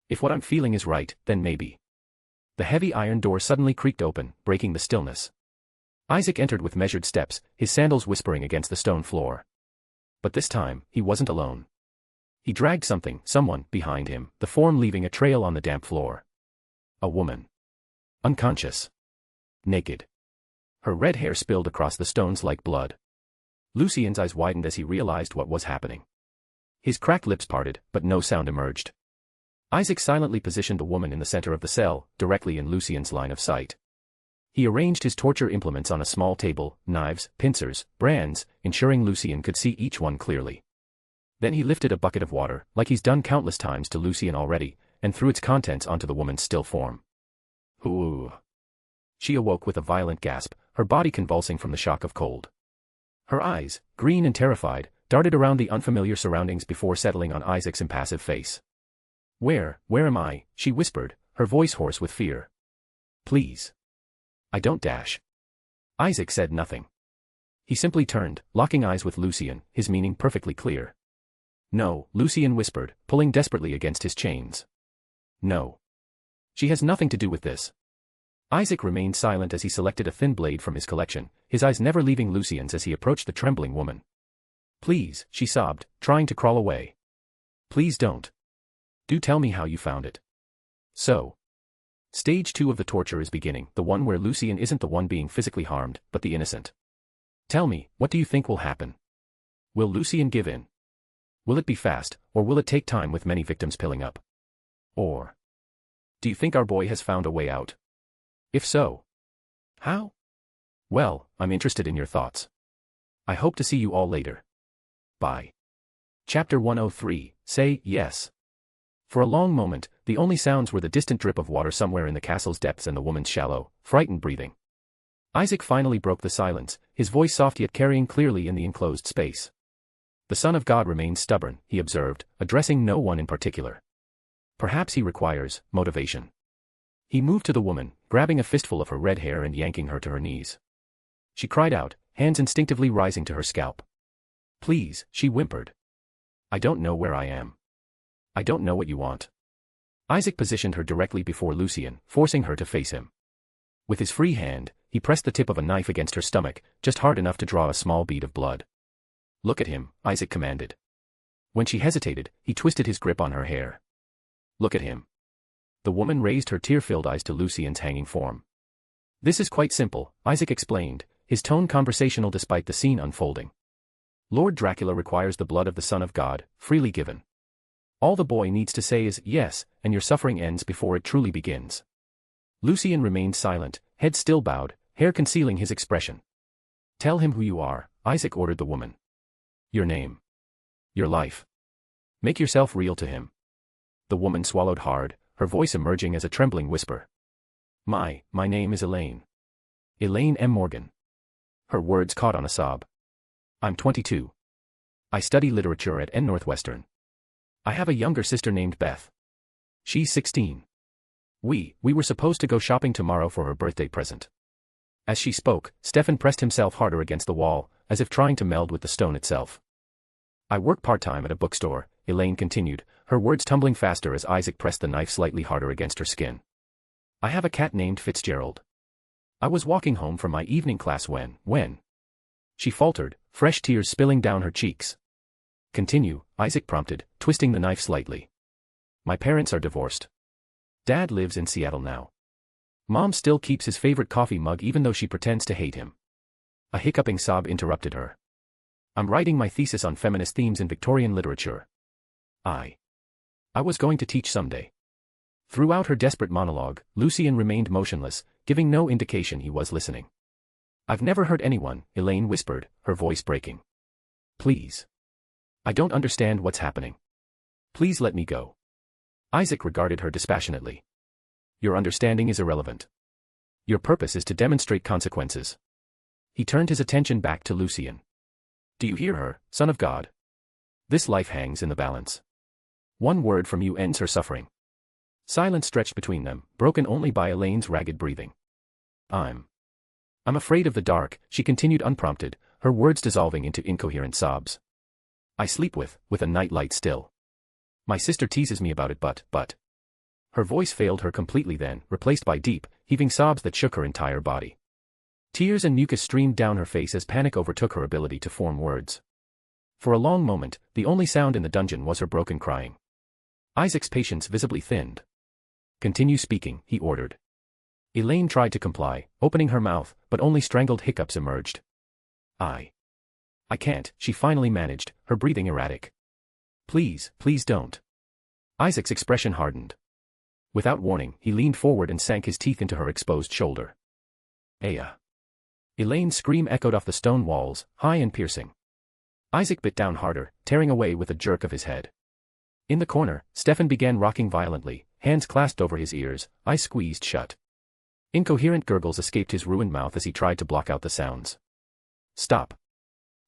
If what I'm feeling is right, then maybe. The heavy iron door suddenly creaked open, breaking the stillness. Isaac entered with measured steps, his sandals whispering against the stone floor. But this time, he wasn't alone. He dragged someone, behind him, the form leaving a trail on the damp floor. A woman. Unconscious. Naked. Her red hair spilled across the stones like blood. Lucien's eyes widened as he realized what was happening. His cracked lips parted, but no sound emerged. Isaac silently positioned the woman in the center of the cell, directly in Lucien's line of sight. He arranged his torture implements on a small table, knives, pincers, brands, ensuring Lucien could see each one clearly. Then he lifted a bucket of water, like he's done countless times to Lucien already, and threw its contents onto the woman's still form. Ooh. She awoke with a violent gasp, her body convulsing from the shock of cold. Her eyes, green and terrified, darted around the unfamiliar surroundings before settling on Isaac's impassive face. Where am I?" she whispered, her voice hoarse with fear. "Please. I don't dash." Isaac said nothing. He simply turned, locking eyes with Lucien, his meaning perfectly clear. "No," Lucien whispered, pulling desperately against his chains. "No. She has nothing to do with this." Isaac remained silent as he selected a thin blade from his collection, his eyes never leaving Lucien's as he approached the trembling woman. "Please," she sobbed, trying to crawl away. "Please don't. Do tell me how you found it." So. Stage 2 of the torture is beginning, the one where Lucien isn't the one being physically harmed, but the innocent. "Tell me, what do you think will happen? Will Lucien give in? Will it be fast, or will it take time with many victims piling up? Or do you think our boy has found a way out? If so, how? Well, I'm interested in your thoughts. I hope to see you all later. Bye." Chapter 103, Say Yes. For a long moment, the only sounds were the distant drip of water somewhere in the castle's depths and the woman's shallow, frightened breathing. Isaac finally broke the silence, his voice soft yet carrying clearly in the enclosed space. "The Son of God remains stubborn," he observed, addressing no one in particular. "Perhaps he requires motivation." He moved to the woman, grabbing a fistful of her red hair and yanking her to her knees. She cried out, hands instinctively rising to her scalp. "Please," she whimpered. "I don't know where I am. I don't know what you want." Isaac positioned her directly before Lucien, forcing her to face him. With his free hand, he pressed the tip of a knife against her stomach, just hard enough to draw a small bead of blood. "Look at him," Isaac commanded. When she hesitated, he twisted his grip on her hair. "Look at him." The woman raised her tear-filled eyes to Lucien's hanging form. "This is quite simple," Isaac explained, his tone conversational despite the scene unfolding. "Lord Dracula requires the blood of the Son of God, freely given. All the boy needs to say is yes, and your suffering ends before it truly begins." Lucien remained silent, head still bowed, hair concealing his expression. "Tell him who you are," Isaac ordered the woman. "Your name. Your life. Make yourself real to him." The woman swallowed hard, her voice emerging as a trembling whisper. My name is Elaine. Elaine M. Morgan." Her words caught on a sob. "I'm 22. I study literature at Northwestern. I have a younger sister named Beth. She's 16. We were supposed to go shopping tomorrow for her birthday present." As she spoke, Stefan pressed himself harder against the wall, as if trying to meld with the stone itself. "I work part-time at a bookstore," Elaine continued, her words tumbling faster as Isaac pressed the knife slightly harder against her skin. "I have a cat named Fitzgerald. I was walking home from my evening class when..." She faltered, fresh tears spilling down her cheeks. "Continue," Isaac prompted, twisting the knife slightly. "My parents are divorced. Dad lives in Seattle now. Mom still keeps his favorite coffee mug even though she pretends to hate him." A hiccuping sob interrupted her. "I'm writing my thesis on feminist themes in Victorian literature. I was going to teach someday." Throughout her desperate monologue, Lucien remained motionless, giving no indication he was listening. "I've never hurt anyone," Elaine whispered, her voice breaking. "Please. I don't understand what's happening. Please let me go." Isaac regarded her dispassionately. "Your understanding is irrelevant. Your purpose is to demonstrate consequences." He turned his attention back to Lucien. "Do you hear her, Son of God? This life hangs in the balance. One word from you ends her suffering." Silence stretched between them, broken only by Elaine's ragged breathing. I'm I'm afraid of the dark, she continued unprompted, her words dissolving into incoherent sobs. I sleep with a night light still. My sister teases me about it but. Her voice failed her completely then, replaced by deep, heaving sobs that shook her entire body. Tears and mucus streamed down her face as panic overtook her ability to form words. For a long moment, the only sound in the dungeon was her broken crying. Isaac's patience visibly thinned. Continue speaking, he ordered. Elaine tried to comply, opening her mouth, but only strangled hiccups emerged. I can't, she finally managed, her breathing erratic. Please don't. Isaac's expression hardened. Without warning, he leaned forward and sank his teeth into her exposed shoulder. Aya. Elaine's scream echoed off the stone walls, high and piercing. Isaac bit down harder, tearing away with a jerk of his head. In the corner, Stefan began rocking violently, hands clasped over his ears, eyes squeezed shut. Incoherent gurgles escaped his ruined mouth as he tried to block out the sounds. Stop.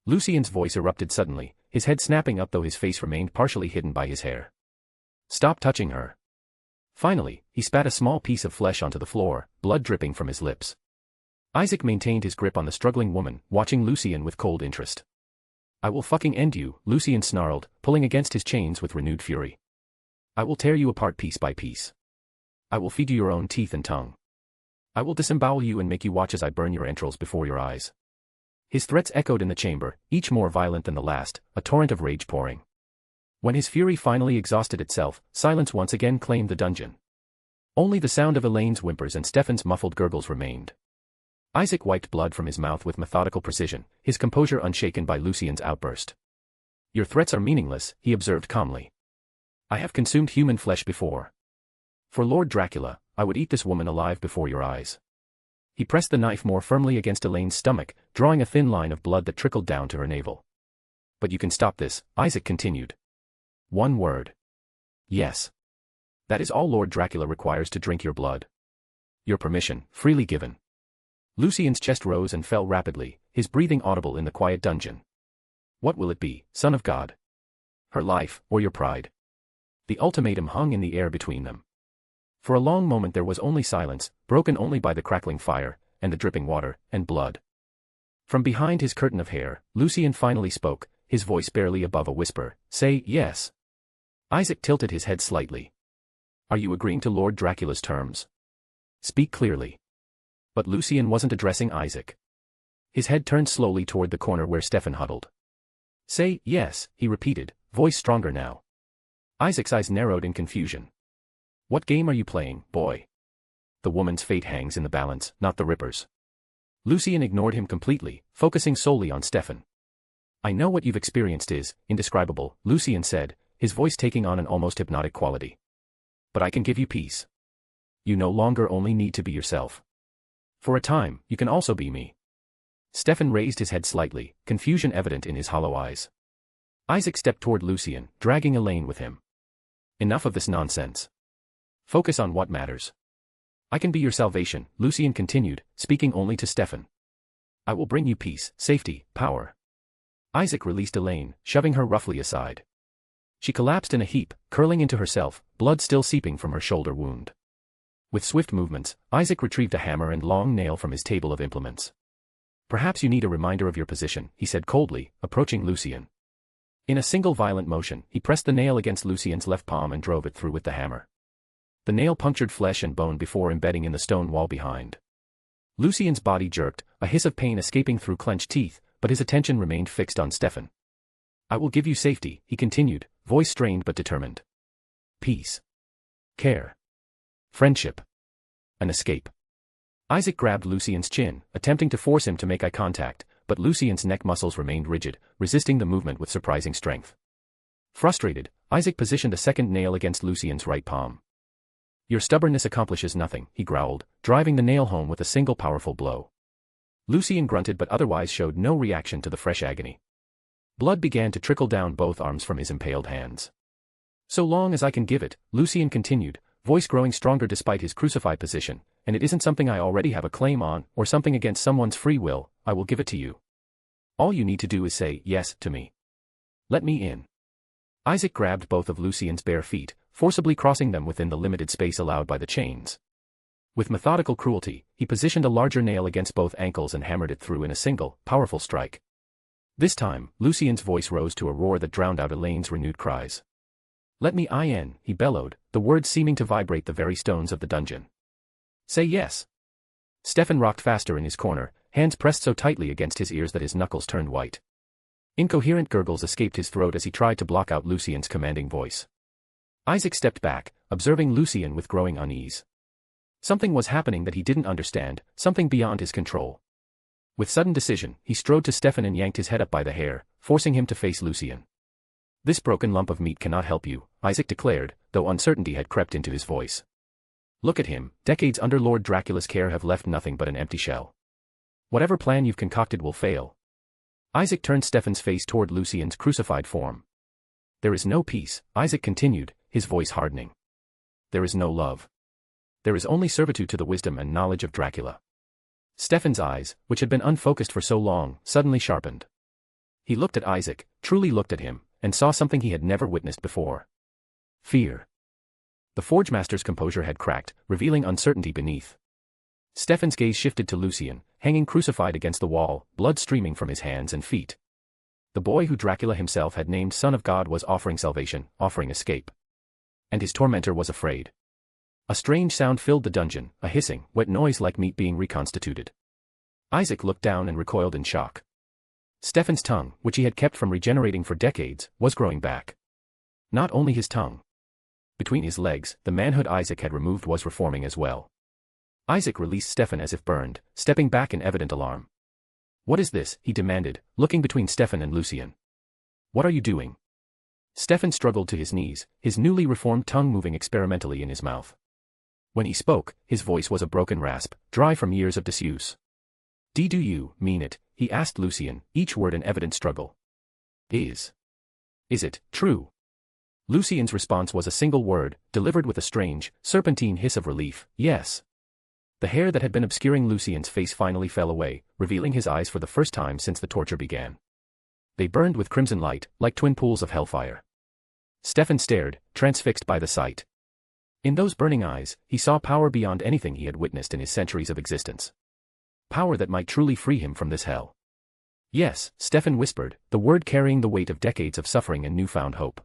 Lucien's voice erupted suddenly, his head snapping up though his face remained partially hidden by his hair. Stop touching her. Finally, he spat a small piece of flesh onto the floor, blood dripping from his lips. Isaac maintained his grip on the struggling woman, watching Lucien with cold interest. I will fucking end you, Lucien snarled, pulling against his chains with renewed fury. I will tear you apart piece by piece. I will feed you your own teeth and tongue. I will disembowel you and make you watch as I burn your entrails before your eyes. His threats echoed in the chamber, each more violent than the last, a torrent of rage pouring. When his fury finally exhausted itself, silence once again claimed the dungeon. Only the sound of Elaine's whimpers and Stefan's muffled gurgles remained. Isaac wiped blood from his mouth with methodical precision, his composure unshaken by Lucien's outburst. Your threats are meaningless, he observed calmly. I have consumed human flesh before. For Lord Dracula, I would eat this woman alive before your eyes. He pressed the knife more firmly against Elaine's stomach, drawing a thin line of blood that trickled down to her navel. But you can stop this, Isaac continued. One word. Yes. That is all Lord Dracula requires to drink your blood. Your permission, freely given. Lucien's chest rose and fell rapidly, his breathing audible in the quiet dungeon. What will it be, son of God? Her life, or your pride? The ultimatum hung in the air between them. For a long moment there was only silence, broken only by the crackling fire, and the dripping water, and blood. From behind his curtain of hair, Lucien finally spoke, his voice barely above a whisper, Say yes. Isaac tilted his head slightly. Are you agreeing to Lord Dracula's terms? Speak clearly. But Lucien wasn't addressing Isaac. His head turned slowly toward the corner where Stefan huddled. Say yes, he repeated, voice stronger now. Isaac's eyes narrowed in confusion. What game are you playing, boy? The woman's fate hangs in the balance, not the Ripper's. Lucien ignored him completely, focusing solely on Stefan. I know what you've experienced is indescribable, Lucien said, his voice taking on an almost hypnotic quality. But I can give you peace. You no longer only need to be yourself. For a time, you can also be me. Stefan raised his head slightly, confusion evident in his hollow eyes. Isaac stepped toward Lucien, dragging Elaine with him. Enough of this nonsense. Focus on what matters. I can be your salvation, Lucien continued, speaking only to Stefan. I will bring you peace, safety, power. Isaac released Elaine, shoving her roughly aside. She collapsed in a heap, curling into herself, blood still seeping from her shoulder wound. With swift movements, Isaac retrieved a hammer and long nail from his table of implements. Perhaps you need a reminder of your position, he said coldly, approaching Lucien. In a single violent motion, he pressed the nail against Lucien's left palm and drove it through with the hammer. The nail punctured flesh and bone before embedding in the stone wall behind. Lucien's body jerked, a hiss of pain escaping through clenched teeth, but his attention remained fixed on Stefan. I will give you safety, he continued, voice strained but determined. Peace. Care. Friendship. An escape. Isaac grabbed Lucien's chin, attempting to force him to make eye contact, but Lucien's neck muscles remained rigid, resisting the movement with surprising strength. Frustrated, Isaac positioned a second nail against Lucien's right palm. Your stubbornness accomplishes nothing, he growled, driving the nail home with a single powerful blow. Lucien grunted but otherwise showed no reaction to the fresh agony. Blood began to trickle down both arms from his impaled hands. So long as I can give it, Lucien continued, voice growing stronger despite his crucified position, and it isn't something I already have a claim on, or something against someone's free will, I will give it to you. All you need to do is say yes to me. Let me in. Isaac grabbed both of Lucien's bare feet, forcibly crossing them within the limited space allowed by the chains. With methodical cruelty, he positioned a larger nail against both ankles and hammered it through in a single, powerful strike. This time, Lucien's voice rose to a roar that drowned out Elaine's renewed cries. "Let me in," he bellowed, the words seeming to vibrate the very stones of the dungeon. "Say yes." Stefan rocked faster in his corner, hands pressed so tightly against his ears that his knuckles turned white. Incoherent gurgles escaped his throat as he tried to block out Lucien's commanding voice. Isaac stepped back, observing Lucien with growing unease. Something was happening that he didn't understand, something beyond his control. With sudden decision, he strode to Stefan and yanked his head up by the hair, forcing him to face Lucien. "This broken lump of meat cannot help you," Isaac declared, though uncertainty had crept into his voice. "Look at him, decades under Lord Dracula's care have left nothing but an empty shell. Whatever plan you've concocted will fail." Isaac turned Stefan's face toward Lucien's crucified form. "There is no peace," Isaac continued, his voice hardening. "There is no love. There is only servitude to the wisdom and knowledge of Dracula." Stefan's eyes, which had been unfocused for so long, suddenly sharpened. He looked at Isaac, truly looked at him, and saw something he had never witnessed before. Fear. The Forge Master's composure had cracked, revealing uncertainty beneath. Stefan's gaze shifted to Lucien, hanging crucified against the wall, blood streaming from his hands and feet. The boy who Dracula himself had named Son of God was offering salvation, offering escape. And his tormentor was afraid. A strange sound filled the dungeon, a hissing, wet noise like meat being reconstituted. Isaac looked down and recoiled in shock. Stefan's tongue, which he had kept from regenerating for decades, was growing back. Not only his tongue. Between his legs, the manhood Isaac had removed was reforming as well. Isaac released Stefan as if burned, stepping back in evident alarm. "What is this?" he demanded, looking between Stefan and Lucien. "What are you doing?" Stefan struggled to his knees, his newly reformed tongue moving experimentally in his mouth. When he spoke, his voice was a broken rasp, dry from years of disuse. "Do you mean it?" he asked Lucien, each word an evident struggle. Is it true?" Lucien's response was a single word, delivered with a strange, serpentine hiss of relief, "Yes." The hair that had been obscuring Lucien's face finally fell away, revealing his eyes for the first time since the torture began. They burned with crimson light, like twin pools of hellfire. Stefan stared, transfixed by the sight. In those burning eyes, he saw power beyond anything he had witnessed in his centuries of existence. Power that might truly free him from this hell. "Yes," Stefan whispered, the word carrying the weight of decades of suffering and newfound hope.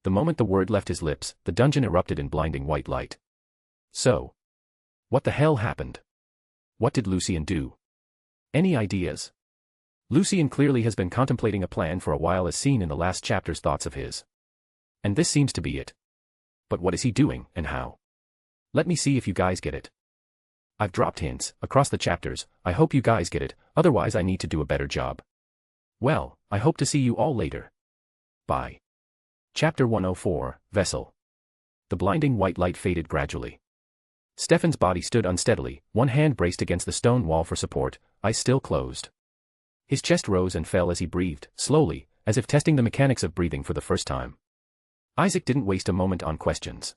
The moment the word left his lips, the dungeon erupted in blinding white light. So, what the hell happened? What did Lucien do? Any ideas? Lucien clearly has been contemplating a plan for a while, as seen in the last chapter's thoughts of his. And this seems to be it. But what is he doing, and how? Let me see if you guys get it. I've dropped hints across the chapters, I hope you guys get it, otherwise I need to do a better job. Well, I hope to see you all later. Bye. Chapter 104, Vessel. The blinding white light faded gradually. Stefan's body stood unsteadily, one hand braced against the stone wall for support, eyes still closed. His chest rose and fell as he breathed, slowly, as if testing the mechanics of breathing for the first time. Isaac didn't waste a moment on questions.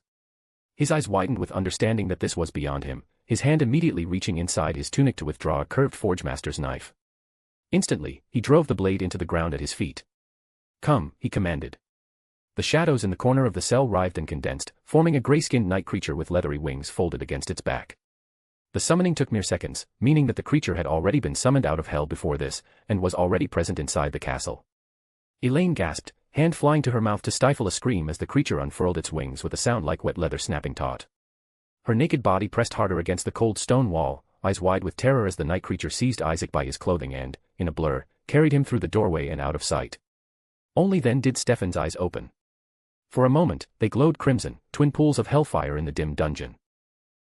His eyes widened with understanding that this was beyond him, his hand immediately reaching inside his tunic to withdraw a curved Forge Master's knife. Instantly, he drove the blade into the ground at his feet. "Come," he commanded. The shadows in the corner of the cell writhed and condensed, forming a gray-skinned night creature with leathery wings folded against its back. The summoning took mere seconds, meaning that the creature had already been summoned out of hell before this, and was already present inside the castle. Elaine gasped, hand flying to her mouth to stifle a scream as the creature unfurled its wings with a sound like wet leather snapping taut. Her naked body pressed harder against the cold stone wall, eyes wide with terror as the night creature seized Isaac by his clothing and, in a blur, carried him through the doorway and out of sight. Only then did Stefan's eyes open. For a moment, they glowed crimson, twin pools of hellfire in the dim dungeon.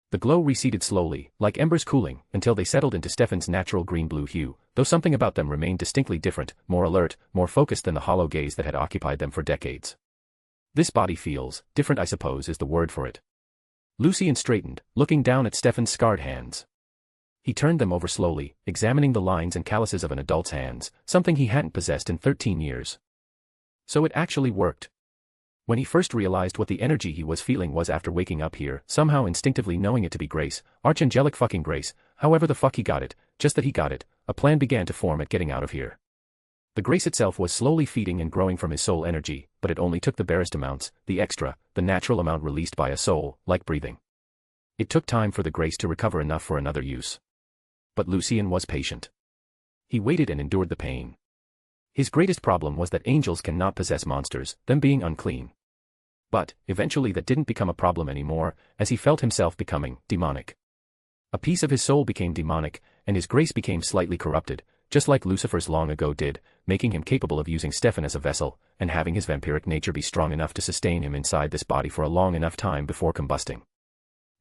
The glow receded slowly, like embers cooling, until they settled into Stefan's natural green-blue hue, though something about them remained distinctly different, more alert, more focused than the hollow gaze that had occupied them for decades. "This body feels different, I suppose is the word for it." Lucien straightened, looking down at Stefan's scarred hands. He turned them over slowly, examining the lines and calluses of an adult's hands, something he hadn't possessed in 13 years. So it actually worked. When he first realized what the energy he was feeling was after waking up here, somehow instinctively knowing it to be grace, archangelic fucking grace, however the fuck he got it, just that he got it, a plan began to form at getting out of here. The grace itself was slowly feeding and growing from his soul energy, but it only took the barest amounts, the extra, the natural amount released by a soul, like breathing. It took time for the grace to recover enough for another use. But Lucien was patient. He waited and endured the pain. His greatest problem was that angels cannot possess monsters, them being unclean. But, eventually that didn't become a problem anymore, as he felt himself becoming demonic. A piece of his soul became demonic, and his grace became slightly corrupted, just like Lucifer's long ago did, making him capable of using Stefan as a vessel, and having his vampiric nature be strong enough to sustain him inside this body for a long enough time before combusting.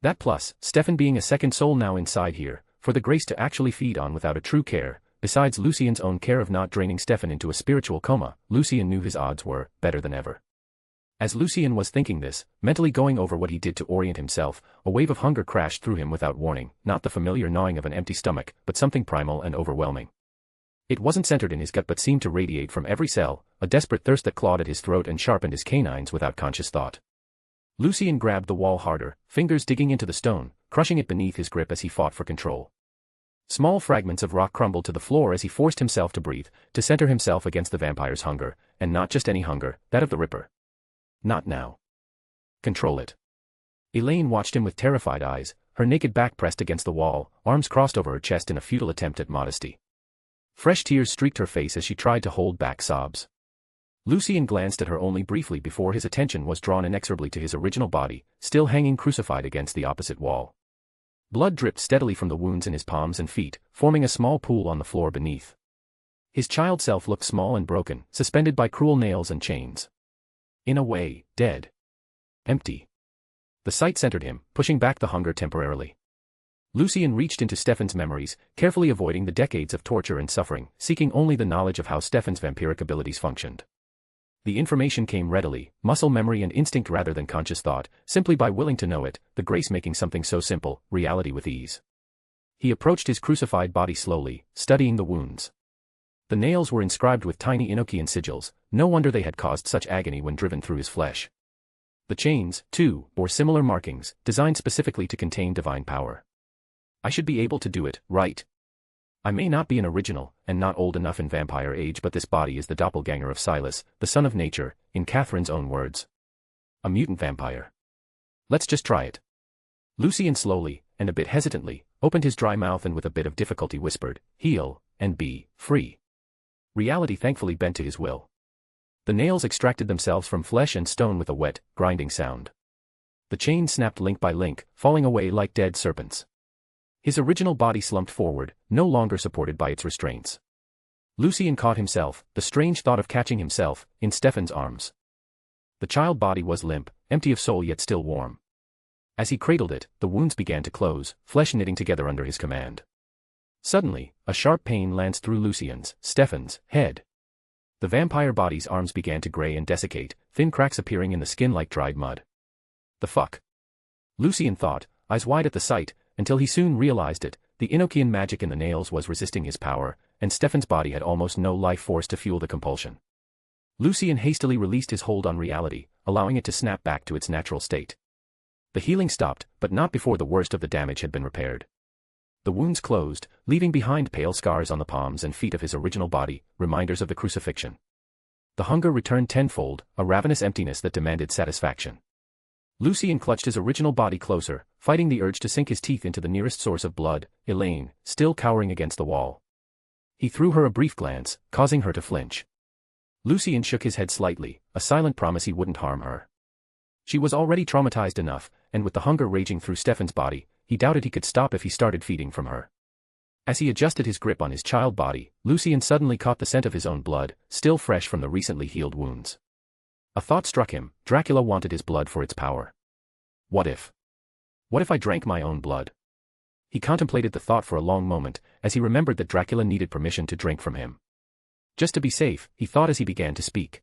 That plus, Stefan being a second soul now inside here, for the grace to actually feed on without a true care, besides Lucien's own care of not draining Stefan into a spiritual coma, Lucien knew his odds were better than ever. As Lucien was thinking this, mentally going over what he did to orient himself, a wave of hunger crashed through him without warning, not the familiar gnawing of an empty stomach, but something primal and overwhelming. It wasn't centered in his gut but seemed to radiate from every cell, a desperate thirst that clawed at his throat and sharpened his canines without conscious thought. Lucien grabbed the wall harder, fingers digging into the stone, crushing it beneath his grip as he fought for control. Small fragments of rock crumbled to the floor as he forced himself to breathe, to center himself against the vampire's hunger, and not just any hunger, that of the Ripper. Not now. Control it. Elaine watched him with terrified eyes, her naked back pressed against the wall, arms crossed over her chest in a futile attempt at modesty. Fresh tears streaked her face as she tried to hold back sobs. Lucien glanced at her only briefly before his attention was drawn inexorably to his original body, still hanging crucified against the opposite wall. Blood dripped steadily from the wounds in his palms and feet, forming a small pool on the floor beneath. His child self looked small and broken, suspended by cruel nails and chains. In a way, dead. Empty. The sight centered him, pushing back the hunger temporarily. Lucien reached into Stefan's memories, carefully avoiding the decades of torture and suffering, seeking only the knowledge of how Stefan's vampiric abilities functioned. The information came readily, muscle memory and instinct rather than conscious thought, simply by willing to know it, the grace making something so simple, reality with ease. He approached his crucified body slowly, studying the wounds. The nails were inscribed with tiny Enochian sigils, no wonder they had caused such agony when driven through his flesh. The chains, too, bore similar markings, designed specifically to contain divine power. I should be able to do it, right? I may not be an original, and not old enough in vampire age, but this body is the doppelganger of Silas, the son of nature, in Catherine's own words. A mutant vampire. Let's just try it. Lucien slowly, and a bit hesitantly, opened his dry mouth and with a bit of difficulty whispered, "Heal, and be free." Reality thankfully bent to his will. The nails extracted themselves from flesh and stone with a wet, grinding sound. The chains snapped link by link, falling away like dead serpents. His original body slumped forward, no longer supported by its restraints. Lucien caught himself, the strange thought of catching himself, in Stefan's arms. The child body was limp, empty of soul yet still warm. As he cradled it, the wounds began to close, flesh knitting together under his command. Suddenly, a sharp pain lanced through Lucien's, Stefan's, head. The vampire body's arms began to gray and desiccate, thin cracks appearing in the skin like dried mud. The fuck? Lucien thought, eyes wide at the sight, until he soon realized it, the Enochian magic in the nails was resisting his power, and Stefan's body had almost no life force to fuel the compulsion. Lucien hastily released his hold on reality, allowing it to snap back to its natural state. The healing stopped, but not before the worst of the damage had been repaired. The wounds closed, leaving behind pale scars on the palms and feet of his original body, reminders of the crucifixion. The hunger returned tenfold, a ravenous emptiness that demanded satisfaction. Lucien clutched his original body closer, fighting the urge to sink his teeth into the nearest source of blood, Elaine, still cowering against the wall. He threw her a brief glance, causing her to flinch. Lucien shook his head slightly, a silent promise he wouldn't harm her. She was already traumatized enough, and with the hunger raging through Stefan's body, he doubted he could stop if he started feeding from her. As he adjusted his grip on his child body, Lucien suddenly caught the scent of his own blood, still fresh from the recently healed wounds. A thought struck him, Dracula wanted his blood for its power. What if? What if I drank my own blood? He contemplated the thought for a long moment, as he remembered that Dracula needed permission to drink from him. Just to be safe, he thought as he began to speak.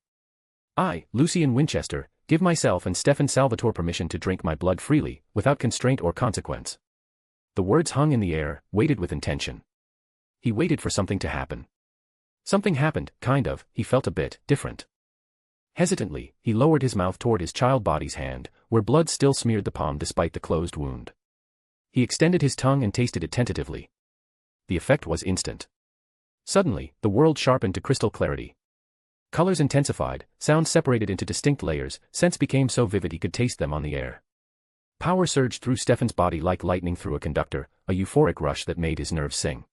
I, Lucien Winchester, give myself and Stefan Salvatore permission to drink my blood freely, without constraint or consequence. The words hung in the air, weighted with intention. He waited for something to happen. Something happened, kind of, he felt a bit different. Hesitantly, he lowered his mouth toward his child body's hand, where blood still smeared the palm despite the closed wound. He extended his tongue and tasted it tentatively. The effect was instant. Suddenly, the world sharpened to crystal clarity. Colors intensified, sounds separated into distinct layers, scents became so vivid he could taste them on the air. Power surged through Stefan's body like lightning through a conductor, a euphoric rush that made his nerves sing.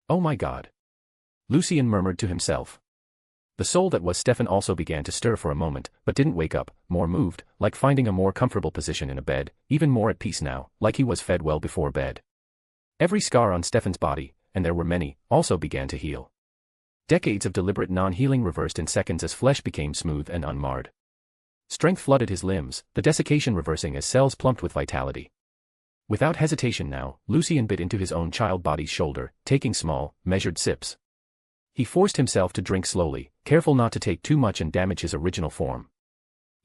Oh my God! Lucien murmured to himself. The soul that was Stefan also began to stir for a moment, but didn't wake up, more moved, like finding a more comfortable position in a bed, even more at peace now, like he was fed well before bed. Every scar on Stefan's body, and there were many, also began to heal. Decades of deliberate non-healing reversed in seconds as flesh became smooth and unmarred. Strength flooded his limbs, the desiccation reversing as cells plumped with vitality. Without hesitation now, Lucien bit into his own child body's shoulder, taking small, measured sips. He forced himself to drink slowly, careful not to take too much and damage his original form.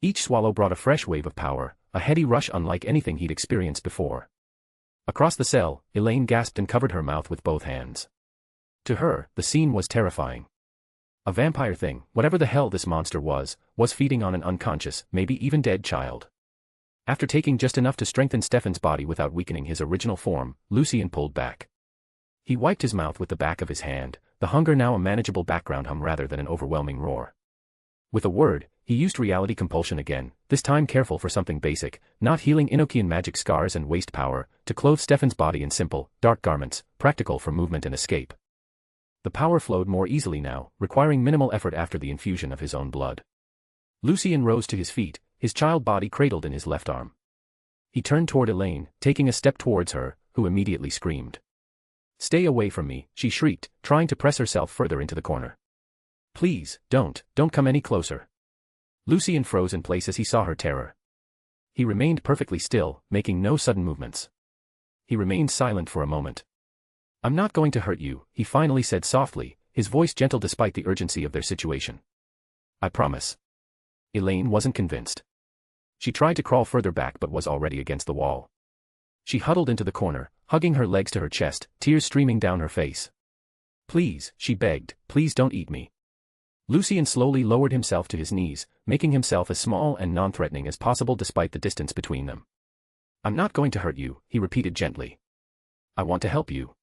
Each swallow brought a fresh wave of power, a heady rush unlike anything he'd experienced before. Across the cell, Elaine gasped and covered her mouth with both hands. To her, the scene was terrifying. A vampire thing, whatever the hell this monster was feeding on an unconscious, maybe even dead child. After taking just enough to strengthen Stefan's body without weakening his original form, Lucien pulled back. He wiped his mouth with the back of his hand, the hunger now a manageable background hum rather than an overwhelming roar. With a word, he used reality compulsion again, this time careful for something basic, not healing Enochian magic scars and waste power, to clothe Stefan's body in simple, dark garments, practical for movement and escape. The power flowed more easily now, requiring minimal effort after the infusion of his own blood. Lucien rose to his feet, his child body cradled in his left arm. He turned toward Elaine, taking a step towards her, who immediately screamed. "Stay away from me," she shrieked, trying to press herself further into the corner. "Please, don't come any closer." Lucien froze in place as he saw her terror. He remained perfectly still, making no sudden movements. He remained silent for a moment. "I'm not going to hurt you," he finally said softly, his voice gentle despite the urgency of their situation. "I promise." Elaine wasn't convinced. She tried to crawl further back but was already against the wall. She huddled into the corner, hugging her legs to her chest, tears streaming down her face. "Please," she begged, "please don't eat me." Lucien slowly lowered himself to his knees, making himself as small and non-threatening as possible despite the distance between them. "I'm not going to hurt you," he repeated gently. "I want to help you.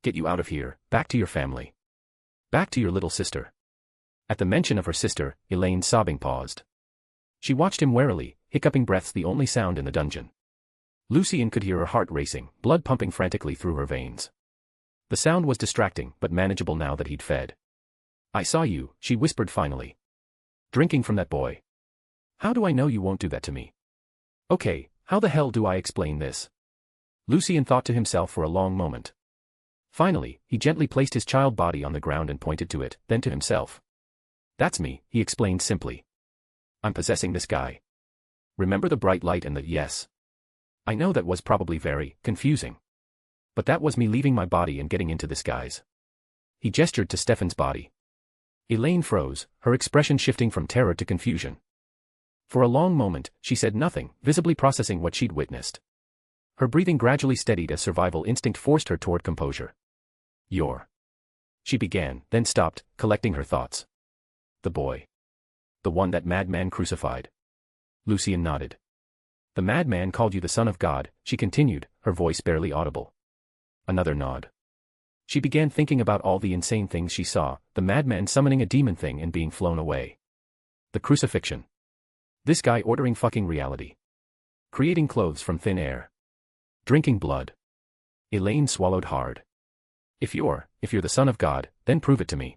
Get you out of here, back to your family. Back to your little sister." At the mention of her sister, Elaine's sobbing paused. She watched him warily, hiccuping breaths the only sound in the dungeon. Lucien could hear her heart racing, blood pumping frantically through her veins. The sound was distracting but manageable now that he'd fed. "I saw you," she whispered finally. "Drinking from that boy. How do I know you won't do that to me? Okay, how the hell do I explain this?" Lucien thought to himself for a long moment. Finally, he gently placed his child body on the ground and pointed to it, then to himself. "That's me," he explained simply. "I'm possessing this guy. Remember the bright light and the yes? I know that was probably very confusing. But that was me leaving my body and getting into this guy's." He gestured to Stefan's body. Elaine froze, her expression shifting from terror to confusion. For a long moment, she said nothing, visibly processing what she'd witnessed. Her breathing gradually steadied as survival instinct forced her toward composure. "You're..." she began, then stopped, collecting her thoughts. "The boy. The one that madman crucified." Lucien nodded. "The madman called you the Son of God," she continued, her voice barely audible. Another nod. She began thinking about all the insane things she saw, the madman summoning a demon thing and being flown away. The crucifixion. This guy ordering fucking reality. Creating clothes from thin air. Drinking blood. Elaine swallowed hard. If you're the Son of God, then prove it to me."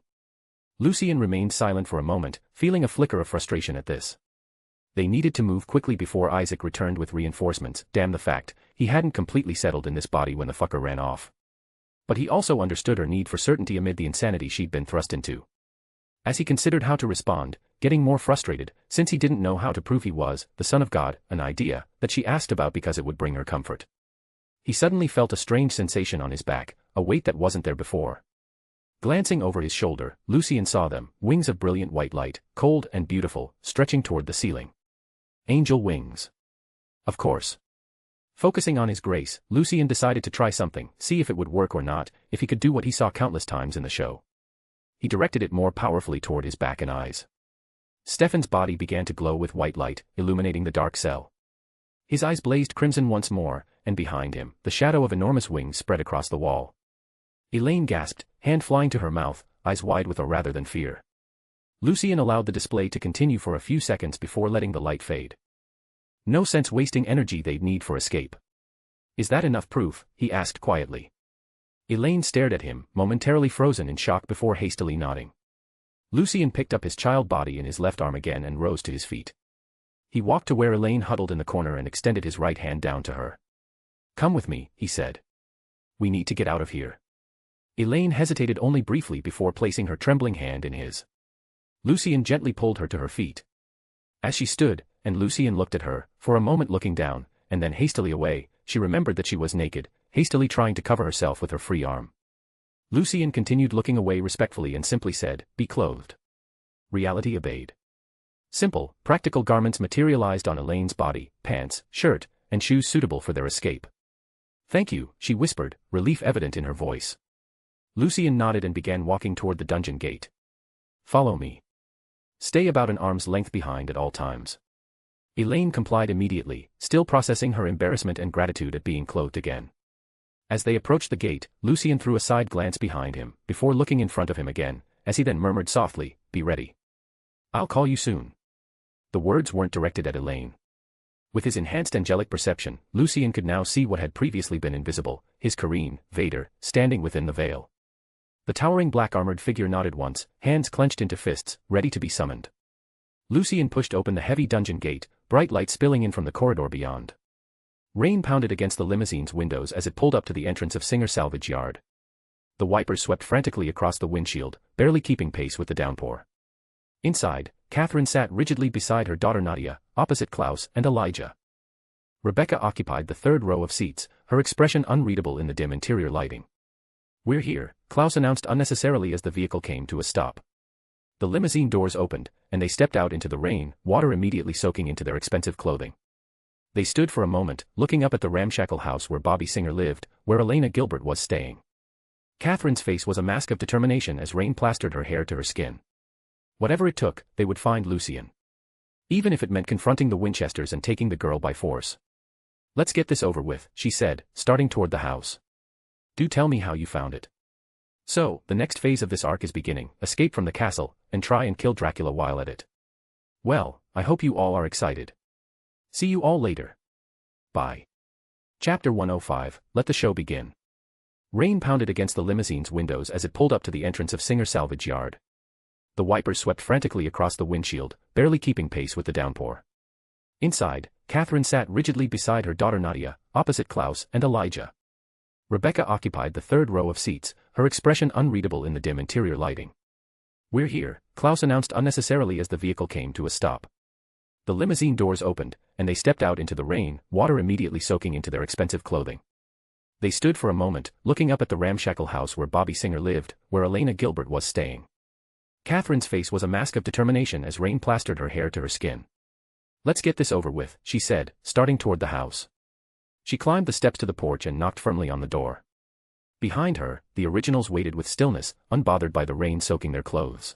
Lucien remained silent for a moment, feeling a flicker of frustration at this. They needed to move quickly before Isaac returned with reinforcements, damn the fact, he hadn't completely settled in this body when the fucker ran off. But he also understood her need for certainty amid the insanity she'd been thrust into. As he considered how to respond, getting more frustrated, since he didn't know how to prove he was the Son of God, an idea that she asked about because it would bring her comfort. He suddenly felt a strange sensation on his back, a weight that wasn't there before. Glancing over his shoulder, Lucien saw them, wings of brilliant white light, cold and beautiful, stretching toward the ceiling. Angel wings. Of course. Focusing on his grace, Lucien decided to try something, see if it would work or not, if he could do what he saw countless times in the show. He directed it more powerfully toward his back and eyes. Stefan's body began to glow with white light, illuminating the dark cell. His eyes blazed crimson once more, and behind him, the shadow of enormous wings spread across the wall. Elaine gasped, hand flying to her mouth, eyes wide with awe rather than fear. Lucien allowed the display to continue for a few seconds before letting the light fade. No sense wasting energy they'd need for escape. Is that enough proof? He asked quietly. Elaine stared at him, momentarily frozen in shock before hastily nodding. Lucien picked up his child body in his left arm again and rose to his feet. He walked to where Elaine huddled in the corner and extended his right hand down to her. Come with me, he said. We need to get out of here. Elaine hesitated only briefly before placing her trembling hand in his. Lucien gently pulled her to her feet. As she stood, and Lucien looked at her, for a moment looking down, and then hastily away, she remembered that she was naked, hastily trying to cover herself with her free arm. Lucien continued looking away respectfully and simply said, "Be clothed." Reality obeyed. Simple, practical garments materialized on Elaine's body, pants, shirt, and shoes suitable for their escape. "Thank you," she whispered, relief evident in her voice. Lucien nodded and began walking toward the dungeon gate. "Follow me. Stay about an arm's length behind at all times." Elaine complied immediately, still processing her embarrassment and gratitude at being clothed again. As they approached the gate, Lucien threw a side glance behind him, before looking in front of him again, as he then murmured softly, "Be ready. I'll call you soon." The words weren't directed at Elaine. With his enhanced angelic perception, Lucien could now see what had previously been invisible, his Kareen, Vader, standing within the veil. The towering black-armored figure nodded once, hands clenched into fists, ready to be summoned. Lucien pushed open the heavy dungeon gate, bright light spilling in from the corridor beyond. Rain pounded against the limousine's windows as it pulled up to the entrance of Singer Salvage Yard. The wipers swept frantically across the windshield, barely keeping pace with the downpour. Inside, Catherine sat rigidly beside her daughter Nadia, opposite Claus and Elijah. Rebecca occupied the third row of seats, her expression unreadable in the dim interior lighting. "We're here," Claus announced unnecessarily as the vehicle came to a stop. The limousine doors opened, and they stepped out into the rain, water immediately soaking into their expensive clothing. They stood for a moment, looking up at the ramshackle house where Bobby Singer lived, where Elena Gilbert was staying. Catherine's face was a mask of determination as rain plastered her hair to her skin. Whatever it took, they would find Lucien. Even if it meant confronting the Winchesters and taking the girl by force. "Let's get this over with," she said, starting toward the house. "Do tell me how you found it." So, the next phase of this arc is beginning, escape from the castle, and try and kill Dracula while at it. Well, I hope you all are excited. See you all later. Bye. Chapter 105, Let the Show Begin. Rain pounded against the limousine's windows as it pulled up to the entrance of Singer Salvage Yard. The wipers swept frantically across the windshield, barely keeping pace with the downpour. Inside, Catherine sat rigidly beside her daughter Nadia, opposite Claus and Elijah. Rebecca occupied the third row of seats, her expression unreadable in the dim interior lighting. "We're here," Claus announced unnecessarily as the vehicle came to a stop. The limousine doors opened, and they stepped out into the rain, water immediately soaking into their expensive clothing. They stood for a moment, looking up at the ramshackle house where Bobby Singer lived, where Elena Gilbert was staying. Catherine's face was a mask of determination as rain plastered her hair to her skin. "Let's get this over with," she said, starting toward the house. She climbed the steps to the porch and knocked firmly on the door. Behind her, the originals waited with stillness, unbothered by the rain soaking their clothes.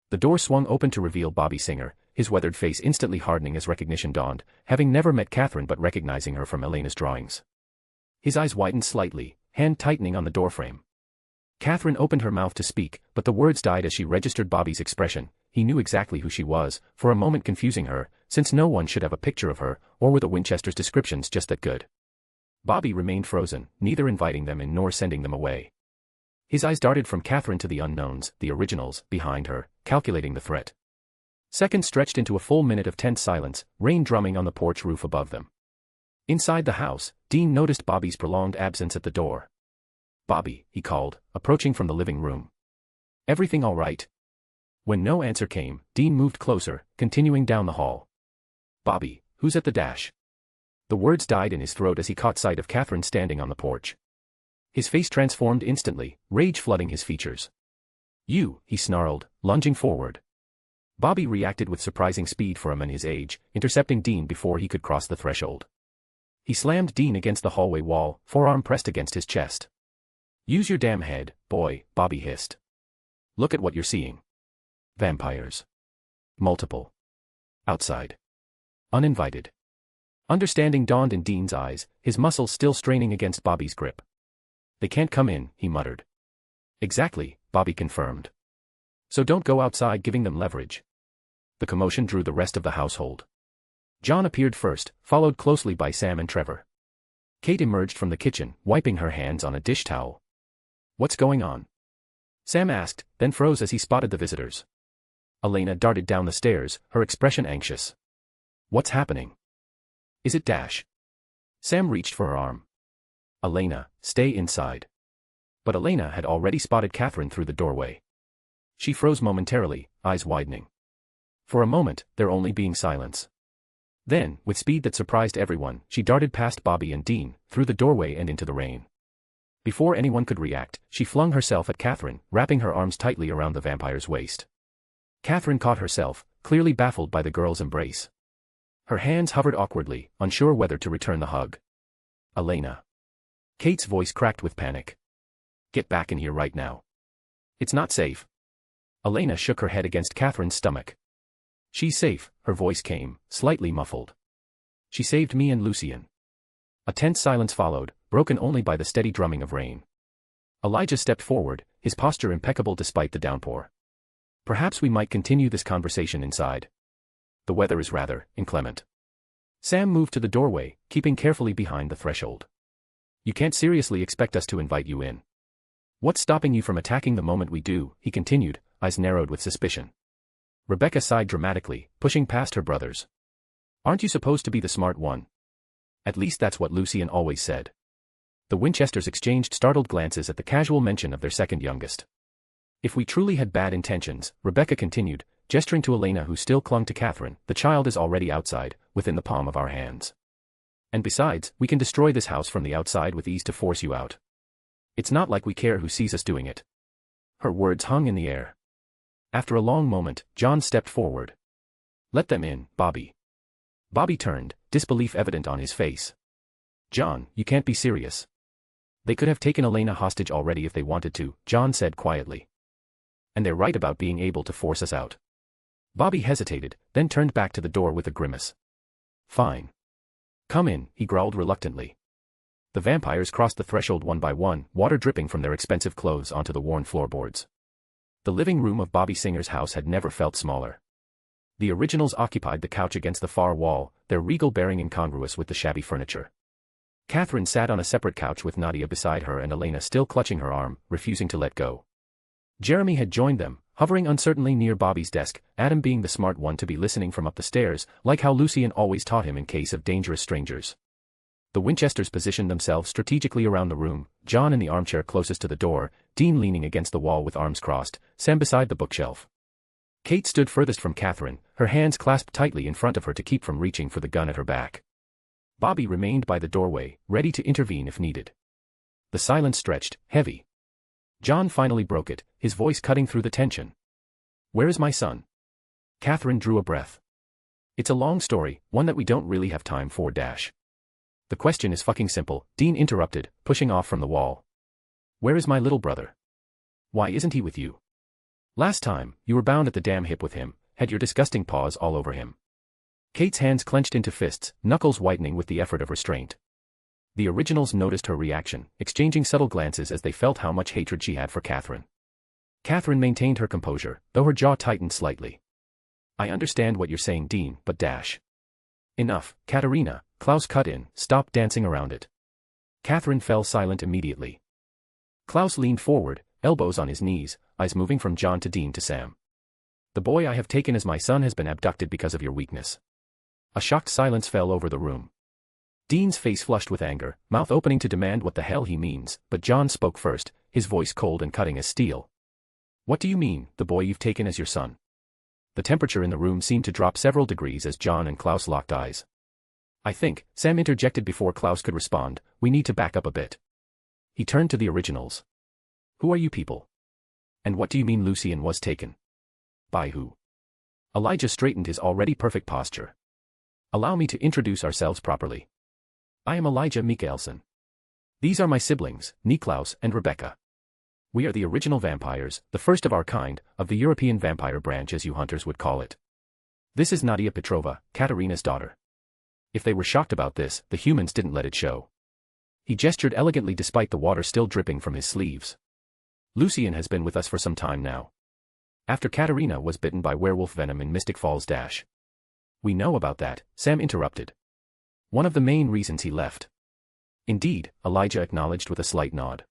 The door swung open to reveal Bobby Singer, his weathered face instantly hardening as recognition dawned, having never met Catherine but recognizing her from Elena's drawings. His eyes widened slightly, hand tightening on the doorframe. Catherine opened her mouth to speak, but the words died as she registered Bobby's expression. He knew exactly who she was, for a moment confusing her, since no one should have a picture of her, or were the Winchesters' descriptions just that good. Bobby remained frozen, neither inviting them in nor sending them away. His eyes darted from Catherine to the unknowns, the originals, behind her, calculating the threat. Seconds stretched into a full minute of tense silence, rain drumming on the porch roof above them. Inside the house, Dean noticed Bobby's prolonged absence at the door. "Bobby," he called, approaching from the living room. "Everything all right?" When no answer came, Dean moved closer, continuing down the hall. "Bobby, who's at the dash?" The words died in his throat as he caught sight of Catherine standing on the porch. His face transformed instantly, rage flooding his features. "You," he snarled, lunging forward. Bobby reacted with surprising speed for a man his age, intercepting Dean before he could cross the threshold. He slammed Dean against the hallway wall, forearm pressed against his chest. "Use your damn head, boy," Bobby hissed. "Look at what you're seeing. Vampires. Multiple. Outside. Uninvited." Understanding dawned in Dean's eyes, his muscles still straining against Bobby's grip. "They can't come in," he muttered. "Exactly," Bobby confirmed. "So don't go outside giving them leverage." The commotion drew the rest of the household. John appeared first, followed closely by Sam and Trevor. Kate emerged from the kitchen, wiping her hands on a dish towel. "What's going on?" Sam asked, then froze as he spotted the visitors. Elena darted down the stairs, her expression anxious. "What's happening? Is it Dash?" Sam reached for her arm. "Elena, stay inside." But Elena had already spotted Catherine through the doorway. She froze momentarily, eyes widening. For a moment, there only being silence. Then, with speed that surprised everyone, she darted past Bobby and Dean, through the doorway and into the rain. Before anyone could react, she flung herself at Catherine, wrapping her arms tightly around the vampire's waist. Catherine caught herself, clearly baffled by the girl's embrace. Her hands hovered awkwardly, unsure whether to return the hug. "Elena." Kate's voice cracked with panic. "Get back in here right now. It's not safe." Elena shook her head against Catherine's stomach. "She's safe," her voice came, slightly muffled. "She saved me and Lucien." A tense silence followed, broken only by the steady drumming of rain. Elijah stepped forward, his posture impeccable despite the downpour. "Perhaps we might continue this conversation inside. The weather is rather inclement." Sam moved to the doorway, keeping carefully behind the threshold. "You can't seriously expect us to invite you in. What's stopping you from attacking the moment we do?" he continued, eyes narrowed with suspicion. Rebecca sighed dramatically, pushing past her brothers. "Aren't you supposed to be the smart one? At least that's what Lucien always said." The Winchesters exchanged startled glances at the casual mention of their second youngest. "If we truly had bad intentions," Rebecca continued, gesturing to Elena who still clung to Catherine, "the child is already outside, within the palm of our hands. And besides, we can destroy this house from the outside with ease to force you out. It's not like we care who sees us doing it." Her words hung in the air. After a long moment, John stepped forward. "Let them in, Bobby." Bobby turned, disbelief evident on his face. "John, you can't be serious." "They could have taken Elena hostage already if they wanted to," John said quietly. "And they're right about being able to force us out." Bobby hesitated, then turned back to the door with a grimace. "Fine. Come in," he growled reluctantly. The vampires crossed the threshold one by one, water dripping from their expensive clothes onto the worn floorboards. The living room of Bobby Singer's house had never felt smaller. The originals occupied the couch against the far wall, their regal bearing incongruous with the shabby furniture. Catherine sat on a separate couch with Nadia beside her and Elena still clutching her arm, refusing to let go. Jeremy had joined them, hovering uncertainly near Bobby's desk, Adam being the smart one to be listening from up the stairs, like how Lucien always taught him in case of dangerous strangers. The Winchesters positioned themselves strategically around the room, John in the armchair closest to the door, Dean leaning against the wall with arms crossed, Sam beside the bookshelf. Kate stood furthest from Catherine, her hands clasped tightly in front of her to keep from reaching for the gun at her back. Bobby remained by the doorway, ready to intervene if needed. The silence stretched, heavy. John finally broke it, his voice cutting through the tension. "Where is my son?" Catherine drew a breath. "It's a long story, one that we don't really have time for. The question is fucking simple," Dean interrupted, pushing off from the wall. "Where is my little brother? Why isn't he with you? Last time, you were bound at the damn hip with him, had your disgusting paws all over him." Kate's hands clenched into fists, knuckles whitening with the effort of restraint. The originals noticed her reaction, exchanging subtle glances as they felt how much hatred she had for Catherine. Catherine maintained her composure, though her jaw tightened slightly. "I understand what you're saying, Dean, but Enough, Katerina," Claus cut in, "stop dancing around it." Catherine fell silent immediately. Claus leaned forward, elbows on his knees, eyes moving from John to Dean to Sam. "The boy I have taken as my son has been abducted because of your weakness." A shocked silence fell over the room. Dean's face flushed with anger, mouth opening to demand what the hell he means, but John spoke first, his voice cold and cutting as steel. "What do you mean, the boy you've taken as your son?" The temperature in the room seemed to drop several degrees as John and Claus locked eyes. "I think," Sam interjected before Claus could respond, "we need to back up a bit." He turned to the originals. "Who are you people? And what do you mean Lucien was taken? By who?" Elijah straightened his already perfect posture. "Allow me to introduce ourselves properly. I am Elijah Mikkelsen. These are my siblings, Niklaus and Rebecca. We are the original vampires, the first of our kind, of the European vampire branch as you hunters would call it. This is Nadia Petrova, Katerina's daughter." If they were shocked about this, the humans didn't let it show. He gestured elegantly despite the water still dripping from his sleeves. "Lucien has been with us for some time now. After Katerina was bitten by werewolf venom in Mystic Falls. We know about that, Sam interrupted. One of the main reasons he left. Indeed, Elijah acknowledged with a slight nod.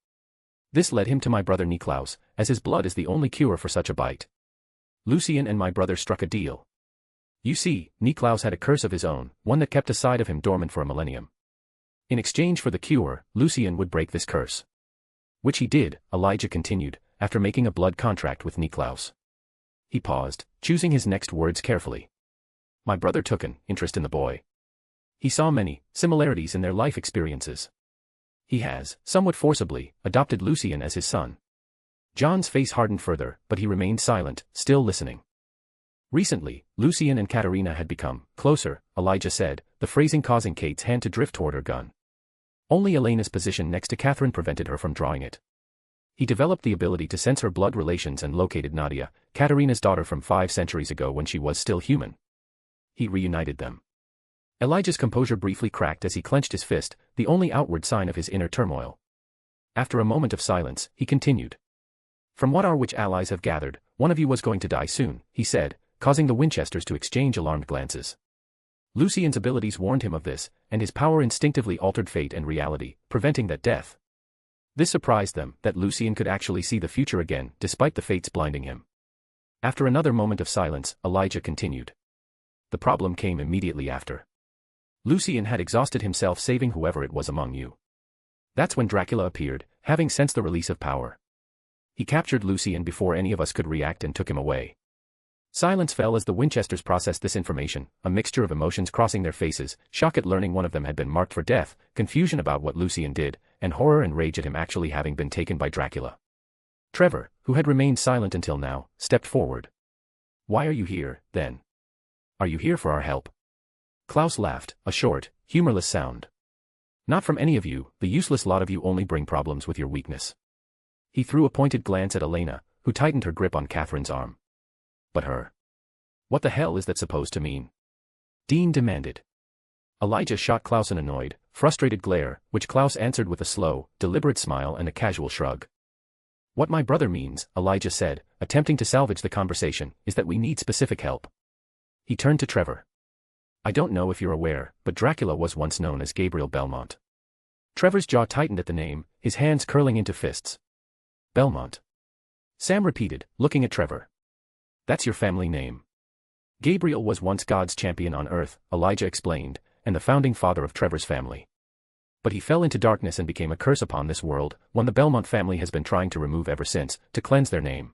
This led him to my brother Niklaus, as his blood is the only cure for such a bite. Lucien and my brother struck a deal. You see, Niklaus had a curse of his own, one that kept a side of him dormant for a millennium. In exchange for the cure, Lucien would break this curse. Which he did, Elijah continued, after making a blood contract with Niklaus. He paused, choosing his next words carefully. My brother took an interest in the boy. He saw many similarities in their life experiences. He has, somewhat forcibly, adopted Lucien as his son. John's face hardened further, but he remained silent, still listening. Recently, Lucien and Katerina had become closer, Elijah said, the phrasing causing Kate's hand to drift toward her gun. Only Elena's position next to Catherine prevented her from drawing it. He developed the ability to sense her blood relations and located Nadia, Katerina's daughter from 5 centuries ago when she was still human. He reunited them. Elijah's composure briefly cracked as he clenched his fist, the only outward sign of his inner turmoil. After a moment of silence, he continued. From what our witch allies have gathered, one of you was going to die soon, he said, causing the Winchesters to exchange alarmed glances. Lucien's abilities warned him of this, and his power instinctively altered fate and reality, preventing that death. This surprised them, that Lucien could actually see the future again, despite the fates blinding him. After another moment of silence, Elijah continued. The problem came immediately after. Lucien had exhausted himself saving whoever it was among you. That's when Dracula appeared, having sensed the release of power. He captured Lucien before any of us could react and took him away. Silence fell as the Winchesters processed this information, a mixture of emotions crossing their faces, shock at learning one of them had been marked for death, confusion about what Lucien did, and horror and rage at him actually having been taken by Dracula. Trevor, who had remained silent until now, stepped forward. Why are you here, then? Are you here for our help? Klaus laughed, a short, humorless sound. Not from any of you, the useless lot of you only bring problems with your weakness. He threw a pointed glance at Elena, who tightened her grip on Catherine's arm. But her. What the hell is that supposed to mean? Dean demanded. Elijah shot Klaus an annoyed, frustrated glare, which Klaus answered with a slow, deliberate smile and a casual shrug. What my brother means, Elijah said, attempting to salvage the conversation, is that we need specific help. He turned to Trevor. I don't know if you're aware, but Dracula was once known as Gabriel Belmont. Trevor's jaw tightened at the name, his hands curling into fists. Belmont. Sam repeated, looking at Trevor. That's your family name. Gabriel was once God's champion on Earth, Elijah explained, and the founding father of Trevor's family. But he fell into darkness and became a curse upon this world, one the Belmont family has been trying to remove ever since, to cleanse their name.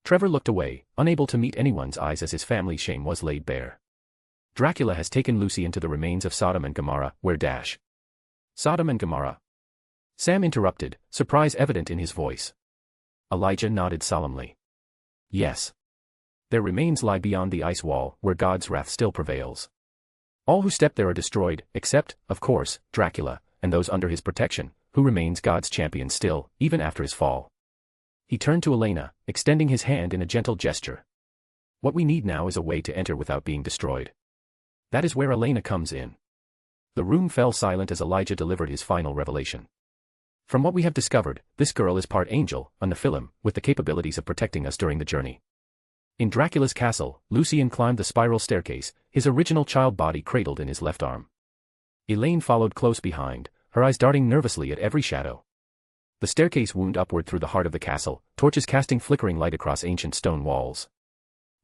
Trevor looked away, unable to meet anyone's eyes as his family's shame was laid bare. Dracula has taken Lucien to the remains of Sodom and Gomorrah, where Sodom and Gomorrah. Sam interrupted, surprise evident in his voice. Elijah nodded solemnly. Yes. Their remains lie beyond the ice wall, where God's wrath still prevails. All who step there are destroyed, except, of course, Dracula, and those under his protection, who remains God's champion still, even after his fall. He turned to Elena, extending his hand in a gentle gesture. What we need now is a way to enter without being destroyed. That is where Elena comes in. The room fell silent as Elijah delivered his final revelation. From what we have discovered, this girl is part angel, a Nephilim, with the capabilities of protecting us during the journey. In Dracula's castle, Lucien climbed the spiral staircase, his original child body cradled in his left arm. Elaine followed close behind, her eyes darting nervously at every shadow. The staircase wound upward through the heart of the castle, torches casting flickering light across ancient stone walls.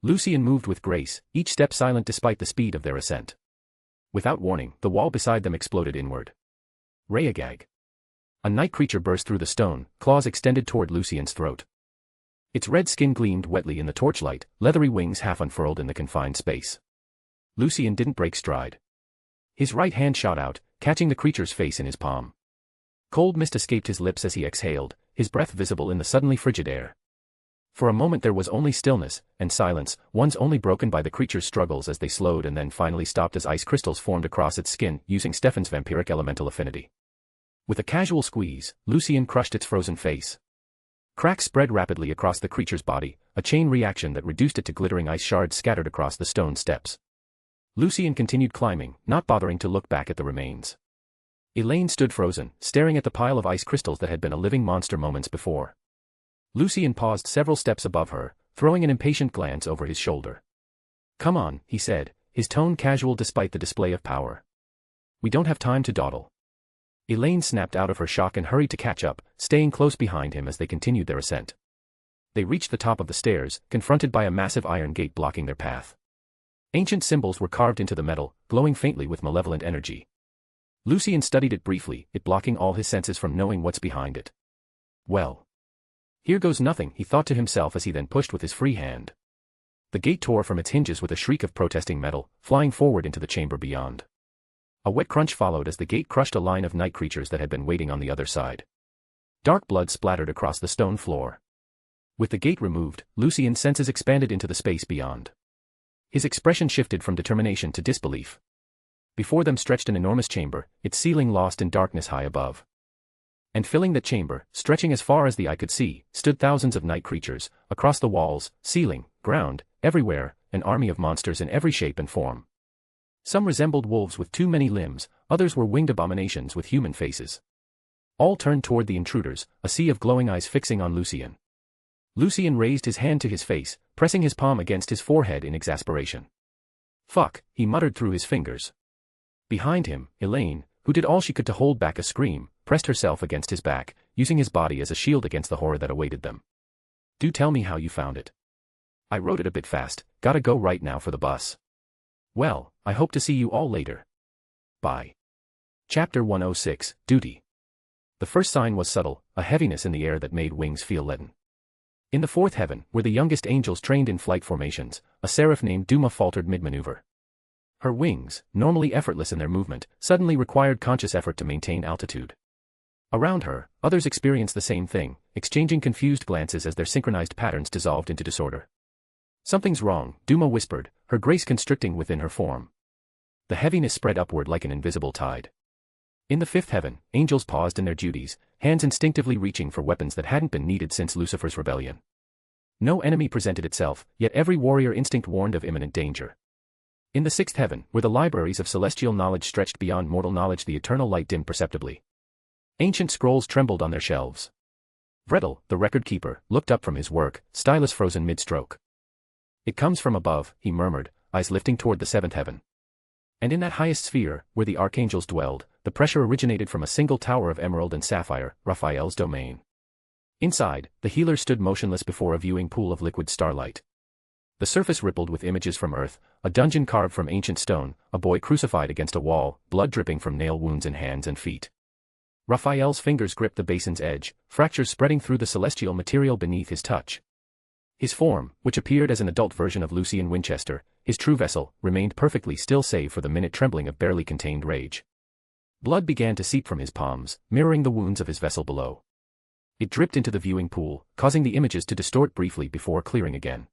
Lucien moved with grace, each step silent despite the speed of their ascent. Without warning, the wall beside them exploded inward. Reagag. A night creature burst through the stone, claws extended toward Lucien's throat. Its red skin gleamed wetly in the torchlight, leathery wings half unfurled in the confined space. Lucien didn't break stride. His right hand shot out, catching the creature's face in his palm. Cold mist escaped his lips as he exhaled, his breath visible in the suddenly frigid air. For a moment there was only stillness, and silence, one's only broken by the creature's struggles as they slowed and then finally stopped as ice crystals formed across its skin, using Stefan's vampiric elemental affinity. With a casual squeeze, Lucien crushed its frozen face. Cracks spread rapidly across the creature's body, a chain reaction that reduced it to glittering ice shards scattered across the stone steps. Lucien continued climbing, not bothering to look back at the remains. Elaine stood frozen, staring at the pile of ice crystals that had been a living monster moments before. Lucien paused several steps above her, throwing an impatient glance over his shoulder. Come on, he said, his tone casual despite the display of power. "We don't have time to dawdle." Elaine snapped out of her shock and hurried to catch up, staying close behind him as they continued their ascent. They reached the top of the stairs, confronted by a massive iron gate blocking their path. Ancient symbols were carved into the metal, glowing faintly with malevolent energy. Lucien studied it briefly, it blocking all his senses from knowing what's behind it. "Well, here goes nothing," he thought to himself as he then pushed with his free hand. The gate tore from its hinges with a shriek of protesting metal, flying forward into the chamber beyond. A wet crunch followed as the gate crushed a line of night creatures that had been waiting on the other side. Dark blood splattered across the stone floor. With the gate removed, Lucien's senses expanded into the space beyond. His expression shifted from determination to disbelief. Before them stretched an enormous chamber, its ceiling lost in darkness high above. And filling that chamber, stretching as far as the eye could see, stood thousands of night creatures, across the walls, ceiling, ground, everywhere, an army of monsters in every shape and form. Some resembled wolves with too many limbs, others were winged abominations with human faces. All turned toward the intruders, a sea of glowing eyes fixing on Lucien. Lucien raised his hand to his face, pressing his palm against his forehead in exasperation. "Fuck," he muttered through his fingers. Behind him, Elaine, who did all she could to hold back a scream, pressed herself against his back, using his body as a shield against the horror that awaited them. "Do tell me how you found it." "I wrote it a bit fast, gotta go right now for the bus." "Well, I hope to see you all later. Bye." Chapter 106, Duty. The first sign was subtle, a heaviness in the air that made wings feel leaden. In the fourth heaven, where the youngest angels trained in flight formations, a seraph named Duma faltered mid-maneuver. Her wings, normally effortless in their movement, suddenly required conscious effort to maintain altitude. Around her, others experienced the same thing, exchanging confused glances as their synchronized patterns dissolved into disorder. "Something's wrong," Duma whispered, her grace constricting within her form. The heaviness spread upward like an invisible tide. In the fifth heaven, angels paused in their duties, hands instinctively reaching for weapons that hadn't been needed since Lucifer's rebellion. No enemy presented itself, yet every warrior instinct warned of imminent danger. In the sixth heaven, where the libraries of celestial knowledge stretched beyond mortal knowledge, the eternal light dimmed perceptibly. Ancient scrolls trembled on their shelves. Vredel, the record keeper, looked up from his work, stylus frozen mid-stroke. "It comes from above," he murmured, eyes lifting toward the seventh heaven. And in that highest sphere, where the archangels dwelled, the pressure originated from a single tower of emerald and sapphire, Raphael's domain. Inside, the healer stood motionless before a viewing pool of liquid starlight. The surface rippled with images from Earth, a dungeon carved from ancient stone, a boy crucified against a wall, blood dripping from nail wounds in hands and feet. Raphael's fingers gripped the basin's edge, fractures spreading through the celestial material beneath his touch. His form, which appeared as an adult version of Lucien Winchester, his true vessel, remained perfectly still save for the minute trembling of barely contained rage. Blood began to seep from his palms, mirroring the wounds of his vessel below. It dripped into the viewing pool, causing the images to distort briefly before clearing again.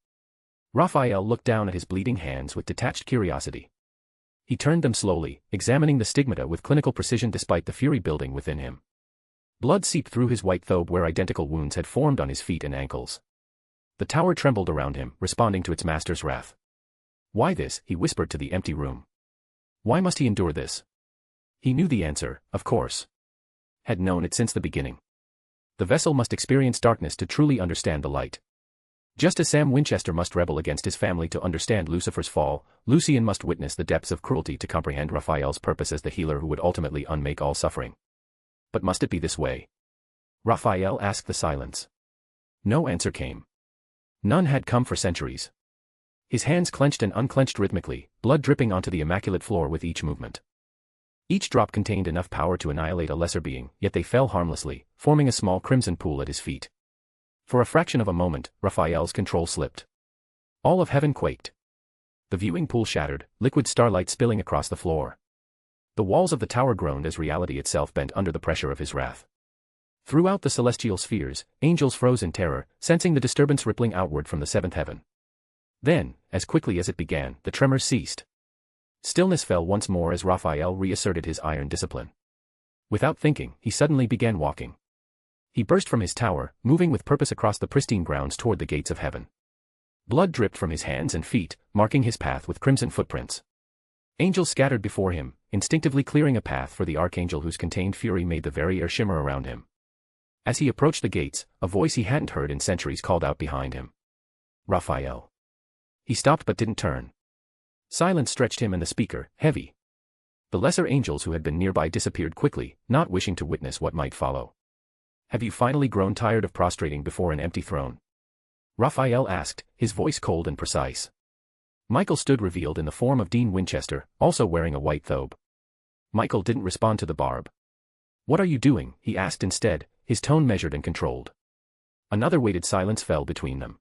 Raphael looked down at his bleeding hands with detached curiosity. He turned them slowly, examining the stigmata with clinical precision despite the fury building within him. Blood seeped through his white thobe where identical wounds had formed on his feet and ankles. The tower trembled around him, responding to its master's wrath. "Why this?" he whispered to the empty room. Why must he endure this? He knew the answer, of course. Had known it since the beginning. The vessel must experience darkness to truly understand the light. Just as Sam Winchester must rebel against his family to understand Lucifer's fall, Lucien must witness the depths of cruelty to comprehend Raphael's purpose as the healer who would ultimately unmake all suffering. But must it be this way? Raphael asked the silence. No answer came. None had come for centuries. His hands clenched and unclenched rhythmically, blood dripping onto the immaculate floor with each movement. Each drop contained enough power to annihilate a lesser being, yet they fell harmlessly, forming a small crimson pool at his feet. For a fraction of a moment, Raphael's control slipped. All of heaven quaked. The viewing pool shattered, liquid starlight spilling across the floor. The walls of the tower groaned as reality itself bent under the pressure of his wrath. Throughout the celestial spheres, angels froze in terror, sensing the disturbance rippling outward from the seventh heaven. Then, as quickly as it began, the tremors ceased. Stillness fell once more as Raphael reasserted his iron discipline. Without thinking, he suddenly began walking. He burst from his tower, moving with purpose across the pristine grounds toward the gates of heaven. Blood dripped from his hands and feet, marking his path with crimson footprints. Angels scattered before him, instinctively clearing a path for the archangel whose contained fury made the very air shimmer around him. As he approached the gates, a voice he hadn't heard in centuries called out behind him. Raphael. He stopped but didn't turn. Silence stretched him and the speaker, heavy. The lesser angels who had been nearby disappeared quickly, not wishing to witness what might follow. Have you finally grown tired of prostrating before an empty throne? Raphael asked, his voice cold and precise. Michael stood revealed in the form of Dean Winchester, also wearing a white thobe. Michael didn't respond to the barb. What are you doing? He asked instead, his tone measured and controlled. Another weighted silence fell between them.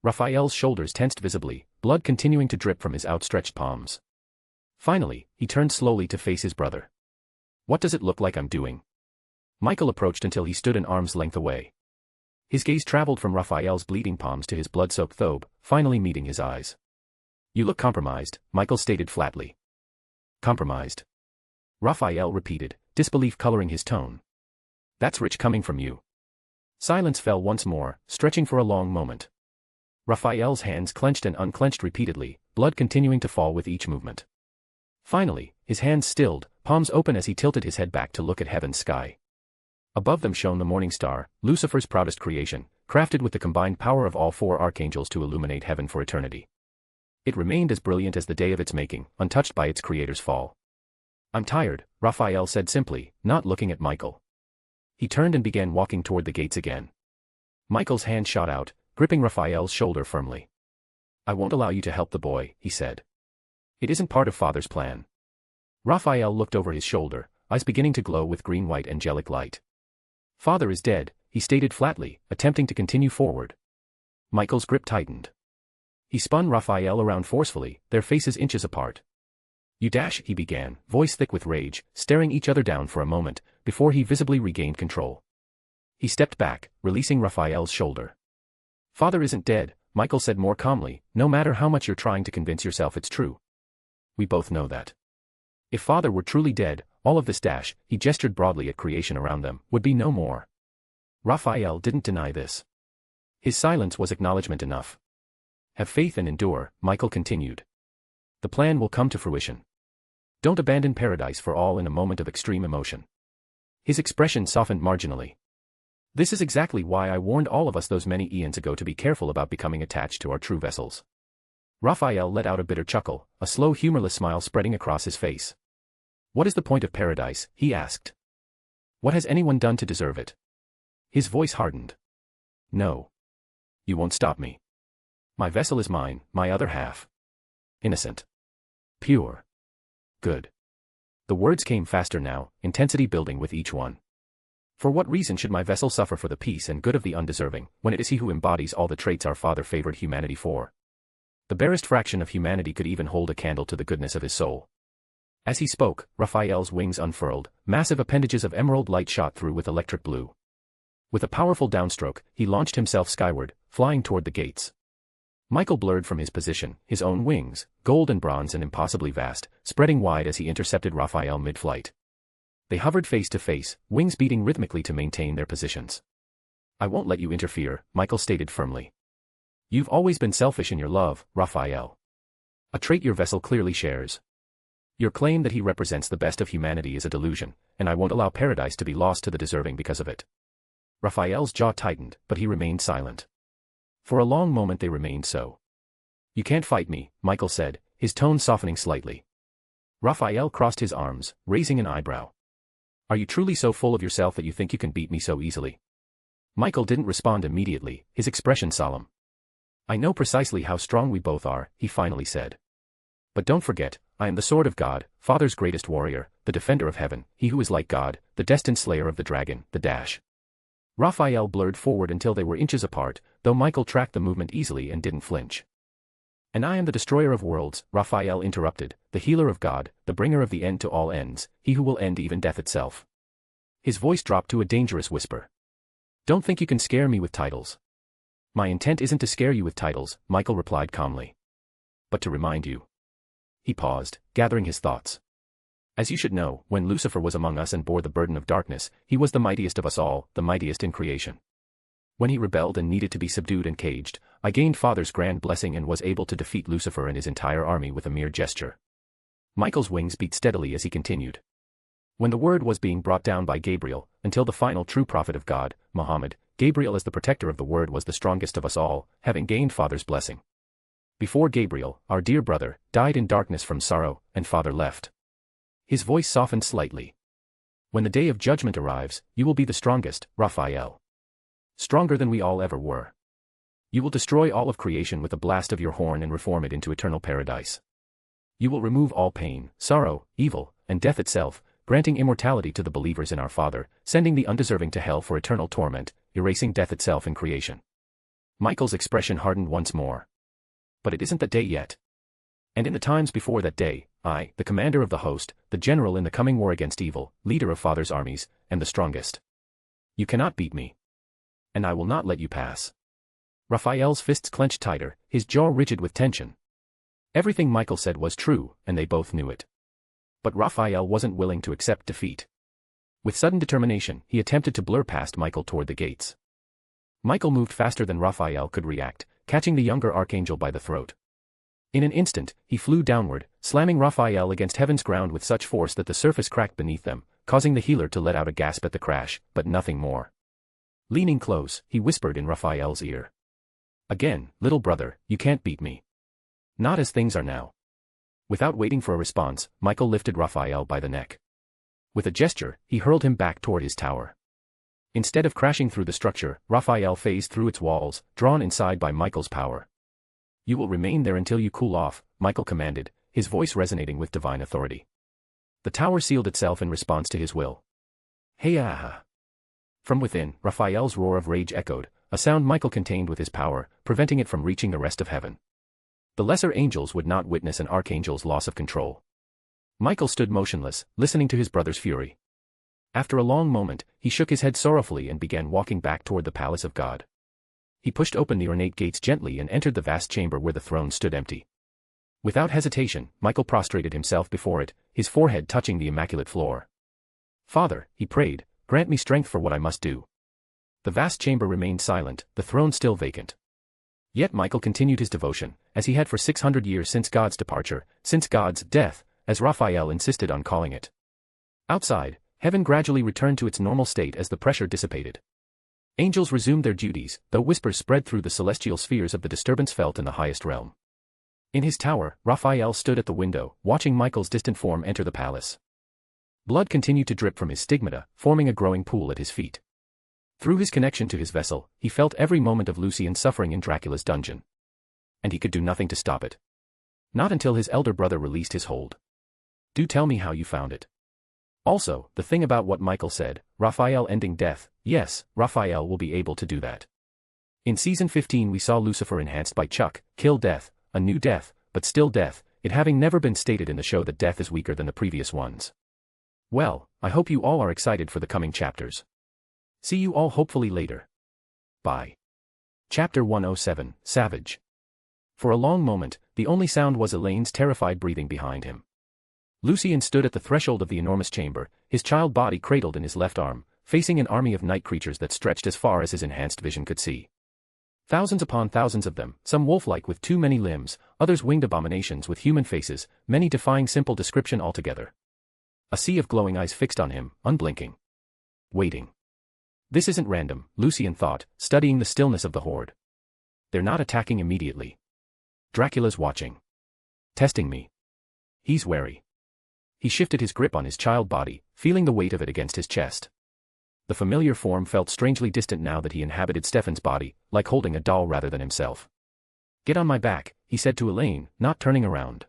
Raphael's shoulders tensed visibly, blood continuing to drip from his outstretched palms. Finally, he turned slowly to face his brother. What does it look like I'm doing? Michael approached until he stood an arm's length away. His gaze traveled from Raphael's bleeding palms to his blood-soaked thobe, finally meeting his eyes. You look compromised, Michael stated flatly. Compromised? Raphael repeated, disbelief coloring his tone. That's rich coming from you. Silence fell once more, stretching for a long moment. Raphael's hands clenched and unclenched repeatedly, blood continuing to fall with each movement. Finally, his hands stilled, palms open as he tilted his head back to look at heaven's sky. Above them shone the morning star, Lucifer's proudest creation, crafted with the combined power of all four archangels to illuminate heaven for eternity. It remained as brilliant as the day of its making, untouched by its creator's fall. I'm tired, Raphael said simply, not looking at Michael. He turned and began walking toward the gates again. Michael's hand shot out, gripping Raphael's shoulder firmly. I won't allow you to help the boy, he said. It isn't part of Father's plan. Raphael looked over his shoulder, eyes beginning to glow with green-white angelic light. Father is dead, he stated flatly, attempting to continue forward. Michael's grip tightened. He spun Raphael around forcefully, their faces inches apart. You dash, he began, voice thick with rage, staring each other down for a moment, before he visibly regained control. He stepped back, releasing Raphael's shoulder. Father isn't dead, Michael said more calmly, no matter how much you're trying to convince yourself it's true. We both know that. If Father were truly dead, all of this dash, he gestured broadly at creation around them, would be no more. Raphael didn't deny this. His silence was acknowledgement enough. Have faith and endure, Michael continued. The plan will come to fruition. Don't abandon paradise for all in a moment of extreme emotion. His expression softened marginally. This is exactly why I warned all of us those many eons ago to be careful about becoming attached to our true vessels. Raphael let out a bitter chuckle, a slow humorless smile spreading across his face. What is the point of paradise? He asked. What has anyone done to deserve it? His voice hardened. No. You won't stop me. My vessel is mine, my other half. Innocent. Pure. Good. The words came faster now, intensity building with each one. For what reason should my vessel suffer for the peace and good of the undeserving, when it is he who embodies all the traits our Father favored humanity for? The barest fraction of humanity could even hold a candle to the goodness of his soul. As he spoke, Raphael's wings unfurled, massive appendages of emerald light shot through with electric blue. With a powerful downstroke, he launched himself skyward, flying toward the gates. Michael blurred from his position, his own wings, gold and bronze and impossibly vast, spreading wide as he intercepted Raphael mid-flight. They hovered face to face, wings beating rhythmically to maintain their positions. I won't let you interfere, Michael stated firmly. You've always been selfish in your love, Raphael. A trait your vessel clearly shares. Your claim that he represents the best of humanity is a delusion, and I won't allow paradise to be lost to the deserving because of it. Raphael's jaw tightened, but he remained silent. For a long moment they remained so. You can't fight me, Michael said, his tone softening slightly. Raphael crossed his arms, raising an eyebrow. Are you truly so full of yourself that you think you can beat me so easily? Michael didn't respond immediately, his expression solemn. I know precisely how strong we both are, he finally said. But don't forget, I am the sword of God, Father's greatest warrior, the defender of heaven, he who is like God, the destined slayer of the dragon, the dash. Raphael blurred forward until they were inches apart, though Michael tracked the movement easily and didn't flinch. And I am the destroyer of worlds, Raphael interrupted, the healer of God, the bringer of the end to all ends, he who will end even death itself. His voice dropped to a dangerous whisper. Don't think you can scare me with titles. My intent isn't to scare you with titles, Michael replied calmly. But to remind you. He paused, gathering his thoughts. As you should know, when Lucifer was among us and bore the burden of darkness, he was the mightiest of us all, the mightiest in creation. When he rebelled and needed to be subdued and caged, I gained Father's grand blessing and was able to defeat Lucifer and his entire army with a mere gesture. Michael's wings beat steadily as he continued. When the word was being brought down by Gabriel, until the final true prophet of God, Muhammad, Gabriel as the protector of the word was the strongest of us all, having gained Father's blessing. Before Gabriel, our dear brother, died in darkness from sorrow, and father left. His voice softened slightly. When the day of judgment arrives, you will be the strongest, Raphael. Stronger than we all ever were. You will destroy all of creation with a blast of your horn and reform it into eternal paradise. You will remove all pain, sorrow, evil, and death itself, granting immortality to the believers in our Father, sending the undeserving to hell for eternal torment, erasing death itself in creation. Michael's expression hardened once more. But it isn't that day yet. And in the times before that day, I, the commander of the host, the general in the coming war against evil, leader of Father's armies, am the strongest. You cannot beat me. And I will not let you pass. Raphael's fists clenched tighter, his jaw rigid with tension. Everything Michael said was true, and they both knew it. But Raphael wasn't willing to accept defeat. With sudden determination, he attempted to blur past Michael toward the gates. Michael moved faster than Raphael could react, catching the younger archangel by the throat. In an instant, he flew downward, slamming Raphael against heaven's ground with such force that the surface cracked beneath them, causing the healer to let out a gasp at the crash, but nothing more. Leaning close, he whispered in Raphael's ear. Again, little brother, you can't beat me. Not as things are now. Without waiting for a response, Michael lifted Raphael by the neck. With a gesture, he hurled him back toward his tower. Instead of crashing through the structure, Raphael phased through its walls, drawn inside by Michael's power. You will remain there until you cool off, Michael commanded, his voice resonating with divine authority. The tower sealed itself in response to his will. Hey-ah! From within, Raphael's roar of rage echoed, a sound Michael contained with his power, preventing it from reaching the rest of heaven. The lesser angels would not witness an archangel's loss of control. Michael stood motionless, listening to his brother's fury. After a long moment, he shook his head sorrowfully and began walking back toward the palace of God. He pushed open the ornate gates gently and entered the vast chamber where the throne stood empty. Without hesitation, Michael prostrated himself before it, his forehead touching the immaculate floor. Father, he prayed, grant me strength for what I must do. The vast chamber remained silent, the throne still vacant. Yet Michael continued his devotion, as he had for 600 years since God's departure, since God's death, as Raphael insisted on calling it. Outside, heaven gradually returned to its normal state as the pressure dissipated. Angels resumed their duties, though whispers spread through the celestial spheres of the disturbance felt in the highest realm. In his tower, Raphael stood at the window, watching Michael's distant form enter the palace. Blood continued to drip from his stigmata, forming a growing pool at his feet. Through his connection to his vessel, he felt every moment of Lucien's suffering in Dracula's dungeon. And he could do nothing to stop it. Not until his elder brother released his hold. Do tell me how you found it. Also, the thing about what Michael said, Raphael ending death, yes, Raphael will be able to do that. In Season 15 we saw Lucifer enhanced by Chuck, kill death, a new death, but still death, it having never been stated in the show that death is weaker than the previous ones. Well, I hope you all are excited for the coming chapters. See you all hopefully later. Bye. Chapter 107, Savage. For a long moment, the only sound was Elaine's terrified breathing behind him. Lucien stood at the threshold of the enormous chamber, his child body cradled in his left arm, facing an army of night creatures that stretched as far as his enhanced vision could see. Thousands upon thousands of them, some wolf-like with too many limbs, others winged abominations with human faces, many defying simple description altogether. A sea of glowing eyes fixed on him, unblinking. Waiting. This isn't random, Lucien thought, studying the stillness of the horde. They're not attacking immediately. Dracula's watching. Testing me. He's wary. He shifted his grip on his child body, feeling the weight of it against his chest. The familiar form felt strangely distant now that he inhabited Stefan's body, like holding a doll rather than himself. Get on my back, he said to Elaine, not turning around.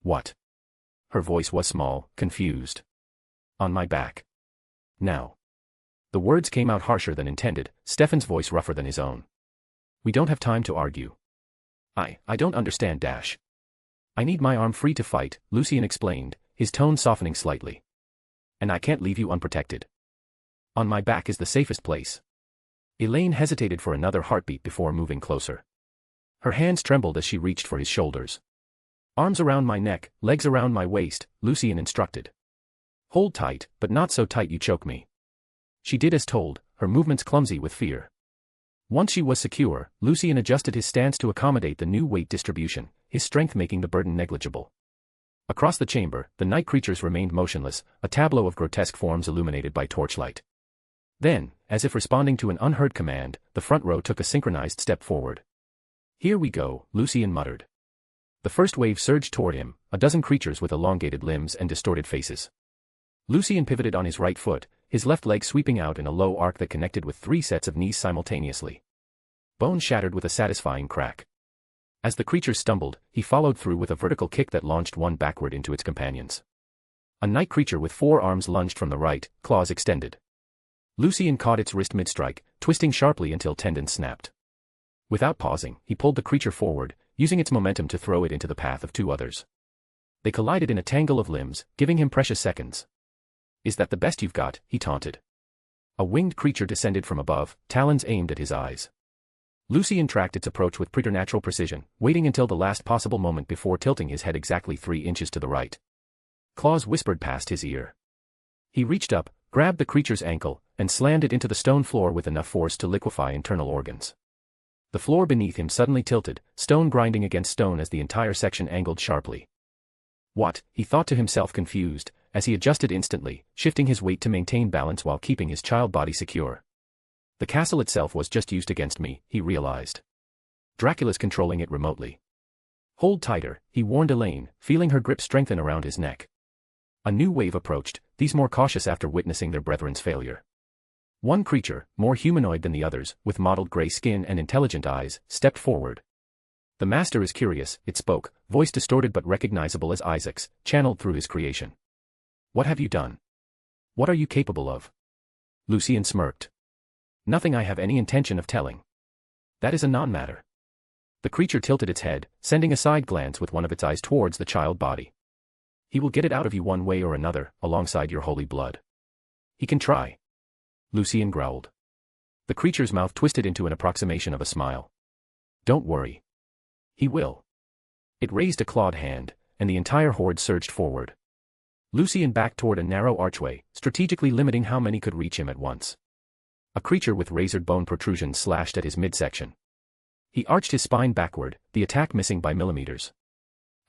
What? Her voice was small, confused. On my back. Now. The words came out harsher than intended, Stefan's voice rougher than his own. We don't have time to argue. I don't understand Dash. I need my arm free to fight, Lucien explained, his tone softening slightly. And I can't leave you unprotected. On my back is the safest place. Elaine hesitated for another heartbeat before moving closer. Her hands trembled as she reached for his shoulders. Arms around my neck, legs around my waist, Lucien instructed. Hold tight, but not so tight you choke me. She did as told, her movements clumsy with fear. Once she was secure, Lucien adjusted his stance to accommodate the new weight distribution, his strength making the burden negligible. Across the chamber, the night creatures remained motionless, a tableau of grotesque forms illuminated by torchlight. Then, as if responding to an unheard command, the front row took a synchronized step forward. Here we go, Lucien muttered. The first wave surged toward him, a dozen creatures with elongated limbs and distorted faces. Lucien pivoted on his right foot, his left leg sweeping out in a low arc that connected with 3 sets of knees simultaneously. Bone shattered with a satisfying crack. As the creatures stumbled, he followed through with a vertical kick that launched one backward into its companions. A night creature with 4 arms lunged from the right, claws extended. Lucien caught its wrist mid-strike, twisting sharply until tendons snapped. Without pausing, he pulled the creature forward, using its momentum to throw it into the path of 2 others. They collided in a tangle of limbs, giving him precious seconds. "Is that the best you've got?" he taunted. A winged creature descended from above, talons aimed at his eyes. Lucien tracked its approach with preternatural precision, waiting until the last possible moment before tilting his head exactly 3 inches to the right. Claus whispered past his ear. He reached up, grabbed the creature's ankle, and slammed it into the stone floor with enough force to liquefy internal organs. The floor beneath him suddenly tilted, stone grinding against stone as the entire section angled sharply. "What?" he thought to himself, confused, as he adjusted instantly, shifting his weight to maintain balance while keeping his child body secure. The castle itself was just used against me, he realized. Dracula's controlling it remotely. "Hold tighter," he warned Elaine, feeling her grip strengthen around his neck. A new wave approached, these more cautious after witnessing their brethren's failure. One creature, more humanoid than the others, with mottled gray skin and intelligent eyes, stepped forward. "The master is curious," it spoke, voice distorted but recognizable as Isaac's, channeled through his creation. "What have you done? What are you capable of?" Lucien smirked. "Nothing I have any intention of telling. That is a non-matter." The creature tilted its head, sending a side glance with one of its eyes towards the child body. "He will get it out of you one way or another, alongside your holy blood." "He can try." Lucien growled. The creature's mouth twisted into an approximation of a smile. "Don't worry. He will." It raised a clawed hand, and the entire horde surged forward. Lucien backed toward a narrow archway, strategically limiting how many could reach him at once. A creature with razored bone protrusions slashed at his midsection. He arched his spine backward, the attack missing by millimeters.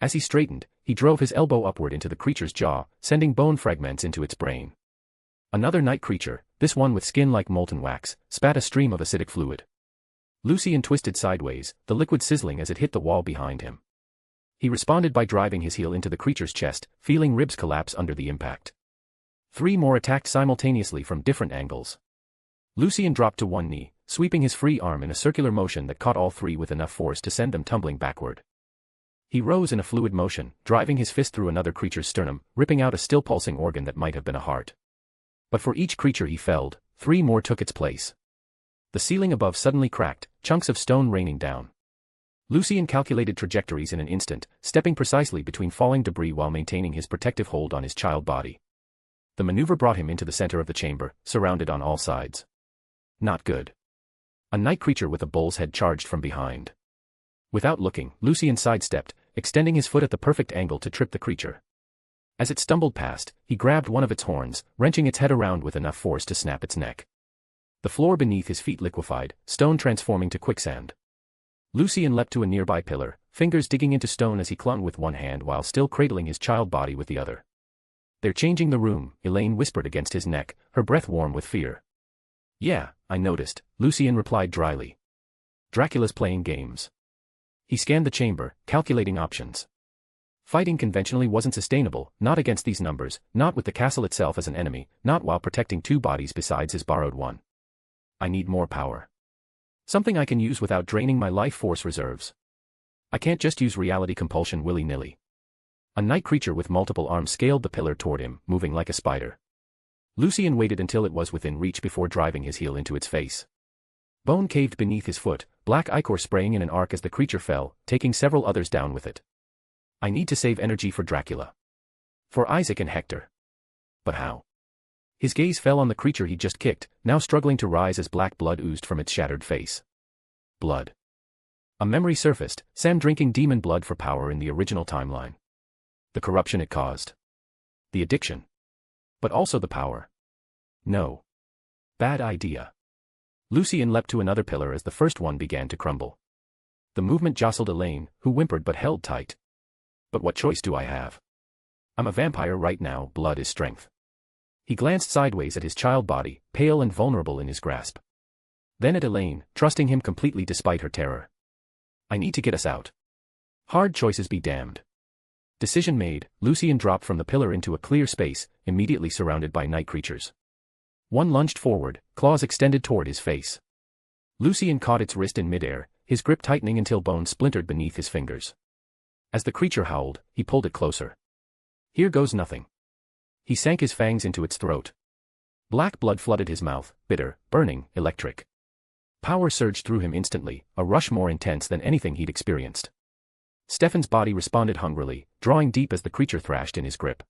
As he straightened, he drove his elbow upward into the creature's jaw, sending bone fragments into its brain. Another night creature, this one with skin like molten wax, spat a stream of acidic fluid. Lucien twisted sideways, the liquid sizzling as it hit the wall behind him. He responded by driving his heel into the creature's chest, feeling ribs collapse under the impact. 3 more attacked simultaneously from different angles. Lucien dropped to one knee, sweeping his free arm in a circular motion that caught all 3 with enough force to send them tumbling backward. He rose in a fluid motion, driving his fist through another creature's sternum, ripping out a still-pulsing organ that might have been a heart. But for each creature he felled, 3 more took its place. The ceiling above suddenly cracked, chunks of stone raining down. Lucien calculated trajectories in an instant, stepping precisely between falling debris while maintaining his protective hold on his child body. The maneuver brought him into the center of the chamber, surrounded on all sides. Not good. A night creature with a bull's head charged from behind. Without looking, Lucien sidestepped, extending his foot at the perfect angle to trip the creature. As it stumbled past, he grabbed one of its horns, wrenching its head around with enough force to snap its neck. The floor beneath his feet liquefied, stone transforming to quicksand. Lucien leapt to a nearby pillar, fingers digging into stone as he clung with one hand while still cradling his child body with the other. "They're changing the room," Elaine whispered against his neck, her breath warm with fear. "Yeah, I noticed," Lucien replied dryly. "Dracula's playing games." He scanned the chamber, calculating options. Fighting conventionally wasn't sustainable, not against these numbers, not with the castle itself as an enemy, not while protecting 2 bodies besides his borrowed one. "I need more power. Something I can use without draining my life force reserves. I can't just use reality compulsion willy-nilly." A night creature with multiple arms scaled the pillar toward him, moving like a spider. Lucien waited until it was within reach before driving his heel into its face. Bone caved beneath his foot, black ichor spraying in an arc as the creature fell, taking several others down with it. "I need to save energy for Dracula. For Isaac and Hector." "But how?" His gaze fell on the creature he just kicked, now struggling to rise as black blood oozed from its shattered face. Blood. A memory surfaced, Sam drinking demon blood for power in the original timeline. The corruption it caused. The addiction. But also the power. No. Bad idea. Lucien leapt to another pillar as the first one began to crumble. The movement jostled Elaine, who whimpered but held tight. "But what choice do I have? I'm a vampire right now, blood is strength." He glanced sideways at his child body, pale and vulnerable in his grasp. Then at Elaine, trusting him completely despite her terror. I need to get us out. Hard choices be damned. Decision made, Lucien dropped from the pillar into a clear space, immediately surrounded by night creatures. One lunged forward, claws extended toward his face. Lucien caught its wrist in midair, his grip tightening until bone splintered beneath his fingers. As the creature howled, he pulled it closer. Here goes nothing. He sank his fangs into its throat. Black blood flooded his mouth, bitter, burning, electric. Power surged through him instantly, a rush more intense than anything he'd experienced. Stefan's body responded hungrily, drawing deep as the creature thrashed in his grip.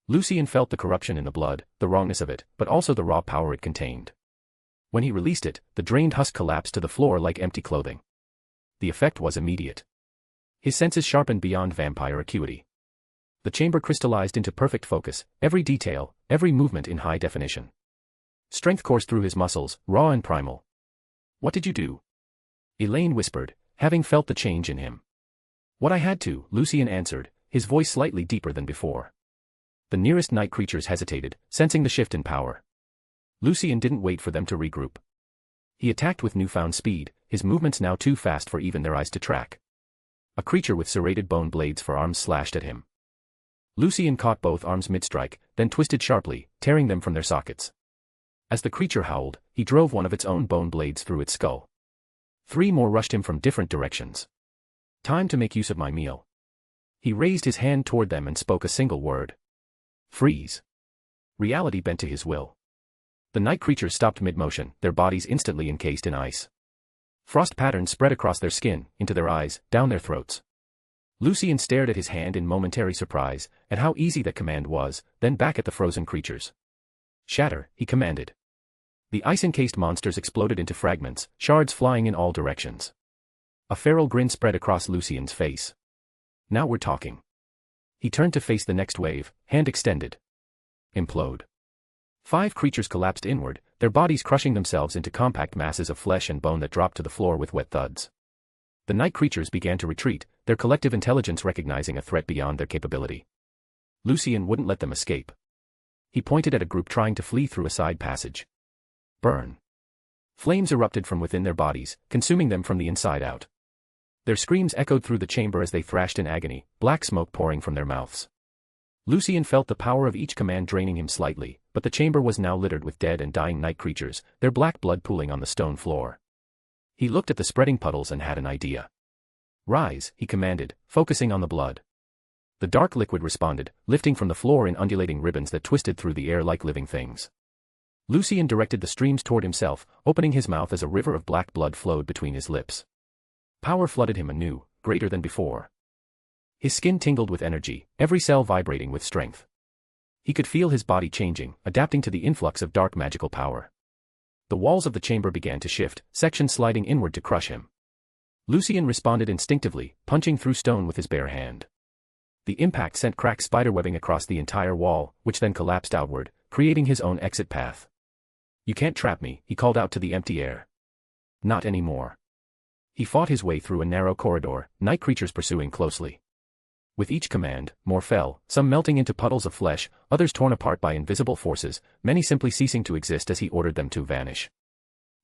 Lucien felt the corruption in the blood, the wrongness of it, but also the raw power it contained. When he released it, the drained husk collapsed to the floor like empty clothing. The effect was immediate. His senses sharpened beyond vampire acuity. The chamber crystallized into perfect focus, every detail, every movement in high definition. Strength coursed through his muscles, raw and primal. "What did you do?" Elaine whispered, having felt the change in him. "What I had to," Lucien answered, his voice slightly deeper than before. The nearest night creatures hesitated, sensing the shift in power. Lucien didn't wait for them to regroup. He attacked with newfound speed, his movements now too fast for even their eyes to track. A creature with serrated bone blades for arms slashed at him. Lucien caught both arms mid-strike, then twisted sharply, tearing them from their sockets. As the creature howled, he drove one of its own bone blades through its skull. 3 more rushed him from different directions. "Time to make use of my meal." He raised his hand toward them and spoke a single word. "Freeze." Reality bent to his will. The night creatures stopped mid-motion, their bodies instantly encased in ice. Frost patterns spread across their skin, into their eyes, down their throats. Lucien stared at his hand in momentary surprise, at how easy that command was, then back at the frozen creatures. "Shatter," he commanded. The ice-encased monsters exploded into fragments, shards flying in all directions. A feral grin spread across Lucien's face. "Now we're talking." He turned to face the next wave, hand extended. Implode. 5 creatures collapsed inward, their bodies crushing themselves into compact masses of flesh and bone that dropped to the floor with wet thuds. The night creatures began to retreat, their collective intelligence recognizing a threat beyond their capability. Lucien wouldn't let them escape. He pointed at a group trying to flee through a side passage. Burn. Flames erupted from within their bodies, consuming them from the inside out. Their screams echoed through the chamber as they thrashed in agony, black smoke pouring from their mouths. Lucien felt the power of each command draining him slightly, but the chamber was now littered with dead and dying night creatures, their black blood pooling on the stone floor. He looked at the spreading puddles and had an idea. "Rise," he commanded, focusing on the blood. The dark liquid responded, lifting from the floor in undulating ribbons that twisted through the air like living things. Lucien directed the streams toward himself, opening his mouth as a river of black blood flowed between his lips. Power flooded him anew, greater than before. His skin tingled with energy, every cell vibrating with strength. He could feel his body changing, adapting to the influx of dark magical power. The walls of the chamber began to shift, sections sliding inward to crush him. Lucien responded instinctively, punching through stone with his bare hand. The impact sent cracked spiderwebbing across the entire wall, which then collapsed outward, creating his own exit path. "You can't trap me," he called out to the empty air. "Not anymore." He fought his way through a narrow corridor, night creatures pursuing closely. With each command, more fell, some melting into puddles of flesh, others torn apart by invisible forces, many simply ceasing to exist as he ordered them to vanish.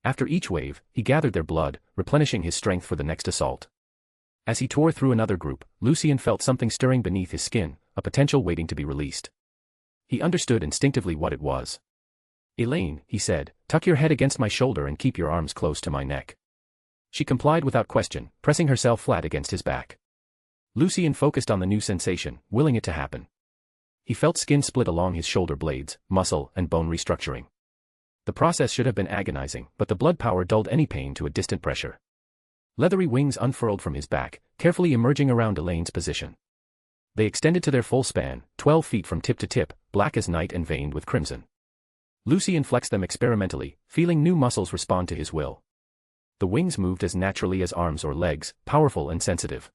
After each wave, he gathered their blood, replenishing his strength for the next assault. As he tore through another group, Lucien felt something stirring beneath his skin, a potential waiting to be released. He understood instinctively what it was. "Elaine," he said, "tuck your head against my shoulder and keep your arms close to my neck." She complied without question, pressing herself flat against his back. Lucien focused on the new sensation, willing it to happen. He felt skin split along his shoulder blades, muscle and bone restructuring. The process should have been agonizing, but the blood power dulled any pain to a distant pressure. Leathery wings unfurled from his back, carefully emerging around Elaine's position. They extended to their full span, 12 feet from tip to tip, black as night and veined with crimson. Lucien flexed them experimentally, feeling new muscles respond to his will. The wings moved as naturally as arms or legs, powerful and sensitive.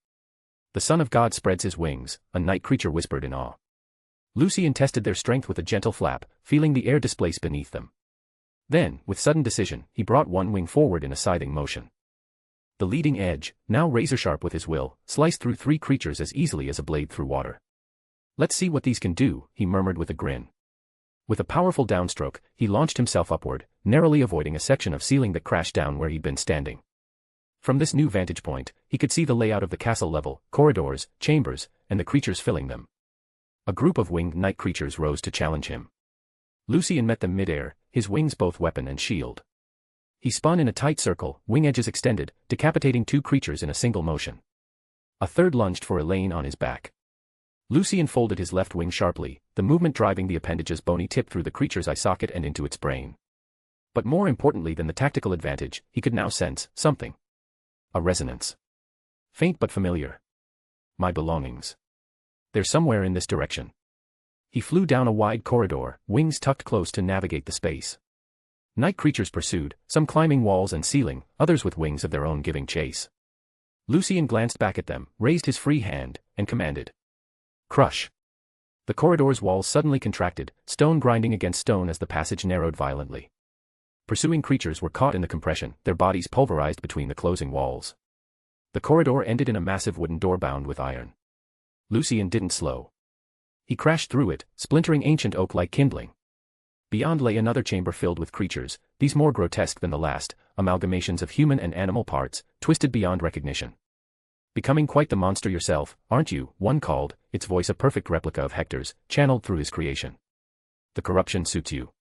"The Son of God spreads his wings," a night creature whispered in awe. Lucien tested their strength with a gentle flap, feeling the air displace beneath them. Then, with sudden decision, he brought one wing forward in a scything motion. The leading edge, now razor-sharp with his will, sliced through 3 creatures as easily as a blade through water. "Let's see what these can do," he murmured with a grin. With a powerful downstroke, he launched himself upward, narrowly avoiding a section of ceiling that crashed down where he'd been standing. From this new vantage point, he could see the layout of the castle level, corridors, chambers, and the creatures filling them. A group of winged night creatures rose to challenge him. Lucien met them mid-air, his wings both weapon and shield. He spun in a tight circle, wing edges extended, decapitating 2 creatures in a single motion. A third lunged for Elaine on his back. Lucien folded his left wing sharply, the movement driving the appendage's bony tip through the creature's eye socket and into its brain. But more importantly than the tactical advantage, he could now sense something. A resonance. Faint but familiar. My belongings. They're somewhere in this direction. He flew down a wide corridor, wings tucked close to navigate the space. Night creatures pursued, some climbing walls and ceiling, others with wings of their own giving chase. Lucien glanced back at them, raised his free hand, and commanded. Crush. The corridor's walls suddenly contracted, stone grinding against stone as the passage narrowed violently. Pursuing creatures were caught in the compression, their bodies pulverized between the closing walls. The corridor ended in a massive wooden door bound with iron. Lucien didn't slow. He crashed through it, splintering ancient oak like kindling. Beyond lay another chamber filled with creatures, these more grotesque than the last, amalgamations of human and animal parts, twisted beyond recognition. Becoming quite the monster yourself, aren't you? One called, its voice a perfect replica of Hector's, channeled through his creation. The corruption suits you.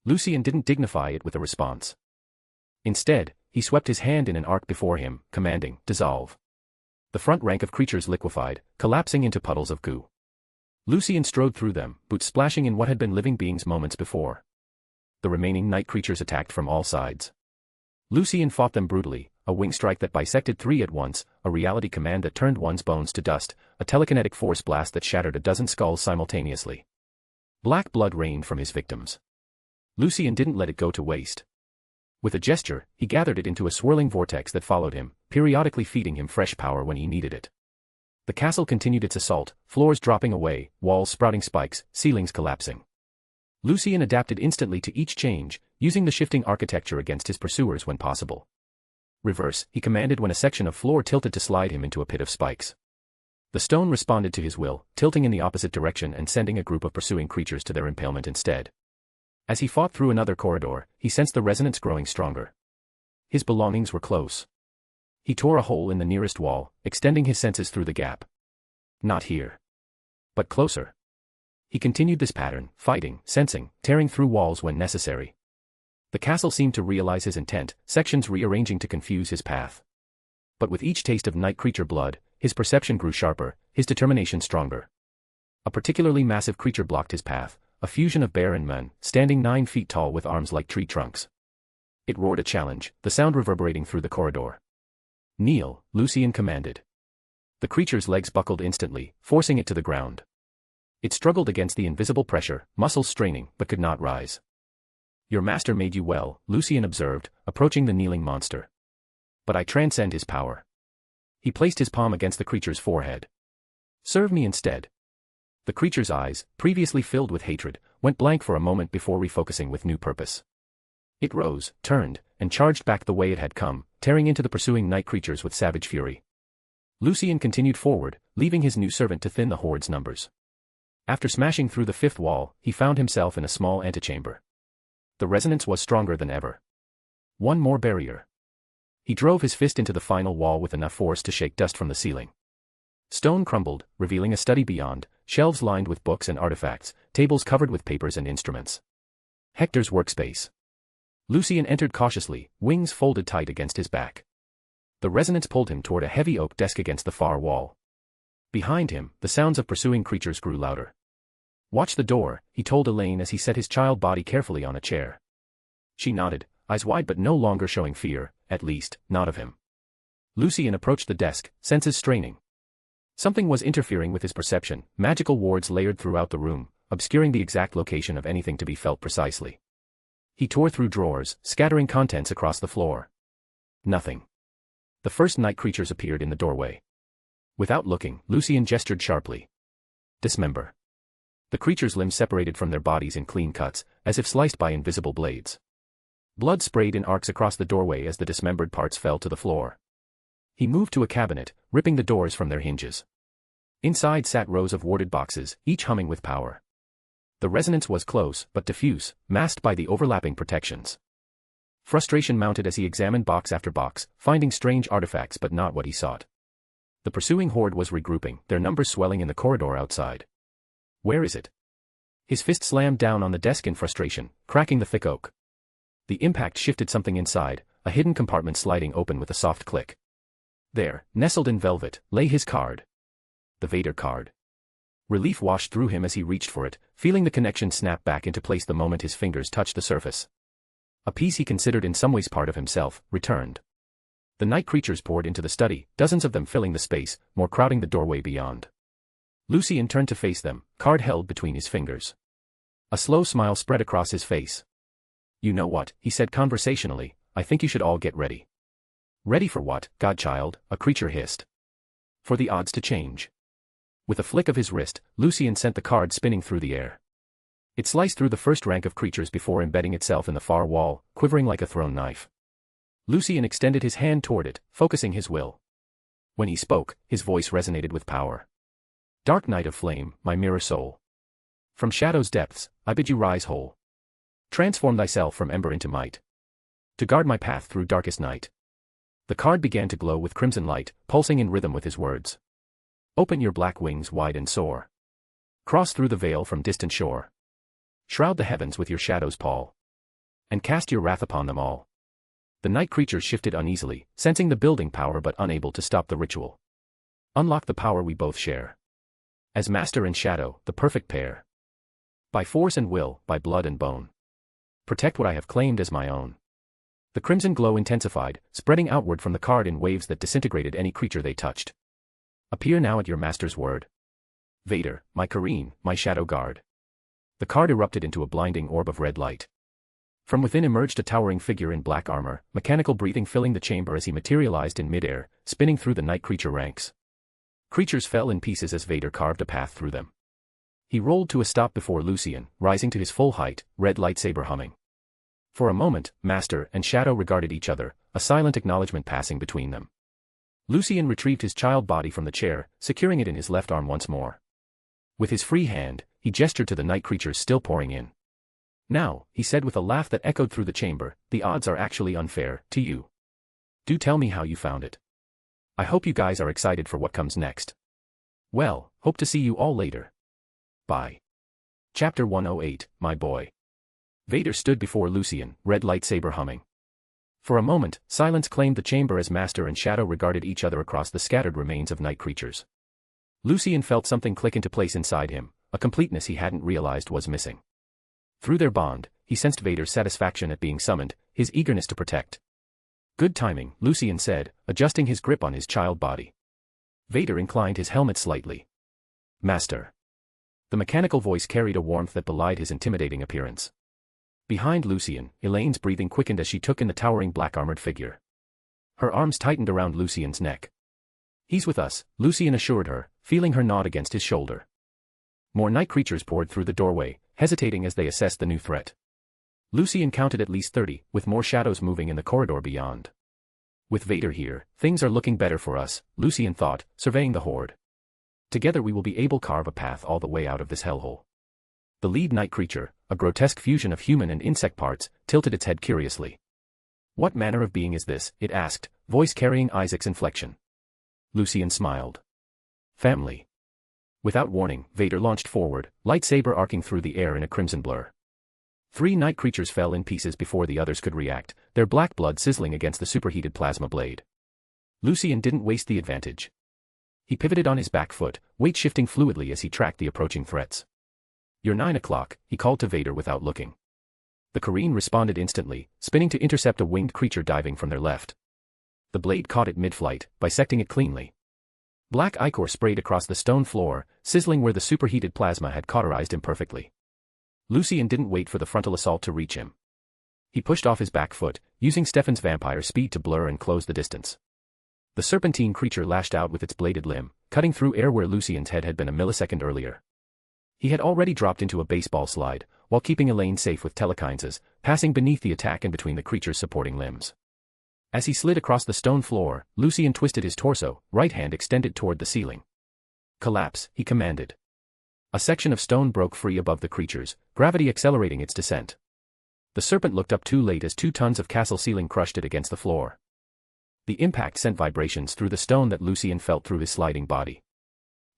Lucien didn't dignify it with a response. Instead, he swept his hand in an arc before him, commanding, dissolve. The front rank of creatures liquefied, collapsing into puddles of goo. Lucien strode through them, boots splashing in what had been living beings moments before. The remaining night creatures attacked from all sides. Lucien fought them brutally, a wing strike that bisected 3 at once, a reality command that turned one's bones to dust, a telekinetic force blast that shattered a dozen skulls simultaneously. Black blood rained from his victims. Lucien didn't let it go to waste. With a gesture, he gathered it into a swirling vortex that followed him, periodically feeding him fresh power when he needed it. The castle continued its assault, floors dropping away, walls sprouting spikes, ceilings collapsing. Lucien adapted instantly to each change, using the shifting architecture against his pursuers when possible. Reverse, he commanded when a section of floor tilted to slide him into a pit of spikes. The stone responded to his will, tilting in the opposite direction and sending a group of pursuing creatures to their impalement instead. As he fought through another corridor, he sensed the resonance growing stronger. His belongings were close. He tore a hole in the nearest wall, extending his senses through the gap. Not here. But closer. He continued this pattern, fighting, sensing, tearing through walls when necessary. The castle seemed to realize his intent, sections rearranging to confuse his path. But with each taste of night creature blood, his perception grew sharper, his determination stronger. A particularly massive creature blocked his path, a fusion of bear and man, standing 9 feet tall with arms like tree trunks. It roared a challenge, the sound reverberating through the corridor. Kneel, Lucien commanded. The creature's legs buckled instantly, forcing it to the ground. It struggled against the invisible pressure, muscles straining, but could not rise. Your master made you well, Lucien observed, approaching the kneeling monster. But I transcend his power. He placed his palm against the creature's forehead. Serve me instead. The creature's eyes, previously filled with hatred, went blank for a moment before refocusing with new purpose. It rose, turned, and charged back the way it had come, tearing into the pursuing night creatures with savage fury. Lucien continued forward, leaving his new servant to thin the horde's numbers. After smashing through the 5th wall, he found himself in a small antechamber. The resonance was stronger than ever. One more barrier. He drove his fist into the final wall with enough force to shake dust from the ceiling. Stone crumbled, revealing a study beyond, shelves lined with books and artifacts, tables covered with papers and instruments. Hector's workspace. Lucien entered cautiously, wings folded tight against his back. The resonance pulled him toward a heavy oak desk against the far wall. Behind him, the sounds of pursuing creatures grew louder. Watch the door, he told Elaine as he set his child body carefully on a chair. She nodded, eyes wide but no longer showing fear, at least, not of him. Lucien approached the desk, senses straining. Something was interfering with his perception, magical wards layered throughout the room, obscuring the exact location of anything to be felt precisely. He tore through drawers, scattering contents across the floor. Nothing. The first night creatures appeared in the doorway. Without looking, Lucien gestured sharply. Dismember. The creatures' limbs separated from their bodies in clean cuts, as if sliced by invisible blades. Blood sprayed in arcs across the doorway as the dismembered parts fell to the floor. He moved to a cabinet, ripping the doors from their hinges. Inside sat rows of warded boxes, each humming with power. The resonance was close, but diffuse, masked by the overlapping protections. Frustration mounted as he examined box after box, finding strange artifacts but not what he sought. The pursuing horde was regrouping, their numbers swelling in the corridor outside. Where is it? His fist slammed down on the desk in frustration, cracking the thick oak. The impact shifted something inside, a hidden compartment sliding open with a soft click. There, nestled in velvet, lay his card. The Vader card. Relief washed through him as he reached for it, feeling the connection snap back into place the moment his fingers touched the surface. A piece he considered in some ways part of himself, returned. The night creatures poured into the study, dozens of them filling the space, more crowding the doorway beyond. Lucien turned to face them, card held between his fingers. A slow smile spread across his face. You know what, he said conversationally, I think you should all get ready. Ready for what, godchild? A creature hissed. For the odds to change. With a flick of his wrist, Lucien sent the card spinning through the air. It sliced through the first rank of creatures before embedding itself in the far wall, quivering like a thrown knife. Lucien extended his hand toward it, focusing his will. When he spoke, his voice resonated with power. Dark night of flame, my mirror soul. From shadow's depths, I bid you rise whole. Transform thyself from ember into might. To guard my path through darkest night. The card began to glow with crimson light, pulsing in rhythm with his words. Open your black wings wide and soar. Cross through the veil from distant shore. Shroud the heavens with your shadow's pall. And cast your wrath upon them all. The night creatures shifted uneasily, sensing the building power but unable to stop the ritual. Unlock the power we both share. As master and shadow, the perfect pair. By force and will, by blood and bone. Protect what I have claimed as my own. The crimson glow intensified, spreading outward from the card in waves that disintegrated any creature they touched. Appear now at your master's word. Vader, my Kareen, my shadow guard. The card erupted into a blinding orb of red light. From within emerged a towering figure in black armor, mechanical breathing filling the chamber as he materialized in midair, spinning through the night creature ranks. Creatures fell in pieces as Vader carved a path through them. He rolled to a stop before Lucien, rising to his full height, red lightsaber humming. For a moment, Master and Shadow regarded each other, a silent acknowledgement passing between them. Lucien retrieved his child body from the chair, securing it in his left arm once more. With his free hand, he gestured to the night creatures still pouring in. Now, he said with a laugh that echoed through the chamber, the odds are actually unfair, to you. Do tell me how you found it. I hope you guys are excited for what comes next. Well, hope to see you all later. Bye. Chapter 108, My Boy. Vader stood before Lucien, red lightsaber humming. For a moment, silence claimed the chamber as Master and Shadow regarded each other across the scattered remains of night creatures. Lucien felt something click into place inside him, a completeness he hadn't realized was missing. Through their bond, he sensed Vader's satisfaction at being summoned, his eagerness to protect. Good timing, Lucien said, adjusting his grip on his child body. Vader inclined his helmet slightly. Master. The mechanical voice carried a warmth that belied his intimidating appearance. Behind Lucien, Elaine's breathing quickened as she took in the towering black-armored figure. Her arms tightened around Lucien's neck. He's with us, Lucien assured her, feeling her nod against his shoulder. More night creatures poured through the doorway, hesitating as they assessed the new threat. Lucien counted at least 30, with more shadows moving in the corridor beyond. With Vader here, things are looking better for us, Lucien thought, surveying the horde. Together we will be able to carve a path all the way out of this hellhole. The lead night creature, a grotesque fusion of human and insect parts, tilted its head curiously. What manner of being is this? It asked, voice carrying Isaac's inflection. Lucien smiled. Family. Without warning, Vader launched forward, lightsaber arcing through the air in a crimson blur. 3 night creatures fell in pieces before the others could react, their black blood sizzling against the superheated plasma blade. Lucien didn't waste the advantage. He pivoted on his back foot, weight shifting fluidly as he tracked the approaching threats. You're 9 o'clock, he called to Vader without looking. The Kareen responded instantly, spinning to intercept a winged creature diving from their left. The blade caught it mid-flight, bisecting it cleanly. Black ichor sprayed across the stone floor, sizzling where the superheated plasma had cauterized imperfectly. Lucien didn't wait for the frontal assault to reach him. He pushed off his back foot, using Stefan's vampire speed to blur and close the distance. The serpentine creature lashed out with its bladed limb, cutting through air where Lucien's head had been a millisecond earlier. He had already dropped into a baseball slide, while keeping Elaine safe with telekinesis, passing beneath the attack and between the creature's supporting limbs. As he slid across the stone floor, Lucien twisted his torso, right hand extended toward the ceiling. Collapse, he commanded. A section of stone broke free above the creatures, gravity accelerating its descent. The serpent looked up too late as 2 tons of castle ceiling crushed it against the floor. The impact sent vibrations through the stone that Lucien felt through his sliding body.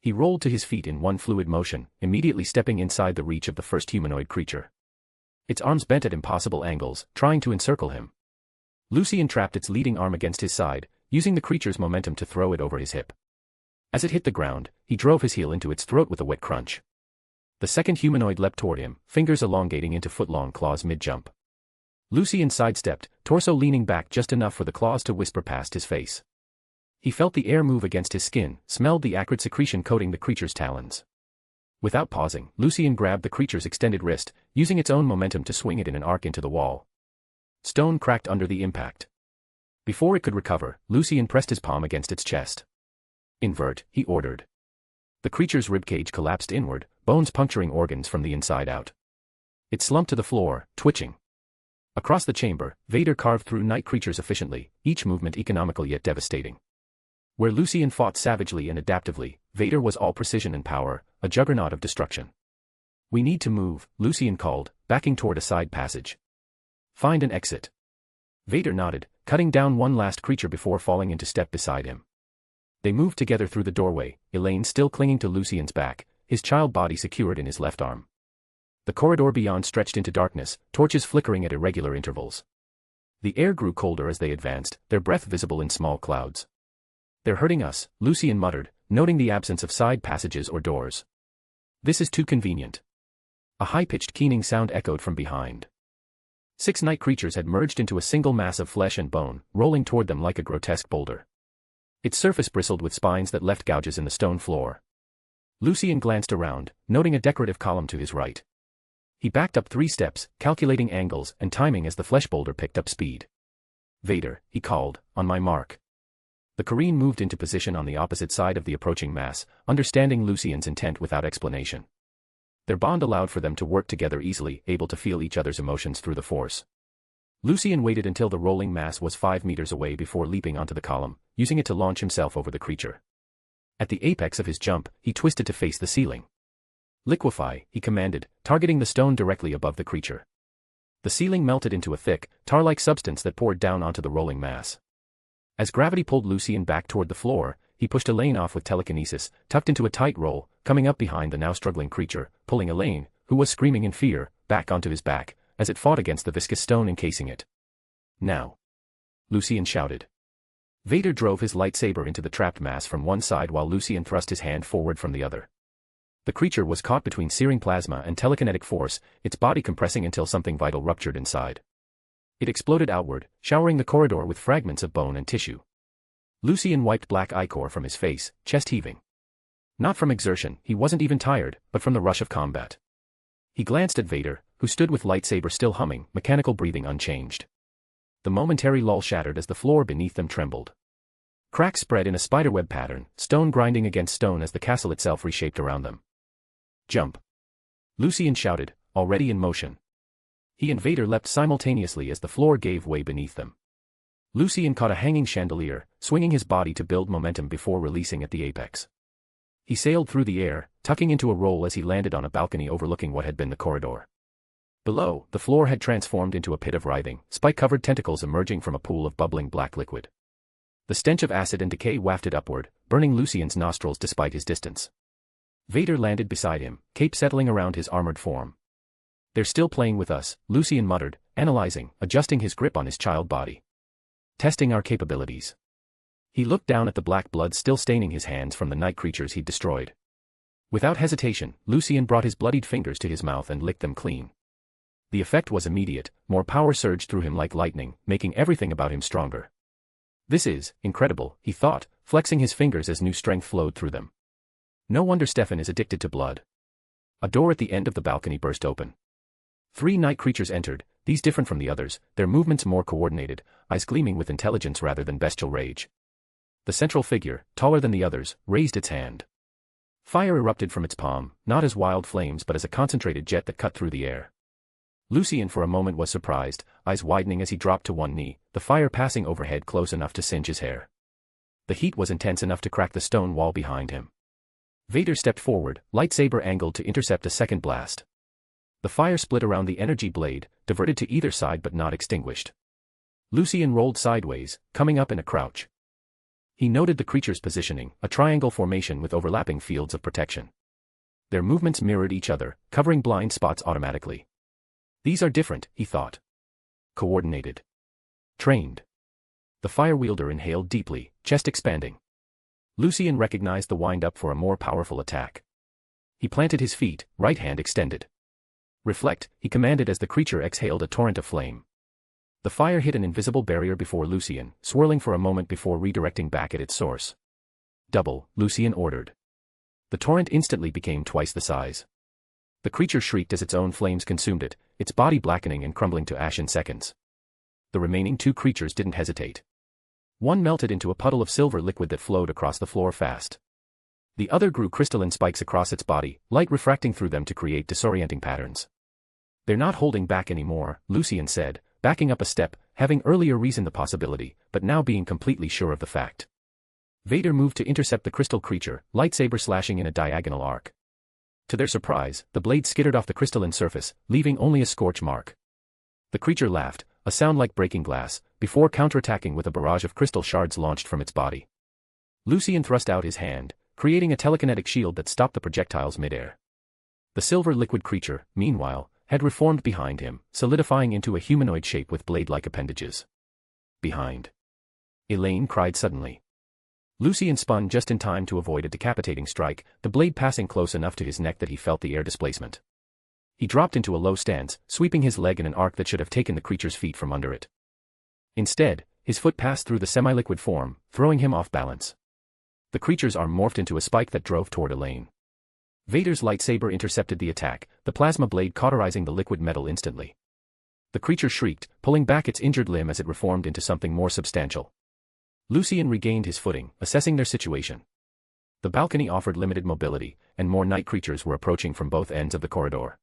He rolled to his feet in one fluid motion, immediately stepping inside the reach of the first humanoid creature. Its arms bent at impossible angles, trying to encircle him. Lucien trapped its leading arm against his side, using the creature's momentum to throw it over his hip. As it hit the ground, he drove his heel into its throat with a wet crunch. The second humanoid leapt toward him, fingers elongating into foot-long claws mid-jump. Lucien sidestepped, torso leaning back just enough for the claws to whisper past his face. He felt the air move against his skin, smelled the acrid secretion coating the creature's talons. Without pausing, Lucien grabbed the creature's extended wrist, using its own momentum to swing it in an arc into the wall. Stone cracked under the impact. Before it could recover, Lucien pressed his palm against its chest. "Invert," he ordered. The creature's ribcage collapsed inward, bones puncturing organs from the inside out. It slumped to the floor, twitching. Across the chamber, Vader carved through night creatures efficiently, each movement economical yet devastating. Where Lucien fought savagely and adaptively, Vader was all precision and power, a juggernaut of destruction. "We need to move," Lucien called, backing toward a side passage. "Find an exit." Vader nodded, cutting down one last creature before falling into step beside him. They moved together through the doorway, Elaine still clinging to Lucien's back, his child body secured in his left arm. The corridor beyond stretched into darkness, torches flickering at irregular intervals. The air grew colder as they advanced, their breath visible in small clouds. "They're hurting us," Lucien muttered, noting the absence of side passages or doors. "This is too convenient." A high-pitched keening sound echoed from behind. 6 night creatures had merged into a single mass of flesh and bone, rolling toward them like a grotesque boulder. Its surface bristled with spines that left gouges in the stone floor. Lucien glanced around, noting a decorative column to his right. He backed up 3 steps, calculating angles and timing as the flesh boulder picked up speed. "Vader," he called, "on my mark." The Korean moved into position on the opposite side of the approaching mass, understanding Lucien's intent without explanation. Their bond allowed for them to work together easily, able to feel each other's emotions through the force. Lucien waited until the rolling mass was 5 meters away before leaping onto the column, using it to launch himself over the creature. At the apex of his jump, he twisted to face the ceiling. "Liquefy," he commanded, targeting the stone directly above the creature. The ceiling melted into a thick, tar-like substance that poured down onto the rolling mass. As gravity pulled Lucien back toward the floor, he pushed Elaine off with telekinesis, tucked into a tight roll, coming up behind the now struggling creature, pulling Elaine, who was screaming in fear, back onto his back, as it fought against the viscous stone encasing it. "Now!" Lucien shouted. Vader drove his lightsaber into the trapped mass from one side while Lucien thrust his hand forward from the other. The creature was caught between searing plasma and telekinetic force, its body compressing until something vital ruptured inside. It exploded outward, showering the corridor with fragments of bone and tissue. Lucien wiped black ichor from his face, chest heaving. Not from exertion, he wasn't even tired, but from the rush of combat. He glanced at Vader, who stood with lightsaber still humming, mechanical breathing unchanged. The momentary lull shattered as the floor beneath them trembled. Cracks spread in a spiderweb pattern, stone grinding against stone as the castle itself reshaped around them. "Jump!" Lucien shouted, already in motion. He and Vader leapt simultaneously as the floor gave way beneath them. Lucien caught a hanging chandelier, swinging his body to build momentum before releasing at the apex. He sailed through the air, tucking into a roll as he landed on a balcony overlooking what had been the corridor. Below, the floor had transformed into a pit of writhing, spike-covered tentacles emerging from a pool of bubbling black liquid. The stench of acid and decay wafted upward, burning Lucien's nostrils despite his distance. Vader landed beside him, cape settling around his armored form. "They're still playing with us," Lucien muttered, analyzing, adjusting his grip on his child body. "Testing our capabilities." He looked down at the black blood still staining his hands from the night creatures he'd destroyed. Without hesitation, Lucien brought his bloodied fingers to his mouth and licked them clean. The effect was immediate, more power surged through him like lightning, making everything about him stronger. "This is incredible," he thought, flexing his fingers as new strength flowed through them. No wonder Stefan is addicted to blood. A door at the end of the balcony burst open. 3 night creatures entered, these different from the others, their movements more coordinated, eyes gleaming with intelligence rather than bestial rage. The central figure, taller than the others, raised its hand. Fire erupted from its palm, not as wild flames but as a concentrated jet that cut through the air. Lucien for a moment was surprised, eyes widening as he dropped to one knee, the fire passing overhead close enough to singe his hair. The heat was intense enough to crack the stone wall behind him. Vader stepped forward, lightsaber angled to intercept a second blast. The fire split around the energy blade, diverted to either side but not extinguished. Lucien rolled sideways, coming up in a crouch. He noted the creature's positioning, a triangle formation with overlapping fields of protection. Their movements mirrored each other, covering blind spots automatically. These are different, he thought. Coordinated. Trained. The fire wielder inhaled deeply, chest expanding. Lucien recognized the wind-up for a more powerful attack. He planted his feet, right hand extended. Reflect, he commanded as the creature exhaled a torrent of flame. The fire hit an invisible barrier before Lucien, swirling for a moment before redirecting back at its source. Double, Lucien ordered. The torrent instantly became twice the size. The creature shrieked as its own flames consumed it, its body blackening and crumbling to ash in seconds. The remaining two creatures didn't hesitate. One melted into a puddle of silver liquid that flowed across the floor fast. The other grew crystalline spikes across its body, light refracting through them to create disorienting patterns. They're not holding back anymore, Lucien said, backing up a step, having earlier reasoned the possibility, but now being completely sure of the fact. Vader moved to intercept the crystal creature, lightsaber slashing in a diagonal arc. To their surprise, the blade skittered off the crystalline surface, leaving only a scorch mark. The creature laughed, a sound like breaking glass, before counterattacking with a barrage of crystal shards launched from its body. Lucien thrust out his hand, creating a telekinetic shield that stopped the projectiles midair. The silver liquid creature, meanwhile, had reformed behind him, solidifying into a humanoid shape with blade-like appendages. Behind. Elaine cried suddenly. Lucien spun just in time to avoid a decapitating strike, the blade passing close enough to his neck that he felt the air displacement. He dropped into a low stance, sweeping his leg in an arc that should have taken the creature's feet from under it. Instead, his foot passed through the semi-liquid form, throwing him off balance. The creature's arm morphed into a spike that drove toward Elaine. Vader's lightsaber intercepted the attack, the plasma blade cauterizing the liquid metal instantly. The creature shrieked, pulling back its injured limb as it reformed into something more substantial. Lucien regained his footing, assessing their situation. The balcony offered limited mobility, and more night creatures were approaching from both ends of the corridor.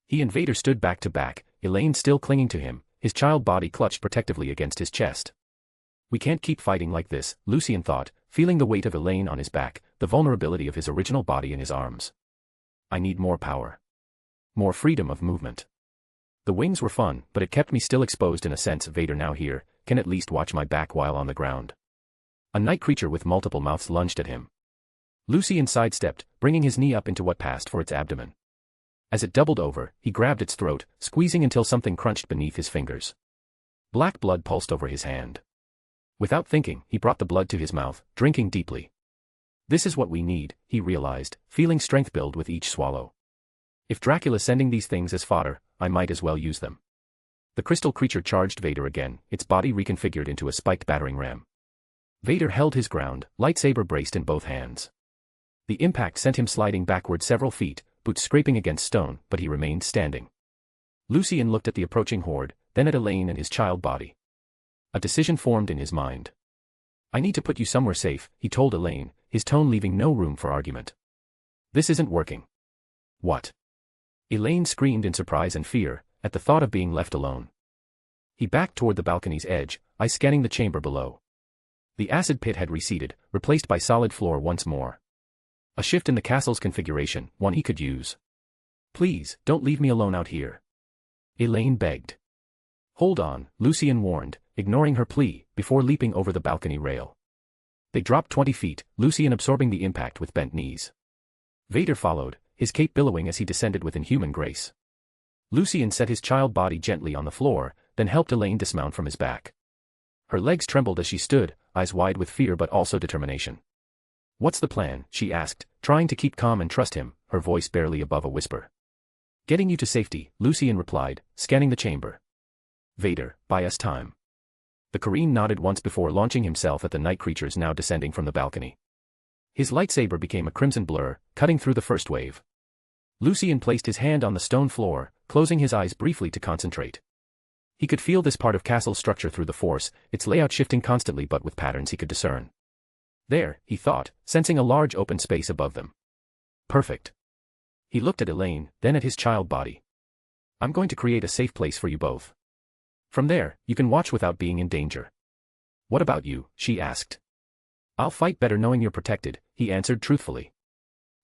He and Vader stood back to back, Elaine still clinging to him, his child body clutched protectively against his chest. We can't keep fighting like this, Lucien thought, feeling the weight of Elaine on his back, the vulnerability of his original body in his arms. I need more power. More freedom of movement. The wings were fun, but it kept me still exposed in a sense. Vader now here, can at least watch my back while on the ground. A night creature with multiple mouths lunged at him. Lucien sidestepped, bringing his knee up into what passed for its abdomen. As it doubled over, he grabbed its throat, squeezing until something crunched beneath his fingers. Black blood pulsed over his hand. Without thinking, he brought the blood to his mouth, drinking deeply. This is what we need, he realized, feeling strength build with each swallow. If Dracula's sending these things as fodder, I might as well use them. The crystal creature charged Vader again, its body reconfigured into a spiked battering ram. Vader held his ground, lightsaber braced in both hands. The impact sent him sliding backward several feet, boots scraping against stone, but he remained standing. Lucien looked at the approaching horde, then at Elaine and his child body. A decision formed in his mind. I need to put you somewhere safe, he told Elaine, his tone leaving no room for argument. This isn't working. What? Elaine screamed in surprise and fear, at the thought of being left alone. He backed toward the balcony's edge, eyes scanning the chamber below. The acid pit had receded, replaced by solid floor once more. A shift in the castle's configuration, one he could use. Please, don't leave me alone out here. Elaine begged. Hold on, Lucien warned, ignoring her plea, before leaping over the balcony rail. They dropped 20 feet, Lucien absorbing the impact with bent knees. Vader followed, his cape billowing as he descended with inhuman grace. Lucien set his child body gently on the floor, then helped Elaine dismount from his back. Her legs trembled as she stood, eyes wide with fear but also determination. What's the plan? She asked, trying to keep calm and trust him, her voice barely above a whisper. Getting you to safety, Lucien replied, scanning the chamber. Vader, buy us time. The Korean nodded once before launching himself at the night creatures now descending from the balcony. His lightsaber became a crimson blur, cutting through the first wave. Lucien placed his hand on the stone floor, closing his eyes briefly to concentrate. He could feel this part of castle structure through the force, its layout shifting constantly but with patterns he could discern. There, he thought, sensing a large open space above them. Perfect. He looked at Elaine, then at his child body. I'm going to create a safe place for you both. From there, you can watch without being in danger. What about you? She asked. I'll fight better knowing you're protected, he answered truthfully.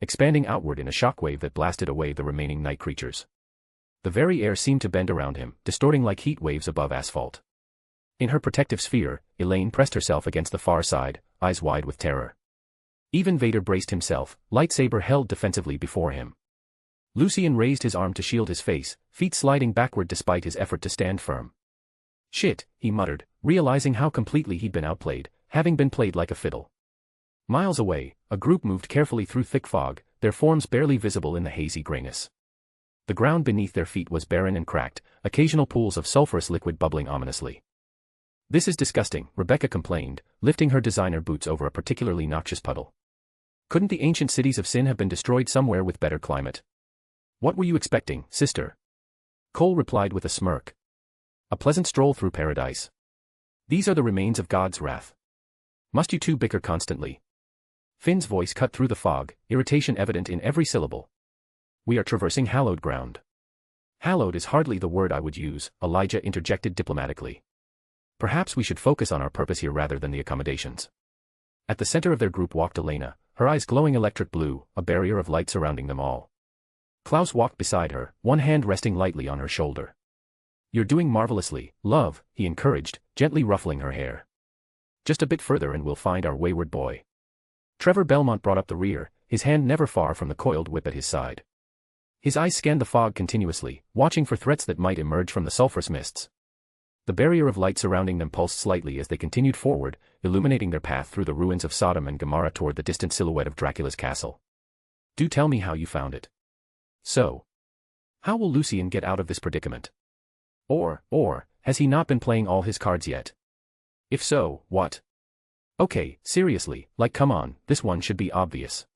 expanding outward in a shockwave that blasted away the remaining night creatures. The very air seemed to bend around him, distorting like heat waves above asphalt. In her protective sphere, Elaine pressed herself against the far side, eyes wide with terror. Even Vader braced himself, lightsaber held defensively before him. Lucien raised his arm to shield his face, feet sliding backward despite his effort to stand firm. "Shit," he muttered, realizing how completely he'd been outplayed, having been played like a fiddle. Miles away, a group moved carefully through thick fog, their forms barely visible in the hazy grayness. The ground beneath their feet was barren and cracked, occasional pools of sulfurous liquid bubbling ominously. "This is disgusting," Rebecca complained, lifting her designer boots over a particularly noxious puddle. "Couldn't the ancient cities of sin have been destroyed somewhere with better climate?" "What were you expecting, sister?" Cole replied with a smirk. "A pleasant stroll through paradise. These are the remains of God's wrath. Must you two bicker constantly?" Finn's voice cut through the fog, irritation evident in every syllable. "We are traversing hallowed ground." "Hallowed is hardly the word I would use," Elijah interjected diplomatically. "Perhaps we should focus on our purpose here rather than the accommodations." At the center of their group walked Elena, her eyes glowing electric blue, a barrier of light surrounding them all. Klaus walked beside her, one hand resting lightly on her shoulder. "You're doing marvelously, love," he encouraged, gently ruffling her hair. "Just a bit further and we'll find our wayward boy." Trevor Belmont brought up the rear, his hand never far from the coiled whip at his side. His eyes scanned the fog continuously, watching for threats that might emerge from the sulphurous mists. The barrier of light surrounding them pulsed slightly as they continued forward, illuminating their path through the ruins of Sodom and Gomorrah toward the distant silhouette of Dracula's castle. "Do tell me how you found it." "So, how will Lucien get out of this predicament? Or, has he not been playing all his cards yet? If so, what?" "Okay, seriously, like come on, this one should be obvious.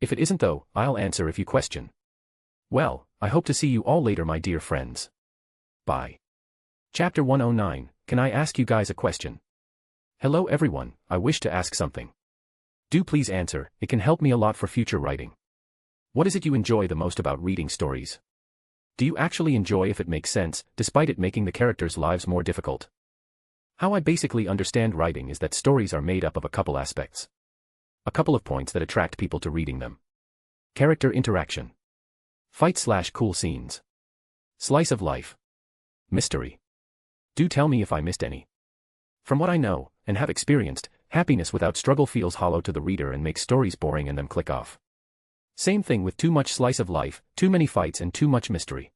If it isn't though, I'll answer if you question." "Well, I hope to see you all later, my dear friends. Bye." Chapter 109, Can I ask you guys a question? Hello everyone, I wish to ask something. Do please answer, it can help me a lot for future writing. What is it you enjoy the most about reading stories? Do you actually enjoy if it makes sense, despite it making the characters' lives more difficult? How I basically understand writing is that stories are made up of a couple aspects. A couple of points that attract people to reading them. Character interaction. Fight/cool scenes. Slice of life. Mystery. Do tell me if I missed any. From what I know, and have experienced, happiness without struggle feels hollow to the reader and makes stories boring and them click off. Same thing with too much slice of life, too many fights and too much mystery.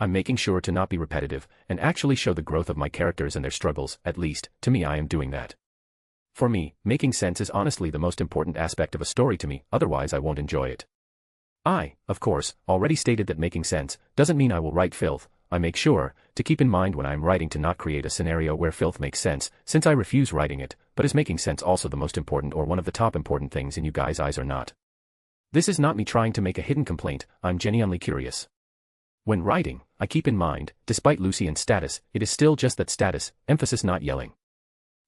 I'm making sure to not be repetitive, and actually show the growth of my characters and their struggles, at least, to me I am doing that. For me, making sense is honestly the most important aspect of a story to me, otherwise I won't enjoy it. I, of course, already stated that making sense doesn't mean I will write filth. I make sure to keep in mind when I'm writing to not create a scenario where filth makes sense, since I refuse writing it, but is making sense also the most important or one of the top important things in you guys' eyes or not? This is not me trying to make a hidden complaint, I'm genuinely curious. When writing, I keep in mind, despite Lucien's status, it is still just that status, emphasis not yelling.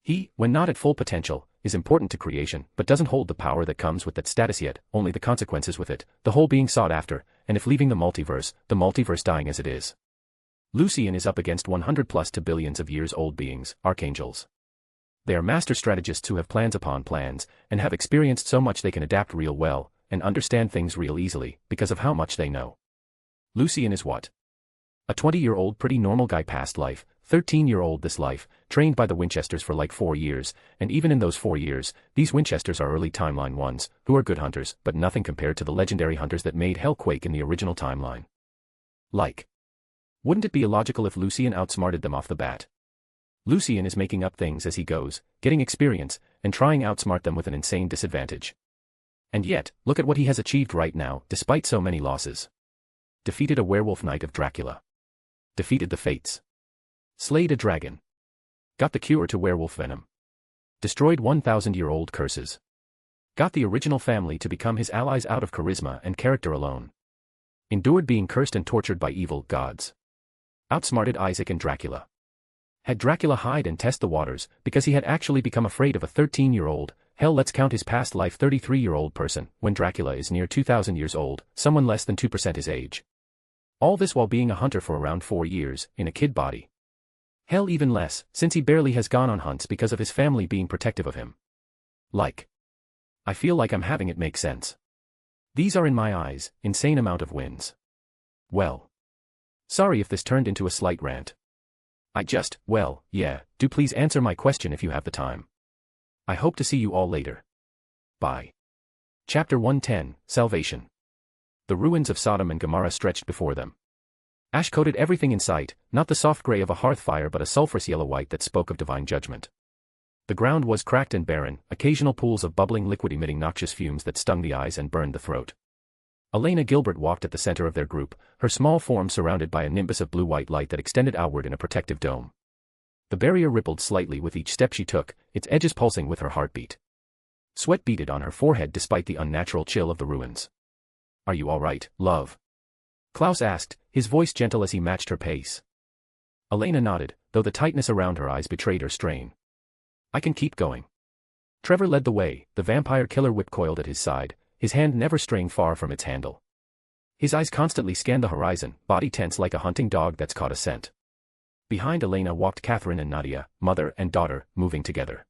He, when not at full potential, is important to creation, but doesn't hold the power that comes with that status yet, only the consequences with it, the whole being sought after, and if leaving the multiverse dying as it is. Lucien is up against 100 plus to billions of years old beings, archangels. They are master strategists who have plans upon plans, and have experienced so much they can adapt real well, and understand things real easily, because of how much they know. Lucien is what? A 20-year-old pretty normal guy past life, 13-year-old this life, trained by the Winchesters for like 4 years, and even in those 4 years, these Winchesters are early timeline ones, who are good hunters, but nothing compared to the legendary hunters that made hell quake in the original timeline. Like. Wouldn't it be illogical if Lucien outsmarted them off the bat? Lucien is making up things as he goes, getting experience, and trying outsmart them with an insane disadvantage. And yet, look at what he has achieved right now, despite so many losses. Defeated a werewolf knight of Dracula. Defeated the Fates. Slayed a dragon. Got the cure to werewolf venom. Destroyed 1,000-year-old curses. Got the original family to become his allies out of charisma and character alone. Endured being cursed and tortured by evil gods. Outsmarted Isaac and Dracula. Had Dracula hide and test the waters, because he had actually become afraid of a 13-year-old, hell let's count his past life 33-year-old person, when Dracula is near 2,000 years old, someone less than 2% his age. All this while being a hunter for around 4 years, in a kid body. Hell even less, since he barely has gone on hunts because of his family being protective of him. Like. I feel like I'm having it make sense. These are in my eyes, insane amount of wins. Well. Sorry if this turned into a slight rant. Well, yeah, do please answer my question if you have the time. I hope to see you all later. Bye. Chapter 110, Salvation. The ruins of Sodom and Gomorrah stretched before them. Ash coated everything in sight, not the soft gray of a hearth fire but a sulphurous yellow white that spoke of divine judgment. The ground was cracked and barren, occasional pools of bubbling liquid emitting noxious fumes that stung the eyes and burned the throat. Elena Gilbert walked at the center of their group, her small form surrounded by a nimbus of blue-white light that extended outward in a protective dome. The barrier rippled slightly with each step she took, its edges pulsing with her heartbeat. Sweat beaded on her forehead despite the unnatural chill of the ruins. Are you all right, love? Claus asked, his voice gentle as he matched her pace. Elena nodded, though the tightness around her eyes betrayed her strain. I can keep going. Trevor led the way, the vampire killer whip coiled at his side, his hand never straying far from its handle. His eyes constantly scanned the horizon, body tense like a hunting dog that's caught a scent. Behind Elena walked Catherine and Nadia, mother and daughter, moving together.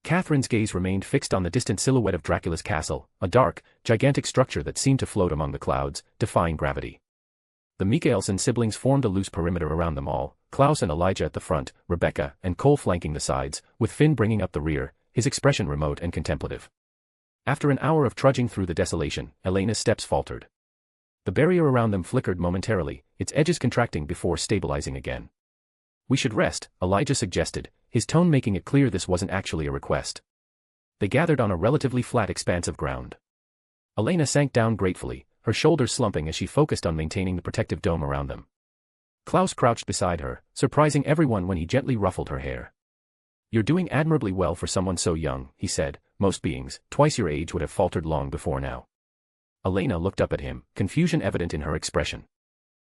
Catherine's gaze remained fixed on the distant silhouette of Dracula's castle, a dark, gigantic structure that seemed to float among the clouds, defying gravity. The Mikhaelson siblings formed a loose perimeter around them all, Klaus and Elijah at the front, Rebecca and Cole flanking the sides, with Finn bringing up the rear, his expression remote and contemplative. After an hour of trudging through the desolation, Elena's steps faltered. The barrier around them flickered momentarily, its edges contracting before stabilizing again. We should rest, Elijah suggested, his tone making it clear this wasn't actually a request. They gathered on a relatively flat expanse of ground. Elena sank down gratefully, her shoulders slumping as she focused on maintaining the protective dome around them. Klaus crouched beside her, surprising everyone when he gently ruffled her hair. You're doing admirably well for someone so young, he said. Most beings, twice your age would have faltered long before now. Elena looked up at him, confusion evident in her expression.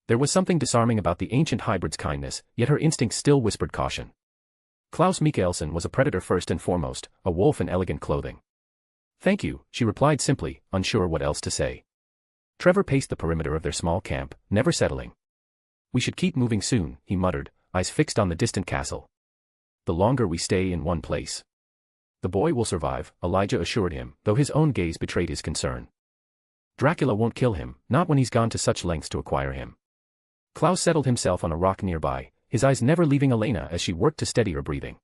There was something disarming about the ancient hybrid's kindness, yet her instincts still whispered caution. Klaus Mikhaelson was a predator first and foremost, a wolf in elegant clothing. Thank you, she replied simply, unsure what else to say. Trevor paced the perimeter of their small camp, never settling. We should keep moving soon, he muttered, eyes fixed on the distant castle. The longer we stay in one place. The boy will survive, Elijah assured him, though his own gaze betrayed his concern. Dracula won't kill him, not when he's gone to such lengths to acquire him. Klaus settled himself on a rock nearby, his eyes never leaving Elena as she worked to steady her breathing.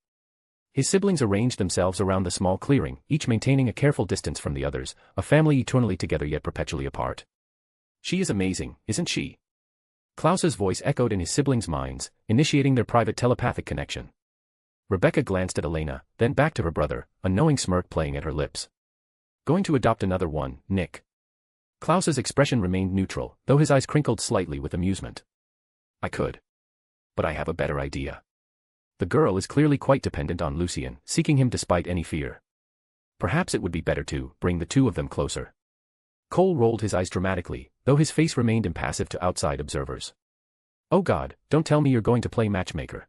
His siblings arranged themselves around the small clearing, each maintaining a careful distance from the others, a family eternally together yet perpetually apart. She is amazing, isn't she? Klaus's voice echoed in his siblings' minds, initiating their private telepathic connection. Rebecca glanced at Elena, then back to her brother, a knowing smirk playing at her lips. Going to adopt another one, Nick? Klaus's expression remained neutral, though his eyes crinkled slightly with amusement. I could. But I have a better idea. The girl is clearly quite dependent on Lucien, seeking him despite any fear. Perhaps it would be better to bring the two of them closer. Cole rolled his eyes dramatically, though his face remained impassive to outside observers. Oh God, don't tell me you're going to play matchmaker.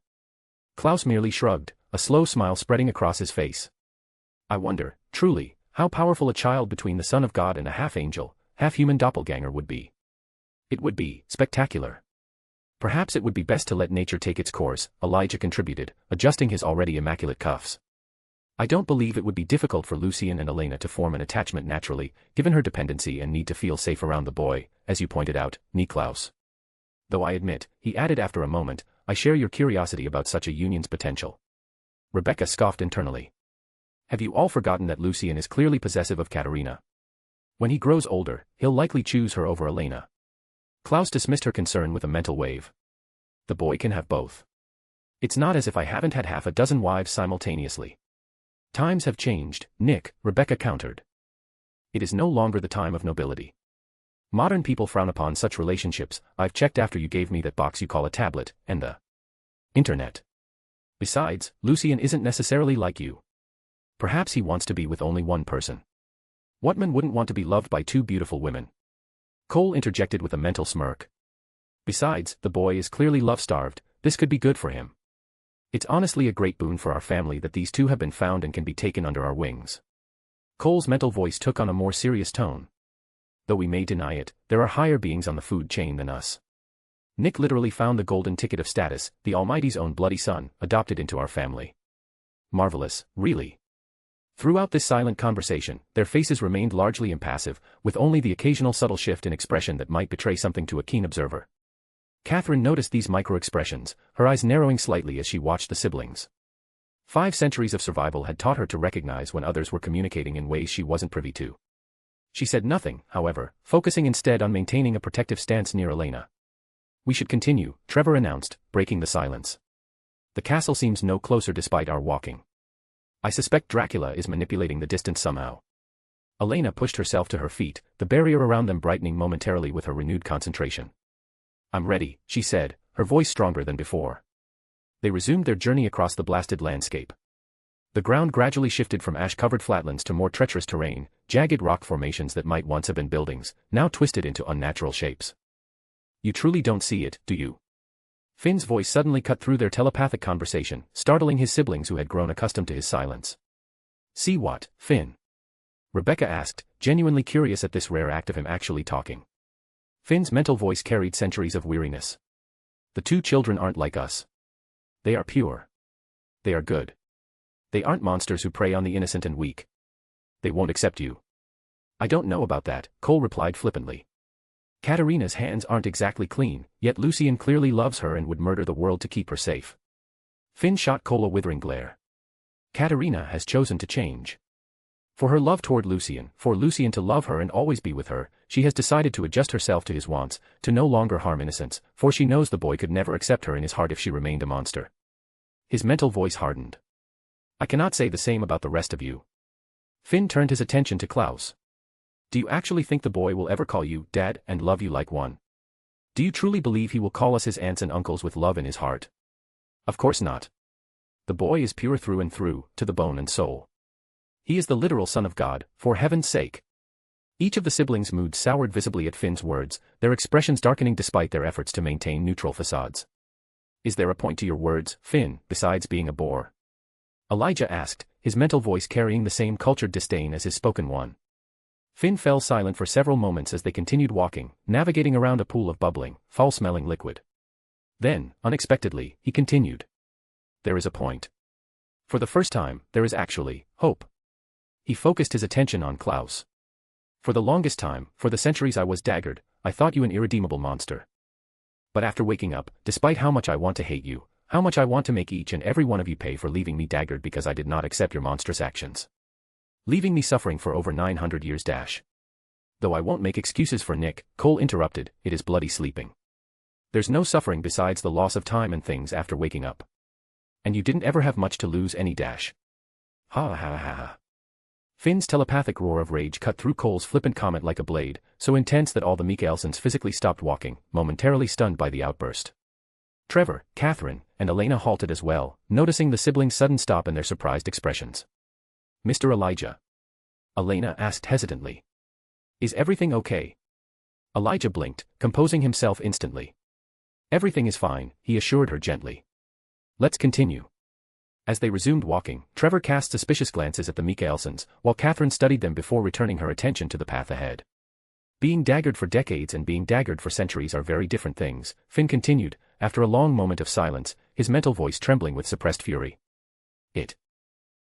Klaus merely shrugged, a slow smile spreading across his face. I wonder, truly, how powerful a child between the Son of God and a half-angel, half-human doppelganger would be. It would be spectacular. Perhaps it would be best to let nature take its course, Elijah contributed, adjusting his already immaculate cuffs. I don't believe it would be difficult for Lucien and Elena to form an attachment naturally, given her dependency and need to feel safe around the boy, as you pointed out, Klaus. Though I admit, he added after a moment, I share your curiosity about such a union's potential. Rebecca scoffed internally. Have you all forgotten that Lucien is clearly possessive of Katerina? When he grows older, he'll likely choose her over Elena. Klaus dismissed her concern with a mental wave. The boy can have both. It's not as if I haven't had half a dozen wives simultaneously. Times have changed, Nick, Rebecca countered. It is no longer the time of nobility. Modern people frown upon such relationships. I've checked after you gave me that box you call a tablet, and the internet. Besides, Lucien isn't necessarily like you. Perhaps he wants to be with only one person. What man wouldn't want to be loved by two beautiful women? Cole interjected with a mental smirk. Besides, the boy is clearly love-starved, this could be good for him. It's honestly a great boon for our family that these two have been found and can be taken under our wings. Cole's mental voice took on a more serious tone. Though we may deny it, there are higher beings on the food chain than us. Nick literally found the golden ticket of status, the Almighty's own bloody son, adopted into our family. Marvelous, really. Throughout this silent conversation, their faces remained largely impassive, with only the occasional subtle shift in expression that might betray something to a keen observer. Catherine noticed these micro-expressions, her eyes narrowing slightly as she watched the siblings. 5 centuries of survival had taught her to recognize when others were communicating in ways she wasn't privy to. She said nothing, however, focusing instead on maintaining a protective stance near Elena. "We should continue," Trevor announced, breaking the silence. "The castle seems no closer despite our walking. I suspect Dracula is manipulating the distance somehow." Elena pushed herself to her feet, the barrier around them brightening momentarily with her renewed concentration. "I'm ready," she said, her voice stronger than before. They resumed their journey across the blasted landscape. The ground gradually shifted from ash-covered flatlands to more treacherous terrain, jagged rock formations that might once have been buildings, now twisted into unnatural shapes. "You truly don't see it, do you?" Finn's voice suddenly cut through their telepathic conversation, startling his siblings who had grown accustomed to his silence. "See what, Finn?" Rebecca asked, genuinely curious at this rare act of him actually talking. Finn's mental voice carried centuries of weariness. "The 2 children aren't like us. They are pure. They are good. They aren't monsters who prey on the innocent and weak. They won't accept you." "I don't know about that," Cole replied flippantly. "Katerina's hands aren't exactly clean, yet Lucien clearly loves her and would murder the world to keep her safe." Finn shot Cole a withering glare. "Katerina has chosen to change. For her love toward Lucien, for Lucien to love her and always be with her, she has decided to adjust herself to his wants, to no longer harm innocents, for she knows the boy could never accept her in his heart if she remained a monster." His mental voice hardened. "I cannot say the same about the rest of you." Finn turned his attention to Claus. "Do you actually think the boy will ever call you Dad and love you like one? Do you truly believe he will call us his aunts and uncles with love in his heart? Of course not. The boy is pure through and through, to the bone and soul. He is the literal son of God, for heaven's sake." Each of the siblings' mood soured visibly at Finn's words, their expressions darkening despite their efforts to maintain neutral facades. "Is there a point to your words, Finn, besides being a bore?" Elijah asked, his mental voice carrying the same cultured disdain as his spoken one. Finn fell silent for several moments as they continued walking, navigating around a pool of bubbling, foul-smelling liquid. Then, unexpectedly, he continued. "There is a point. For the first time, there is actually hope." He focused his attention on Claus. "For the longest time, for the centuries I was daggered, I thought you an irredeemable monster. But after waking up, despite how much I want to hate you, how much I want to make each and every one of you pay for leaving me daggered because I did not accept your monstrous actions. Leaving me suffering for over 900 years dash. Though I won't make excuses for Nick," Cole interrupted, "it is bloody sleeping. There's no suffering besides the loss of time and things after waking up. And you didn't ever have much to lose any dash." "Ha ha ha ha." Finn's telepathic roar of rage cut through Cole's flippant comment like a blade, so intense that all the Michaelsons physically stopped walking, momentarily stunned by the outburst. Trevor, Catherine, and Elena halted as well, noticing the siblings' sudden stop and their surprised expressions. "Mr. Elijah?" Elena asked hesitantly. "Is everything okay?" Elijah blinked, composing himself instantly. "Everything is fine," he assured her gently. "Let's continue." As they resumed walking, Trevor cast suspicious glances at the Michaelsons, while Catherine studied them before returning her attention to the path ahead. "Being daggered for decades and being daggered for centuries are very different things," Finn continued, after a long moment of silence, his mental voice trembling with suppressed fury.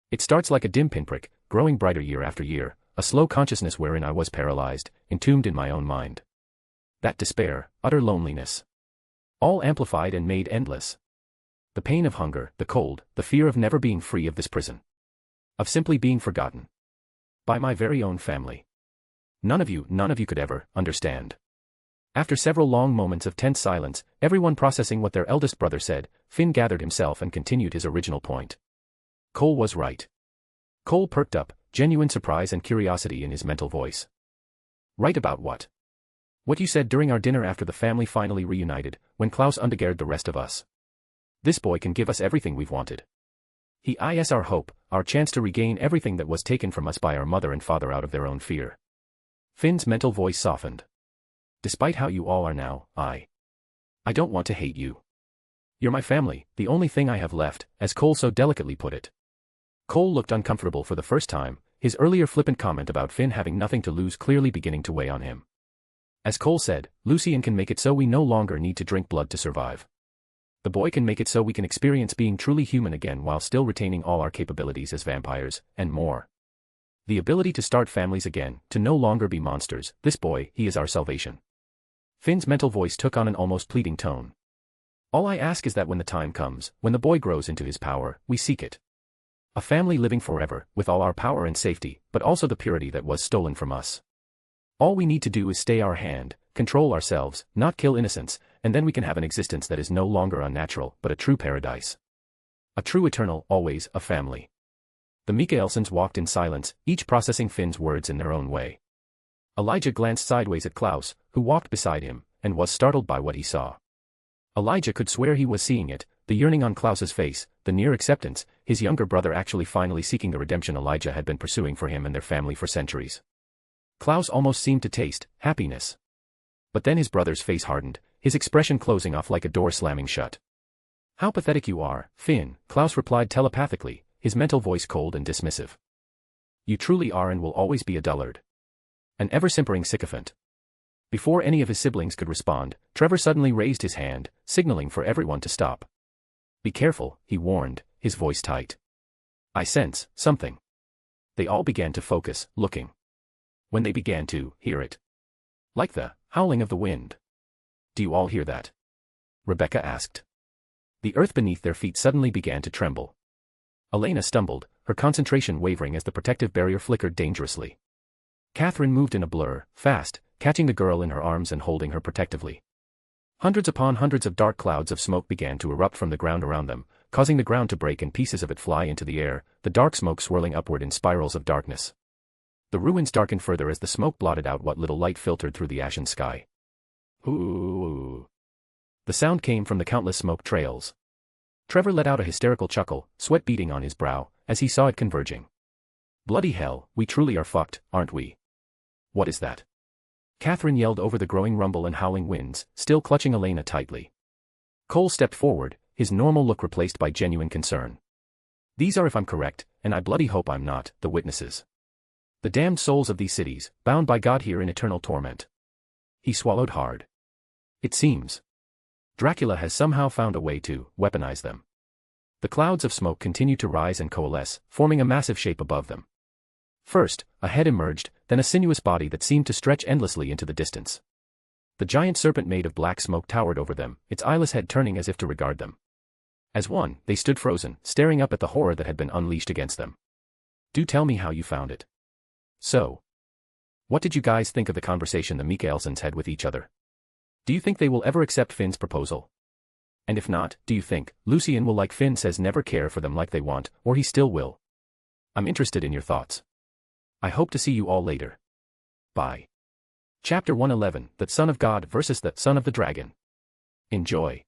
It starts like a dim pinprick, growing brighter year after year, a slow consciousness wherein I was paralyzed, entombed in my own mind. That despair, utter loneliness. All amplified and made endless. The pain of hunger, the cold, the fear of never being free of this prison. Of simply being forgotten. By my very own family. None of you could ever understand." After several long moments of tense silence, everyone processing what their eldest brother said, Finn gathered himself and continued his original point. Cole was right. Cole perked up, genuine surprise and curiosity in his mental voice. "Right about what?" "What you said during our dinner after the family finally reunited, when Claus undagged the rest of us. This boy can give us everything we've wanted. He is our hope, our chance to regain everything that was taken from us by our mother and father out of their own fear." Finn's mental voice softened. "Despite how you all are now, I don't want to hate you. You're my family, the only thing I have left," as Cole so delicately put it. Cole looked uncomfortable for the first time, his earlier flippant comment about Finn having nothing to lose clearly beginning to weigh on him. As Cole said, Lucien can make it so we no longer need to drink blood to survive. The boy can make it so we can experience being truly human again while still retaining all our capabilities as vampires, and more. The ability to start families again, to no longer be monsters. This boy, he is our salvation. Finn's mental voice took on an almost pleading tone. All I ask is that when the time comes, when the boy grows into his power, we seek it. A family living forever, with all our power and safety, but also the purity that was stolen from us. All we need to do is stay our hand, control ourselves, not kill innocents, and then we can have an existence that is no longer unnatural, but a true paradise. A true eternal, always, a family. The Michaelsons walked in silence, each processing Finn's words in their own way. Elijah glanced sideways at Claus, who walked beside him, and was startled by what he saw. Elijah could swear he was seeing it, the yearning on Klaus's face, the near acceptance, his younger brother actually finally seeking the redemption Elijah had been pursuing for him and their family for centuries. Claus almost seemed to taste happiness. But then his brother's face hardened, his expression closing off like a door slamming shut. How pathetic you are, Finn, Claus replied telepathically, his mental voice cold and dismissive. You truly are and will always be a dullard. An ever-simpering sycophant. Before any of his siblings could respond, Trevor suddenly raised his hand, signaling for everyone to stop. Be careful, he warned, his voice tight. I sense something. They all began to focus, looking. When they began to hear it. Like the howling of the wind. Do you all hear that? Rebecca asked. The earth beneath their feet suddenly began to tremble. Elena stumbled, her concentration wavering as the protective barrier flickered dangerously. Catherine moved in a blur, fast, catching the girl in her arms and holding her protectively. Hundreds upon hundreds of dark clouds of smoke began to erupt from the ground around them, causing the ground to break and pieces of it fly into the air, the dark smoke swirling upward in spirals of darkness. The ruins darkened further as the smoke blotted out what little light filtered through the ashen sky. Ooh. The sound came from the countless smoke trails. Trevor let out a hysterical chuckle, sweat beading on his brow, as he saw it converging. Bloody hell, we truly are fucked, aren't we? What is that? Catherine yelled over the growing rumble and howling winds, still clutching Elena tightly. Cole stepped forward, his normal look replaced by genuine concern. These are, if I'm correct, and I bloody hope I'm not, the witnesses. The damned souls of these cities, bound by God here in eternal torment. He swallowed hard. It seems Dracula has somehow found a way to weaponize them. The clouds of smoke continued to rise and coalesce, forming a massive shape above them. First, a head emerged, then a sinuous body that seemed to stretch endlessly into the distance. The giant serpent made of black smoke towered over them, its eyeless head turning as if to regard them. As one, they stood frozen, staring up at the horror that had been unleashed against them. Do tell me how you found it. So, what did you guys think of the conversation the Michaelsons had with each other? Do you think they will ever accept Finn's proposal? And if not, do you think Lucien will, like Finn says, never care for them like they want, or he still will? I'm interested in your thoughts. I hope to see you all later. Bye. Chapter 111, The Son of God versus the Son of the Dragon. Enjoy.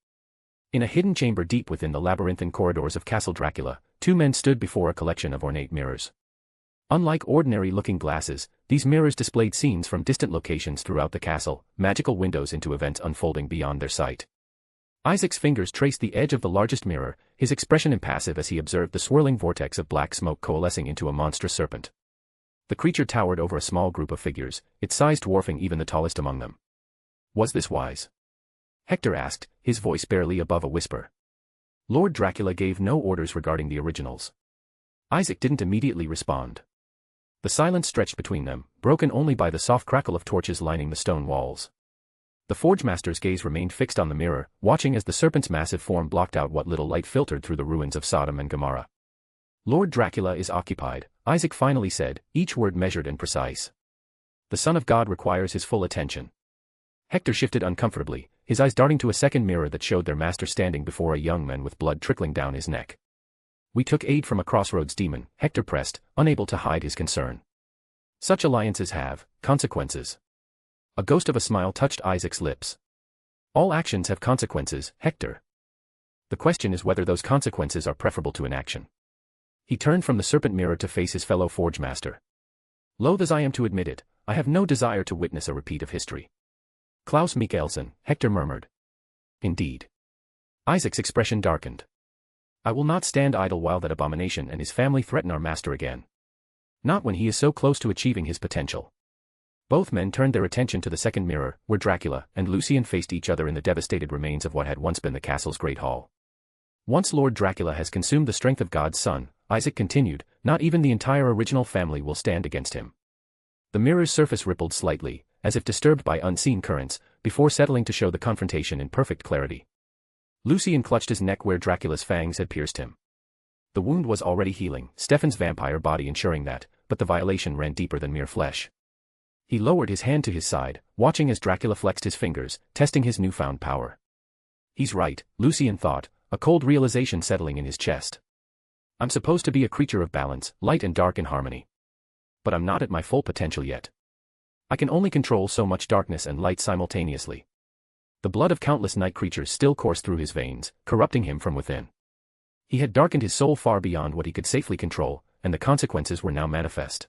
In a hidden chamber deep within the labyrinthine corridors of Castle Dracula, two men stood before a collection of ornate mirrors. Unlike ordinary looking glasses, these mirrors displayed scenes from distant locations throughout the castle, magical windows into events unfolding beyond their sight. Isaac's fingers traced the edge of the largest mirror, his expression impassive as he observed the swirling vortex of black smoke coalescing into a monstrous serpent. The creature towered over a small group of figures, its size dwarfing even the tallest among them. Was this wise? Hector asked, his voice barely above a whisper. Lord Dracula gave no orders regarding the originals. Isaac didn't immediately respond. The silence stretched between them, broken only by the soft crackle of torches lining the stone walls. The Forge Master's gaze remained fixed on the mirror, watching as the serpent's massive form blocked out what little light filtered through the ruins of Sodom and Gomorrah. Lord Dracula is occupied, Isaac finally said, each word measured and precise. The Son of God requires his full attention. Hector shifted uncomfortably, his eyes darting to a second mirror that showed their master standing before a young man with blood trickling down his neck. We took aid from a crossroads demon, Hector pressed, unable to hide his concern. Such alliances have consequences. A ghost of a smile touched Isaac's lips. All actions have consequences, Hector. The question is whether those consequences are preferable to inaction. He turned from the serpent mirror to face his fellow Forge Master. Loath as I am to admit it, I have no desire to witness a repeat of history. Klaus Michelson, Hector murmured. Indeed. Isaac's expression darkened. I will not stand idle while that abomination and his family threaten our master again. Not when he is so close to achieving his potential. Both men turned their attention to the second mirror, where Dracula and Lucien faced each other in the devastated remains of what had once been the castle's great hall. Once Lord Dracula has consumed the strength of God's Son, Isaac continued, not even the entire original family will stand against him. The mirror's surface rippled slightly, as if disturbed by unseen currents, before settling to show the confrontation in perfect clarity. Lucien clutched his neck where Dracula's fangs had pierced him. The wound was already healing, Stefan's vampire body ensuring that, but the violation ran deeper than mere flesh. He lowered his hand to his side, watching as Dracula flexed his fingers, testing his newfound power. He's right, Lucien thought, a cold realization settling in his chest. I'm supposed to be a creature of balance, light and dark in harmony. But I'm not at my full potential yet. I can only control so much darkness and light simultaneously. The blood of countless night creatures still coursed through his veins, corrupting him from within. He had darkened his soul far beyond what he could safely control, and the consequences were now manifest.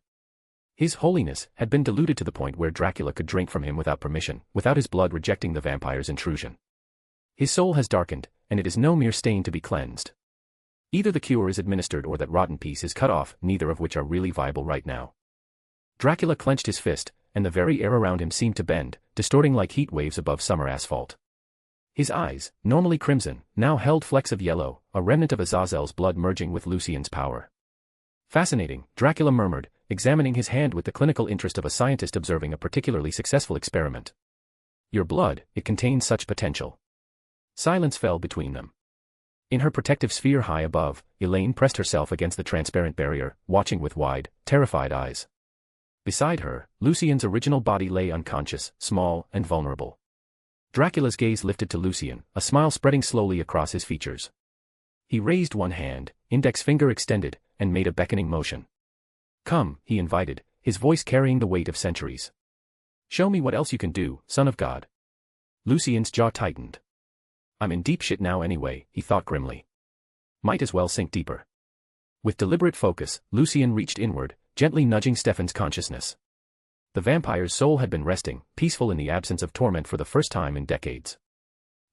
His holiness had been diluted to the point where Dracula could drink from him without permission, without his blood rejecting the vampire's intrusion. His soul has darkened, and it is no mere stain to be cleansed. Either the cure is administered or that rotten piece is cut off, neither of which are really viable right now. Dracula clenched his fist, and the very air around him seemed to bend, distorting like heat waves above summer asphalt. His eyes, normally crimson, now held flecks of yellow, a remnant of Azazel's blood merging with Lucien's power. Fascinating, Dracula murmured, examining his hand with the clinical interest of a scientist observing a particularly successful experiment. Your blood, it contains such potential. Silence fell between them. In her protective sphere high above, Elaine pressed herself against the transparent barrier, watching with wide, terrified eyes. Beside her, Lucien's original body lay unconscious, small, and vulnerable. Dracula's gaze lifted to Lucien, a smile spreading slowly across his features. He raised one hand, index finger extended, and made a beckoning motion. Come, he invited, his voice carrying the weight of centuries. Show me what else you can do, son of God. Lucien's jaw tightened. I'm in deep shit now anyway, he thought grimly. Might as well sink deeper. With deliberate focus, Lucien reached inward, gently nudging Stefan's consciousness. The vampire's soul had been resting, peaceful in the absence of torment for the first time in decades.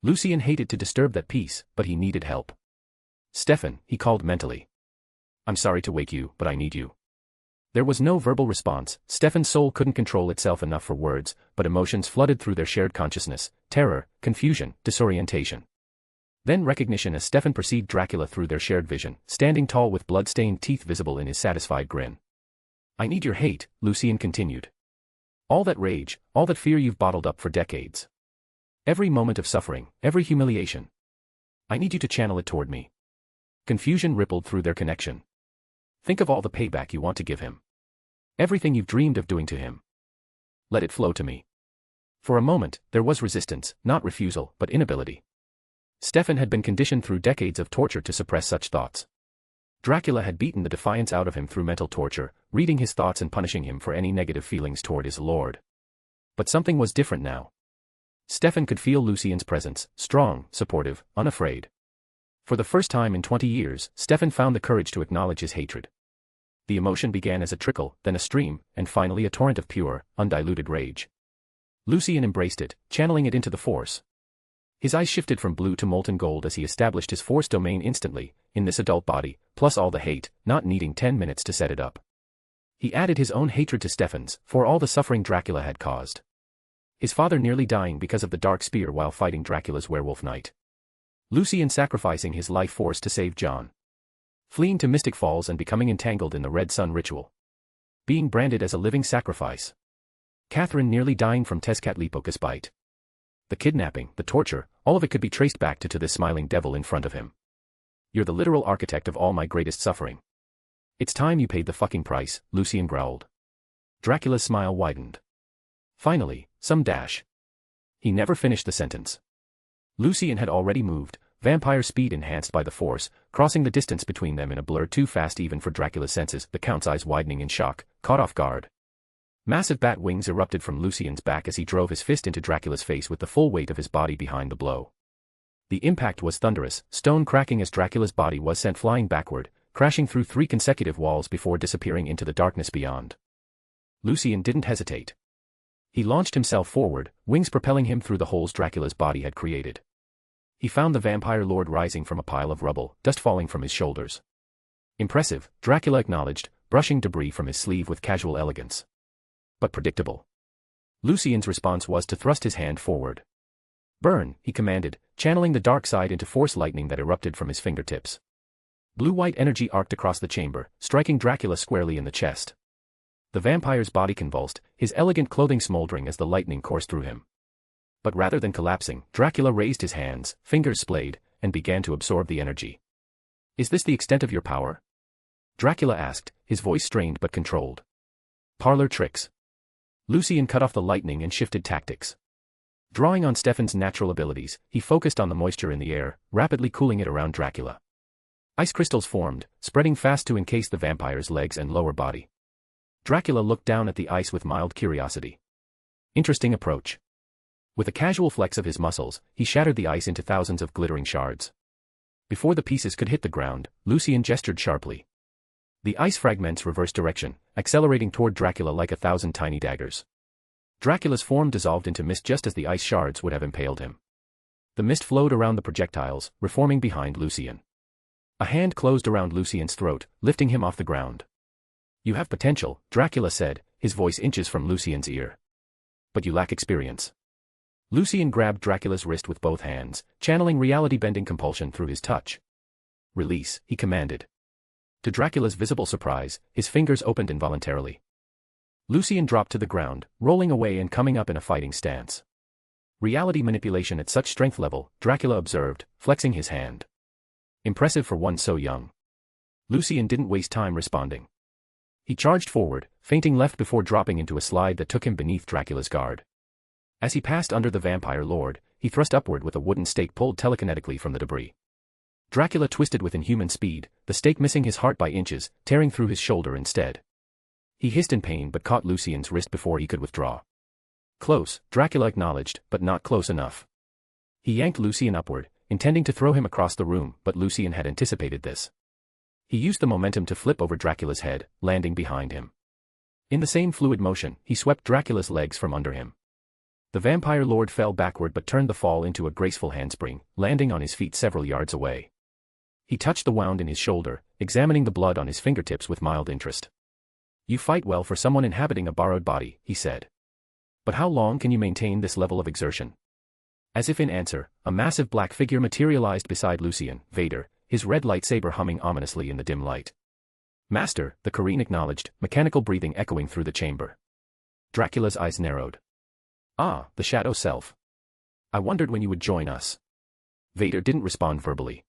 Lucien hated to disturb that peace, but he needed help. Stefan, he called mentally. I'm sorry to wake you, but I need you. There was no verbal response, Stefan's soul couldn't control itself enough for words, but emotions flooded through their shared consciousness, terror, confusion, disorientation. Then recognition as Stefan perceived Dracula through their shared vision, standing tall with blood-stained teeth visible in his satisfied grin. I need your hate, Lucien continued. All that rage, all that fear you've bottled up for decades. Every moment of suffering, every humiliation. I need you to channel it toward me. Confusion rippled through their connection. Think of all the payback you want to give him. Everything you've dreamed of doing to him. Let it flow to me. For a moment, there was resistance, not refusal, but inability. Stefan had been conditioned through decades of torture to suppress such thoughts. Dracula had beaten the defiance out of him through mental torture, reading his thoughts and punishing him for any negative feelings toward his lord. But something was different now. Stefan could feel Lucien's presence, strong, supportive, unafraid. For the first time in 20 years, Stefan found the courage to acknowledge his hatred. The emotion began as a trickle, then a stream, and finally a torrent of pure, undiluted rage. Lucien embraced it, channeling it into the Force. His eyes shifted from blue to molten gold as he established his Force domain instantly, in this adult body, plus all the hate, not needing 10 minutes to set it up. He added his own hatred to Stefan's, for all the suffering Dracula had caused. His father nearly dying because of the dark spear while fighting Dracula's werewolf knight. Lucien sacrificing his life force to save John. Fleeing to Mystic Falls and becoming entangled in the Red Sun ritual. Being branded as a living sacrifice. Catherine nearly dying from Tezcatlipoca's bite. The kidnapping, the torture, all of it could be traced back to this smiling devil in front of him. You're the literal architect of all my greatest suffering. It's time you paid the fucking price, Lucien growled. Dracula's smile widened. Finally, some dash. He never finished the sentence. Lucien had already moved, vampire speed enhanced by the Force, crossing the distance between them in a blur too fast even for Dracula's senses, the Count's eyes widening in shock, caught off guard. Massive bat wings erupted from Lucien's back as he drove his fist into Dracula's face with the full weight of his body behind the blow. The impact was thunderous, stone cracking as Dracula's body was sent flying backward, crashing through 3 consecutive walls before disappearing into the darkness beyond. Lucien didn't hesitate. He launched himself forward, wings propelling him through the holes Dracula's body had created. He found the vampire lord rising from a pile of rubble, dust falling from his shoulders. Impressive, Dracula acknowledged, brushing debris from his sleeve with casual elegance. But predictable. Lucien's response was to thrust his hand forward. Burn, he commanded, channeling the dark side into Force lightning that erupted from his fingertips. Blue-white energy arced across the chamber, striking Dracula squarely in the chest. The vampire's body convulsed, his elegant clothing smoldering as the lightning coursed through him. But rather than collapsing, Dracula raised his hands, fingers splayed, and began to absorb the energy. "Is this the extent of your power?" Dracula asked, his voice strained but controlled. "Parlor tricks." Lucien cut off the lightning and shifted tactics. Drawing on Stefan's natural abilities, he focused on the moisture in the air, rapidly cooling it around Dracula. Ice crystals formed, spreading fast to encase the vampire's legs and lower body. Dracula looked down at the ice with mild curiosity. Interesting approach. With a casual flex of his muscles, he shattered the ice into thousands of glittering shards. Before the pieces could hit the ground, Lucien gestured sharply. The ice fragments reversed direction, accelerating toward Dracula like 1,000 tiny daggers. Dracula's form dissolved into mist just as the ice shards would have impaled him. The mist flowed around the projectiles, reforming behind Lucien. A hand closed around Lucien's throat, lifting him off the ground. "You have potential," Dracula said, his voice inches from Lucien's ear. "But you lack experience." Lucien grabbed Dracula's wrist with both hands, channeling reality-bending compulsion through his touch. "Release," he commanded. To Dracula's visible surprise, his fingers opened involuntarily. Lucien dropped to the ground, rolling away and coming up in a fighting stance. Reality manipulation at such strength level, Dracula observed, flexing his hand. Impressive for one so young. Lucien didn't waste time responding. He charged forward, feinting left before dropping into a slide that took him beneath Dracula's guard. As he passed under the vampire lord, he thrust upward with a wooden stake pulled telekinetically from the debris. Dracula twisted with inhuman speed, the stake missing his heart by inches, tearing through his shoulder instead. He hissed in pain but caught Lucien's wrist before he could withdraw. "Close," Dracula acknowledged, but not close enough. He yanked Lucien upward, intending to throw him across the room, but Lucien had anticipated this. He used the momentum to flip over Dracula's head, landing behind him. In the same fluid motion, he swept Dracula's legs from under him. The vampire lord fell backward but turned the fall into a graceful handspring, landing on his feet several yards away. He touched the wound in his shoulder, examining the blood on his fingertips with mild interest. "You fight well for someone inhabiting a borrowed body," he said. "But how long can you maintain this level of exertion?" As if in answer, a massive black figure materialized beside Lucien, Vader, his red lightsaber humming ominously in the dim light. "Master," the Korean acknowledged, mechanical breathing echoing through the chamber. Dracula's eyes narrowed. "Ah, the shadow self. I wondered when you would join us." Vader didn't respond verbally.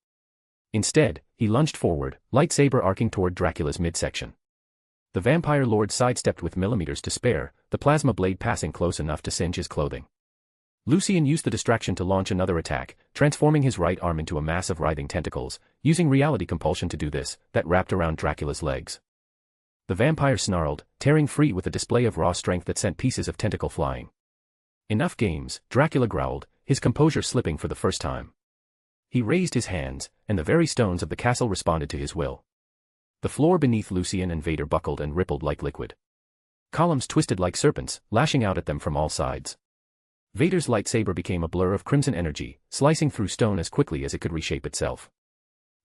Instead, he lunged forward, lightsaber arcing toward Dracula's midsection. The vampire lord sidestepped with millimeters to spare, the plasma blade passing close enough to singe his clothing. Lucien used the distraction to launch another attack, transforming his right arm into a mass of writhing tentacles, using reality compulsion to do this, that wrapped around Dracula's legs. The vampire snarled, tearing free with a display of raw strength that sent pieces of tentacle flying. "Enough games," Dracula growled, his composure slipping for the first time. He raised his hands, and the very stones of the castle responded to his will. The floor beneath Lucien and Vader buckled and rippled like liquid. Columns twisted like serpents, lashing out at them from all sides. Vader's lightsaber became a blur of crimson energy, slicing through stone as quickly as it could reshape itself.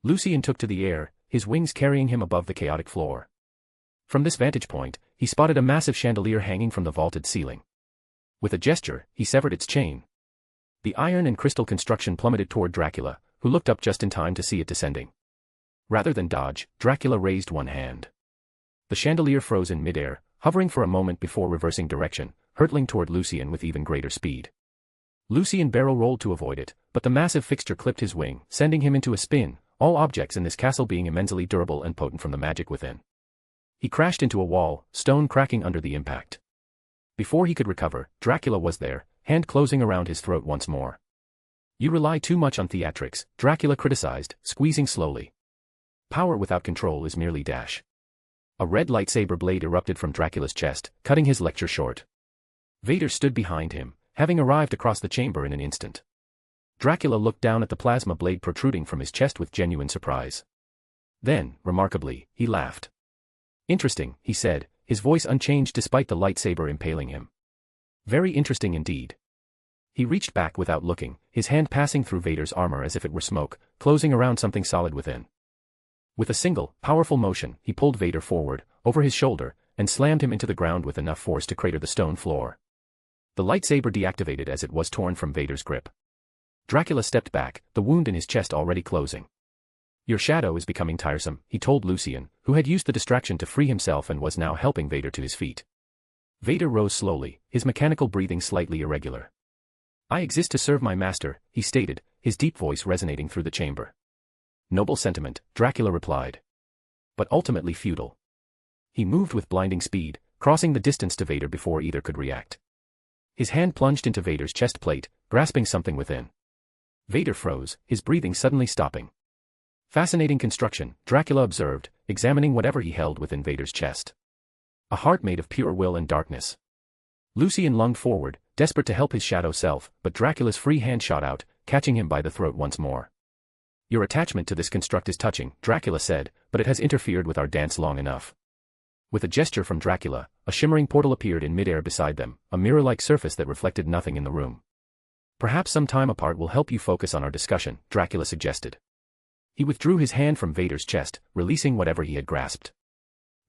Lucien took to the air, his wings carrying him above the chaotic floor. From this vantage point, he spotted a massive chandelier hanging from the vaulted ceiling. With a gesture, he severed its chain. The iron and crystal construction plummeted toward Dracula, who looked up just in time to see it descending. Rather than dodge, Dracula raised one hand. The chandelier froze in midair, hovering for a moment before reversing direction, hurtling toward Lucien with even greater speed. Lucien barrel rolled to avoid it, but the massive fixture clipped his wing, sending him into a spin, all objects in this castle being immensely durable and potent from the magic within. He crashed into a wall, stone cracking under the impact. Before he could recover, Dracula was there, hand closing around his throat once more. "You rely too much on theatrics," Dracula criticized, squeezing slowly. "Power without control is merely dash." A red lightsaber blade erupted from Dracula's chest, cutting his lecture short. Vader stood behind him, having arrived across the chamber in an instant. Dracula looked down at the plasma blade protruding from his chest with genuine surprise. Then, remarkably, he laughed. "Interesting," he said, his voice unchanged despite the lightsaber impaling him. "Very interesting indeed." He reached back without looking, his hand passing through Vader's armor as if it were smoke, closing around something solid within. With a single, powerful motion, he pulled Vader forward, over his shoulder, and slammed him into the ground with enough force to crater the stone floor. The lightsaber deactivated as it was torn from Vader's grip. Dracula stepped back, the wound in his chest already closing. Your shadow is becoming tiresome, he told Lucien, who had used the distraction to free himself and was now helping Vader to his feet. Vader rose slowly, his mechanical breathing slightly irregular. I exist to serve my master, he stated, his deep voice resonating through the chamber. Noble sentiment, Dracula replied. But ultimately futile. He moved with blinding speed, crossing the distance to Vader before either could react. His hand plunged into Vader's chest plate, grasping something within. Vader froze, his breathing suddenly stopping. Fascinating construction, Dracula observed, examining whatever he held within Vader's chest. A heart made of pure will and darkness. Lucien lunged forward, desperate to help his shadow self, but Dracula's free hand shot out, catching him by the throat once more. Your attachment to this construct is touching, Dracula said, but it has interfered with our dance long enough. With a gesture from Dracula, a shimmering portal appeared in midair beside them, a mirror-like surface that reflected nothing in the room. Perhaps some time apart will help you focus on our discussion, Dracula suggested. He withdrew his hand from Vader's chest, releasing whatever he had grasped.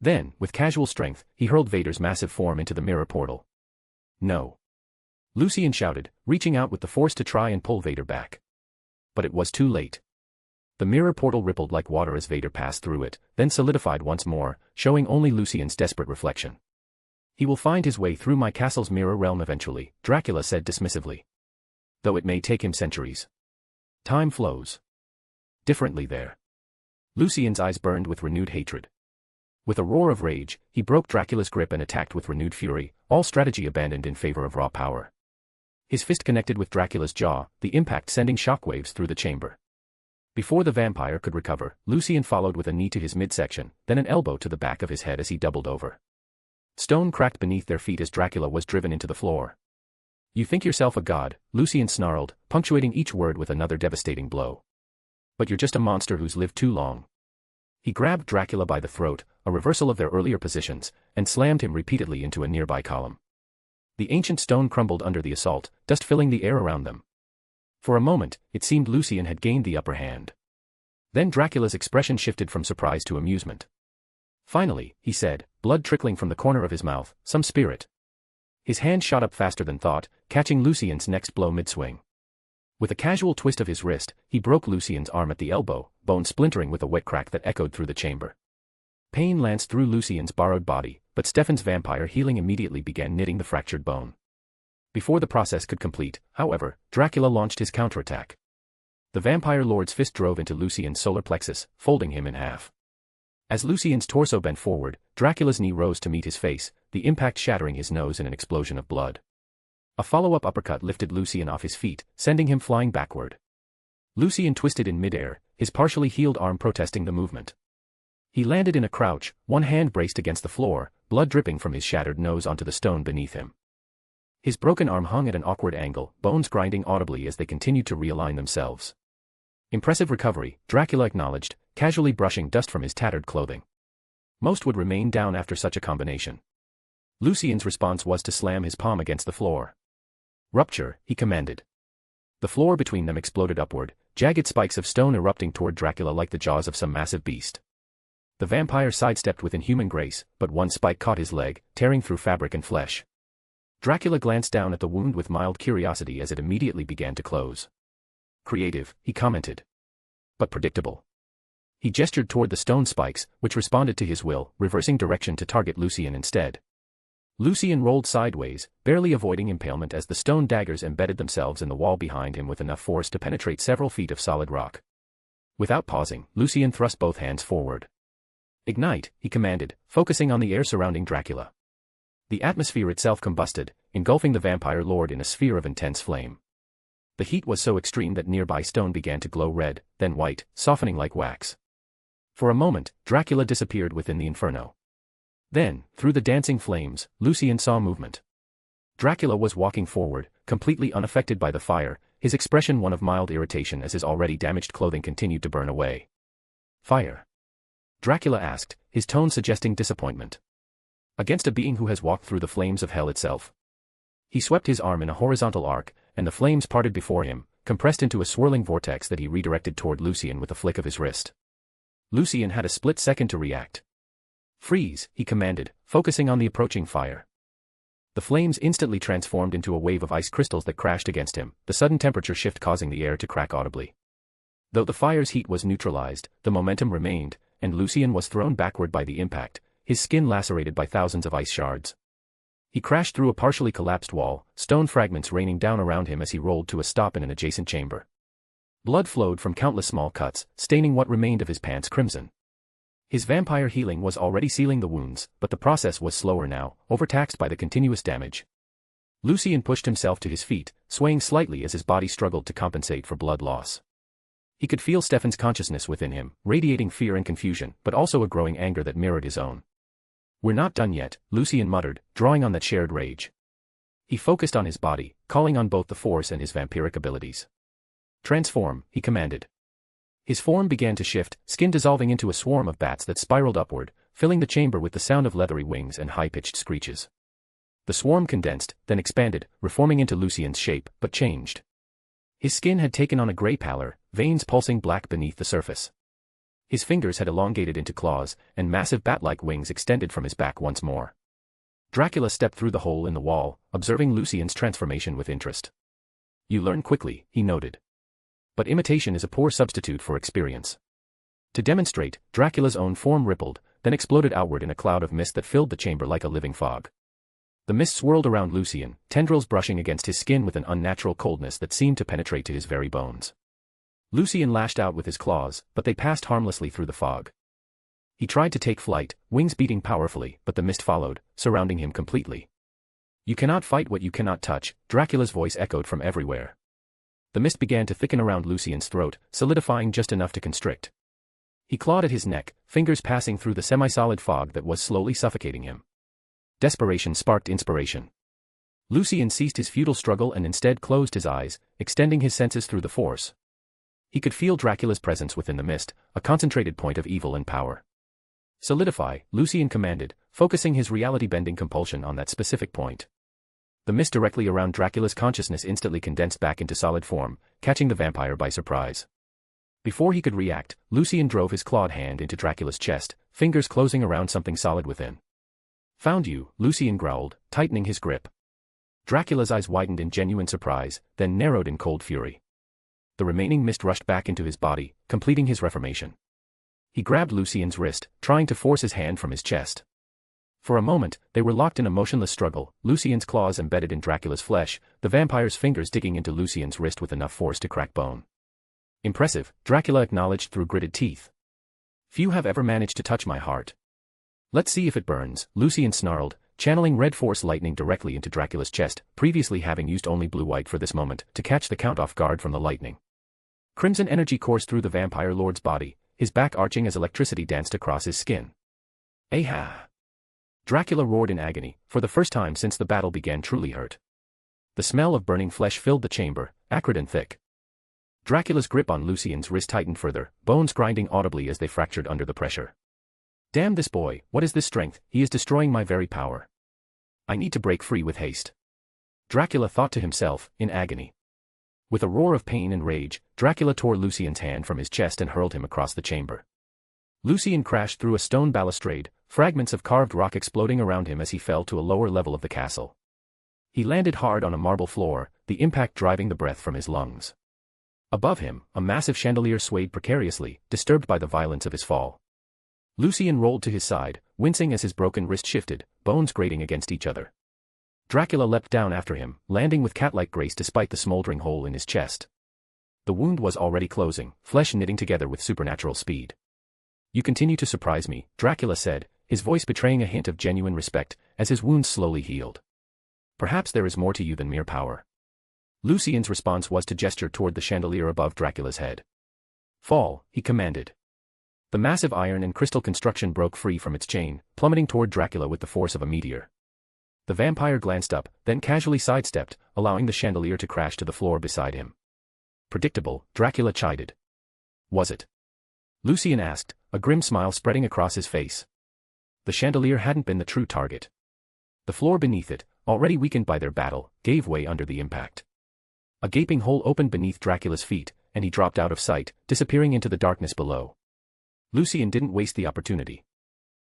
Then, with casual strength, he hurled Vader's massive form into the mirror portal. No. Lucien shouted, reaching out with the force to try and pull Vader back. But it was too late. The mirror portal rippled like water as Vader passed through it, then solidified once more, showing only Lucien's desperate reflection. He will find his way through my castle's mirror realm eventually, Dracula said dismissively. Though it may take him centuries. Time flows differently there. Lucien's eyes burned with renewed hatred. With a roar of rage, he broke Dracula's grip and attacked with renewed fury, all strategy abandoned in favor of raw power. His fist connected with Dracula's jaw, the impact sending shockwaves through the chamber. Before the vampire could recover, Lucien followed with a knee to his midsection, then an elbow to the back of his head as he doubled over. Stone cracked beneath their feet as Dracula was driven into the floor. You think yourself a god, Lucien snarled, punctuating each word with another devastating blow. But you're just a monster who's lived too long. He grabbed Dracula by the throat, a reversal of their earlier positions, and slammed him repeatedly into a nearby column. The ancient stone crumbled under the assault, dust filling the air around them. For a moment, it seemed Lucien had gained the upper hand. Then Dracula's expression shifted from surprise to amusement. Finally, he said, blood trickling from the corner of his mouth, some spirit. His hand shot up faster than thought, catching Lucien's next blow mid-swing. With a casual twist of his wrist, he broke Lucien's arm at the elbow, bone splintering with a wet crack that echoed through the chamber. Pain lanced through Lucien's borrowed body, but Stefan's vampire healing immediately began knitting the fractured bone. Before the process could complete, however, Dracula launched his counterattack. The vampire lord's fist drove into Lucien's solar plexus, folding him in half. As Lucien's torso bent forward, Dracula's knee rose to meet his face, the impact shattering his nose in an explosion of blood. A follow-up uppercut lifted Lucien off his feet, sending him flying backward. Lucien twisted in midair, his partially healed arm protesting the movement. He landed in a crouch, one hand braced against the floor, blood dripping from his shattered nose onto the stone beneath him. His broken arm hung at an awkward angle, bones grinding audibly as they continued to realign themselves. Impressive recovery, Dracula acknowledged, casually brushing dust from his tattered clothing. Most would remain down after such a combination. Lucien's response was to slam his palm against the floor. Rupture, he commanded. The floor between them exploded upward, jagged spikes of stone erupting toward Dracula like the jaws of some massive beast. The vampire sidestepped with inhuman grace, but one spike caught his leg, tearing through fabric and flesh. Dracula glanced down at the wound with mild curiosity as it immediately began to close. Creative, he commented. But predictable. He gestured toward the stone spikes, which responded to his will, reversing direction to target Lucien instead. Lucien rolled sideways, barely avoiding impalement as the stone daggers embedded themselves in the wall behind him with enough force to penetrate several feet of solid rock. Without pausing, Lucien thrust both hands forward. Ignite, he commanded, focusing on the air surrounding Dracula. The atmosphere itself combusted, engulfing the vampire lord in a sphere of intense flame. The heat was so extreme that nearby stone began to glow red, then white, softening like wax. For a moment, Dracula disappeared within the inferno. Then, through the dancing flames, Lucien saw movement. Dracula was walking forward, completely unaffected by the fire, his expression one of mild irritation as his already damaged clothing continued to burn away. Fire? Dracula asked, his tone suggesting disappointment. Against a being who has walked through the flames of hell itself. He swept his arm in a horizontal arc, and the flames parted before him, compressed into a swirling vortex that he redirected toward Lucien with a flick of his wrist. Lucien had a split second to react. Freeze, he commanded, focusing on the approaching fire. The flames instantly transformed into a wave of ice crystals that crashed against him, the sudden temperature shift causing the air to crack audibly. Though the fire's heat was neutralized, the momentum remained, and Lucien was thrown backward by the impact, his skin lacerated by thousands of ice shards. He crashed through a partially collapsed wall, stone fragments raining down around him as he rolled to a stop in an adjacent chamber. Blood flowed from countless small cuts, staining what remained of his pants crimson. His vampire healing was already sealing the wounds, but the process was slower now, overtaxed by the continuous damage. Lucien pushed himself to his feet, swaying slightly as his body struggled to compensate for blood loss. He could feel Stefan's consciousness within him, radiating fear and confusion, but also a growing anger that mirrored his own. "We're not done yet," Lucien muttered, drawing on that shared rage. He focused on his body, calling on both the Force and his vampiric abilities. "Transform," he commanded. His form began to shift, skin dissolving into a swarm of bats that spiraled upward, filling the chamber with the sound of leathery wings and high-pitched screeches. The swarm condensed, then expanded, reforming into Lucien's shape, but changed. His skin had taken on a gray pallor, veins pulsing black beneath the surface. His fingers had elongated into claws, and massive bat-like wings extended from his back once more. Dracula stepped through the hole in the wall, observing Lucien's transformation with interest. "You learn quickly," he noted. "But imitation is a poor substitute for experience." To demonstrate, Dracula's own form rippled, then exploded outward in a cloud of mist that filled the chamber like a living fog. The mist swirled around Lucien, tendrils brushing against his skin with an unnatural coldness that seemed to penetrate to his very bones. Lucien lashed out with his claws, but they passed harmlessly through the fog. He tried to take flight, wings beating powerfully, but the mist followed, surrounding him completely. "You cannot fight what you cannot touch," Dracula's voice echoed from everywhere. The mist began to thicken around Lucien's throat, solidifying just enough to constrict. He clawed at his neck, fingers passing through the semi-solid fog that was slowly suffocating him. Desperation sparked inspiration. Lucien ceased his futile struggle and instead closed his eyes, extending his senses through the Force. He could feel Dracula's presence within the mist, a concentrated point of evil and power. "Solidify," Lucien commanded, focusing his reality-bending compulsion on that specific point. The mist directly around Dracula's consciousness instantly condensed back into solid form, catching the vampire by surprise. Before he could react, Lucien drove his clawed hand into Dracula's chest, fingers closing around something solid within. "Found you," Lucien growled, tightening his grip. Dracula's eyes widened in genuine surprise, then narrowed in cold fury. The remaining mist rushed back into his body, completing his reformation. He grabbed Lucien's wrist, trying to force his hand from his chest. For a moment, they were locked in a motionless struggle, Lucien's claws embedded in Dracula's flesh, the vampire's fingers digging into Lucien's wrist with enough force to crack bone. "Impressive," Dracula acknowledged through gritted teeth. "Few have ever managed to touch my heart." "Let's see if it burns," Lucien snarled, channeling red force lightning directly into Dracula's chest, previously having used only blue-white for this moment, to catch the Count off guard from the lightning. Crimson energy coursed through the vampire lord's body, his back arching as electricity danced across his skin. "Aha!" Dracula roared in agony, for the first time since the battle began truly hurt. The smell of burning flesh filled the chamber, acrid and thick. Dracula's grip on Lucien's wrist tightened further, bones grinding audibly as they fractured under the pressure. "Damn this boy, what is this strength? He is destroying my very power. I need to break free with haste." Dracula thought to himself, in agony. With a roar of pain and rage, Dracula tore Lucien's hand from his chest and hurled him across the chamber. Lucien crashed through a stone balustrade, fragments of carved rock exploding around him as he fell to a lower level of the castle. He landed hard on a marble floor, the impact driving the breath from his lungs. Above him, a massive chandelier swayed precariously, disturbed by the violence of his fall. Lucien rolled to his side, wincing as his broken wrist shifted, bones grating against each other. Dracula leapt down after him, landing with cat-like grace despite the smoldering hole in his chest. The wound was already closing, flesh knitting together with supernatural speed. "You continue to surprise me," Dracula said, his voice betraying a hint of genuine respect, as his wounds slowly healed. "Perhaps there is more to you than mere power." Lucien's response was to gesture toward the chandelier above Dracula's head. "Fall," he commanded. The massive iron and crystal construction broke free from its chain, plummeting toward Dracula with the force of a meteor. The vampire glanced up, then casually sidestepped, allowing the chandelier to crash to the floor beside him. "Predictable," Dracula chided. "Was it?" Lucien asked, a grim smile spreading across his face. The chandelier hadn't been the true target. The floor beneath it, already weakened by their battle, gave way under the impact. A gaping hole opened beneath Dracula's feet, and he dropped out of sight, disappearing into the darkness below. Lucien didn't waste the opportunity.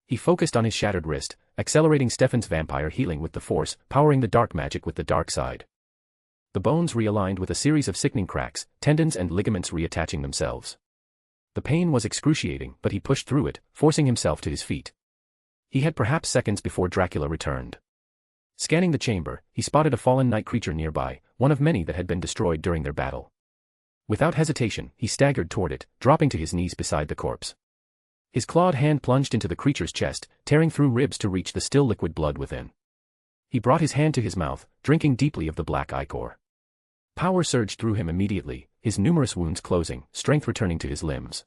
He focused on his shattered wrist, accelerating Stefan's vampire healing with the Force, powering the dark magic with the dark side. The bones realigned with a series of sickening cracks, tendons and ligaments reattaching themselves. The pain was excruciating, but he pushed through it, forcing himself to his feet. He had perhaps seconds before Dracula returned. Scanning the chamber, he spotted a fallen night creature nearby, one of many that had been destroyed during their battle. Without hesitation, he staggered toward it, dropping to his knees beside the corpse. His clawed hand plunged into the creature's chest, tearing through ribs to reach the still liquid blood within. He brought his hand to his mouth, drinking deeply of the black ichor. Power surged through him immediately, his numerous wounds closing, strength returning to his limbs.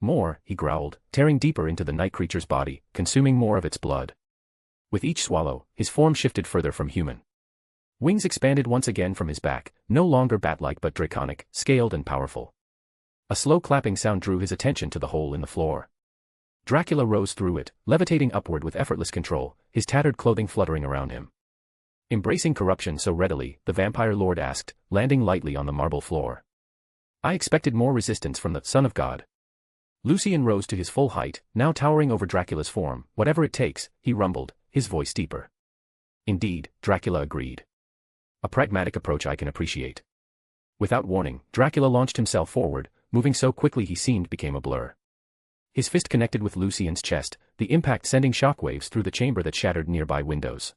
More, he growled, tearing deeper into the night creature's body, consuming more of its blood. With each swallow, his form shifted further from human. Wings expanded once again from his back, no longer bat-like but draconic, scaled and powerful. A slow clapping sound drew his attention to the hole in the floor. Dracula rose through it, levitating upward with effortless control, his tattered clothing fluttering around him. Embracing corruption so readily, the vampire lord asked, landing lightly on the marble floor. I expected more resistance from the Son of God. Lucien rose to his full height, now towering over Dracula's form. Whatever it takes, he rumbled, his voice deeper. Indeed, Dracula agreed. A pragmatic approach I can appreciate. Without warning, Dracula launched himself forward, moving so quickly he seemed became a blur. His fist connected with Lucien's chest, the impact sending shockwaves through the chamber that shattered nearby windows.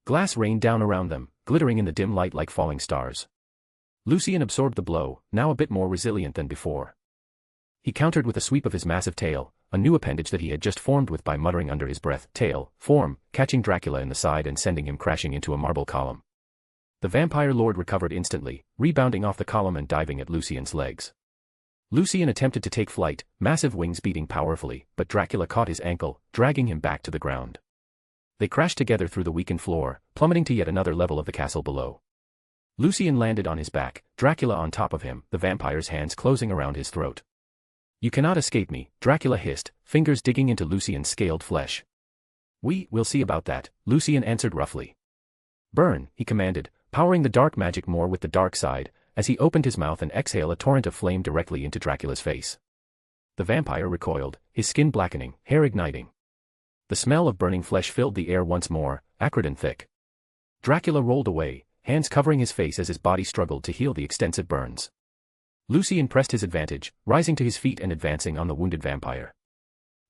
Glass rained down around them, glittering in the dim light like falling stars. Lucien absorbed the blow, now a bit more resilient than before. He countered with a sweep of his massive tail, a new appendage that he had just formed with by muttering under his breath, tail, form, catching Dracula in the side and sending him crashing into a marble column. The vampire lord recovered instantly, rebounding off the column and diving at Lucien's legs. Lucien attempted to take flight, massive wings beating powerfully, but Dracula caught his ankle, dragging him back to the ground. They crashed together through the weakened floor, plummeting to yet another level of the castle below. Lucien landed on his back, Dracula on top of him, the vampire's hands closing around his throat. You cannot escape me, Dracula hissed, fingers digging into Lucien's scaled flesh. We'll see about that, Lucien answered roughly. Burn, he commanded, powering the dark magic more with the dark side, as he opened his mouth and exhaled a torrent of flame directly into Dracula's face. The vampire recoiled, his skin blackening, hair igniting. The smell of burning flesh filled the air once more, acrid and thick. Dracula rolled away, hands covering his face as his body struggled to heal the extensive burns. Lucien pressed his advantage, rising to his feet and advancing on the wounded vampire.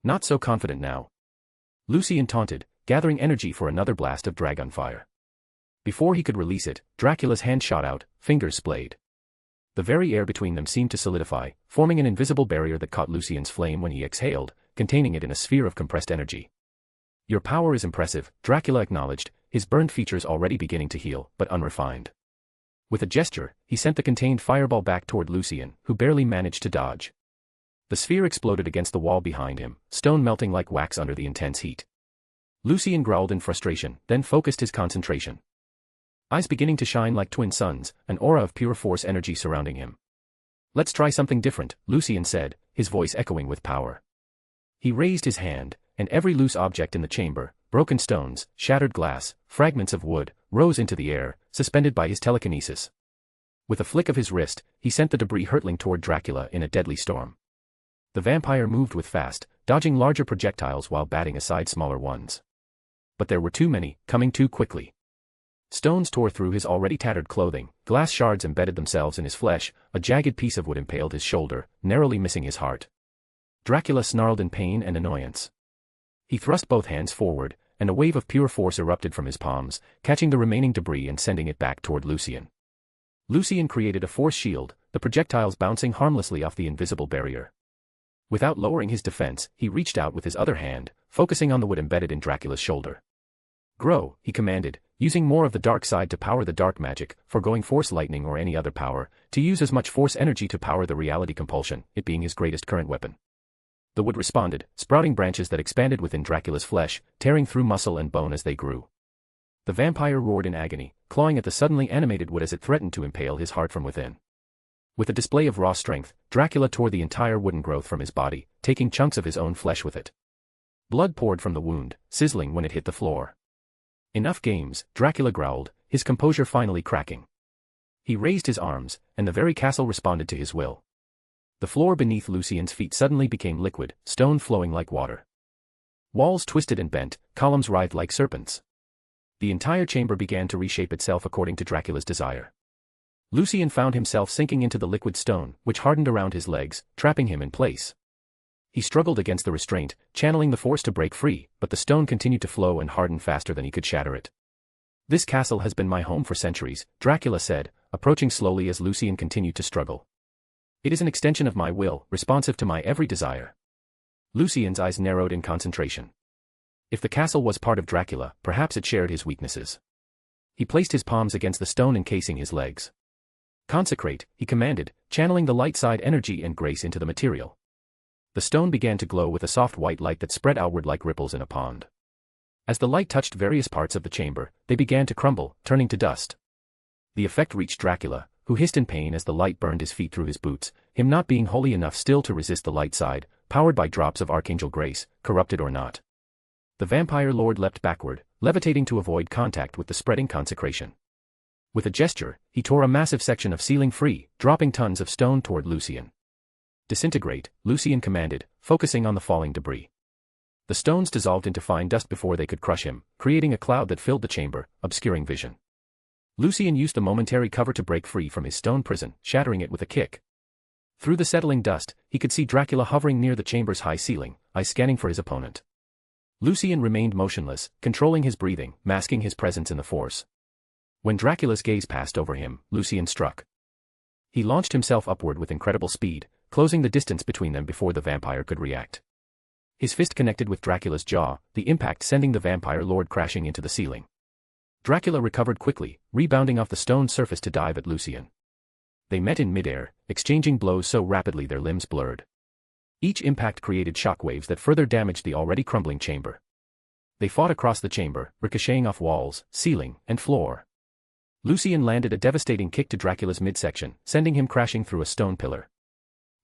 Not so confident now. Lucien taunted, gathering energy for another blast of dragon fire. Before he could release it, Dracula's hand shot out, fingers splayed. The very air between them seemed to solidify, forming an invisible barrier that caught Lucien's flame when he exhaled, containing it in a sphere of compressed energy. Your power is impressive, Dracula acknowledged, his burned features already beginning to heal, but unrefined. With a gesture, he sent the contained fireball back toward Lucien, who barely managed to dodge. The sphere exploded against the wall behind him, stone melting like wax under the intense heat. Lucien growled in frustration, then focused his concentration. Eyes beginning to shine like twin suns, an aura of pure force energy surrounding him. Let's try something different, Lucien said, his voice echoing with power. He raised his hand, and every loose object in the chamber, broken stones, shattered glass, fragments of wood, rose into the air, suspended by his telekinesis. With a flick of his wrist, he sent the debris hurtling toward Dracula in a deadly storm. The vampire moved with fast, dodging larger projectiles while batting aside smaller ones. But there were too many, coming too quickly. Stones tore through his already tattered clothing, glass shards embedded themselves in his flesh, a jagged piece of wood impaled his shoulder, narrowly missing his heart. Dracula snarled in pain and annoyance. He thrust both hands forward, and a wave of pure force erupted from his palms, catching the remaining debris and sending it back toward Lucien. Lucien created a force shield, the projectiles bouncing harmlessly off the invisible barrier. Without lowering his defense, he reached out with his other hand, focusing on the wood embedded in Dracula's shoulder. Grow, he commanded, using more of the dark side to power the dark magic, foregoing force lightning or any other power, to use as much force energy to power the reality compulsion, it being his greatest current weapon. The wood responded, sprouting branches that expanded within Dracula's flesh, tearing through muscle and bone as they grew. The vampire roared in agony, clawing at the suddenly animated wood as it threatened to impale his heart from within. With a display of raw strength, Dracula tore the entire wooden growth from his body, taking chunks of his own flesh with it. Blood poured from the wound, sizzling when it hit the floor. Enough games, Dracula growled, his composure finally cracking. He raised his arms, and the very castle responded to his will. The floor beneath Lucien's feet suddenly became liquid, stone flowing like water. Walls twisted and bent, columns writhed like serpents. The entire chamber began to reshape itself according to Dracula's desire. Lucien found himself sinking into the liquid stone, which hardened around his legs, trapping him in place. He struggled against the restraint, channeling the force to break free, but the stone continued to flow and harden faster than he could shatter it. "This castle has been my home for centuries," Dracula said, approaching slowly as Lucien continued to struggle. "It is an extension of my will, responsive to my every desire." Lucien's eyes narrowed in concentration. If the castle was part of Dracula, perhaps it shared his weaknesses. He placed his palms against the stone encasing his legs. "Consecrate," he commanded, channeling the light side energy and grace into the material. The stone began to glow with a soft white light that spread outward like ripples in a pond. As the light touched various parts of the chamber, they began to crumble, turning to dust. The effect reached Dracula, who hissed in pain as the light burned his feet through his boots, him not being holy enough still to resist the light side, powered by drops of archangel grace, corrupted or not. The vampire lord leapt backward, levitating to avoid contact with the spreading consecration. With a gesture, he tore a massive section of ceiling free, dropping tons of stone toward Lucien. "Disintegrate," Lucien commanded, focusing on the falling debris. The stones dissolved into fine dust before they could crush him, creating a cloud that filled the chamber, obscuring vision. Lucien used the momentary cover to break free from his stone prison, shattering it with a kick. Through the settling dust, he could see Dracula hovering near the chamber's high ceiling, eyes scanning for his opponent. Lucien remained motionless, controlling his breathing, masking his presence in the force. When Dracula's gaze passed over him, Lucien struck. He launched himself upward with incredible speed, closing the distance between them before the vampire could react. His fist connected with Dracula's jaw, the impact sending the vampire lord crashing into the ceiling. Dracula recovered quickly, rebounding off the stone surface to dive at Lucien. They met in midair, exchanging blows so rapidly their limbs blurred. Each impact created shockwaves that further damaged the already crumbling chamber. They fought across the chamber, ricocheting off walls, ceiling, and floor. Lucien landed a devastating kick to Dracula's midsection, sending him crashing through a stone pillar.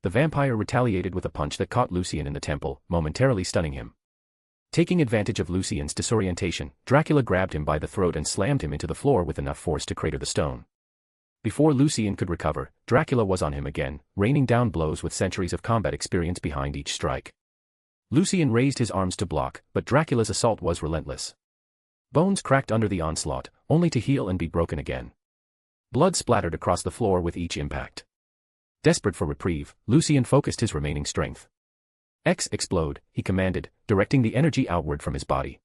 The vampire retaliated with a punch that caught Lucien in the temple, momentarily stunning him. Taking advantage of Lucien's disorientation, Dracula grabbed him by the throat and slammed him into the floor with enough force to crater the stone. Before Lucien could recover, Dracula was on him again, raining down blows with centuries of combat experience behind each strike. Lucien raised his arms to block, but Dracula's assault was relentless. Bones cracked under the onslaught, only to heal and be broken again. Blood splattered across the floor with each impact. Desperate for reprieve, Lucien focused his remaining strength. Explode, he commanded, directing the energy outward from his body.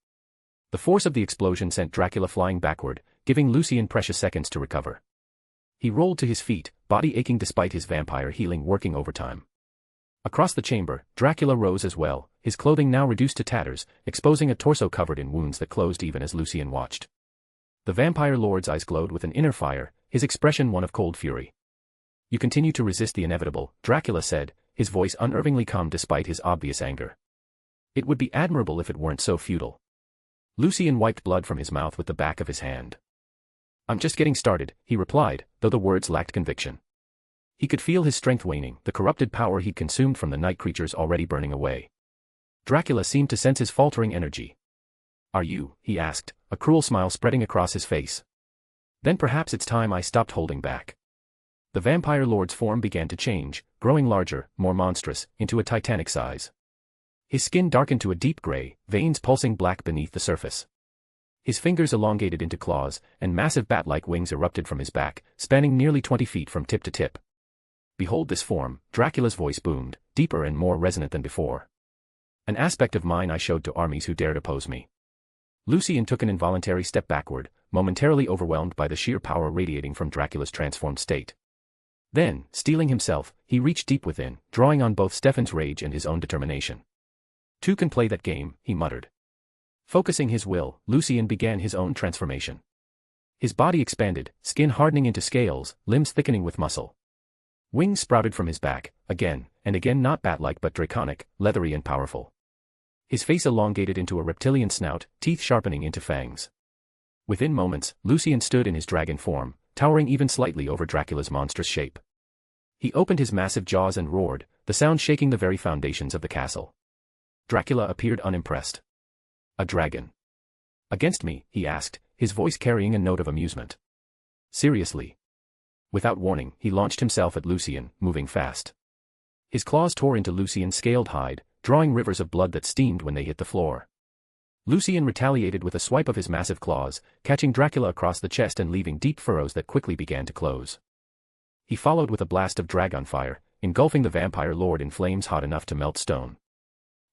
The force of the explosion sent Dracula flying backward, giving Lucien precious seconds to recover. He rolled to his feet, body aching despite his vampire healing working overtime. Across the chamber, Dracula rose as well, his clothing now reduced to tatters, exposing a torso covered in wounds that closed even as Lucien watched. The vampire lord's eyes glowed with an inner fire, his expression one of cold fury. "You continue to resist the inevitable," Dracula said, his voice unnervingly calm despite his obvious anger. "It would be admirable if it weren't so futile." Lucien wiped blood from his mouth with the back of his hand. "I'm just getting started," he replied, though the words lacked conviction. He could feel his strength waning, the corrupted power he'd consumed from the night creatures already burning away. Dracula seemed to sense his faltering energy. "Are you?" he asked, a cruel smile spreading across his face. "Then perhaps it's time I stopped holding back." The vampire lord's form began to change, growing larger, more monstrous, into a titanic size. His skin darkened to a deep gray, veins pulsing black beneath the surface. His fingers elongated into claws, and massive bat-like wings erupted from his back, spanning nearly 20 feet from tip to tip. "Behold this form," Dracula's voice boomed, deeper and more resonant than before. "An aspect of mine I showed to armies who dared oppose me." Lucien took an involuntary step backward, momentarily overwhelmed by the sheer power radiating from Dracula's transformed state. Then, steeling himself, he reached deep within, drawing on both Stefan's rage and his own determination. "Two can play that game," he muttered. Focusing his will, Lucien began his own transformation. His body expanded, skin hardening into scales, limbs thickening with muscle. Wings sprouted from his back, again, and again not bat-like but draconic, leathery and powerful. His face elongated into a reptilian snout, teeth sharpening into fangs. Within moments, Lucien stood in his dragon form, towering even slightly over Dracula's monstrous shape. He opened his massive jaws and roared, the sound shaking the very foundations of the castle. Dracula appeared unimpressed. "A dragon. Against me?" he asked, his voice carrying a note of amusement. "Seriously?" Without warning, he launched himself at Lucien, moving fast. His claws tore into Lucien's scaled hide, drawing rivers of blood that steamed when they hit the floor. Lucien retaliated with a swipe of his massive claws, catching Dracula across the chest and leaving deep furrows that quickly began to close. He followed with a blast of dragon fire, engulfing the vampire lord in flames hot enough to melt stone.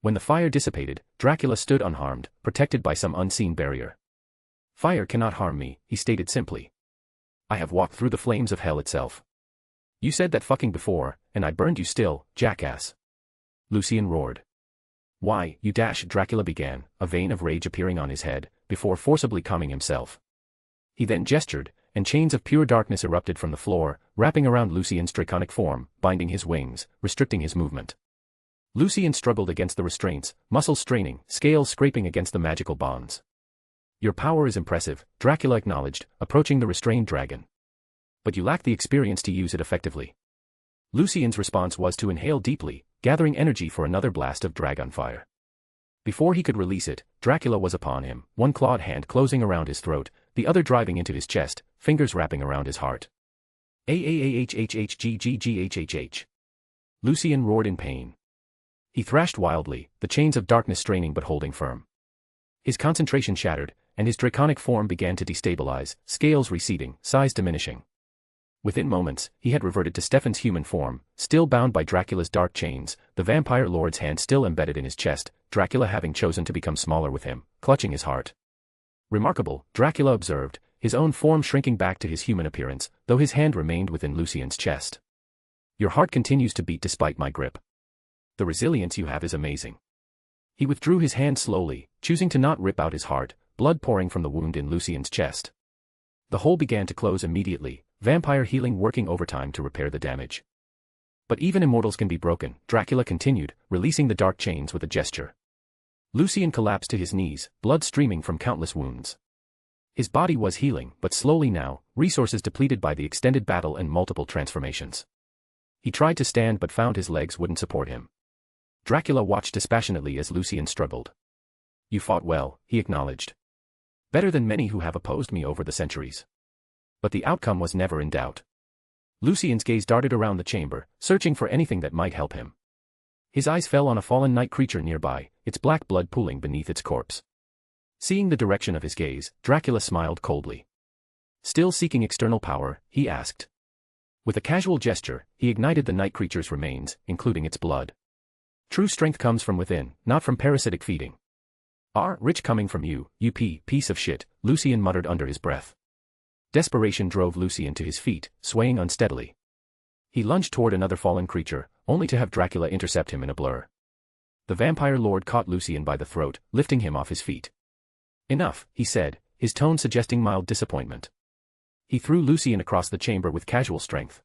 When the fire dissipated, Dracula stood unharmed, protected by some unseen barrier. "Fire cannot harm me," he stated simply. "I have walked through the flames of hell itself." "You said that fucking before, and I burned you still, jackass," Lucien roared. "Why, you dash," Dracula began, a vein of rage appearing on his head, before forcibly calming himself. He then gestured, and chains of pure darkness erupted from the floor, wrapping around Lucien's draconic form, binding his wings, restricting his movement. Lucien struggled against the restraints, muscles straining, scales scraping against the magical bonds. "Your power is impressive," Dracula acknowledged, approaching the restrained dragon. "But you lack the experience to use it effectively." Lucien's response was to inhale deeply, gathering energy for another blast of dragon fire. Before he could release it, Dracula was upon him, one clawed hand closing around his throat, the other driving into his chest, fingers wrapping around his heart. "Ahhhhhghghghh." Lucien roared in pain. He thrashed wildly, the chains of darkness straining but holding firm. His concentration shattered, and his draconic form began to destabilize, scales receding, size diminishing. Within moments, he had reverted to Stefan's human form, still bound by Dracula's dark chains, the vampire lord's hand still embedded in his chest, Dracula having chosen to become smaller with him, clutching his heart. "Remarkable," Dracula observed, his own form shrinking back to his human appearance, though his hand remained within Lucien's chest. "Your heart continues to beat despite my grip. The resilience you have is amazing." He withdrew his hand slowly, choosing to not rip out his heart, blood pouring from the wound in Lucien's chest. The hole began to close immediately, vampire healing working overtime to repair the damage. "But even immortals can be broken," Dracula continued, releasing the dark chains with a gesture. Lucien collapsed to his knees, blood streaming from countless wounds. His body was healing, but slowly now, resources depleted by the extended battle and multiple transformations. He tried to stand but found his legs wouldn't support him. Dracula watched dispassionately as Lucien struggled. "You fought well," he acknowledged. "Better than many who have opposed me over the centuries. But the outcome was never in doubt." Lucien's gaze darted around the chamber, searching for anything that might help him. His eyes fell on a fallen night creature nearby, its black blood pooling beneath its corpse. Seeing the direction of his gaze, Dracula smiled coldly. "Still seeking external power?" he asked. With a casual gesture, he ignited the night creature's remains, including its blood. "True strength comes from within, not from parasitic feeding." Rich coming from you, you piece of shit," Lucien muttered under his breath. Desperation drove Lucien to his feet, swaying unsteadily. He lunged toward another fallen creature, only to have Dracula intercept him in a blur. The vampire lord caught Lucien by the throat, lifting him off his feet. "Enough," he said, his tone suggesting mild disappointment. He threw Lucien across the chamber with casual strength.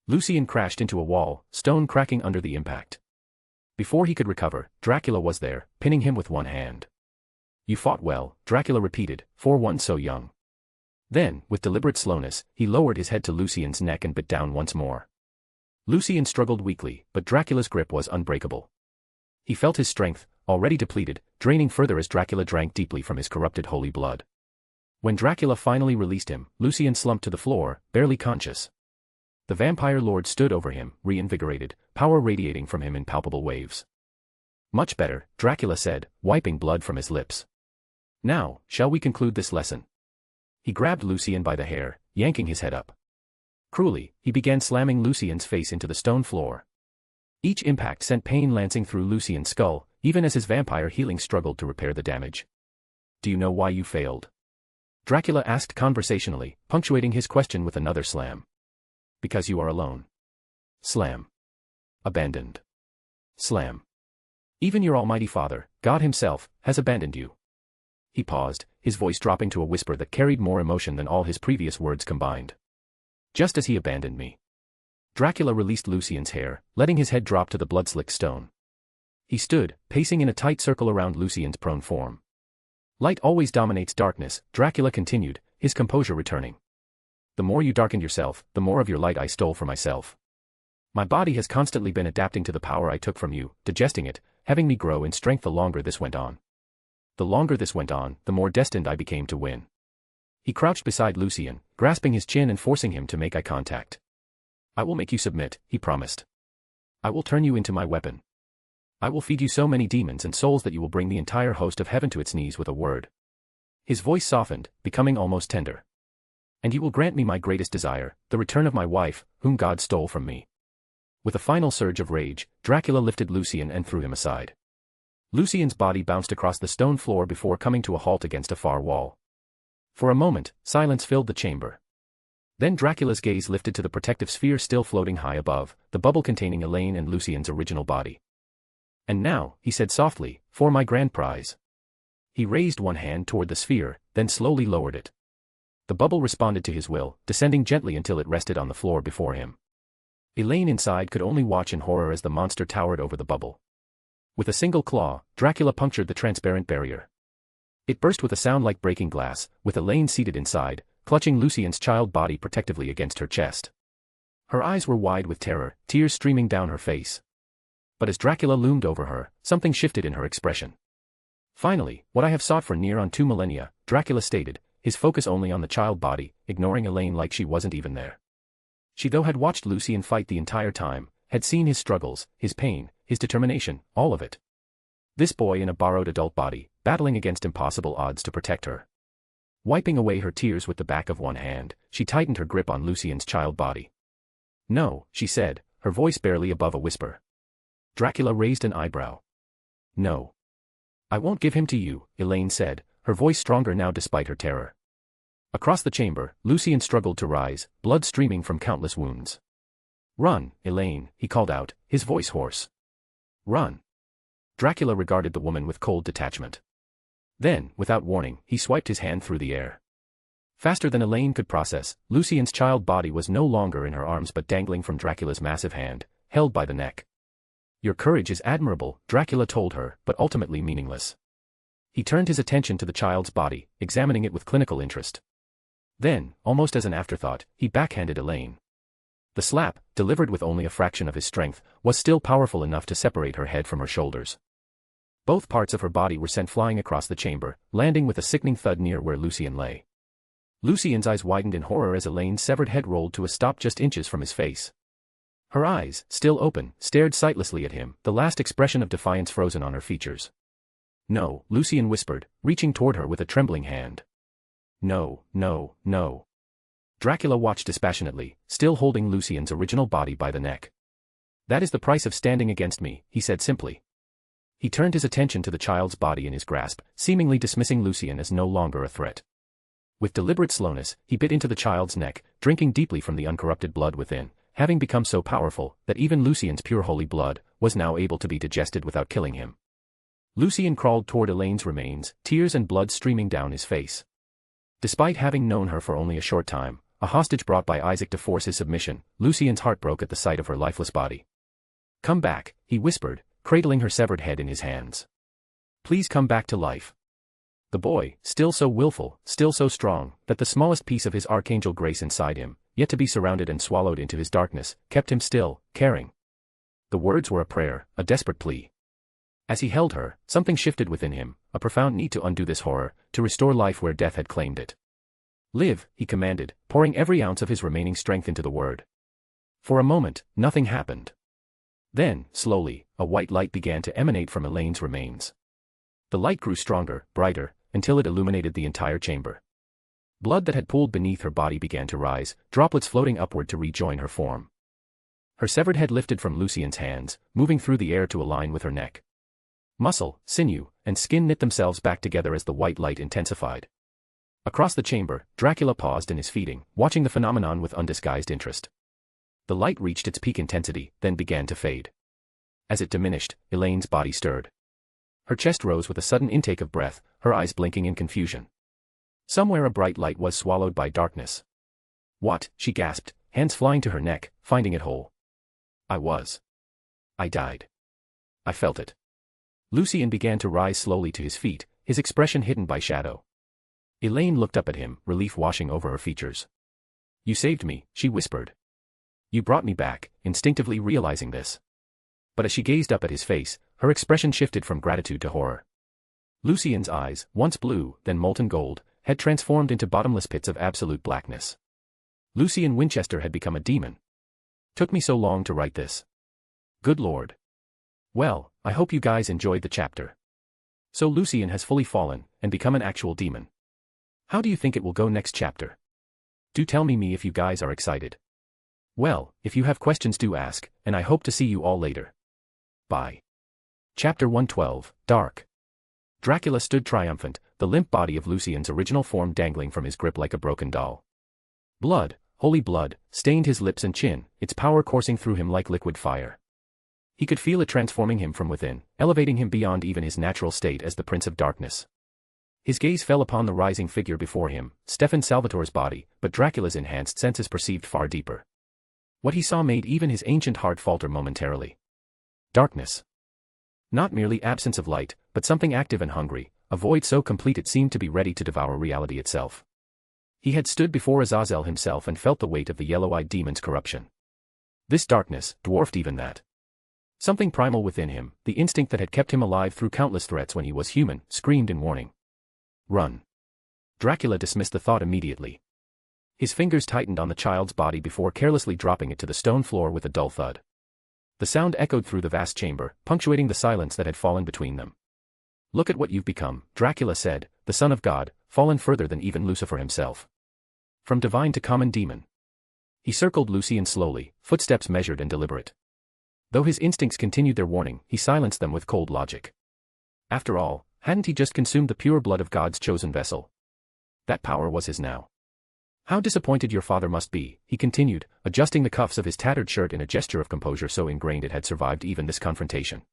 Lucien crashed into a wall, stone cracking under the impact. Before he could recover, Dracula was there, pinning him with one hand. "You fought well," Dracula repeated, for one so young. Then, with deliberate slowness, he lowered his head to Lucien's neck and bit down once more. Lucien struggled weakly, but Dracula's grip was unbreakable. He felt his strength, already depleted, draining further as Dracula drank deeply from his corrupted holy blood. When Dracula finally released him, Lucien slumped to the floor, barely conscious. The vampire lord stood over him, reinvigorated, power radiating from him in palpable waves. "Much better," Dracula said, wiping blood from his lips. "Now, shall we conclude this lesson?" He grabbed Lucien by the hair, yanking his head up. Cruelly, he began slamming Lucien's face into the stone floor. Each impact sent pain lancing through Lucien's skull, even as his vampire healing struggled to repair the damage. "Do you know why you failed?" Dracula asked conversationally, punctuating his question with another slam. "Because you are alone." Slam. "Abandoned." Slam. "Even your almighty father, God himself, has abandoned you." He paused, his voice dropping to a whisper that carried more emotion than all his previous words combined. "Just as he abandoned me." Dracula released Lucien's hair, letting his head drop to the blood-slicked stone. He stood, pacing in a tight circle around Lucien's prone form. "Light always dominates darkness," Dracula continued, his composure returning. "The more you darkened yourself, the more of your light I stole for myself. My body has constantly been adapting to the power I took from you, digesting it, having me grow in strength the longer this went on. The longer this went on, the more destined I became to win." He crouched beside Lucien, grasping his chin and forcing him to make eye contact. "I will make you submit," he promised. "I will turn you into my weapon. I will feed you so many demons and souls that you will bring the entire host of heaven to its knees with a word." His voice softened, becoming almost tender. And you will grant me my greatest desire, the return of my wife, whom God stole from me. With a final surge of rage, Dracula lifted Lucien and threw him aside. Lucien's body bounced across the stone floor before coming to a halt against a far wall. For a moment, silence filled the chamber. Then Dracula's gaze lifted to the protective sphere still floating high above, the bubble containing Elaine and Lucien's original body. And now, he said softly, for my grand prize. He raised one hand toward the sphere, then slowly lowered it. The bubble responded to his will, descending gently until it rested on the floor before him. Elaine inside could only watch in horror as the monster towered over the bubble. With a single claw, Dracula punctured the transparent barrier. It burst with a sound like breaking glass, with Elaine seated inside, clutching Lucien's child body protectively against her chest. Her eyes were wide with terror, tears streaming down her face. But as Dracula loomed over her, something shifted in her expression. Finally, what I have sought for near on 2 millennia, Dracula stated, his focus only on the child body, ignoring Elaine like she wasn't even there. She though had watched Lucien fight the entire time, had seen his struggles, his pain, his determination, all of it. This boy in a borrowed adult body, battling against impossible odds to protect her. Wiping away her tears with the back of one hand, she tightened her grip on Lucien's child body. No, she said, her voice barely above a whisper. Dracula raised an eyebrow. No. I won't give him to you, Elaine said, her voice stronger now despite her terror. Across the chamber, Lucien struggled to rise, blood streaming from countless wounds. Run, Elaine, he called out, his voice hoarse. Run. Dracula regarded the woman with cold detachment. Then, without warning, he swiped his hand through the air. Faster than Elaine could process, Lucien's child body was no longer in her arms but dangling from Dracula's massive hand, held by the neck. Your courage is admirable, Dracula told her, but ultimately meaningless. He turned his attention to the child's body, examining it with clinical interest. Then, almost as an afterthought, he backhanded Elaine. The slap, delivered with only a fraction of his strength, was still powerful enough to separate her head from her shoulders. Both parts of her body were sent flying across the chamber, landing with a sickening thud near where Lucien lay. Lucien's eyes widened in horror as Elaine's severed head rolled to a stop just inches from his face. Her eyes, still open, stared sightlessly at him, the last expression of defiance frozen on her features. No, Lucien whispered, reaching toward her with a trembling hand. No, no, no. Dracula watched dispassionately, still holding Lucien's original body by the neck. That is the price of standing against me, he said simply. He turned his attention to the child's body in his grasp, seemingly dismissing Lucien as no longer a threat. With deliberate slowness, he bit into the child's neck, drinking deeply from the uncorrupted blood within, having become so powerful that even Lucien's pure holy blood was now able to be digested without killing him. Lucien crawled toward Elaine's remains, tears and blood streaming down his face. Despite having known her for only a short time, a hostage brought by Isaac to force his submission, Lucien's heart broke at the sight of her lifeless body. Come back, he whispered, cradling her severed head in his hands. Please come back to life. The boy, still so willful, still so strong, that the smallest piece of his archangel grace inside him, yet to be surrounded and swallowed into his darkness, kept him still, caring. The words were a prayer, a desperate plea. As he held her, something shifted within him, a profound need to undo this horror, to restore life where death had claimed it. Live, he commanded, pouring every ounce of his remaining strength into the word. For a moment, nothing happened. Then, slowly, a white light began to emanate from Elaine's remains. The light grew stronger, brighter, until it illuminated the entire chamber. Blood that had pooled beneath her body began to rise, droplets floating upward to rejoin her form. Her severed head lifted from Lucien's hands, moving through the air to align with her neck. Muscle, sinew, and skin knit themselves back together as the white light intensified. Across the chamber, Dracula paused in his feeding, watching the phenomenon with undisguised interest. The light reached its peak intensity, then began to fade. As it diminished, Elaine's body stirred. Her chest rose with a sudden intake of breath, her eyes blinking in confusion. Somewhere a bright light was swallowed by darkness. What? She gasped, hands flying to her neck, finding it whole. I died. I felt it. Lucien began to rise slowly to his feet, his expression hidden by shadow. Elaine looked up at him, relief washing over her features. You saved me, she whispered. You brought me back, instinctively realizing this. But as she gazed up at his face, her expression shifted from gratitude to horror. Lucien's eyes, once blue, then molten gold, had transformed into bottomless pits of absolute blackness. Lucien Winchester had become a demon. Took me so long to write this. Good Lord. Well, I hope you guys enjoyed the chapter. So Lucien has fully fallen, and become an actual demon. How do you think it will go next chapter? Do tell me if you guys are excited. Well, if you have questions do ask, and I hope to see you all later. Bye. Chapter 112, Dark. Dracula stood triumphant, the limp body of Lucien's original form dangling from his grip like a broken doll. Blood, holy blood, stained his lips and chin, its power coursing through him like liquid fire. He could feel it transforming him from within, elevating him beyond even his natural state as the Prince of Darkness. His gaze fell upon the rising figure before him, Stefan Salvatore's body, but Dracula's enhanced senses perceived far deeper. What he saw made even his ancient heart falter momentarily. Darkness. Not merely absence of light, but something active and hungry, a void so complete it seemed to be ready to devour reality itself. He had stood before Azazel himself and felt the weight of the yellow-eyed demon's corruption. This darkness dwarfed even that. Something primal within him, the instinct that had kept him alive through countless threats when he was human, screamed in warning. Run. Dracula dismissed the thought immediately. His fingers tightened on the child's body before carelessly dropping it to the stone floor with a dull thud. The sound echoed through the vast chamber, punctuating the silence that had fallen between them. Look at what you've become, Dracula said, the son of God, fallen further than even Lucifer himself. From divine to common demon. He circled Lucien slowly, footsteps measured and deliberate. Though his instincts continued their warning, he silenced them with cold logic. After all, hadn't he just consumed the pure blood of God's chosen vessel? That power was his now. How disappointed your father must be, he continued, adjusting the cuffs of his tattered shirt in a gesture of composure so ingrained it had survived even this confrontation.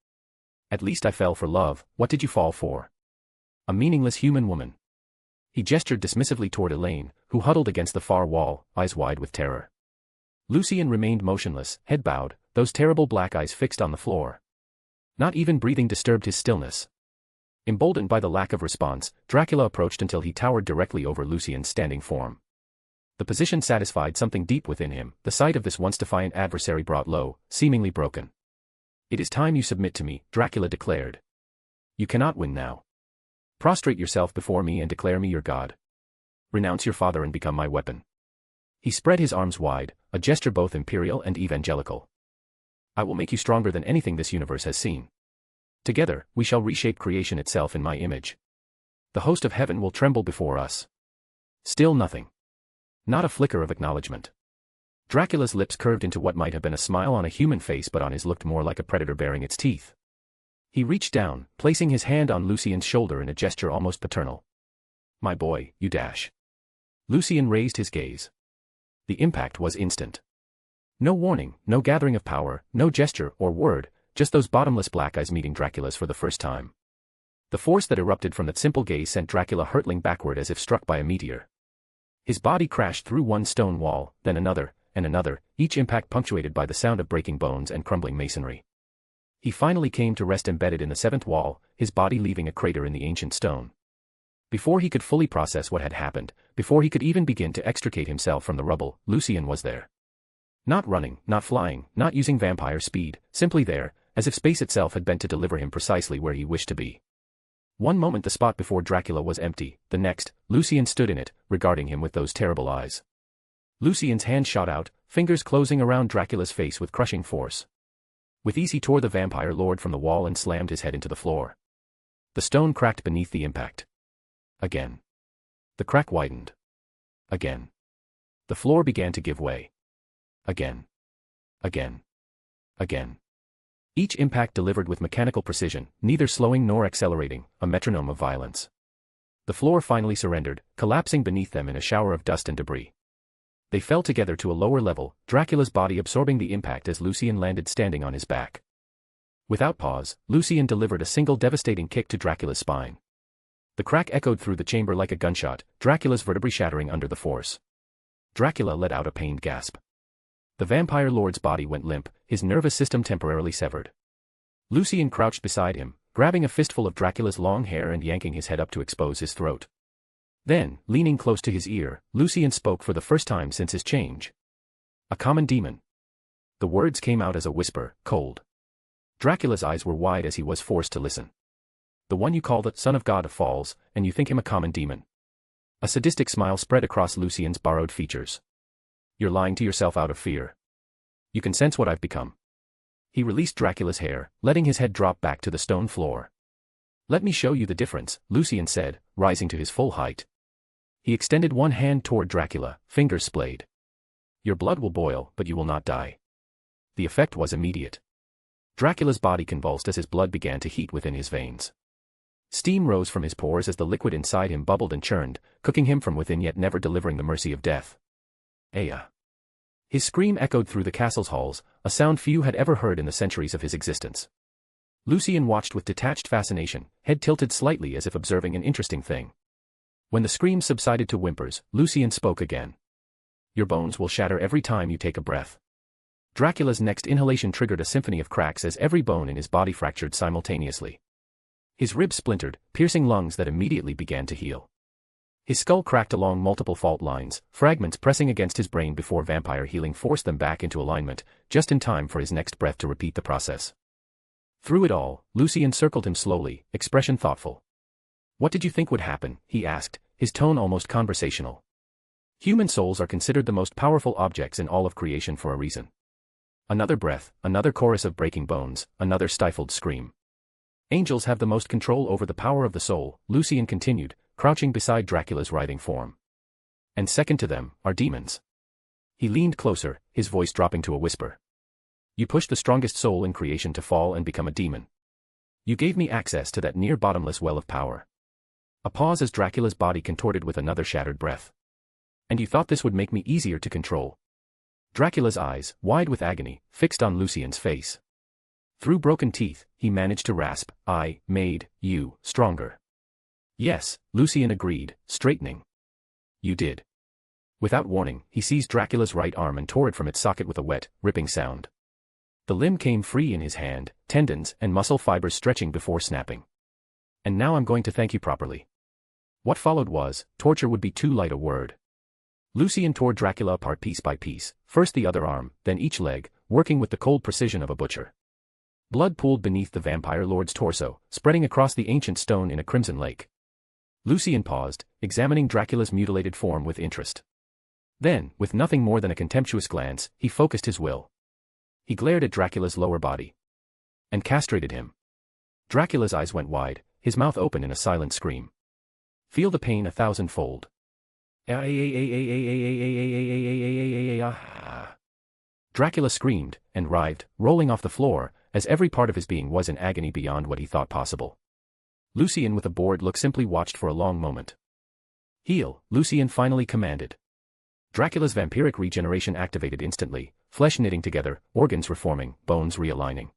At least I fell for love, what did you fall for? A meaningless human woman. He gestured dismissively toward Elaine, who huddled against the far wall, eyes wide with terror. Lucien remained motionless, head bowed, those terrible black eyes fixed on the floor. Not even breathing disturbed his stillness. Emboldened by the lack of response, Dracula approached until he towered directly over Lucien's standing form. The position satisfied something deep within him, the sight of this once defiant adversary brought low, seemingly broken. It is time you submit to me, Dracula declared. You cannot win now. Prostrate yourself before me and declare me your god. Renounce your father and become my weapon. He spread his arms wide, a gesture both imperial and evangelical. I will make you stronger than anything this universe has seen. Together, we shall reshape creation itself in my image. The host of heaven will tremble before us. Still nothing. Not a flicker of acknowledgement. Dracula's lips curved into what might have been a smile on a human face but on his looked more like a predator baring its teeth. He reached down, placing his hand on Lucien's shoulder in a gesture almost paternal. My boy, you dash. Lucien raised his gaze. The impact was instant. No warning, no gathering of power, no gesture or word, just those bottomless black eyes meeting Dracula's for the first time. The force that erupted from that simple gaze sent Dracula hurtling backward as if struck by a meteor. His body crashed through one stone wall, then another, and another, each impact punctuated by the sound of breaking bones and crumbling masonry. He finally came to rest embedded in the seventh wall, his body leaving a crater in the ancient stone. Before he could fully process what had happened, before he could even begin to extricate himself from the rubble, Lucien was there. Not running, not flying, not using vampire speed, simply there, as if space itself had bent to deliver him precisely where he wished to be. One moment the spot before Dracula was empty, the next, Lucien stood in it, regarding him with those terrible eyes. Lucien's hand shot out, fingers closing around Dracula's face with crushing force. With ease he tore the vampire lord from the wall and slammed his head into the floor. The stone cracked beneath the impact. Again. The crack widened. Again. The floor began to give way. Again. Again. Again. Each impact delivered with mechanical precision, neither slowing nor accelerating, a metronome of violence. The floor finally surrendered, collapsing beneath them in a shower of dust and debris. They fell together to a lower level, Dracula's body absorbing the impact as Lucien landed standing on his back. Without pause, Lucien delivered a single devastating kick to Dracula's spine. The crack echoed through the chamber like a gunshot, Dracula's vertebrae shattering under the force. Dracula let out a pained gasp. The vampire lord's body went limp, his nervous system temporarily severed. Lucien crouched beside him, grabbing a fistful of Dracula's long hair and yanking his head up to expose his throat. Then, leaning close to his ear, Lucien spoke for the first time since his change. A common demon. The words came out as a whisper, cold. Dracula's eyes were wide as he was forced to listen. The one you call the Son of God falls, and you think him a common demon. A sadistic smile spread across Lucien's borrowed features. You're lying to yourself out of fear. You can sense what I've become. He released Dracula's hair, letting his head drop back to the stone floor. Let me show you the difference, Lucien said, rising to his full height. He extended one hand toward Dracula, fingers splayed. Your blood will boil, but you will not die. The effect was immediate. Dracula's body convulsed as his blood began to heat within his veins. Steam rose from his pores as the liquid inside him bubbled and churned, cooking him from within yet never delivering the mercy of death. Aya! His scream echoed through the castle's halls, a sound few had ever heard in the centuries of his existence. Lucien watched with detached fascination, head tilted slightly as if observing an interesting thing. When the screams subsided to whimpers, Lucien spoke again. Your bones will shatter every time you take a breath. Dracula's next inhalation triggered a symphony of cracks as every bone in his body fractured simultaneously. His ribs splintered, piercing lungs that immediately began to heal. His skull cracked along multiple fault lines, fragments pressing against his brain before vampire healing forced them back into alignment, just in time for his next breath to repeat the process. Through it all, Lucien circled him slowly, expression thoughtful. What did you think would happen? He asked, his tone almost conversational. Human souls are considered the most powerful objects in all of creation for a reason. Another breath, another chorus of breaking bones, another stifled scream. Angels have the most control over the power of the soul, Lucien continued, crouching beside Dracula's writhing form. And second to them, are demons. He leaned closer, his voice dropping to a whisper. You pushed the strongest soul in creation to fall and become a demon. You gave me access to that near-bottomless well of power. A pause as Dracula's body contorted with another shattered breath. And you thought this would make me easier to control. Dracula's eyes, wide with agony, fixed on Lucien's face. Through broken teeth, he managed to rasp, I made you stronger. Yes, Lucien agreed, straightening. You did. Without warning, he seized Dracula's right arm and tore it from its socket with a wet, ripping sound. The limb came free in his hand, tendons and muscle fibers stretching before snapping. And now I'm going to thank you properly. What followed was, torture would be too light a word. Lucien tore Dracula apart piece by piece, first the other arm, then each leg, working with the cold precision of a butcher. Blood pooled beneath the vampire lord's torso, spreading across the ancient stone in a crimson lake. Lucien paused, examining Dracula's mutilated form with interest. Then, with nothing more than a contemptuous glance, he focused his will. He glared at Dracula's lower body. And castrated him. Dracula's eyes went wide, his mouth open in a silent scream. Feel the pain 1,000-fold. Dracula screamed, and writhed, rolling off the floor, as every part of his being was in agony beyond what he thought possible. Lucien with a bored look simply watched for a long moment. Heal, Lucien finally commanded. Dracula's vampiric regeneration activated instantly, flesh knitting together, organs reforming, bones realigning.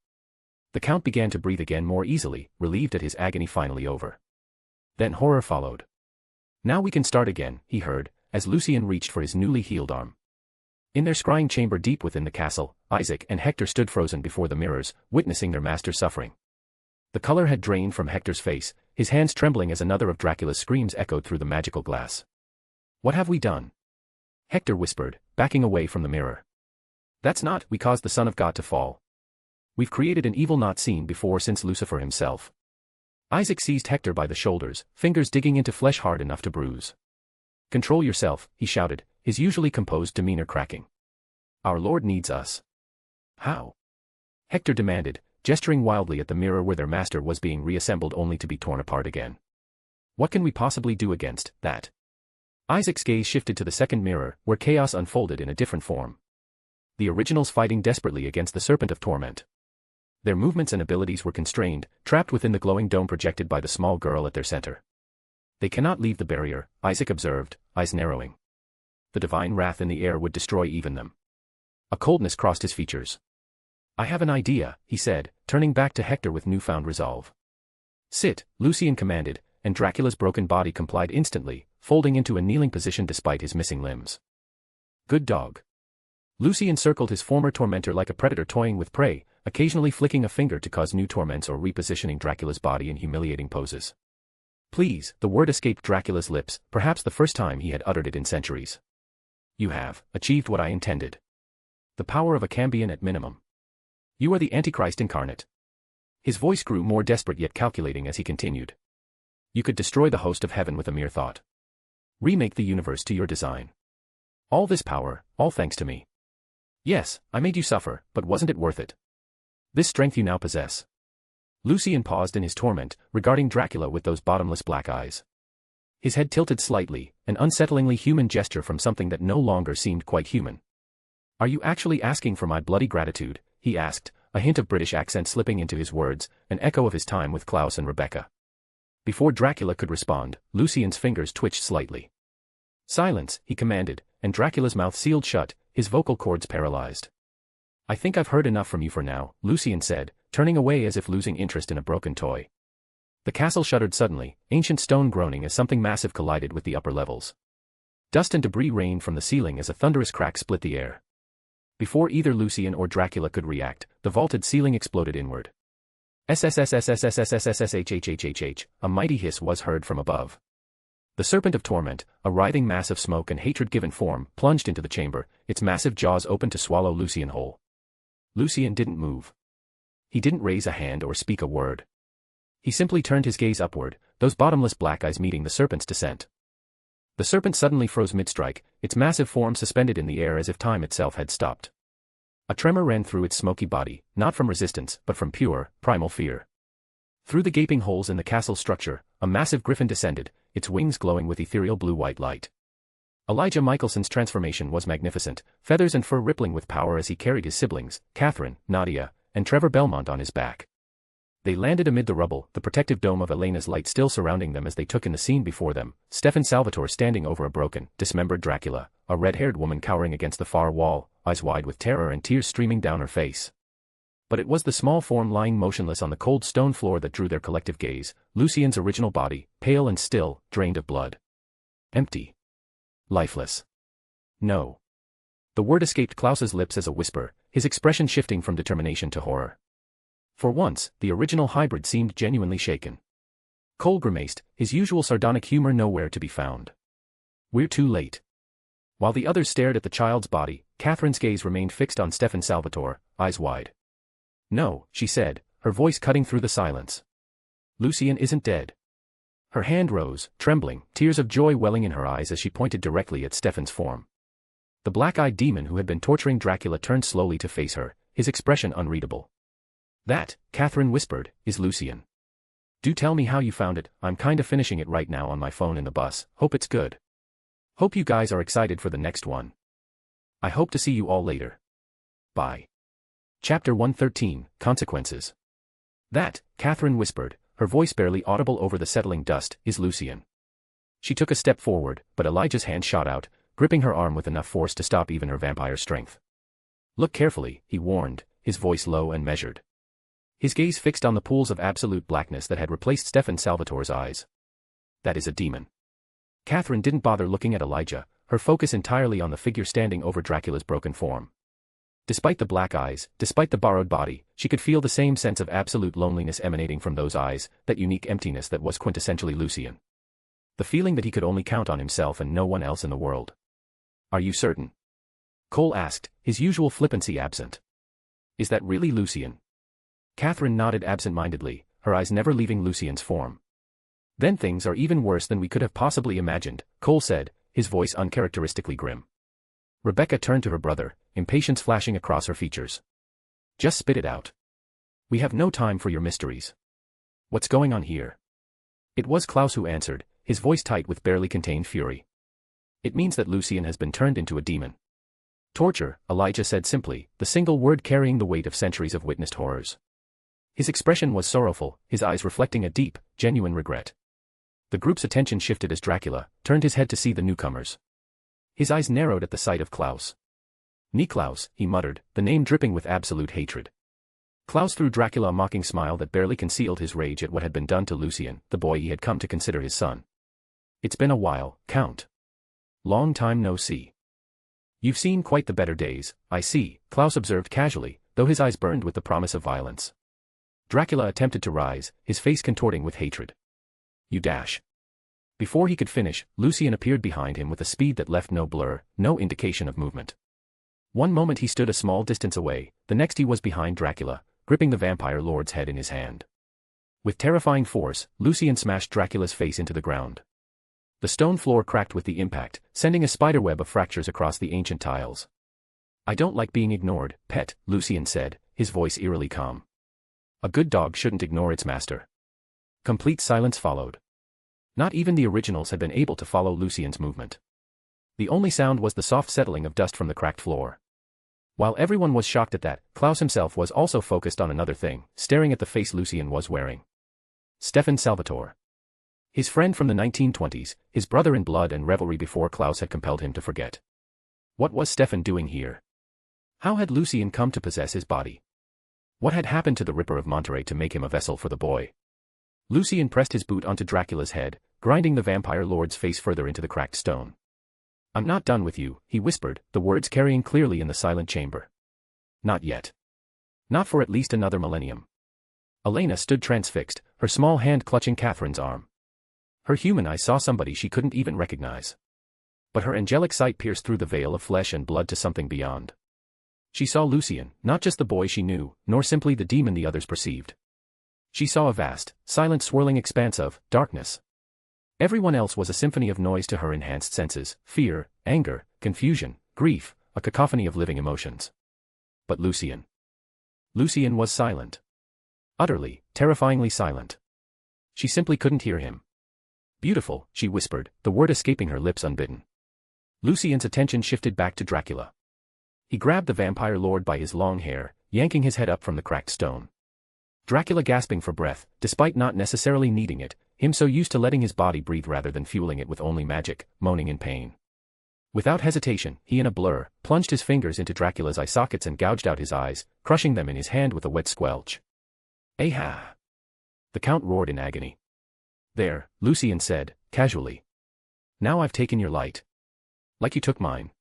The Count began to breathe again more easily, relieved at his agony finally over. Then horror followed. Now we can start again, he heard, as Lucien reached for his newly healed arm. In their scrying chamber deep within the castle, Isaac and Hector stood frozen before the mirrors, witnessing their master's suffering. The color had drained from Hector's face, his hands trembling as another of Dracula's screams echoed through the magical glass. What have we done? Hector whispered, backing away from the mirror. That's not, we caused the Son of God to fall. We've created an evil not seen before since Lucifer himself. Isaac seized Hector by the shoulders, fingers digging into flesh hard enough to bruise. Control yourself, he shouted, his usually composed demeanor cracking. Our Lord needs us. How? Hector demanded, gesturing wildly at the mirror where their master was being reassembled only to be torn apart again. What can we possibly do against that? Isaac's gaze shifted to the second mirror, where chaos unfolded in a different form. The originals fighting desperately against the Serpent of Torment. Their movements and abilities were constrained, trapped within the glowing dome projected by the small girl at their center. They cannot leave the barrier, Isaac observed, eyes narrowing. The divine wrath in the air would destroy even them. A coldness crossed his features. I have an idea, he said, turning back to Hector with newfound resolve. Sit, Lucien commanded, and Dracula's broken body complied instantly, folding into a kneeling position despite his missing limbs. Good dog. Lucien circled his former tormentor like a predator toying with prey, occasionally flicking a finger to cause new torments or repositioning Dracula's body in humiliating poses. Please, the word escaped Dracula's lips, perhaps the first time he had uttered it in centuries. You have achieved what I intended. The power of a Cambion at minimum. You are the Antichrist incarnate. His voice grew more desperate yet calculating as he continued. You could destroy the host of heaven with a mere thought. Remake the universe to your design. All this power, all thanks to me. Yes, I made you suffer, but wasn't it worth it? This strength you now possess. Lucien paused in his torment, regarding Dracula with those bottomless black eyes. His head tilted slightly, an unsettlingly human gesture from something that no longer seemed quite human. "Are you actually asking for my bloody gratitude?" he asked, a hint of British accent slipping into his words, an echo of his time with Claus and Rebecca. Before Dracula could respond, Lucien's fingers twitched slightly. "Silence," he commanded, and Dracula's mouth sealed shut, his vocal cords paralyzed. "I think I've heard enough from you for now," Lucien said, turning away as if losing interest in a broken toy. The castle shuddered suddenly, ancient stone groaning as something massive collided with the upper levels. Dust and debris rained from the ceiling as a thunderous crack split the air. Before either Lucien or Dracula could react, the vaulted ceiling exploded inward. SSSSSSSSSSHHHHH, a mighty hiss was heard from above. The Serpent of Torment, a writhing mass of smoke and hatred given form, plunged into the chamber, its massive jaws open to swallow Lucien whole. Lucien didn't move. He didn't raise a hand or speak a word. He simply turned his gaze upward, those bottomless black eyes meeting the serpent's descent. The serpent suddenly froze mid-strike, its massive form suspended in the air as if time itself had stopped. A tremor ran through its smoky body, not from resistance, but from pure, primal fear. Through the gaping holes in the castle structure, a massive griffin descended, its wings glowing with ethereal blue-white light. Elijah Michelson's transformation was magnificent, feathers and fur rippling with power as he carried his siblings, Catherine, Nadia, and Trevor Belmont on his back. They landed amid the rubble, the protective dome of Elena's light still surrounding them as they took in the scene before them, Stefan Salvatore standing over a broken, dismembered Dracula, a red-haired woman cowering against the far wall, eyes wide with terror and tears streaming down her face. But it was the small form lying motionless on the cold stone floor that drew their collective gaze, Lucien's original body, pale and still, drained of blood. Empty. Lifeless. No. The word escaped Klaus's lips as a whisper, his expression shifting from determination to horror. For once, the original hybrid seemed genuinely shaken. Cole grimaced, his usual sardonic humor nowhere to be found. "We're too late." While the others stared at the child's body, Catherine's gaze remained fixed on Stefan Salvatore, eyes wide. "No," she said, her voice cutting through the silence. "Lucien isn't dead." Her hand rose, trembling, tears of joy welling in her eyes as she pointed directly at Stefan's form. The black-eyed demon who had been torturing Dracula turned slowly to face her, his expression unreadable. "That," Catherine whispered, "is Lucien. Do tell me how you found it. I'm kinda finishing it right now on my phone in the bus, hope it's good. Hope you guys are excited for the next one. I hope to see you all later. Bye." Chapter 113, Consequences. "That," Catherine whispered, her voice barely audible over the settling dust, "is Lucien." She took a step forward, but Elijah's hand shot out, gripping her arm with enough force to stop even her vampire strength. "Look carefully," he warned, his voice low and measured. His gaze fixed on the pools of absolute blackness that had replaced Stefan Salvatore's eyes. "That is a demon." Catherine didn't bother looking at Elijah, her focus entirely on the figure standing over Dracula's broken form. Despite the black eyes, despite the borrowed body, she could feel the same sense of absolute loneliness emanating from those eyes, that unique emptiness that was quintessentially Lucien. The feeling that he could only count on himself and no one else in the world. "Are you certain?" Cole asked, his usual flippancy absent. "Is that really Lucien?" Catherine nodded absent-mindedly, her eyes never leaving Lucien's form. "Then things are even worse than we could have possibly imagined," Cole said, his voice uncharacteristically grim. Rebecca turned to her brother, impatience flashing across her features. "Just spit it out. We have no time for your mysteries. What's going on here?" It was Claus who answered, his voice tight with barely contained fury. "It means that Lucien has been turned into a demon." "Torture," Elijah said simply, the single word carrying the weight of centuries of witnessed horrors. His expression was sorrowful, his eyes reflecting a deep, genuine regret. The group's attention shifted as Dracula turned his head to see the newcomers. His eyes narrowed at the sight of Claus. "Niklaus," he muttered, the name dripping with absolute hatred. Claus threw Dracula a mocking smile that barely concealed his rage at what had been done to Lucien, the boy he had come to consider his son. "It's been a while, Count. Long time no see." "You've seen quite the better days, I see," Claus observed casually, though his eyes burned with the promise of violence. Dracula attempted to rise, his face contorting with hatred. "You dash." Before he could finish, Lucien appeared behind him with a speed that left no blur, no indication of movement. One moment he stood a small distance away, the next he was behind Dracula, gripping the vampire lord's head in his hand. With terrifying force, Lucien smashed Dracula's face into the ground. The stone floor cracked with the impact, sending a spiderweb of fractures across the ancient tiles. "I don't like being ignored, pet," Lucien said, his voice eerily calm. "A good dog shouldn't ignore its master." Complete silence followed. Not even the originals had been able to follow Lucien's movement. The only sound was the soft settling of dust from the cracked floor. While everyone was shocked at that, Claus himself was also focused on another thing, staring at the face Lucien was wearing. Stefan Salvatore. His friend from the 1920s, his brother in blood and revelry before Claus had compelled him to forget. What was Stefan doing here? How had Lucien come to possess his body? What had happened to the Ripper of Monterey to make him a vessel for the boy? Lucien pressed his boot onto Dracula's head, grinding the vampire lord's face further into the cracked stone. "I'm not done with you," he whispered, the words carrying clearly in the silent chamber. "Not yet. Not for at least another millennium." Elena stood transfixed, her small hand clutching Catherine's arm. Her human eye saw somebody she couldn't even recognize. But her angelic sight pierced through the veil of flesh and blood to something beyond. She saw Lucien, not just the boy she knew, nor simply the demon the others perceived. She saw a vast, silent swirling expanse of darkness. Everyone else was a symphony of noise to her enhanced senses: fear, anger, confusion, grief, a cacophony of living emotions. But Lucien was silent. Utterly, terrifyingly silent. She simply couldn't hear him. "Beautiful," she whispered, the word escaping her lips unbidden. Lucien's attention shifted back to Dracula. He grabbed the vampire lord by his long hair, yanking his head up from the cracked stone. Dracula gasping for breath, despite not necessarily needing it, him so used to letting his body breathe rather than fueling it with only magic, moaning in pain. Without hesitation, he in a blur, plunged his fingers into Dracula's eye sockets and gouged out his eyes, crushing them in his hand with a wet squelch. "Aha!" The Count roared in agony. "There," Lucien said, casually. "Now I've taken your light. Like you took mine."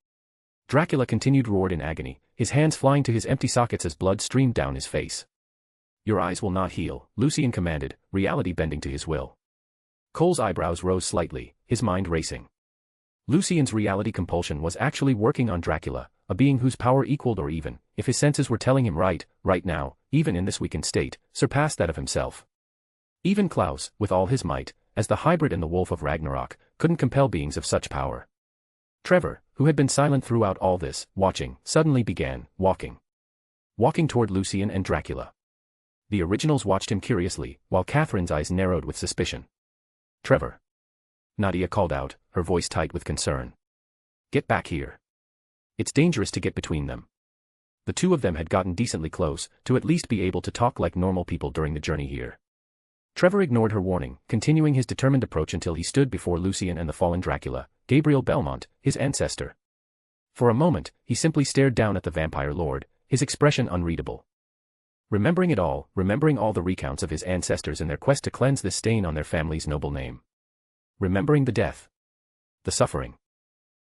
Dracula continued roared in agony, his hands flying to his empty sockets as blood streamed down his face. "Your eyes will not heal," Lucien commanded, reality bending to his will. Cole's eyebrows rose slightly, his mind racing. Lucien's reality compulsion was actually working on Dracula, a being whose power equaled or even, if his senses were telling him right now, even in this weakened state, surpassed that of himself. Even Claus, with all his might, as the hybrid and the wolf of Ragnarok, couldn't compel beings of such power. Trevor, who had been silent throughout all this, watching, suddenly began walking. Walking toward Lucien and Dracula. The originals watched him curiously, while Catherine's eyes narrowed with suspicion. "Trevor." Nadia called out, her voice tight with concern. "Get back here. It's dangerous to get between them." The two of them had gotten decently close, to at least be able to talk like normal people during the journey here. Trevor ignored her warning, continuing his determined approach until he stood before Lucien and the fallen Dracula, Gabriel Belmont, his ancestor. For a moment, he simply stared down at the vampire lord, his expression unreadable. Remembering it all, remembering all the recounts of his ancestors in their quest to cleanse this stain on their family's noble name. Remembering the death. The suffering.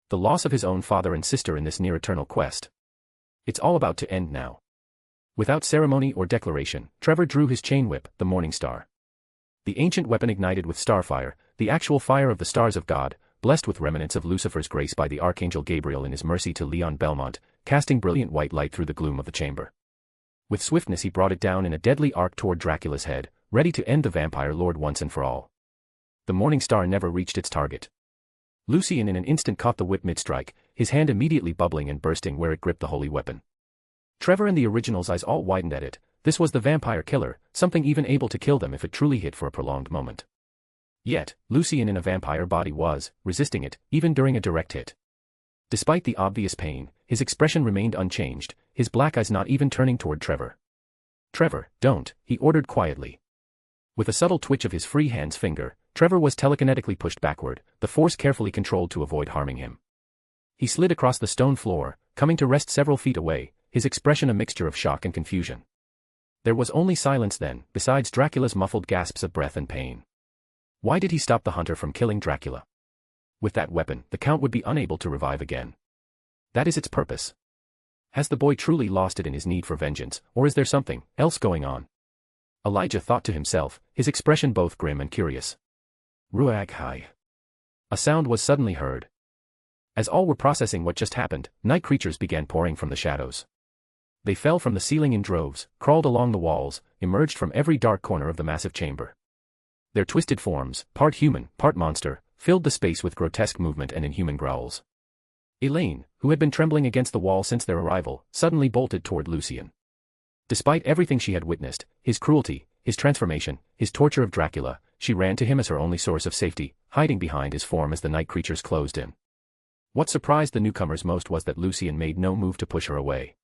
The loss of his own father and sister in this near-eternal quest. It's all about to end now. Without ceremony or declaration, Trevor drew his chain whip, the Morning Star. The ancient weapon ignited with starfire, the actual fire of the stars of God, blessed with remnants of Lucifer's grace by the Archangel Gabriel in his mercy to Leon Belmont, casting brilliant white light through the gloom of the chamber. With swiftness he brought it down in a deadly arc toward Dracula's head, ready to end the vampire lord once and for all. The Morning Star never reached its target. Lucien in an instant caught the whip mid-strike, his hand immediately bubbling and bursting where it gripped the holy weapon. Trevor and the original's eyes all widened at it. This was the vampire killer, something even able to kill them if it truly hit for a prolonged moment. Yet, Lucien in a vampire body was, resisting it, even during a direct hit. Despite the obvious pain, his expression remained unchanged, his black eyes not even turning toward Trevor. "Trevor, don't," he ordered quietly. With a subtle twitch of his free hand's finger, Trevor was telekinetically pushed backward, the force carefully controlled to avoid harming him. He slid across the stone floor, coming to rest several feet away, his expression a mixture of shock and confusion. There was only silence then, besides Dracula's muffled gasps of breath and pain. Why did he stop the hunter from killing Dracula? With that weapon, the Count would be unable to revive again. That is its purpose. Has the boy truly lost it in his need for vengeance, or is there something else going on? Elijah thought to himself, his expression both grim and curious. Ruag hai. A sound was suddenly heard. As all were processing what just happened, night creatures began pouring from the shadows. They fell from the ceiling in droves, crawled along the walls, emerged from every dark corner of the massive chamber. Their twisted forms, part human, part monster, filled the space with grotesque movement and inhuman growls. Elaine, who had been trembling against the wall since their arrival, suddenly bolted toward Lucien. Despite everything she had witnessed, his cruelty, his transformation, his torture of Dracula, she ran to him as her only source of safety, hiding behind his form as the night creatures closed in. What surprised the newcomers most was that Lucien made no move to push her away.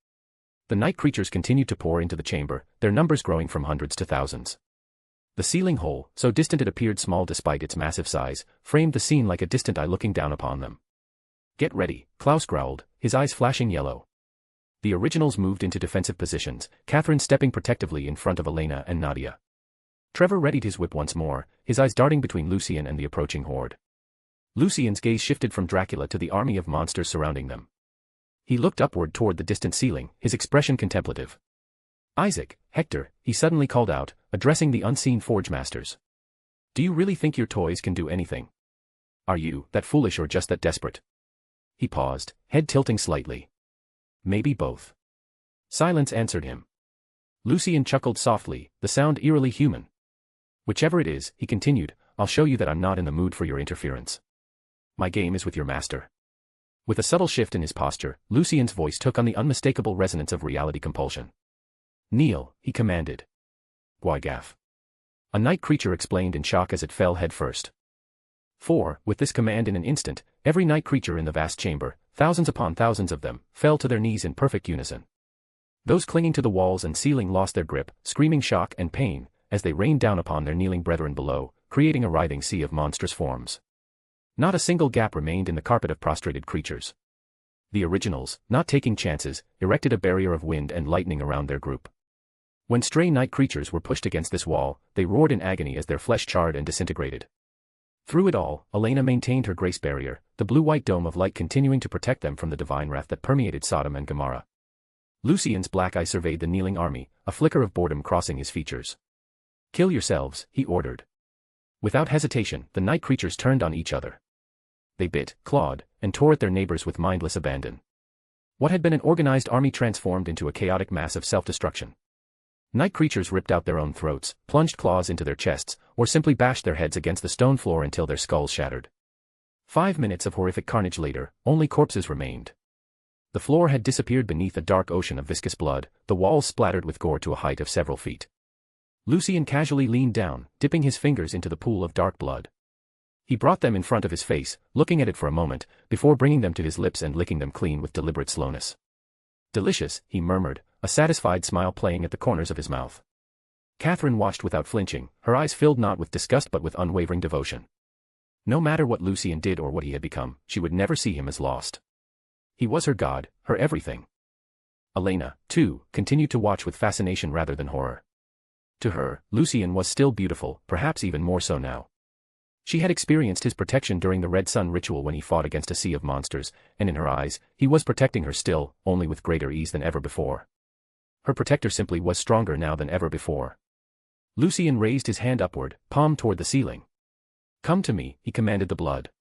The night creatures continued to pour into the chamber, their numbers growing from hundreds to thousands. The ceiling hole, so distant it appeared small despite its massive size, framed the scene like a distant eye looking down upon them. "Get ready," Klaus growled, his eyes flashing yellow. The originals moved into defensive positions, Catherine stepping protectively in front of Elena and Nadia. Trevor readied his whip once more, his eyes darting between Lucien and the approaching horde. Lucien's gaze shifted from Dracula to the army of monsters surrounding them. He looked upward toward the distant ceiling, his expression contemplative. "Isaac, Hector," he suddenly called out, addressing the unseen Forge Masters. "Do you really think your toys can do anything? Are you that foolish or just that desperate?" He paused, head tilting slightly. "Maybe both." Silence answered him. Lucien chuckled softly, the sound eerily human. "Whichever it is," he continued, "I'll show you that I'm not in the mood for your interference. My game is with your master." With a subtle shift in his posture, Lucien's voice took on the unmistakable resonance of reality compulsion. "Kneel," he commanded. "Why gaff?" A night creature explained in shock as it fell headfirst. For, with this command in an instant, every night creature in the vast chamber, thousands upon thousands of them, fell to their knees in perfect unison. Those clinging to the walls and ceiling lost their grip, screaming shock and pain, as they rained down upon their kneeling brethren below, creating a writhing sea of monstrous forms. Not a single gap remained in the carpet of prostrated creatures. The originals, not taking chances, erected a barrier of wind and lightning around their group. When stray night creatures were pushed against this wall, they roared in agony as their flesh charred and disintegrated. Through it all, Elena maintained her grace barrier, the blue-white dome of light continuing to protect them from the divine wrath that permeated Sodom and Gomorrah. Lucien's black eye surveyed the kneeling army, a flicker of boredom crossing his features. "Kill yourselves," he ordered. Without hesitation, the night creatures turned on each other. They bit, clawed, and tore at their neighbors with mindless abandon. What had been an organized army transformed into a chaotic mass of self-destruction. Night creatures ripped out their own throats, plunged claws into their chests, or simply bashed their heads against the stone floor until their skulls shattered. 5 minutes of horrific carnage later, only corpses remained. The floor had disappeared beneath a dark ocean of viscous blood, the walls splattered with gore to a height of several feet. Lucien casually leaned down, dipping his fingers into the pool of dark blood. He brought them in front of his face, looking at it for a moment, before bringing them to his lips and licking them clean with deliberate slowness. "Delicious," he murmured, a satisfied smile playing at the corners of his mouth. Catherine watched without flinching, her eyes filled not with disgust but with unwavering devotion. No matter what Lucien did or what he had become, she would never see him as lost. He was her god, her everything. Elena, too, continued to watch with fascination rather than horror. To her, Lucien was still beautiful, perhaps even more so now. She had experienced his protection during the Red Sun ritual when he fought against a sea of monsters, and in her eyes, he was protecting her still, only with greater ease than ever before. Her protector simply was stronger now than ever before. Lucien raised his hand upward, palm toward the ceiling. "Come to me," he commanded the blood.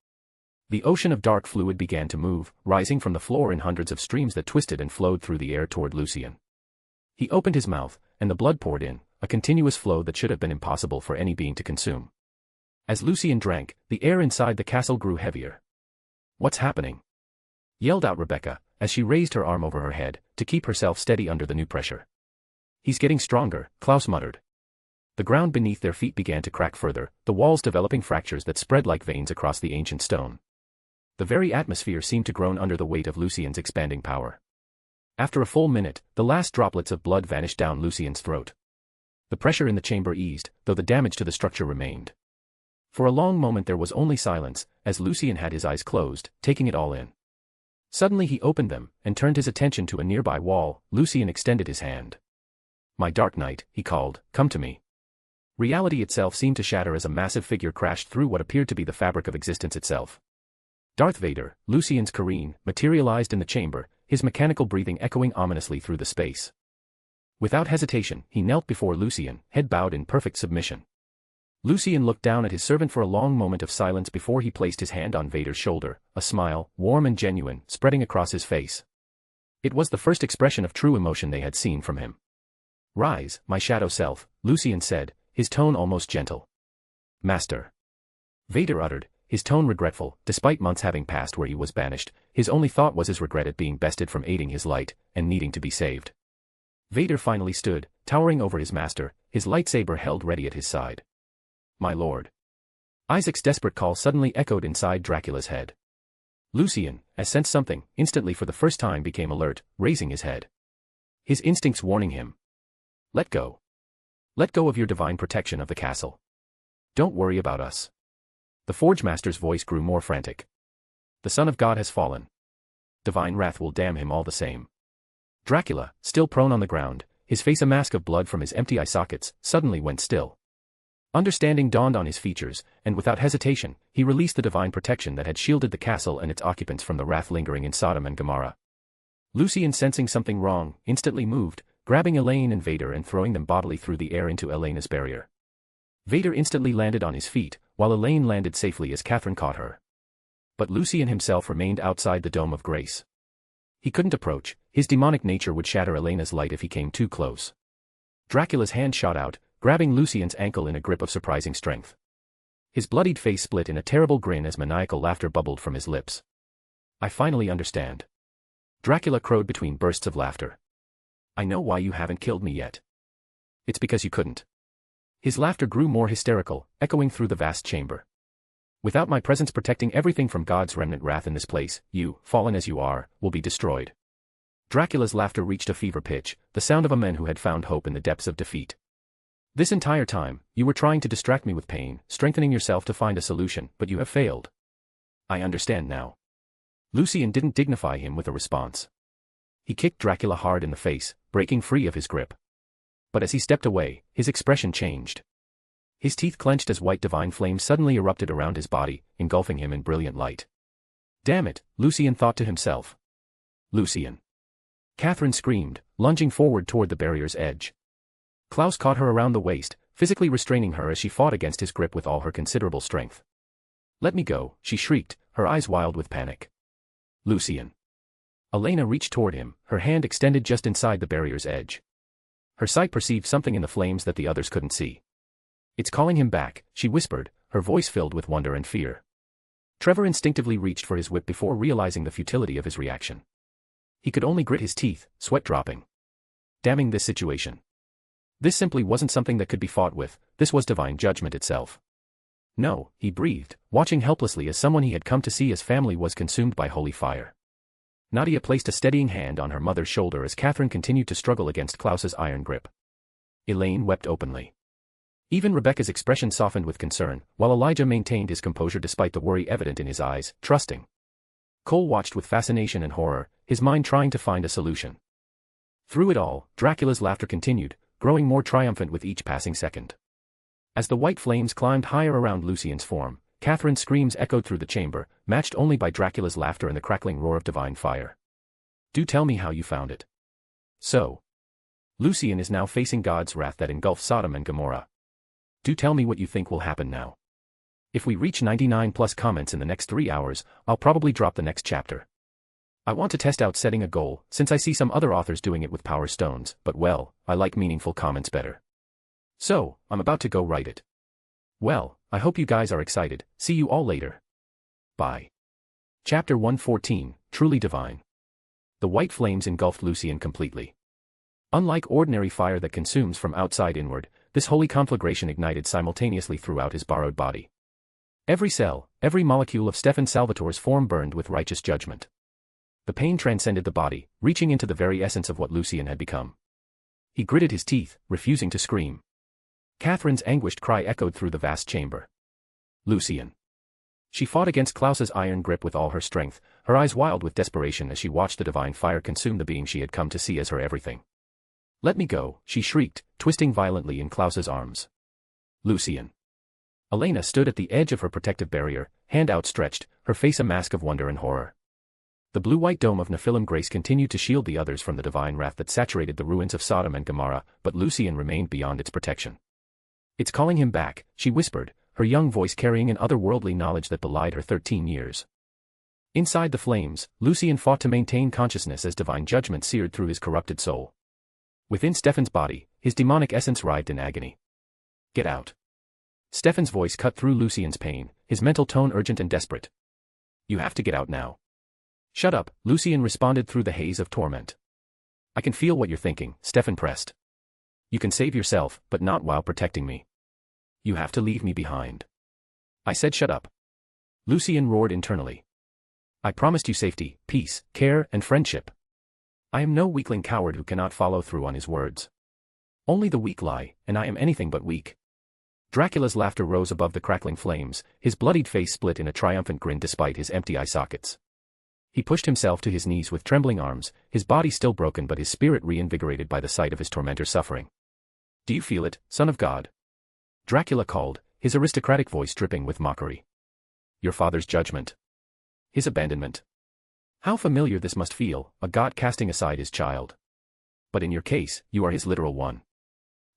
The ocean of dark fluid began to move, rising from the floor in hundreds of streams that twisted and flowed through the air toward Lucien. He opened his mouth, and the blood poured in, a continuous flow that should have been impossible for any being to consume. As Lucien drank, the air inside the castle grew heavier. "What's happening?" yelled out Rebecca, as she raised her arm over her head, to keep herself steady under the new pressure. "He's getting stronger," Klaus muttered. The ground beneath their feet began to crack further, the walls developing fractures that spread like veins across the ancient stone. The very atmosphere seemed to groan under the weight of Lucien's expanding power. After a full minute, the last droplets of blood vanished down Lucien's throat. The pressure in the chamber eased, though the damage to the structure remained. For a long moment there was only silence, as Lucien had his eyes closed, taking it all in. Suddenly he opened them, and turned his attention to a nearby wall. Lucien extended his hand. "My Dark Knight," he called, "come to me." Reality itself seemed to shatter as a massive figure crashed through what appeared to be the fabric of existence itself. Darth Vader, Lucien's Kareen, materialized in the chamber, his mechanical breathing echoing ominously through the space. Without hesitation, he knelt before Lucien, head bowed in perfect submission. Lucien looked down at his servant for a long moment of silence before he placed his hand on Vader's shoulder, a smile, warm and genuine, spreading across his face. It was the first expression of true emotion they had seen from him. "Rise, my shadow self," Lucien said, his tone almost gentle. "Master." Vader uttered, his tone regretful, despite months having passed where he was banished, his only thought was his regret at being bested from aiding his light, and needing to be saved. Vader finally stood, towering over his master, his lightsaber held ready at his side. My lord. Isaac's desperate call suddenly echoed inside Dracula's head. Lucien, as sensed something, instantly for the first time became alert, raising his head. His instincts warning him. Let go. Let go of your divine protection of the castle. Don't worry about us. The Forge Master's voice grew more frantic. The Son of God has fallen. Divine wrath will damn him all the same. Dracula, still prone on the ground, his face a mask of blood from his empty eye sockets, suddenly went still. Understanding dawned on his features, and without hesitation, he released the divine protection that had shielded the castle and its occupants from the wrath lingering in Sodom and Gomorrah. Lucien, sensing something wrong, instantly moved, grabbing Elaine and Vader and throwing them bodily through the air into Elena's barrier. Vader instantly landed on his feet, while Elaine landed safely as Catherine caught her. But Lucien himself remained outside the Dome of Grace. He couldn't approach, his demonic nature would shatter Elena's light if he came too close. Dracula's hand shot out, grabbing Lucien's ankle in a grip of surprising strength. His bloodied face split in a terrible grin as maniacal laughter bubbled from his lips. I finally understand. Dracula crowed between bursts of laughter. I know why you haven't killed me yet. It's because you couldn't. His laughter grew more hysterical, echoing through the vast chamber. Without my presence protecting everything from God's remnant wrath in this place, you, fallen as you are, will be destroyed. Dracula's laughter reached a fever pitch, the sound of a man who had found hope in the depths of defeat. This entire time, you were trying to distract me with pain, strengthening yourself to find a solution, but you have failed. I understand now. Lucien didn't dignify him with a response. He kicked Dracula hard in the face, breaking free of his grip. But as he stepped away, his expression changed. His teeth clenched as white divine flames suddenly erupted around his body, engulfing him in brilliant light. Damn it, Lucien thought to himself. Lucien. Catherine screamed, lunging forward toward the barrier's edge. Claus caught her around the waist, physically restraining her as she fought against his grip with all her considerable strength. Let me go, she shrieked, her eyes wild with panic. Lucien. Elena reached toward him, her hand extended just inside the barrier's edge. Her sight perceived something in the flames that the others couldn't see. It's calling him back, she whispered, her voice filled with wonder and fear. Trevor instinctively reached for his whip before realizing the futility of his reaction. He could only grit his teeth, sweat dropping. Damning this situation. This simply wasn't something that could be fought with, this was divine judgment itself. No, he breathed, watching helplessly as someone he had come to see as family was consumed by holy fire. Nadia placed a steadying hand on her mother's shoulder as Catherine continued to struggle against Klaus's iron grip. Elaine wept openly. Even Rebecca's expression softened with concern, while Elijah maintained his composure despite the worry evident in his eyes, trusting. Cole watched with fascination and horror, his mind trying to find a solution. Through it all, Dracula's laughter continued, growing more triumphant with each passing second. As the white flames climbed higher around Lucien's form, Catherine's screams echoed through the chamber, matched only by Dracula's laughter and the crackling roar of divine fire. Do tell me how you found it. So. Lucien is now facing God's wrath that engulfs Sodom and Gomorrah. Do tell me what you think will happen now. If we reach 99+ comments in the next 3 hours, I'll probably drop the next chapter. I want to test out setting a goal, since I see some other authors doing it with Power Stones, but well, I like meaningful comments better. So, I'm about to go write it. Well, I hope you guys are excited, see you all later. Bye. Chapter 114, Truly Divine. The white flames engulfed Lucien completely. Unlike ordinary fire that consumes from outside inward, this holy conflagration ignited simultaneously throughout his borrowed body. Every cell, every molecule of Stefan Salvatore's form burned with righteous judgment. The pain transcended the body, reaching into the very essence of what Lucien had become. He gritted his teeth, refusing to scream. Catherine's anguished cry echoed through the vast chamber. Lucien. She fought against Klaus's iron grip with all her strength, her eyes wild with desperation as she watched the divine fire consume the being she had come to see as her everything. Let me go, she shrieked, twisting violently in Klaus's arms. Lucien. Elena stood at the edge of her protective barrier, hand outstretched, her face a mask of wonder and horror. The blue-white dome of Nephilim grace continued to shield the others from the divine wrath that saturated the ruins of Sodom and Gomorrah, but Lucien remained beyond its protection. It's calling him back, she whispered, her young voice carrying an otherworldly knowledge that belied her 13 years. Inside the flames, Lucien fought to maintain consciousness as divine judgment seared through his corrupted soul. Within Stefan's body, his demonic essence writhed in agony. Get out. Stefan's voice cut through Lucien's pain, his mental tone urgent and desperate. You have to get out now. Shut up, Lucien responded through the haze of torment. I can feel what you're thinking, Stefan pressed. You can save yourself, but not while protecting me. You have to leave me behind. I said shut up. Lucien roared internally. I promised you safety, peace, care, and friendship. I am no weakling coward who cannot follow through on his words. Only the weak lie, and I am anything but weak. Dracula's laughter rose above the crackling flames, his bloodied face split in a triumphant grin despite his empty eye sockets. He pushed himself to his knees with trembling arms, his body still broken but his spirit reinvigorated by the sight of his tormentor's suffering. Do you feel it, son of God? Dracula called, his aristocratic voice dripping with mockery. Your father's judgment. His abandonment. How familiar this must feel, a god casting aside his child. But in your case, you are his literal one.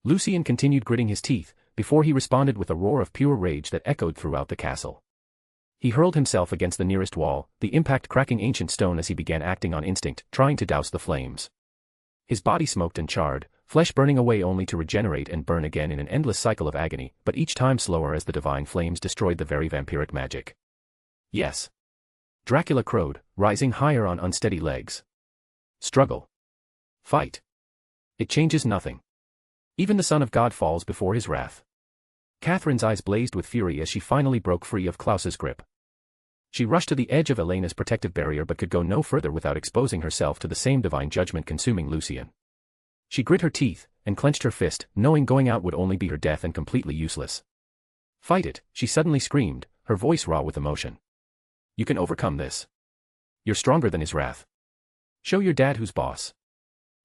Lucien continued gritting his teeth, before he responded with a roar of pure rage that echoed throughout the castle. He hurled himself against the nearest wall, the impact cracking ancient stone as he began acting on instinct, trying to douse the flames. His body smoked and charred, flesh burning away only to regenerate and burn again in an endless cycle of agony, but each time slower as the divine flames destroyed the very vampiric magic. Yes. Dracula crowed, rising higher on unsteady legs. Struggle. Fight. It changes nothing. Even the Son of God falls before his wrath. Catherine's eyes blazed with fury as she finally broke free of Klaus's grip. She rushed to the edge of Elena's protective barrier but could go no further without exposing herself to the same divine judgment consuming Lucien. She grit her teeth, and clenched her fist, knowing going out would only be her death and completely useless. Fight it, she suddenly screamed, her voice raw with emotion. You can overcome this. You're stronger than his wrath. Show your dad who's boss.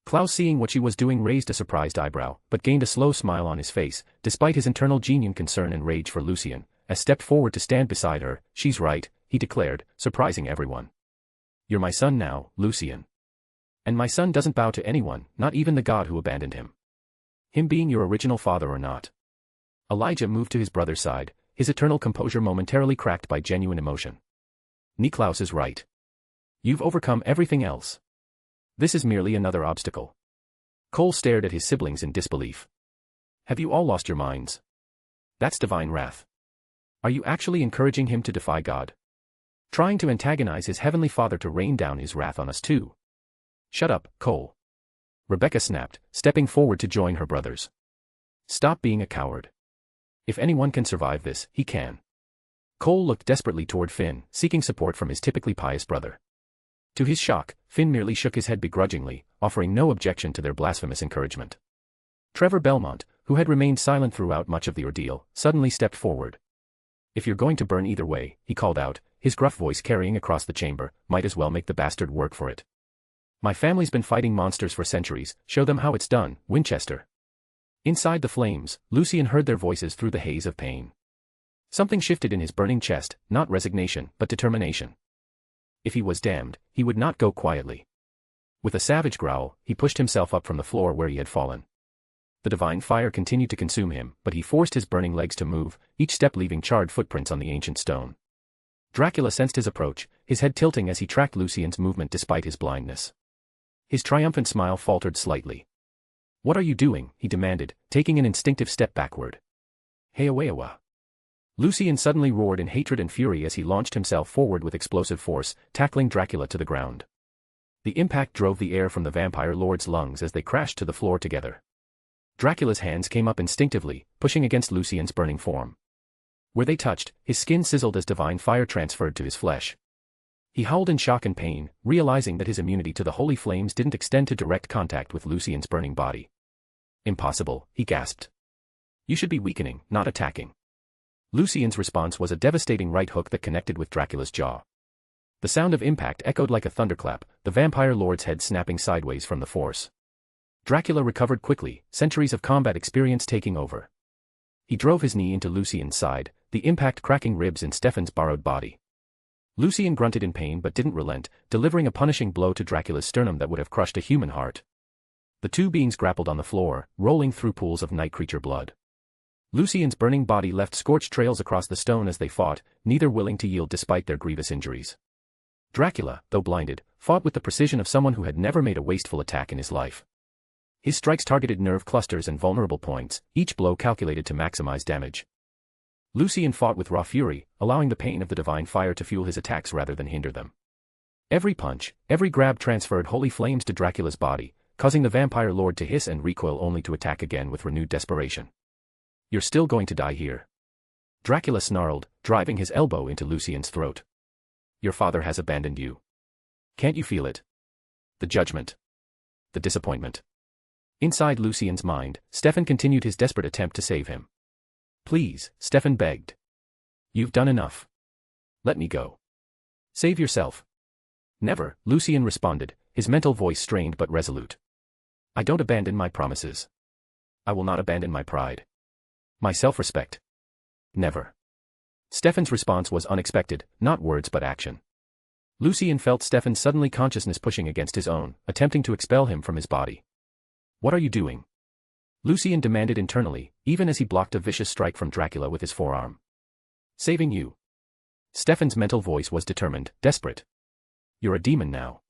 Klaus, seeing what she was doing, raised a surprised eyebrow, but gained a slow smile on his face, despite his internal genuine concern and rage for Lucien, as stepped forward to stand beside her. She's right, he declared, surprising everyone. You're my son now, Lucien. And my son doesn't bow to anyone, not even the god who abandoned him. Him being your original father or not. Elijah moved to his brother's side, his eternal composure momentarily cracked by genuine emotion. Klaus is right. You've overcome everything else. This is merely another obstacle. Cole stared at his siblings in disbelief. Have you all lost your minds? That's divine wrath. Are you actually encouraging him to defy God? Trying to antagonize his heavenly father to rain down his wrath on us too? Shut up, Cole. Rebecca snapped, stepping forward to join her brothers. Stop being a coward. If anyone can survive this, he can. Cole looked desperately toward Finn, seeking support from his typically pious brother. To his shock, Finn merely shook his head begrudgingly, offering no objection to their blasphemous encouragement. Trevor Belmont, who had remained silent throughout much of the ordeal, suddenly stepped forward. If you're going to burn either way, he called out, his gruff voice carrying across the chamber, might as well make the bastard work for it. My family's been fighting monsters for centuries, show them how it's done, Winchester. Inside the flames, Lucien heard their voices through the haze of pain. Something shifted in his burning chest, not resignation, but determination. If he was damned, he would not go quietly. With a savage growl, he pushed himself up from the floor where he had fallen. The divine fire continued to consume him, but he forced his burning legs to move, each step leaving charred footprints on the ancient stone. Dracula sensed his approach, his head tilting as he tracked Lucien's movement despite his blindness. His triumphant smile faltered slightly. What are you doing? He demanded, taking an instinctive step backward. Heawawa. Lucien suddenly roared in hatred and fury as he launched himself forward with explosive force, tackling Dracula to the ground. The impact drove the air from the vampire lord's lungs as they crashed to the floor together. Dracula's hands came up instinctively, pushing against Lucien's burning form. Where they touched, his skin sizzled as divine fire transferred to his flesh. He howled in shock and pain, realizing that his immunity to the holy flames didn't extend to direct contact with Lucien's burning body. Impossible, he gasped. You should be weakening, not attacking. Lucien's response was a devastating right hook that connected with Dracula's jaw. The sound of impact echoed like a thunderclap, the vampire lord's head snapping sideways from the force. Dracula recovered quickly, centuries of combat experience taking over. He drove his knee into Lucien's side, the impact cracking ribs in Stefan's borrowed body. Lucien grunted in pain but didn't relent, delivering a punishing blow to Dracula's sternum that would have crushed a human heart. The two beings grappled on the floor, rolling through pools of night creature blood. Lucien's burning body left scorched trails across the stone as they fought, neither willing to yield despite their grievous injuries. Dracula, though blinded, fought with the precision of someone who had never made a wasteful attack in his life. His strikes targeted nerve clusters and vulnerable points, each blow calculated to maximize damage. Lucien fought with raw fury, allowing the pain of the divine fire to fuel his attacks rather than hinder them. Every punch, every grab transferred holy flames to Dracula's body, causing the vampire lord to hiss and recoil only to attack again with renewed desperation. You're still going to die here. Dracula snarled, driving his elbow into Lucien's throat. Your father has abandoned you. Can't you feel it? The judgment. The disappointment. Inside Lucien's mind, Stefan continued his desperate attempt to save him. Please, Stefan begged. You've done enough. Let me go. Save yourself. Never, Lucien responded, his mental voice strained but resolute. I don't abandon my promises. I will not abandon my pride. My self-respect. Never. Stefan's response was unexpected, not words but action. Lucien felt Stefan's suddenly consciousness pushing against his own, attempting to expel him from his body. What are you doing? Lucien demanded internally, even as he blocked a vicious strike from Dracula with his forearm. Saving you. Stefan's mental voice was determined, desperate. You're a demon now.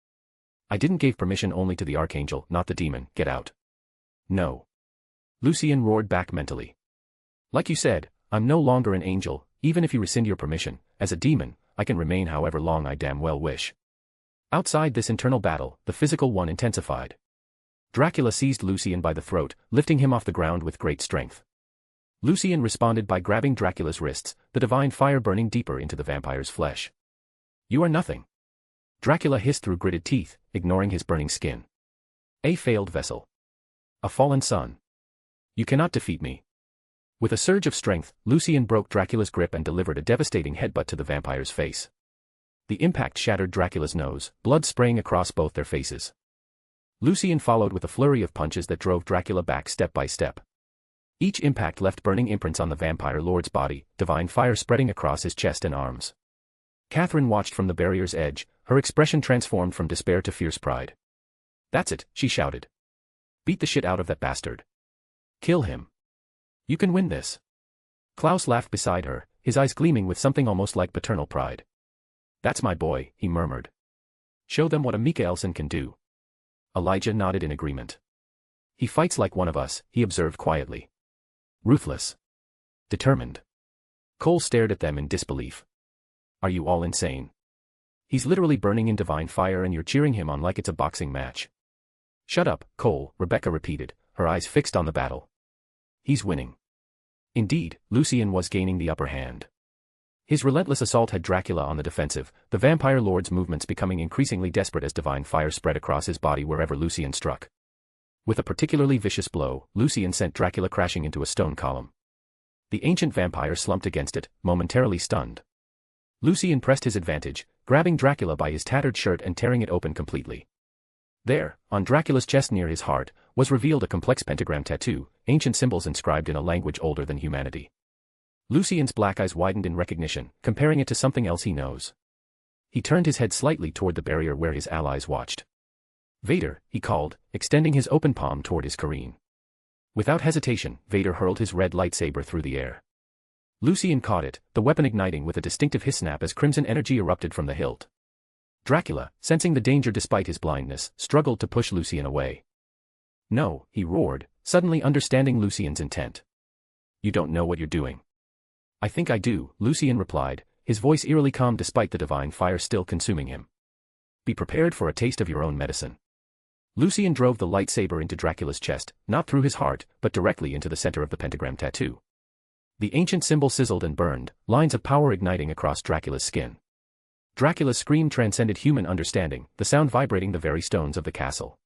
I didn't give permission only to the archangel, not the demon, get out. No. Lucien roared back mentally. Like you said, I'm no longer an angel, even if you rescind your permission, as a demon, I can remain however long I damn well wish. Outside this internal battle, the physical one intensified. Dracula seized Lucien by the throat, lifting him off the ground with great strength. Lucien responded by grabbing Dracula's wrists, the divine fire burning deeper into the vampire's flesh. You are nothing. Dracula hissed through gritted teeth, ignoring his burning skin. A failed vessel. A fallen sun. You cannot defeat me. With a surge of strength, Lucien broke Dracula's grip and delivered a devastating headbutt to the vampire's face. The impact shattered Dracula's nose, blood spraying across both their faces. Lucien followed with a flurry of punches that drove Dracula back step by step. Each impact left burning imprints on the vampire lord's body, divine fire spreading across his chest and arms. Catherine watched from the barrier's edge, her expression transformed from despair to fierce pride. That's it, she shouted. Beat the shit out of that bastard. Kill him. You can win this. Claus laughed beside her, his eyes gleaming with something almost like paternal pride. That's my boy, he murmured. Show them what a Michaelson can do. Elijah nodded in agreement. He fights like one of us, he observed quietly. Ruthless. Determined. Cole stared at them in disbelief. Are you all insane? He's literally burning in divine fire and you're cheering him on like it's a boxing match. Shut up, Cole, Rebecca repeated, her eyes fixed on the battle. He's winning. Indeed, Lucien was gaining the upper hand. His relentless assault had Dracula on the defensive, the vampire lord's movements becoming increasingly desperate as divine fire spread across his body wherever Lucien struck. With a particularly vicious blow, Lucien sent Dracula crashing into a stone column. The ancient vampire slumped against it, momentarily stunned. Lucien pressed his advantage, grabbing Dracula by his tattered shirt and tearing it open completely. There, on Dracula's chest near his heart, was revealed a complex pentagram tattoo, ancient symbols inscribed in a language older than humanity. Lucien's black eyes widened in recognition, comparing it to something else he knows. He turned his head slightly toward the barrier where his allies watched. Vader, he called, extending his open palm toward his Kareen. Without hesitation, Vader hurled his red lightsaber through the air. Lucien caught it, the weapon igniting with a distinctive hiss snap as crimson energy erupted from the hilt. Dracula, sensing the danger despite his blindness, struggled to push Lucien away. No, he roared, suddenly understanding Lucien's intent. You don't know what you're doing. I think I do, Lucien replied, his voice eerily calm despite the divine fire still consuming him. Be prepared for a taste of your own medicine. Lucien drove the lightsaber into Dracula's chest, not through his heart, but directly into the center of the pentagram tattoo. The ancient symbol sizzled and burned, lines of power igniting across Dracula's skin. Dracula's scream transcended human understanding, the sound vibrating the very stones of the castle.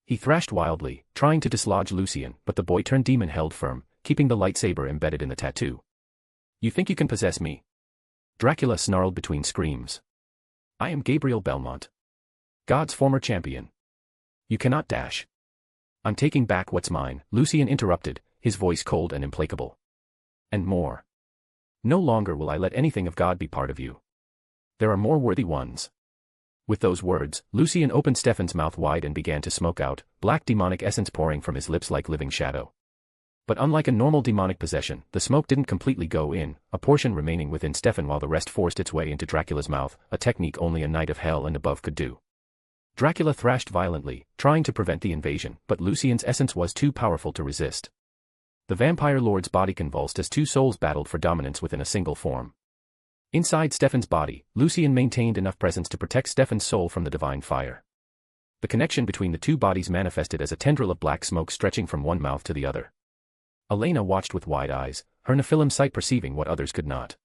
He thrashed wildly, trying to dislodge Lucien, but the boy-turned-demon held firm, keeping the lightsaber embedded in the tattoo. You think you can possess me? Dracula snarled between screams. I am Gabriel Belmont. God's former champion. You cannot dash. I'm taking back what's mine, Lucien interrupted, his voice cold and implacable. And more. No longer will I let anything of God be part of you. There are more worthy ones. With those words, Lucien opened Stefan's mouth wide and began to smoke out, black demonic essence pouring from his lips like living shadow. But unlike a normal demonic possession, the smoke didn't completely go in, a portion remaining within Stefan while the rest forced its way into Dracula's mouth, a technique only a knight of hell and above could do. Dracula thrashed violently, trying to prevent the invasion, but Lucien's essence was too powerful to resist. The vampire lord's body convulsed as two souls battled for dominance within a single form. Inside Stefan's body, Lucien maintained enough presence to protect Stefan's soul from the divine fire. The connection between the two bodies manifested as a tendril of black smoke stretching from one mouth to the other. Elena watched with wide eyes, her Nephilim sight perceiving what others could not.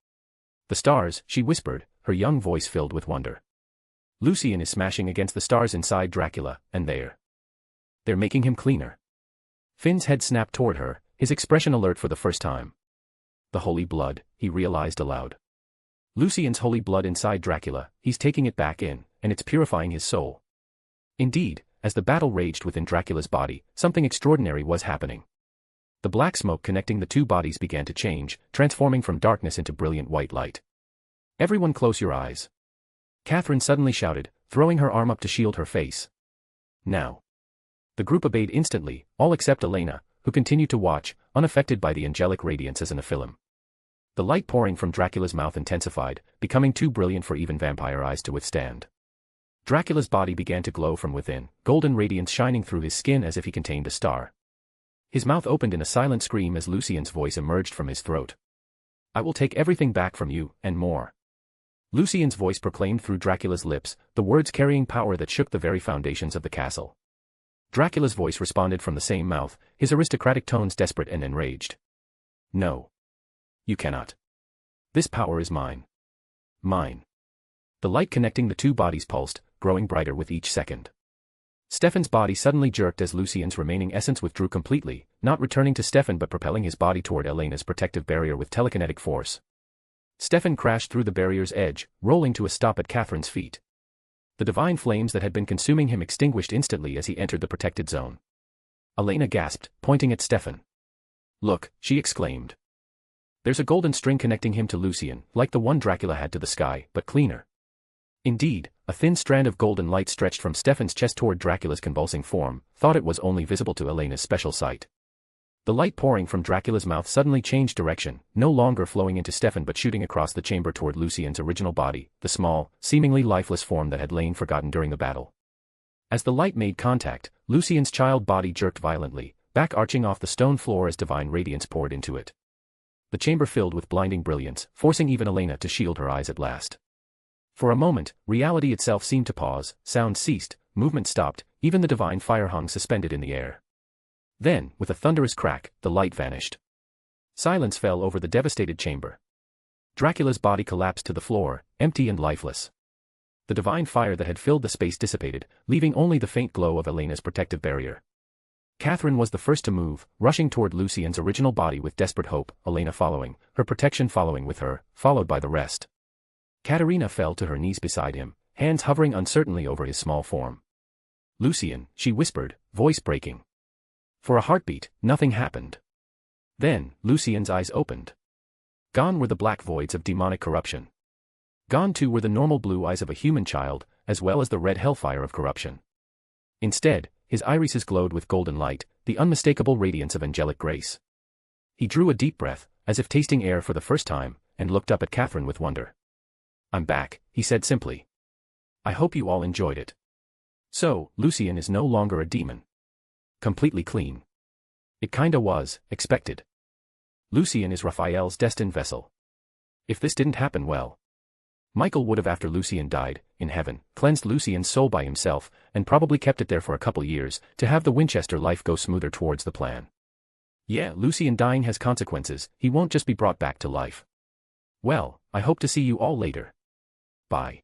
The stars, she whispered, her young voice filled with wonder. Lucien is smashing against the stars inside Dracula, and they're making him cleaner. Finn's head snapped toward her, his expression alert for the first time. The holy blood, he realized aloud. Lucien's holy blood inside Dracula, he's taking it back in, and it's purifying his soul. Indeed, as the battle raged within Dracula's body, something extraordinary was happening. The black smoke connecting the two bodies began to change, transforming from darkness into brilliant white light. Everyone close your eyes. Catherine suddenly shouted, throwing her arm up to shield her face. Now. The group obeyed instantly, all except Elena, who continued to watch, unaffected by the angelic radiance as in a film. The light pouring from Dracula's mouth intensified, becoming too brilliant for even vampire eyes to withstand. Dracula's body began to glow from within, golden radiance shining through his skin as if he contained a star. His mouth opened in a silent scream as Lucien's voice emerged from his throat. I will take everything back from you, and more. Lucien's voice proclaimed through Dracula's lips, the words carrying power that shook the very foundations of the castle. Dracula's voice responded from the same mouth, his aristocratic tones desperate and enraged. No. You cannot. This power is mine. Mine. The light connecting the two bodies pulsed, growing brighter with each second. Stefan's body suddenly jerked as Lucien's remaining essence withdrew completely, not returning to Stefan but propelling his body toward Elena's protective barrier with telekinetic force. Stefan crashed through the barrier's edge, rolling to a stop at Catherine's feet. The divine flames that had been consuming him extinguished instantly as he entered the protected zone. Elena gasped, pointing at Stefan. Look, she exclaimed. There's a golden string connecting him to Lucien, like the one Dracula had to the sky, but cleaner. Indeed, a thin strand of golden light stretched from Stefan's chest toward Dracula's convulsing form, thought it was only visible to Elena's special sight. The light pouring from Dracula's mouth suddenly changed direction, no longer flowing into Stefan but shooting across the chamber toward Lucien's original body, the small, seemingly lifeless form that had lain forgotten during the battle. As the light made contact, Lucien's child body jerked violently, back arching off the stone floor as divine radiance poured into it. The chamber filled with blinding brilliance, forcing even Elena to shield her eyes at last. For a moment, reality itself seemed to pause, sound ceased, movement stopped, even the divine fire hung suspended in the air. Then, with a thunderous crack, the light vanished. Silence fell over the devastated chamber. Dracula's body collapsed to the floor, empty and lifeless. The divine fire that had filled the space dissipated, leaving only the faint glow of Elena's protective barrier. Catherine was the first to move, rushing toward Lucien's original body with desperate hope, Elena following, her protection following with her, followed by the rest. Katerina fell to her knees beside him, hands hovering uncertainly over his small form. Lucien, she whispered, voice breaking. For a heartbeat, nothing happened. Then, Lucien's eyes opened. Gone were the black voids of demonic corruption. Gone too were the normal blue eyes of a human child, as well as the red hellfire of corruption. Instead, his irises glowed with golden light, the unmistakable radiance of angelic grace. He drew a deep breath, as if tasting air for the first time, and looked up at Catherine with wonder. I'm back, he said simply. I hope you all enjoyed it. So, Lucien is no longer a demon. Completely clean. It kinda was, expected. Lucien is Raphael's destined vessel. If this didn't happen well, Michael would have, after Lucien died, in heaven, cleansed Lucien's soul by himself, and probably kept it there for a couple years, to have the Winchester life go smoother towards the plan. Yeah, Lucien dying has consequences, he won't just be brought back to life. Well, I hope to see you all later. Bye.